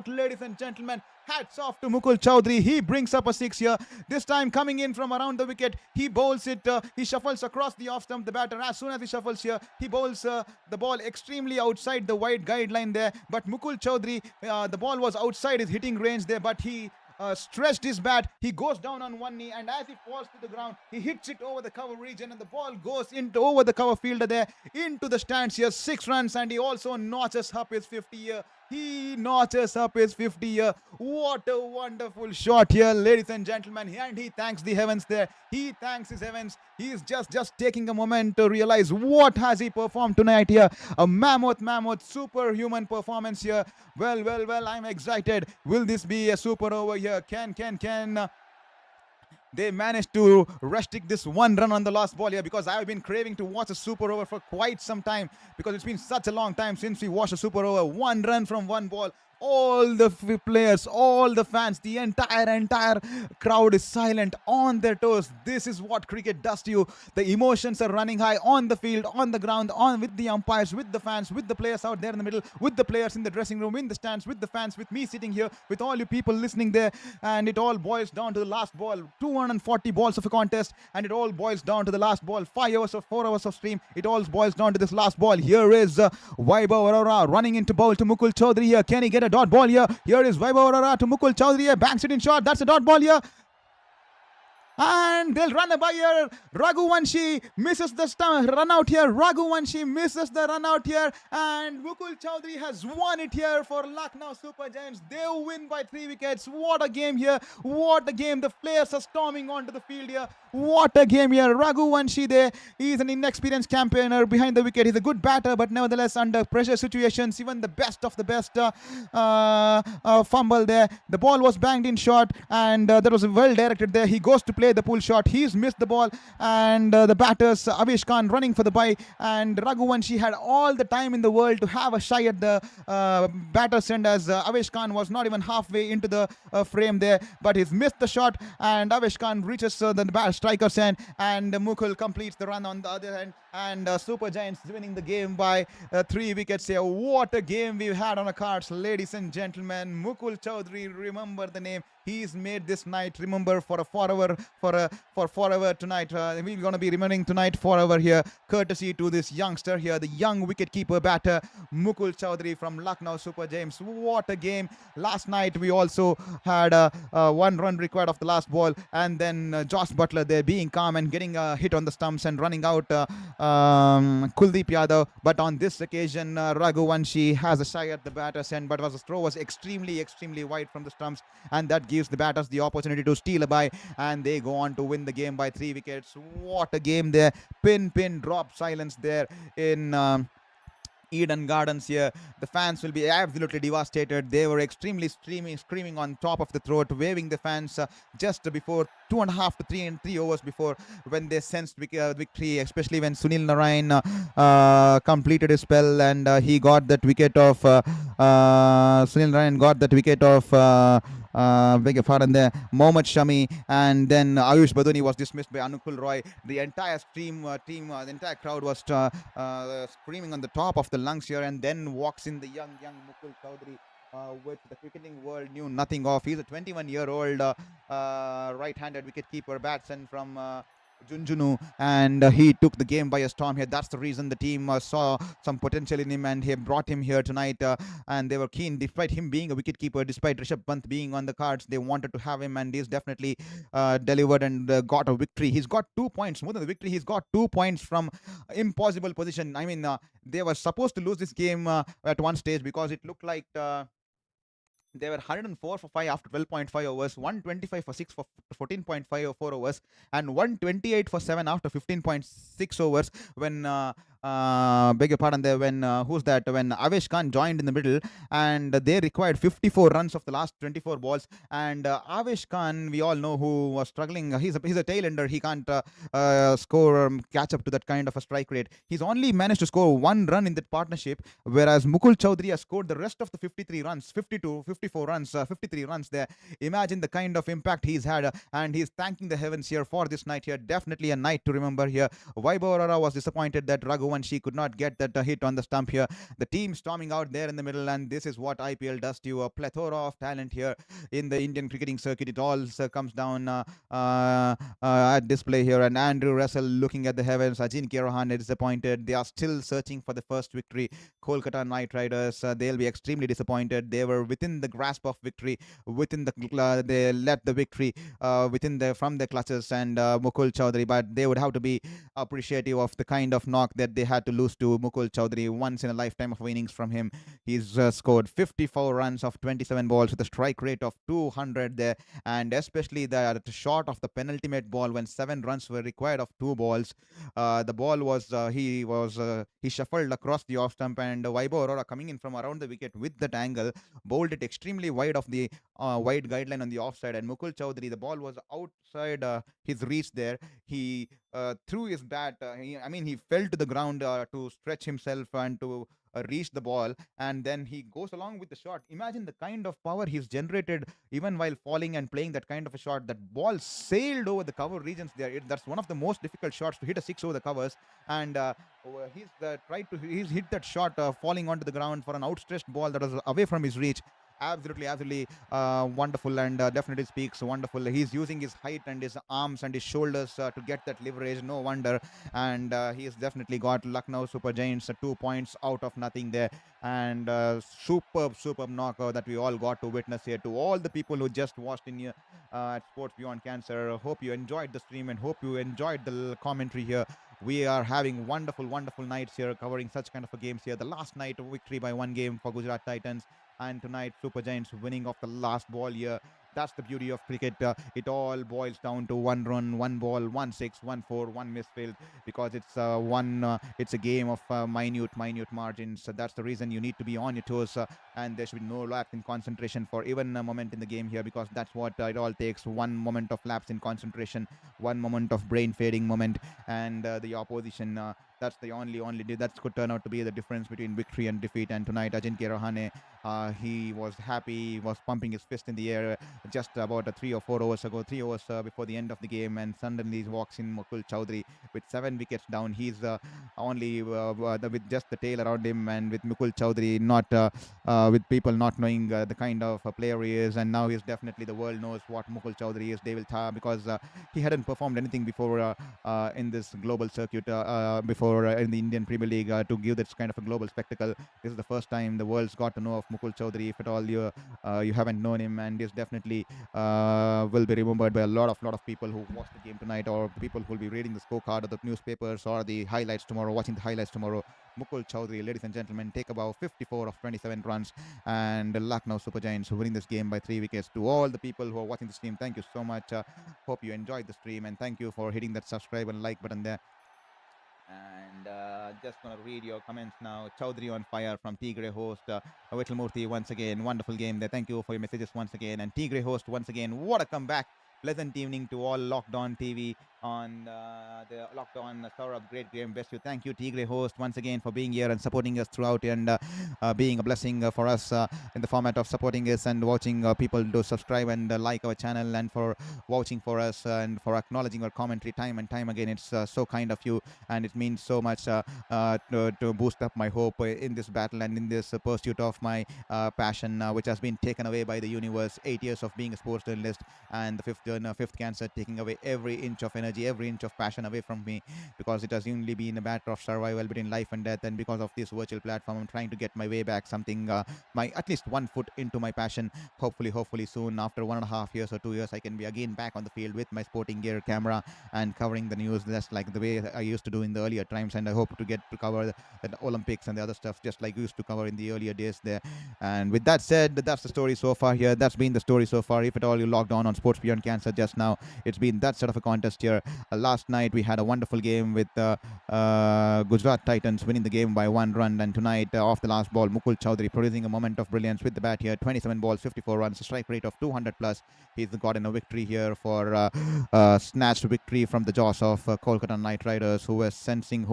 ladies and gentlemen. Hats off to Mukul Chowdhury. He brings up a 6 here. This time coming in from around the wicket. He bowls it. He shuffles across the off stump. The batter, as soon as he shuffles here, he bowls the ball extremely outside the wide guideline there. But Mukul Chowdhury, the ball was outside his hitting range there, but he stretched his bat. He goes down on one knee, and as he falls to the ground, he hits it over the cover region, and the ball goes into over the cover fielder there into the stands here. 6 runs, and he also notches up his 50 here. He notches up his 50 here. What a wonderful shot here, ladies and gentlemen. And he thanks the heavens there. He thanks his heavens. He is just taking a moment to realize what has he performed tonight here. A mammoth, superhuman performance here. Well, I'm excited. Will this be a super over here? Can they managed to restrict this 1 run on the last ball here, because I have been craving to watch a super over for quite some time, because it's been such a long time since we watched a super over. 1 run from 1 ball. All the players, all the fans, the entire crowd is silent, on their toes. This is what cricket does to you. The emotions are running high on the field, on the ground, with the umpires, with the fans, with the players out there in the middle, with the players in the dressing room, in the stands, with the fans, with me sitting here, with all you people listening there. And it all boils down to the last ball. 240 balls of a contest, and it all boils down to the last ball. 4 hours of stream. It all boils down to this last ball. Here is Vaibhav Arora running into bowl to Mukul Chowdhury here. Can he get a dot ball here? Here is Vaibhav Arora to Mukul Chowdhury here. Banks it in short. That's a dot ball here. And they'll run a by here. Raghuvanshi misses the run out here. Raghuvanshi misses the run out here. And Mukul Chowdhury has won it here for Lucknow Super Giants. They win by 3 wickets. What a game here. What a game. The players are storming onto the field here. What a game here. Raghuvanshi there. He is an inexperienced campaigner behind the wicket. He's a good batter, but nevertheless under pressure situations, even the best of the best fumble there. The ball was banged in short, and that was well directed there. He goes to play the pull shot. He's missed the ball, and the batters, Avesh Khan running for the bye, and Raghuvanshi had all the time in the world to have a shy at the batter's end, as Avesh Khan was not even halfway into the frame there, but he's missed the shot, and Avesh Khan reaches the striker's end, and Mukul completes the run on the other end, and Super Giants winning the game by 3 wickets here. What a game we've had on our cards, ladies and gentlemen. Mukul Chowdhury, remember the name. He's made this night remember for forever tonight. We're going to be remembering tonight forever here, courtesy to this youngster here, the young wicketkeeper batter Mukul Chowdhury from Lucknow Super Giants. What a game. Last night we also had a 1 run required of the last ball, and then Josh Butler there being calm and getting a hit on the stumps and running out Kuldeep Yadav. But on this occasion, Raghuvanshi has a shy at the batter's end, but the throw was extremely wide from the stumps, and that gives the batters the opportunity to steal a bye, and they go on to win the game by 3 wickets. What a game there. Pin drop silence there in Eden Gardens here. The fans will be absolutely devastated. They were extremely screaming on top of the throat, waving the fans just before 2.5 to 3 overs before, when they sensed victory, especially when Sunil Narine completed his spell, and he got that wicket of Sunil Narine got that wicket of beg your pardon there, Mohammed Shami, and then Ayush Baduni was dismissed by Anukul Roy. The entire the entire crowd was screaming on the top of the lungs here, and then walks in the young Mukul Chowdhury, which the cricketing world knew nothing of. He's a 21-year-old right-handed wicketkeeper batsman from Junjunu, and he took the game by a storm here. That's the reason the team saw some potential in him, and he brought him here tonight. And they were keen, despite him being a wicketkeeper, despite Rishabh Pant being on the cards, they wanted to have him, and he's definitely delivered and got a victory. He's got 2 points, more than the victory. He's got 2 points from impossible position. I mean, they were supposed to lose this game at one stage because it looked like. They were 104 for 5 after 12.5 overs, 125 for 6 for 14.54 overs, and 128 for 7 after 15.6 overs. When beg your pardon there, when who's that? When Avesh Khan joined in the middle, and they required 54 runs of the last 24 balls. And Avesh Khan, we all know who was struggling. He's a tail ender. He can't score catch up to that kind of a strike rate. He's only managed to score 1 run in that partnership, whereas Mukul Chaudhary has scored the rest of the 53 runs, 52, 54 runs, 53 runs there. Imagine the kind of impact he's had, and he's thanking the heavens here for this night here. Definitely a night to remember here. Vaibhav Arora was disappointed that Raghuvanshi could not get that hit on the stump here. The team storming out there in the middle, and this is what IPL does to you. A plethora of talent here in the Indian cricketing circuit. It all comes down at display here. And Andrew Russell looking at the heavens. Ajinkya Rahane disappointed. They are still searching for the first victory. Kolkata Knight Riders, they'll be extremely disappointed. They were within the grasp of victory. They let the victory from their clutches, and Mukul Chaudhary. But they would have to be appreciative of the kind of knock that they had to lose to Mukul Chaudhary. Once in a lifetime of innings from him. He's scored 54 runs of 27 balls with a strike rate of 200 there, and especially the shot of the penultimate ball when 7 runs were required of 2 balls. The ball was he shuffled across the off stump, and Vaibhav Arora coming in from around the wicket with that angle bowled it extremely wide of the wide guideline on the offside, and Mukul Chaudhary, the ball was outside his reach there. He threw his bat. He fell to the ground to stretch himself and to reach the ball, and then he goes along with the shot. Imagine the kind of power he's generated even while falling and playing that kind of a shot. That ball sailed over the cover regions there. That's one of the most difficult shots to hit a six over the covers, and he's hit that shot falling onto the ground for an outstretched ball that was away from his reach. Absolutely wonderful, and definitely speaks wonderful. He's using his height and his arms and his shoulders to get that leverage. No wonder, and he has definitely got Lucknow Super Giants 2 points out of nothing there, and superb knockout that we all got to witness here. To all the people who just watched in here at Sports Beyond Cancer, hope you enjoyed the stream and hope you enjoyed the commentary here. We are having wonderful nights here, covering such kind of a games here. The last night, victory by 1 game for Gujarat Titans, and tonight Super Giants winning off the last ball here. That's the beauty of cricket. It all boils down to 1 run, 1 ball, 1 6, 1 4, 1 misfield, because it's a game of minute margins. So that's the reason you need to be on your toes, and there should be no lapse in concentration for even a moment in the game here, because that's what it all takes. One moment of lapse in concentration, one moment of brain fading moment, and the opposition. That's the only that could turn out to be the difference between victory and defeat. And tonight, Ajinkya Rahane, he was happy, he was pumping his fist in the air just about 3 or 4 hours ago, 3 hours before the end of the game, and suddenly walks in Mukul Chaudhary with 7 wickets down. He's only with just the tail around him, and with Mukul Chaudhary not with people not knowing the kind of player he is, and now he's definitely, the world knows what Mukul Chaudhary is. They will because he hadn't performed anything before in this global circuit before in the Indian Premier League to give this kind of a global spectacle. This is the first time the world's got to know of Mukul Chaudhary. If at all you haven't known him, and he's definitely will be remembered by a lot of people who watch the game tonight, or people who will be reading the scorecard of the newspapers or the highlights tomorrow, watching the highlights tomorrow. Mukul Chaudhary, ladies and gentlemen, take about 54 of 27 runs, and Lucknow Super Giants winning this game by 3 wickets. To all the people who are watching the stream, thank you so much. Hope you enjoyed the stream, and thank you for hitting that subscribe and like button there. And just gonna read your comments now. Chaudhary on fire from Tigre host. Vital Murthy once again. Wonderful game there. Thank you for your messages once again. And Tigre host once again. What a comeback. Pleasant evening to all Locked On TV on the Locked On Saurabh. Great game. Best you. Thank you, Tigre host, once again for being here and supporting us throughout. And being a blessing for us in the format of supporting us and watching people do subscribe and like our channel, and for watching for us and for acknowledging our commentary time and time again. It's so kind of you, and it means so much to boost up my hope in this battle and in this pursuit of my passion, which has been taken away by the universe. 8 years of being a sports journalist, and the fifth cancer taking away every inch of energy, every inch of passion away from me, because it has only been a matter of survival between life and death. And because of this virtual platform, I'm trying to get my way back, something my at least 1 foot into my passion. Hopefully soon, after 1.5 years or 2 years, I can be again back on the field with my sporting gear, camera, and covering the news just like the way I used to do in the earlier times. And I hope to get to cover the Olympics and the other stuff just like we used to cover in the earlier days there. And with that said, that's the story so far here. That's been the story so far. If at all you logged on Sports Beyond Cancer just now, it's been that sort of a contest here. Last night we had a wonderful game with Gujarat Titans winning the game by 1 run, and tonight off the last ball, Mukul Chowdhury producing a moment of brilliance with the bat here. 27 balls, 54 runs, a strike rate of 200 plus. He's gotten a victory here for snatched victory from the jaws of Kolkata Knight Riders, who were sensing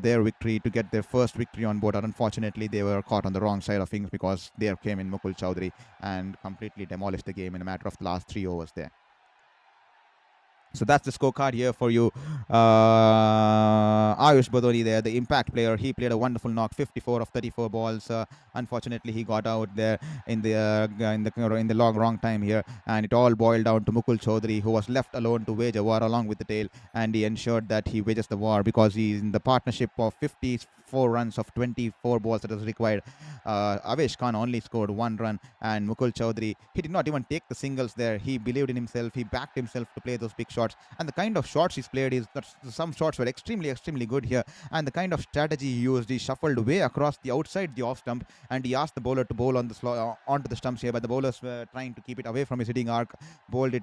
their victory to get their first victory on board. Unfortunately, they were caught on the wrong side of things, because there came in Mukul Chowdhury and completely demolished the game in a matter of the last 3 overs there. So that's the scorecard here for you. Ayush Badoni there, the impact player. He played a wonderful knock, 54 of 34 balls. Unfortunately, he got out there in the long wrong time here, and it all boiled down to Mukul Chaudhary, who was left alone to wage a war along with the tail, and he ensured that he wages the war because he's in the partnership of 54 runs of 24 balls that was required. Avesh Khan only scored 1 run, and Mukul Chaudhary, he did not even take the singles there. He believed in himself. He backed himself to play those big shots. And the kind of shots he's played is that some shots were extremely good here. And the kind of strategy he used, he shuffled way across the outside the off stump, and he asked the bowler to bowl on the onto the stumps here, but the bowlers were trying to keep it away from his hitting arc. Bowled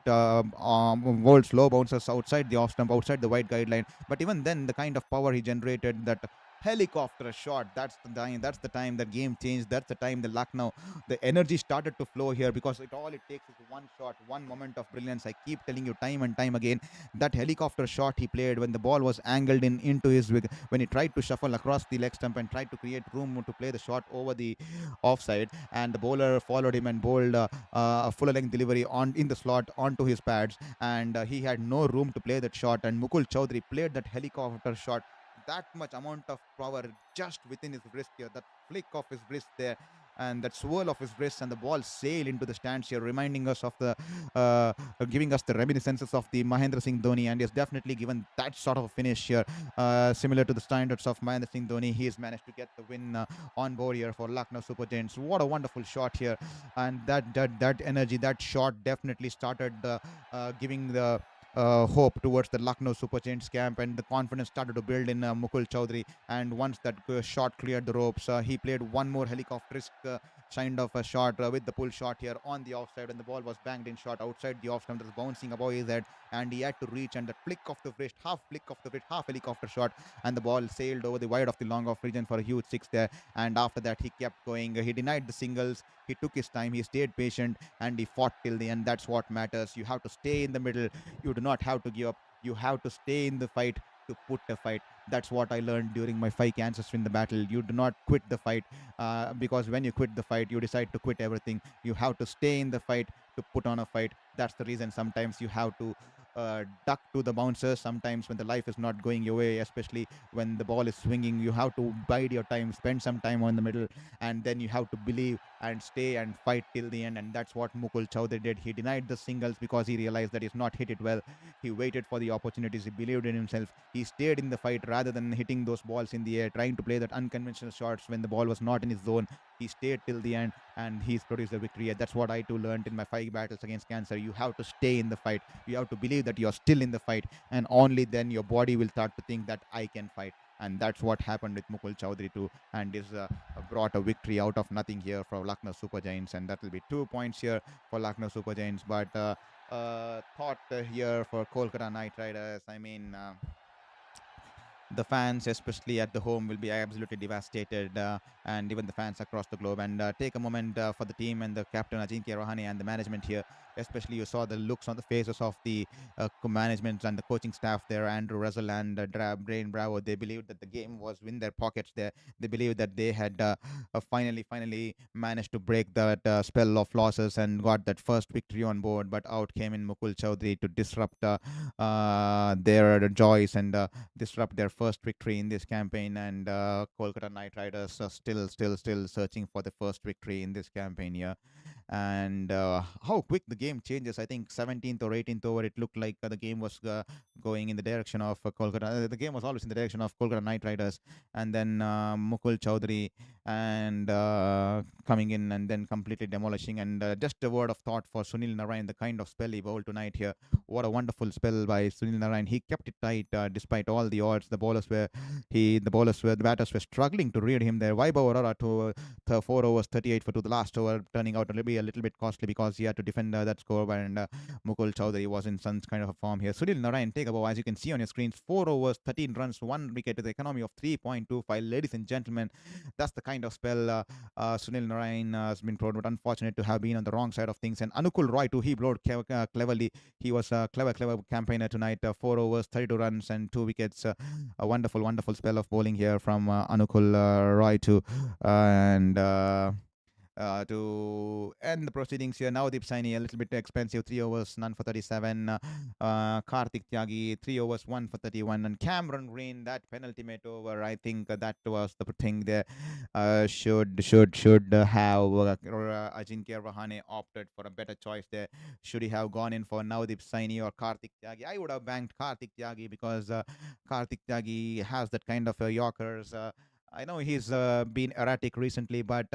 slow bouncers outside the off stump, outside the wide guideline. But even then, the kind of power he generated, that helicopter shot, that's the time that game changed. That's the time the Lucknow, the energy started to flow here, because all it takes is one shot, one moment of brilliance. I keep telling you time and time again, that helicopter shot he played when the ball was angled into his wig, when he tried to shuffle across the leg stump and tried to create room to play the shot over the offside, and the bowler followed him and bowled a full length delivery in the slot onto his pads, and he had no room to play that shot, and Mukul Chaudhary played that helicopter shot, that much amount of power just within his wrist here, that flick of his wrist there, and that swirl of his wrist, and the ball sailed into the stands here, reminding us of giving us the reminiscences of the Mahendra Singh Dhoni, and he has definitely given that sort of a finish here, similar to the standards of Mahendra Singh Dhoni. He has managed to get the win on board here for Lucknow Super Giants. What a wonderful shot here, and that energy, that shot definitely started giving the hope towards the Lucknow Super Giants camp, and the confidence started to build in Mukul Chaudhary. And once that shot cleared the ropes, he played one more helicopterisk kind of a shot with the pull shot here on the offside, and the ball was banged in shot outside the off stump, that was bouncing above his head, and he had to reach, and that flick of the wrist, half helicopter shot, and the ball sailed over the wide of the long off region for a huge six there. And after that, he kept going. He denied the singles. He took his time. He stayed patient, and he fought till the end. That's what matters. You have to stay in the middle. You do not have to give up. You have to stay in the fight to put a fight. That's what I learned during my 5 cancers in the battle. You do not quit the fight, because when you quit the fight, you decide to quit everything. You have to stay in the fight to put on a fight. That's the reason sometimes you have to duck to the bouncers. Sometimes when the life is not going your way, especially when the ball is swinging, you have to bide your time, spend some time on the middle, and then you have to believe and stay and fight till the end. And that's what Mukul Chaudhary did. He denied the singles because he realized that he's not hit it well. He waited for the opportunities. He believed in himself. He stayed in the fight rather than hitting those balls in the air, trying to play that unconventional shots when the ball was not in his zone. He stayed till the end, and he's produced a victory. That's what I too learned in my 5 battles against cancer. You have to stay in the fight. You have to believe that you're still in the fight, and only then your body will start to think that I can fight. And that's what happened with Mukul Chaudhary too, and is brought a victory out of nothing here for Lucknow Super Giants, and that will be 2 points here for Lucknow Super Giants. But thought here for Kolkata Knight Riders. I mean, the fans, especially at the home, will be absolutely devastated, and even the fans across the globe. And take a moment for the team and the captain Ajinkya Rahane and the management here. Especially, you saw the looks on the faces of the management and the coaching staff there. Andrew Russell and Brain Bravo. They believed that the game was in their pockets. There, they believed that they had finally managed to break that spell of losses and got that first victory on board. But out came in Mukul Chowdhury to disrupt their joys and disrupt their first victory in this campaign. And Kolkata Knight Riders are still searching for the first victory in this campaign here. And how quick the game changes. I think 17th or 18th over, it looked like the game was going in the direction of Kolkata. The game was always in the direction of Kolkata Knight Riders. And then Mukul Chowdhury and coming in and then completely demolishing. And just a word of thought for Sunil Narine, the kind of spell he bowled tonight here. What a wonderful spell by Sunil Narine. He kept it tight despite all the odds. The batters were struggling to read him there. Vaibhav Arora to 4 overs, 38 for 2. The last over turning out to be a little bit costly because he had to defend that score. And Mukul Chowdhury was in some kind of a form here. Sunil Narine, take a bow. As you can see on your screens, 4 overs, 13 runs, 1 wicket with the economy of 3.25. Ladies and gentlemen, that's the kind of spell Sunil Narine has been thrown, but unfortunate to have been on the wrong side of things. And Anukul Roy too, he bowled cleverly. He was a clever campaigner tonight. 4 overs, 32 runs and 2 wickets. A wonderful spell of bowling here from Anukul Roy too. And to end the proceedings here, Navdeep Saini, a little bit expensive, 3 overs, none for 37. Karthik Tyagi, 3 overs, 1 for 31. And Cameron Green, that penultimate over, I think that was the thing there. Should have Ajinkya Rahane opted for a better choice there. Should he have gone in for Navdeep Saini or Karthik Tyagi? I would have banked Karthik Tyagi because Karthik Tyagi has that kind of Yorkers. I know he's been erratic recently, but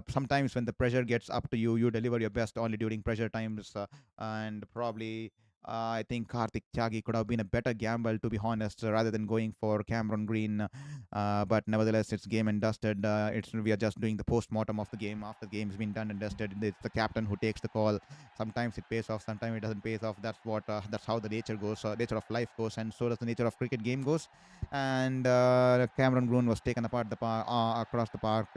sometimes when the pressure gets up to you, you deliver your best only during pressure times, and probably. I think Karthik Tyagi could have been a better gamble, to be honest, rather than going for Cameron Green. But nevertheless, it's game and dusted. We are just doing the post-mortem of the game after the game's been done and dusted. It's the captain who takes the call. Sometimes it pays off, sometimes it doesn't pay off. That's how the nature goes, nature of life goes, and so does the nature of cricket game goes. And Cameron Green was taken apart across the park,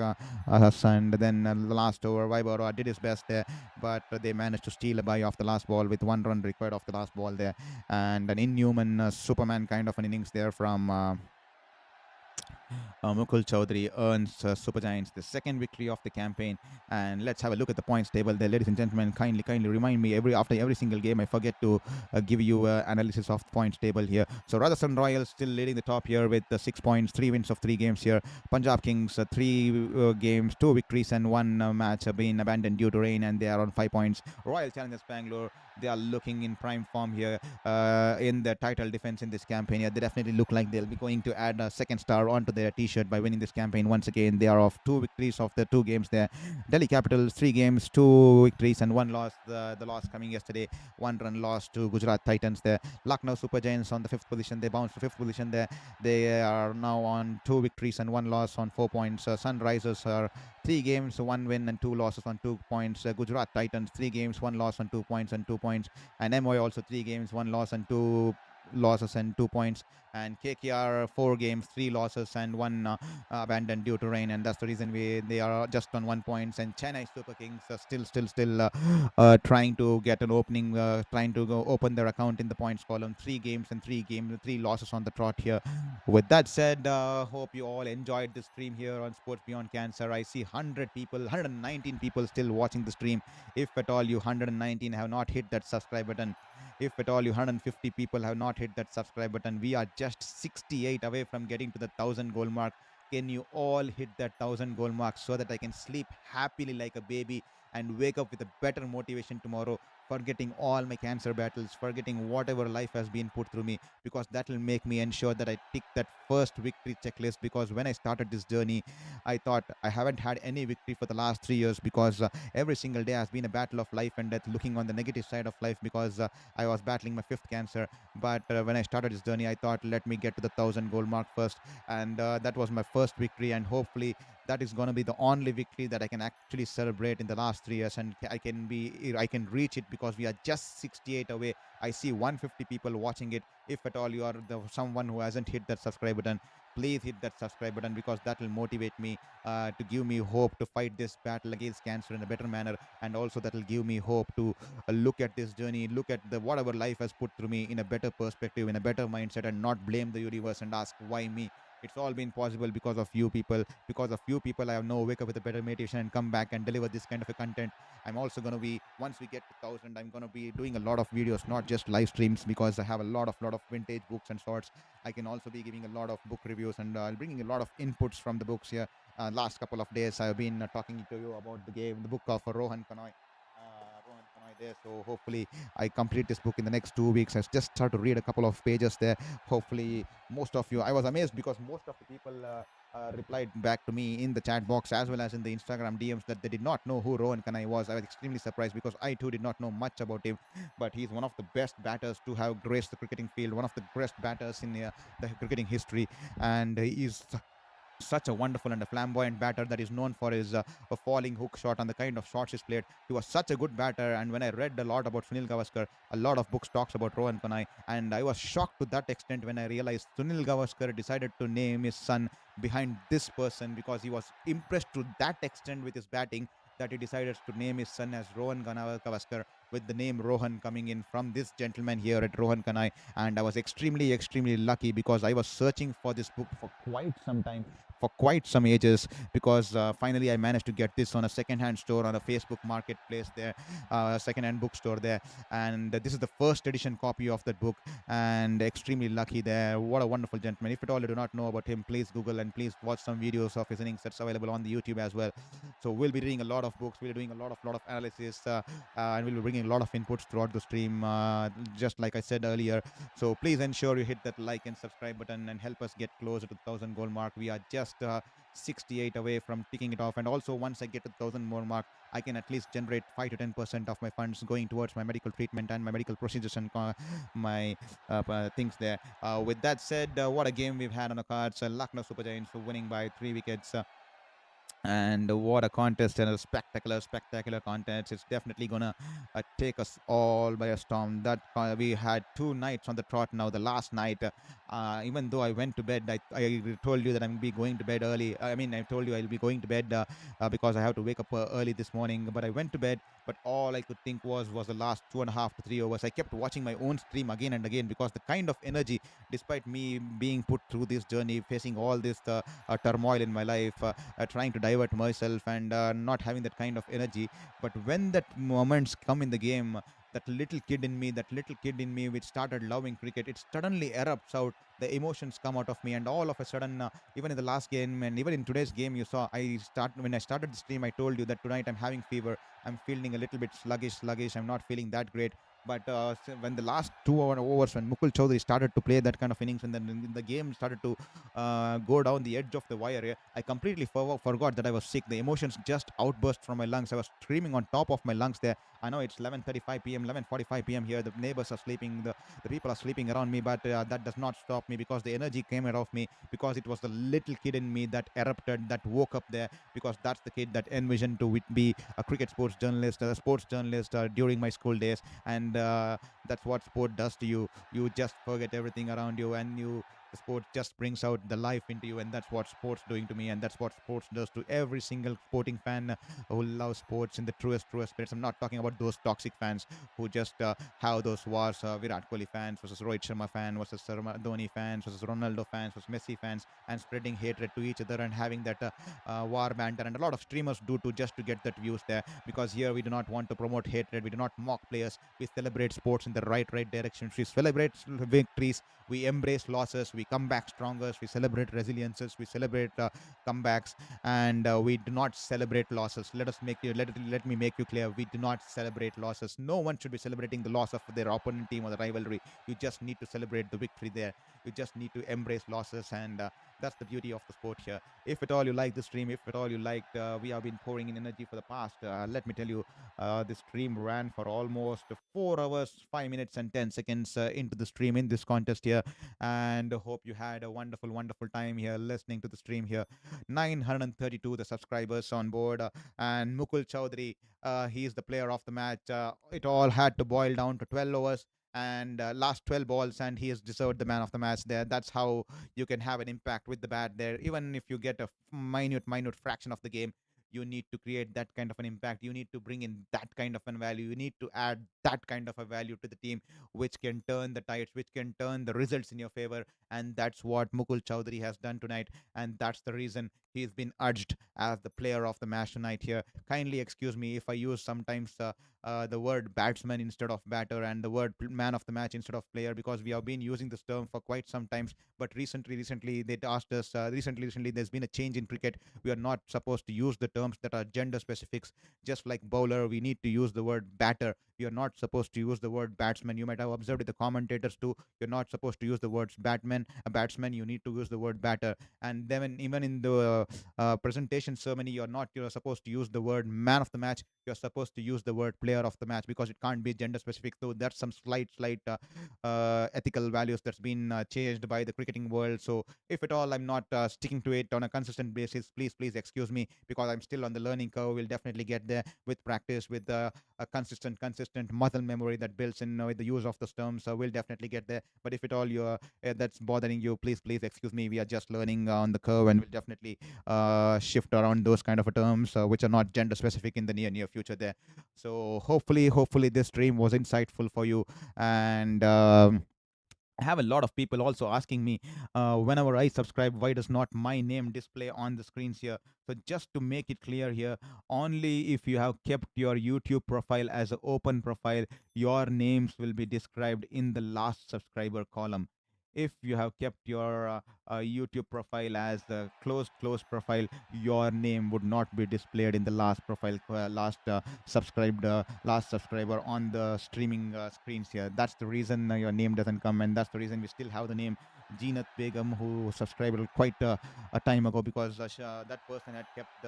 and then the last over, Vaibhav did his best there, but they managed to steal a bye off the last ball with 1 run required off the last ball there, and an inhuman Superman kind of an innings there from Mukul Chowdhury earns Super Giants the second victory of the campaign. And let's have a look at the points table there, ladies and gentlemen. Kindly remind me after every single game I forget to give you analysis of the points table here. So Rajasthan Royals still leading the top here with 6 points, 3 wins of 3 games here. Punjab Kings 3 games, 2 victories and 1 match have been abandoned due to rain, and they are on 5 points. Royal Challengers Bangalore, they are looking in prime form here in the title defense in this campaign. Yeah, they definitely look like they'll be going to add a second star onto their t-shirt by winning this campaign once again. They are off 2 victories of the 2 games there. Delhi Capitals 3 games, 2 victories and 1 loss. The loss coming yesterday, 1-run loss to Gujarat Titans there. Lucknow Super Giants on the 5th position. They bounced to 5th position there. They are now on 2 victories and 1 loss on 4 points. Sunrisers are 3 games, 1 win and 2 losses on 2 points. Gujarat Titans 3 games, 1 loss on 2 points and 2 points. And MOI also 3 games, 1 loss and 2 losses and 2 points. And KKR 4 games, 3 losses and 1 abandoned due to rain, and that's the reason they are just on 1 point. And Chennai Super Kings are still trying to get an opening, trying to go open their account in the points column. 3 games and 3 losses on the trot here. With that said, hope you all enjoyed the stream here on Sports Beyond Cancer. I see 119 people still watching the stream. If at all you 119 have not hit that subscribe button, if at all you 150 people have not hit that subscribe button, we are just 68 away from getting to the 1,000 goal mark. Can you all hit that 1,000 goal mark so that I can sleep happily like a baby and wake up with a better motivation tomorrow, forgetting all my cancer battles, forgetting whatever life has been put through me, because that will make me ensure that I tick that first victory checklist. Because when I started this journey, I thought I haven't had any victory for the last 3 years, because every single day has been a battle of life and death, looking on the negative side of life, because I was battling my 5th cancer. But when I started this journey, I thought, let me get to the 1,000 goal mark first, and that was my first victory. And hopefully that is going to be the only victory that I can actually celebrate in the last 3 years, and I can reach it because we are just 68 away. I see 150 people watching it. If at all you are someone who hasn't hit that subscribe button, please hit that subscribe button, because that will motivate me to give me hope to fight this battle against cancer in a better manner, and also that will give me hope to look at this journey, look at the whatever life has put through me in a better perspective, in a better mindset, and not blame the universe and ask why me. It's all been possible because of you people. Because of you people, I have now wake up with a better meditation and come back and deliver this kind of a content. I'm also going to be, once we get to 1,000, I'm going to be doing a lot of videos, not just live streams, because I have a lot of vintage books and sorts. I can also be giving a lot of book reviews, and bringing a lot of inputs from the books here. Last couple of days, I've been talking to you about the book of Rohan Kanoi. Rohan Kanoi there. So hopefully, I complete this book in the next 2 weeks. I just start to read a couple of pages there. Hopefully, most of you, I was amazed because most of the people replied back to me in the chat box as well as in the Instagram DMs that they did not know who Rohan Kanai was. I was extremely surprised because I too did not know much about him, but he's one of the best batters to have graced the cricketing field, one of the best batters in the cricketing history, and he's such a wonderful and a flamboyant batter that is known for his a falling hook shot and the kind of shots he's played. He was such a good batter, and when I read a lot about Sunil Gavaskar, a lot of books talks about Rohan Kanai, and I was shocked to that extent when I realized Sunil Gavaskar decided to name his son behind this person, because he was impressed to that extent with his batting that he decided to name his son as Rohan Gavaskar, with the name Rohan coming in from this gentleman here at Rohan Kanai. And I was extremely lucky because I was searching for this book for quite some time, for quite some ages, because finally I managed to get this on a second-hand store on a Facebook marketplace there, second-hand bookstore there, and this is the first edition copy of that book, and extremely lucky there. What a wonderful gentleman. If at all you do not know about him, please Google and please watch some videos of his innings that's available on the YouTube as well. So we'll be reading a lot of books, we'll be doing a lot of analysis, and we'll be bringing a lot of inputs throughout the stream, just like I said earlier. So please ensure you hit that like and subscribe button and help us get closer to the 1,000 goal mark. We are just 68 away from ticking it off, and also once I get to the 1,000 more mark, I can at least generate 5 to 10% of my funds going towards my medical treatment and my medical procedures and my things there. With that said, what a game we've had on the cards. Lucknow Super Giants winning by 3 wickets. And what a contest, and a spectacular contest. It's definitely gonna take us all by a storm. That we had 2 nights on the trot now. The last night, even though I went to bed, I told you that I'm be going to bed early. I mean, I told you I'll be going to bed because I have to wake up early this morning, but I went to bed. But all I could think was the last 2.5 to 3 hours. I kept watching my own stream again and again, because the kind of energy, despite me being put through this journey, facing all this turmoil in my life, trying to divert myself and not having that kind of energy. But when that moments come in the game, that little kid in me which started loving cricket, it suddenly erupts out. The emotions come out of me, and all of a sudden, even in the last game and even in today's game, you saw when I started the stream, I told you that tonight I'm having fever. I'm feeling a little bit sluggish. I'm not feeling that great. But when the last 2 overs, when Mukul Chaudhary started to play that kind of innings, and then the game started to go down the edge of the wire, I completely forgot that I was sick. The emotions just outburst from my lungs. I was screaming on top of my lungs there. I know it's 11:35 p.m., 11:45 p.m. here. The neighbors are sleeping. The people are sleeping around me, but that does not stop me, because the energy came out of me, because it was the little kid in me that erupted, that woke up there, because that's the kid that envisioned to be a cricket sports journalist during my school days. And that's what sport does to you. You just forget everything around you, and the sport just brings out the life into you, and that's what sports doing to me, and that's what sports does to every single sporting fan who loves sports in the truest spirits. I'm not talking about those toxic fans who just have those wars, Virat Kohli fans versus Rohit Sharma fan versus Dhoni fans versus Ronaldo fans versus Messi fans, and spreading hatred to each other and having that war banter, and a lot of streamers do to just to get that views there. Because here we do not want to promote hatred, we do not mock players, we celebrate sports in the right direction, we celebrate victories, we embrace losses, we come back stronger, we celebrate resiliences, we celebrate comebacks, and we do not celebrate losses. Let me make you clear, we do not celebrate losses. No one should be celebrating the loss of their opponent team or the rivalry. You just need to celebrate the victory there. You just need to embrace losses, and That's the beauty of the sport here. If at all you like the stream, if at all you liked, we have been pouring in energy for the past. Let me tell you, the stream ran for almost 4 hours, 5 minutes, and 10 seconds into the stream in this contest here. And hope you had a wonderful, wonderful time here listening to the stream here. 932 the subscribers on board, and Mukul Chowdhury, he's the player of the match. It all had to boil down to 12 overs and last 12 balls, and he has deserved the man of the match there. That's how you can have an impact with the bat there. Even if you get a minute fraction of the game, you need to create that kind of an impact. You need to bring in that kind of an value. You need to add that kind of a value to the team, which can turn the tides, which can turn the results in your favor. And that's what Mukul Chowdhury has done tonight, and that's the reason he's been urged as the player of the match tonight here. Kindly excuse me if I use sometimes the word batsman instead of batter, and the word man of the match instead of player, because we have been using this term for quite some times. But recently they asked us, recently there's been a change in cricket. We are not supposed to use the terms that are gender specifics. Just like bowler, we need to use the word batter. We are not supposed to use the word batsman. You might have observed with the commentators too. You're not supposed to use the words batman, a batsman. You need to use the word batter. And then even in the presentation ceremony, you're supposed to use the word man of the match. You're supposed to use the word player of the match, because it can't be gender specific. So that's some slight ethical values that's been changed by the cricketing world. So if at all I'm not sticking to it on a consistent basis, please excuse me, because I'm still on the learning curve. We'll definitely get there with practice, with a consistent muscle memory that builds in with the use of those terms. So we'll definitely get there. But if at all you're that's bothering you, please excuse me. We are just learning on the curve, and we'll definitely shift around those kind of terms which are not gender specific in the near future there. So hopefully this stream was insightful for you. And I have a lot of people also asking me, whenever I subscribe, why does not my name display on the screens here? So just to make it clear here, only if you have kept your YouTube profile as an open profile, your names will be described in the last subscriber column. If you have kept your YouTube profile as the closed profile, your name would not be displayed in the last profile, last subscriber on the streaming screens here. That's the reason your name doesn't come, and that's the reason we still have the name Jeenat Begum, who subscribed quite a time ago, because that person had kept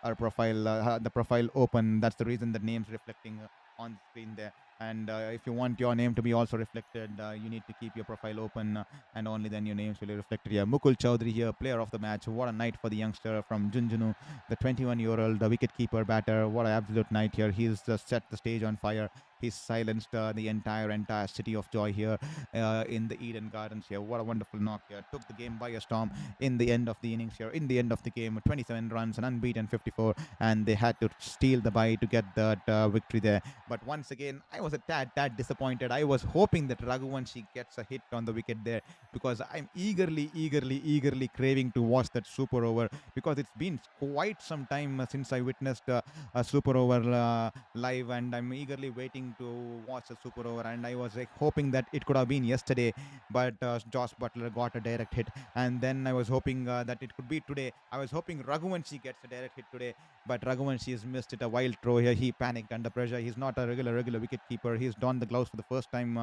our profile, the profile open. That's the reason the name's reflecting on the screen there. And if you want your name to be also reflected, you need to keep your profile open, and only then your names will be reflected here. Mukul Chowdhury here, player of the match. What a night for the youngster from Junjunu, the 21-year-old wicket-keeper batter. What an absolute night here. He's set the stage on fire. He's silenced the entire city of joy here in the Eden Gardens here. What a wonderful knock here. Took the game by a storm in the end of the innings here. In the end of the game, 27 runs, an unbeaten 54, and they had to steal the bye to get that victory there. But once again, I was a tad disappointed. I was hoping that Raghuvanshi gets a hit on the wicket there, because I'm eagerly craving to watch that super over, because it's been quite some time since I witnessed a super over live, and I'm eagerly waiting to watch a super over. And I was like hoping that it could have been yesterday, but Josh Butler got a direct hit, and then I was hoping that it could be today. I was hoping Raghuvanshi gets a direct hit today, but Raghuvanshi has missed it. A wild throw here. He panicked under pressure. He's not a regular wicket keeper. He's donned the gloves for the first time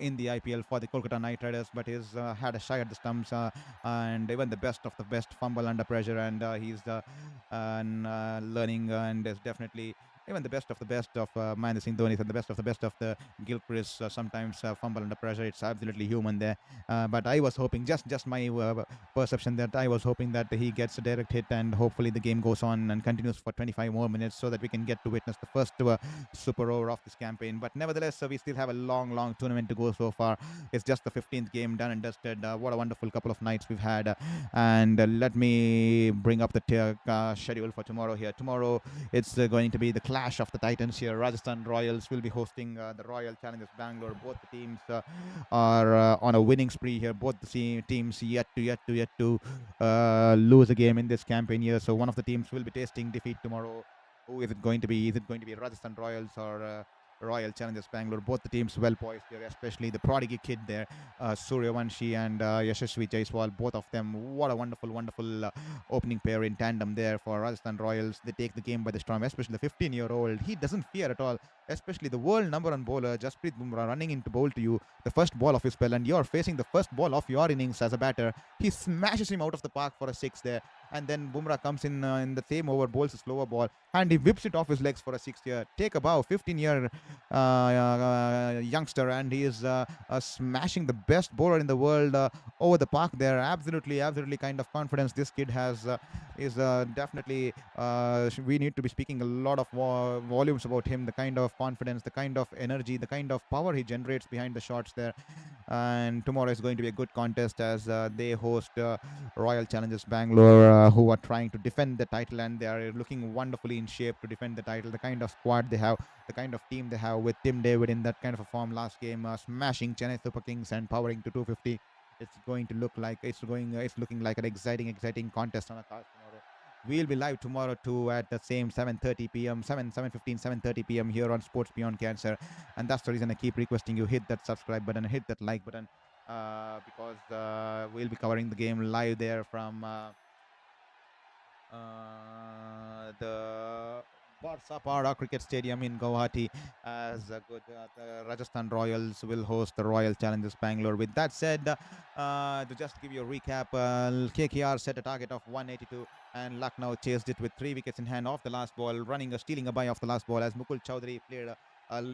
in the IPL for the Kolkata Knight Riders, but he's had a shy at the stumps, and even the best of the best fumble under pressure, and he's learning, and is definitely even the best of the best of Mahendra Singh Dhoni, and the best of the Gilchrist sometimes fumble under pressure. It's absolutely human there. But I was hoping, just my perception, that I was hoping that he gets a direct hit, and hopefully the game goes on and continues for 25 more minutes, so that we can get to witness the first super over of this campaign. But nevertheless, we still have a long tournament to go so far. It's just the 15th game done and dusted. What a wonderful couple of nights we've had. And let me bring up the schedule for tomorrow here. Tomorrow, it's going to be the clash of the Titans here. Rajasthan Royals will be hosting the Royal Challengers Bangalore. Both the teams are on a winning spree here. Both the teams yet to lose a game in this campaign here. So one of the teams will be tasting defeat tomorrow. Who is it going to be? Is it going to be Rajasthan Royals or Royal Challengers Bangalore. Both the teams well poised here, especially the prodigy kid there, Suryavanshi and Yashasvi Jaiswal. Both of them, what a wonderful, wonderful opening pair in tandem there for Rajasthan Royals. They take the game by the storm, especially the 15-year-old. He doesn't fear at all, especially the world number one bowler, Jasprit Bumrah, running into bowl to you, the first ball of his spell, and you're facing the first ball of your innings as a batter. He smashes him out of the park for a six there, and then Bumrah comes in the same over, bowls a slower ball, and he whips it off his legs for a six here. Take a bow, 15-year youngster, and he is smashing the best bowler in the world over the park there. Absolutely, absolutely kind of confidence this kid has is definitely we need to be speaking a lot of volumes about him, the kind of confidence, the kind of energy, the kind of power he generates behind the shots there. And tomorrow is going to be a good contest as they host Royal Challengers Bangalore, who are trying to defend the title, and they are looking wonderfully in shape to defend the title. The kind of squad they have, the kind of team they have, with Tim David in that kind of a form last game, smashing Chennai Super Kings and powering to 250. It's going to look like it's looking like an exciting contest on a card tomorrow. We'll be live tomorrow too at the same 7:30 p.m. 7:30 p.m. here on Sports Beyond Cancer, and that's the reason I keep requesting you hit that subscribe button and hit that like button, because we'll be covering the game live there from the Barsapara Cricket Stadium in Guwahati, as the Rajasthan Royals will host the Royal Challengers Bangalore. With that said, to just give you a recap, KKR set a target of 182, and Lucknow chased it with 3 wickets in hand off the last ball, stealing a bye off the last ball, as Mukul Chowdhury played a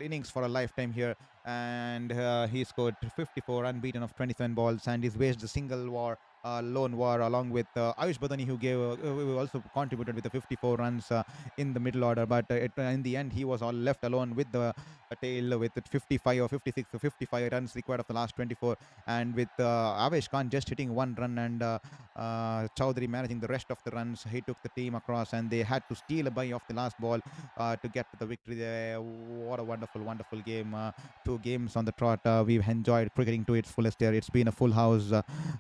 innings for a lifetime here, and he scored 54 unbeaten of 27 balls, and he's waged a single war, lone war, along with Ayush Badani, who also contributed with the 54 runs in the middle order, but in the end he was all left alone with the tail, with 55 or 56 or 55 runs required of the last 24, and with Avesh Khan just hitting 1 run, and Chowdhury managing the rest of the runs. He took the team across, and they had to steal a bye off the last ball to get the victory there. What a wonderful game. 2 games on the trot. We've enjoyed cricketing to its fullest there. It's been a full house.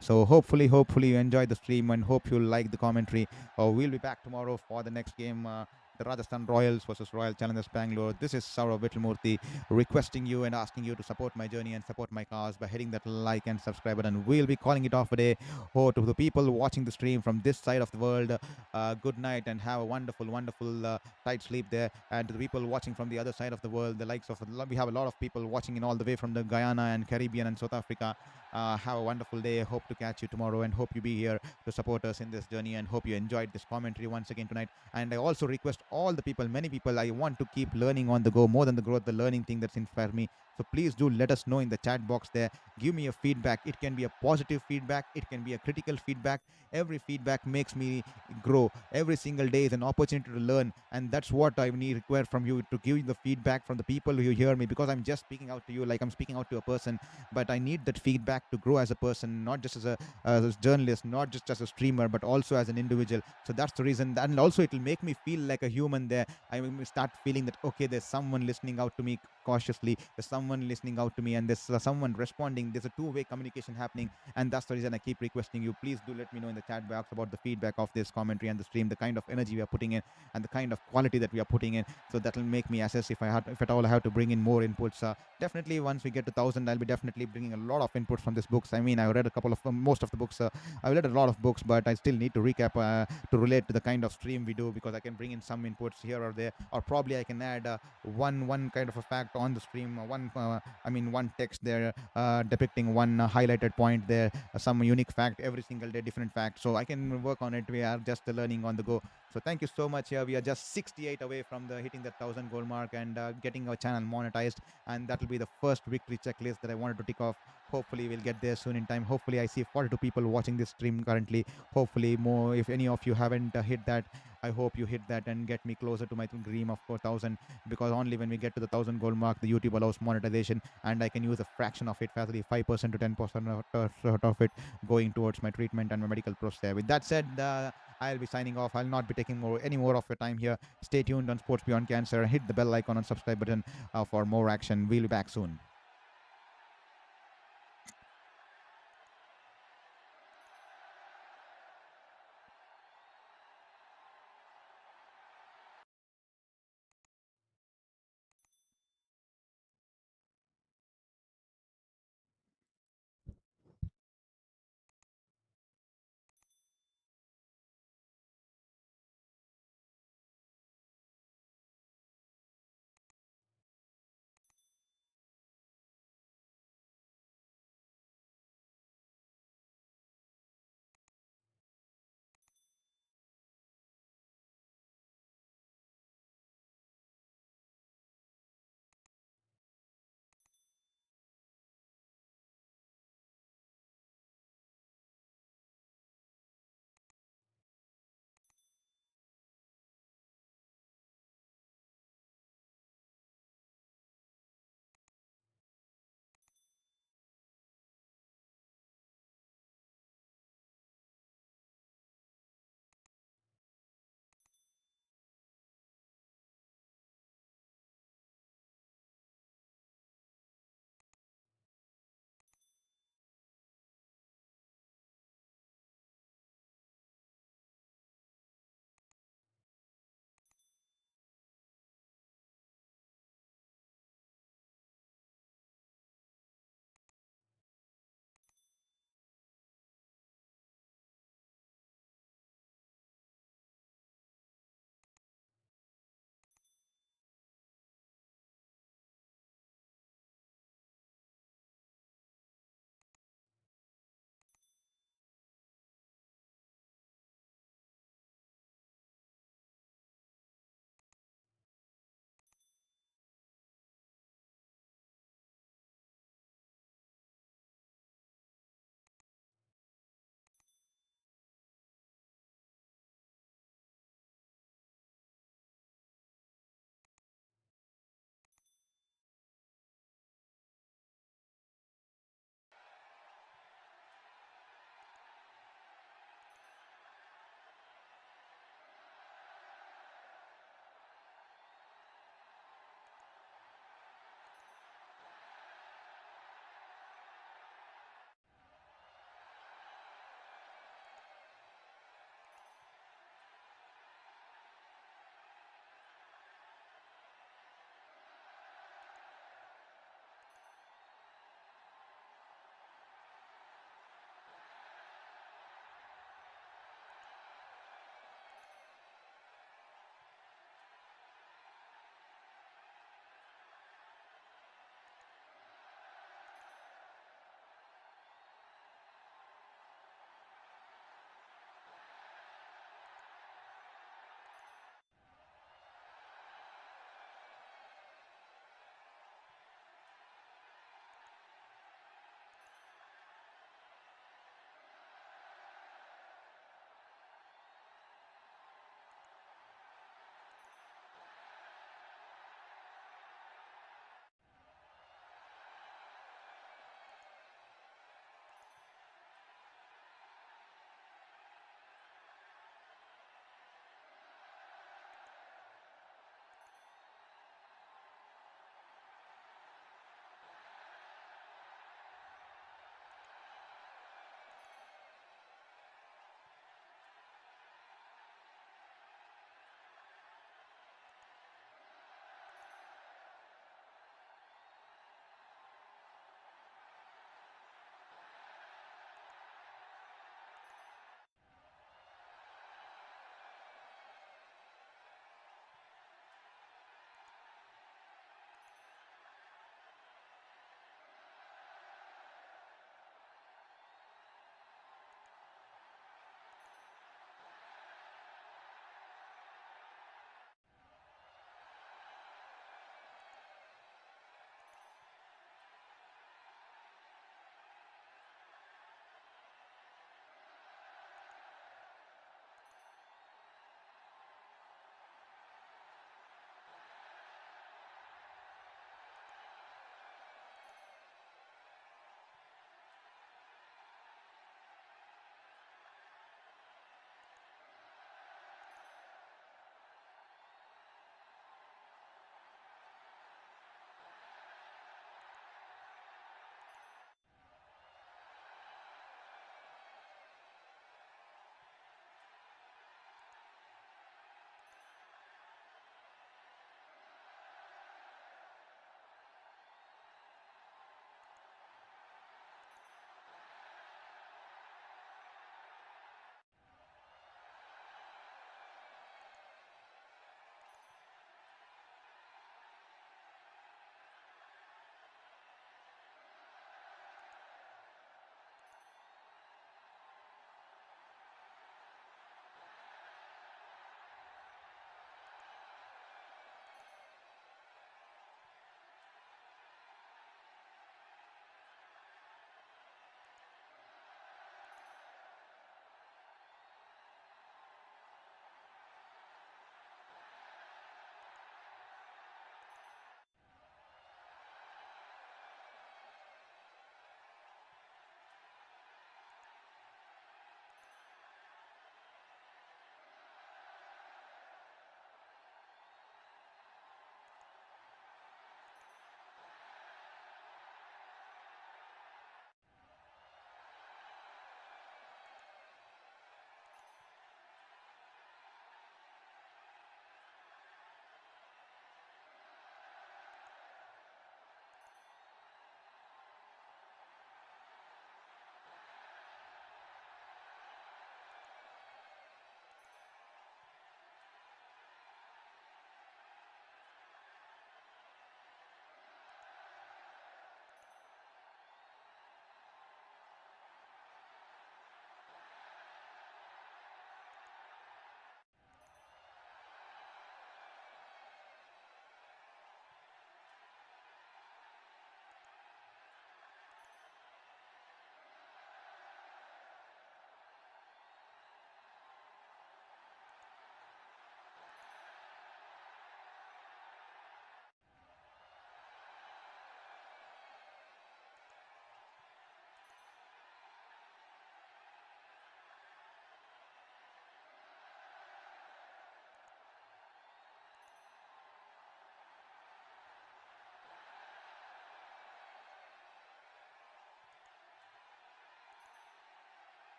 So hopefully you enjoyed the stream, and hope you like the commentary. We'll be back tomorrow for the next game. The Rajasthan Royals versus Royal Challengers Bangalore. This is Saurav Vittalmurthy requesting you and asking you to support my journey and support my cause by hitting that like and subscribe button. We'll be calling it off a day. To the people watching the stream from this side of the world, good night and have a wonderful tight sleep there. And to the people watching from the other side of the world, the likes of, we have a lot of people watching in all the way from the Guyana and Caribbean and South Africa. Have a wonderful day. Hope to catch you tomorrow, and hope you be here to support us in this journey, and hope you enjoyed this commentary once again tonight. And I also request all the people, many people, I want to keep learning on the go, more than the growth, the learning thing that's inspired me. So please do let us know in the chat box there. Give me a feedback. It can be a positive feedback, it can be a critical feedback. Every feedback makes me grow. Every single day is an opportunity to learn, and that's what I require from you, to give the feedback from the people who hear me, because I'm just speaking out to you like I'm speaking out to a person, but I need that feedback to grow as a person, not just as a journalist, not just as a streamer, but also as an individual. So that's the reason, and also it will make me feel like a human there. I will start feeling that, okay, there's someone listening out to me cautiously, there's someone listening out to me, and there's someone responding. There's a two-way communication happening, and that's the reason I keep requesting you, please do let me know in the chat box about the feedback of this commentary and the stream, the kind of energy we are putting in and the kind of quality that we are putting in. So that will make me assess if at all I have to bring in more inputs. Definitely once we get to 1,000, I'll be definitely bringing a lot of inputs from this books. I mean, I read a couple of most of the books. I read a lot of books, but I still need to recap to relate to the kind of stream we do, because I can bring in some inputs here or there, or probably I can add one kind of a fact on the stream, one text there depicting one highlighted point there, some unique fact every single day, different fact. So I can work on it. We are just learning on the go. So thank you so much. Here we are just 68 away from the hitting the 1,000 goal mark and getting our channel monetized, and that will be the first victory checklist that I wanted to tick off. Hopefully we'll get there soon in time. Hopefully I see 42 people watching this stream currently. Hopefully more. If any of you haven't hit that, I hope you hit that and get me closer to my dream of 4,000, because only when we get to the 1,000 goal mark, the YouTube allows monetization, and I can use a fraction of it, facility 5% to 10% of it going towards my treatment and my medical process. With that said, I'll be signing off. I'll not be taking any more of your time here. Stay tuned on Sports Beyond Cancer. Hit the bell icon and subscribe button for more action. We'll be back soon.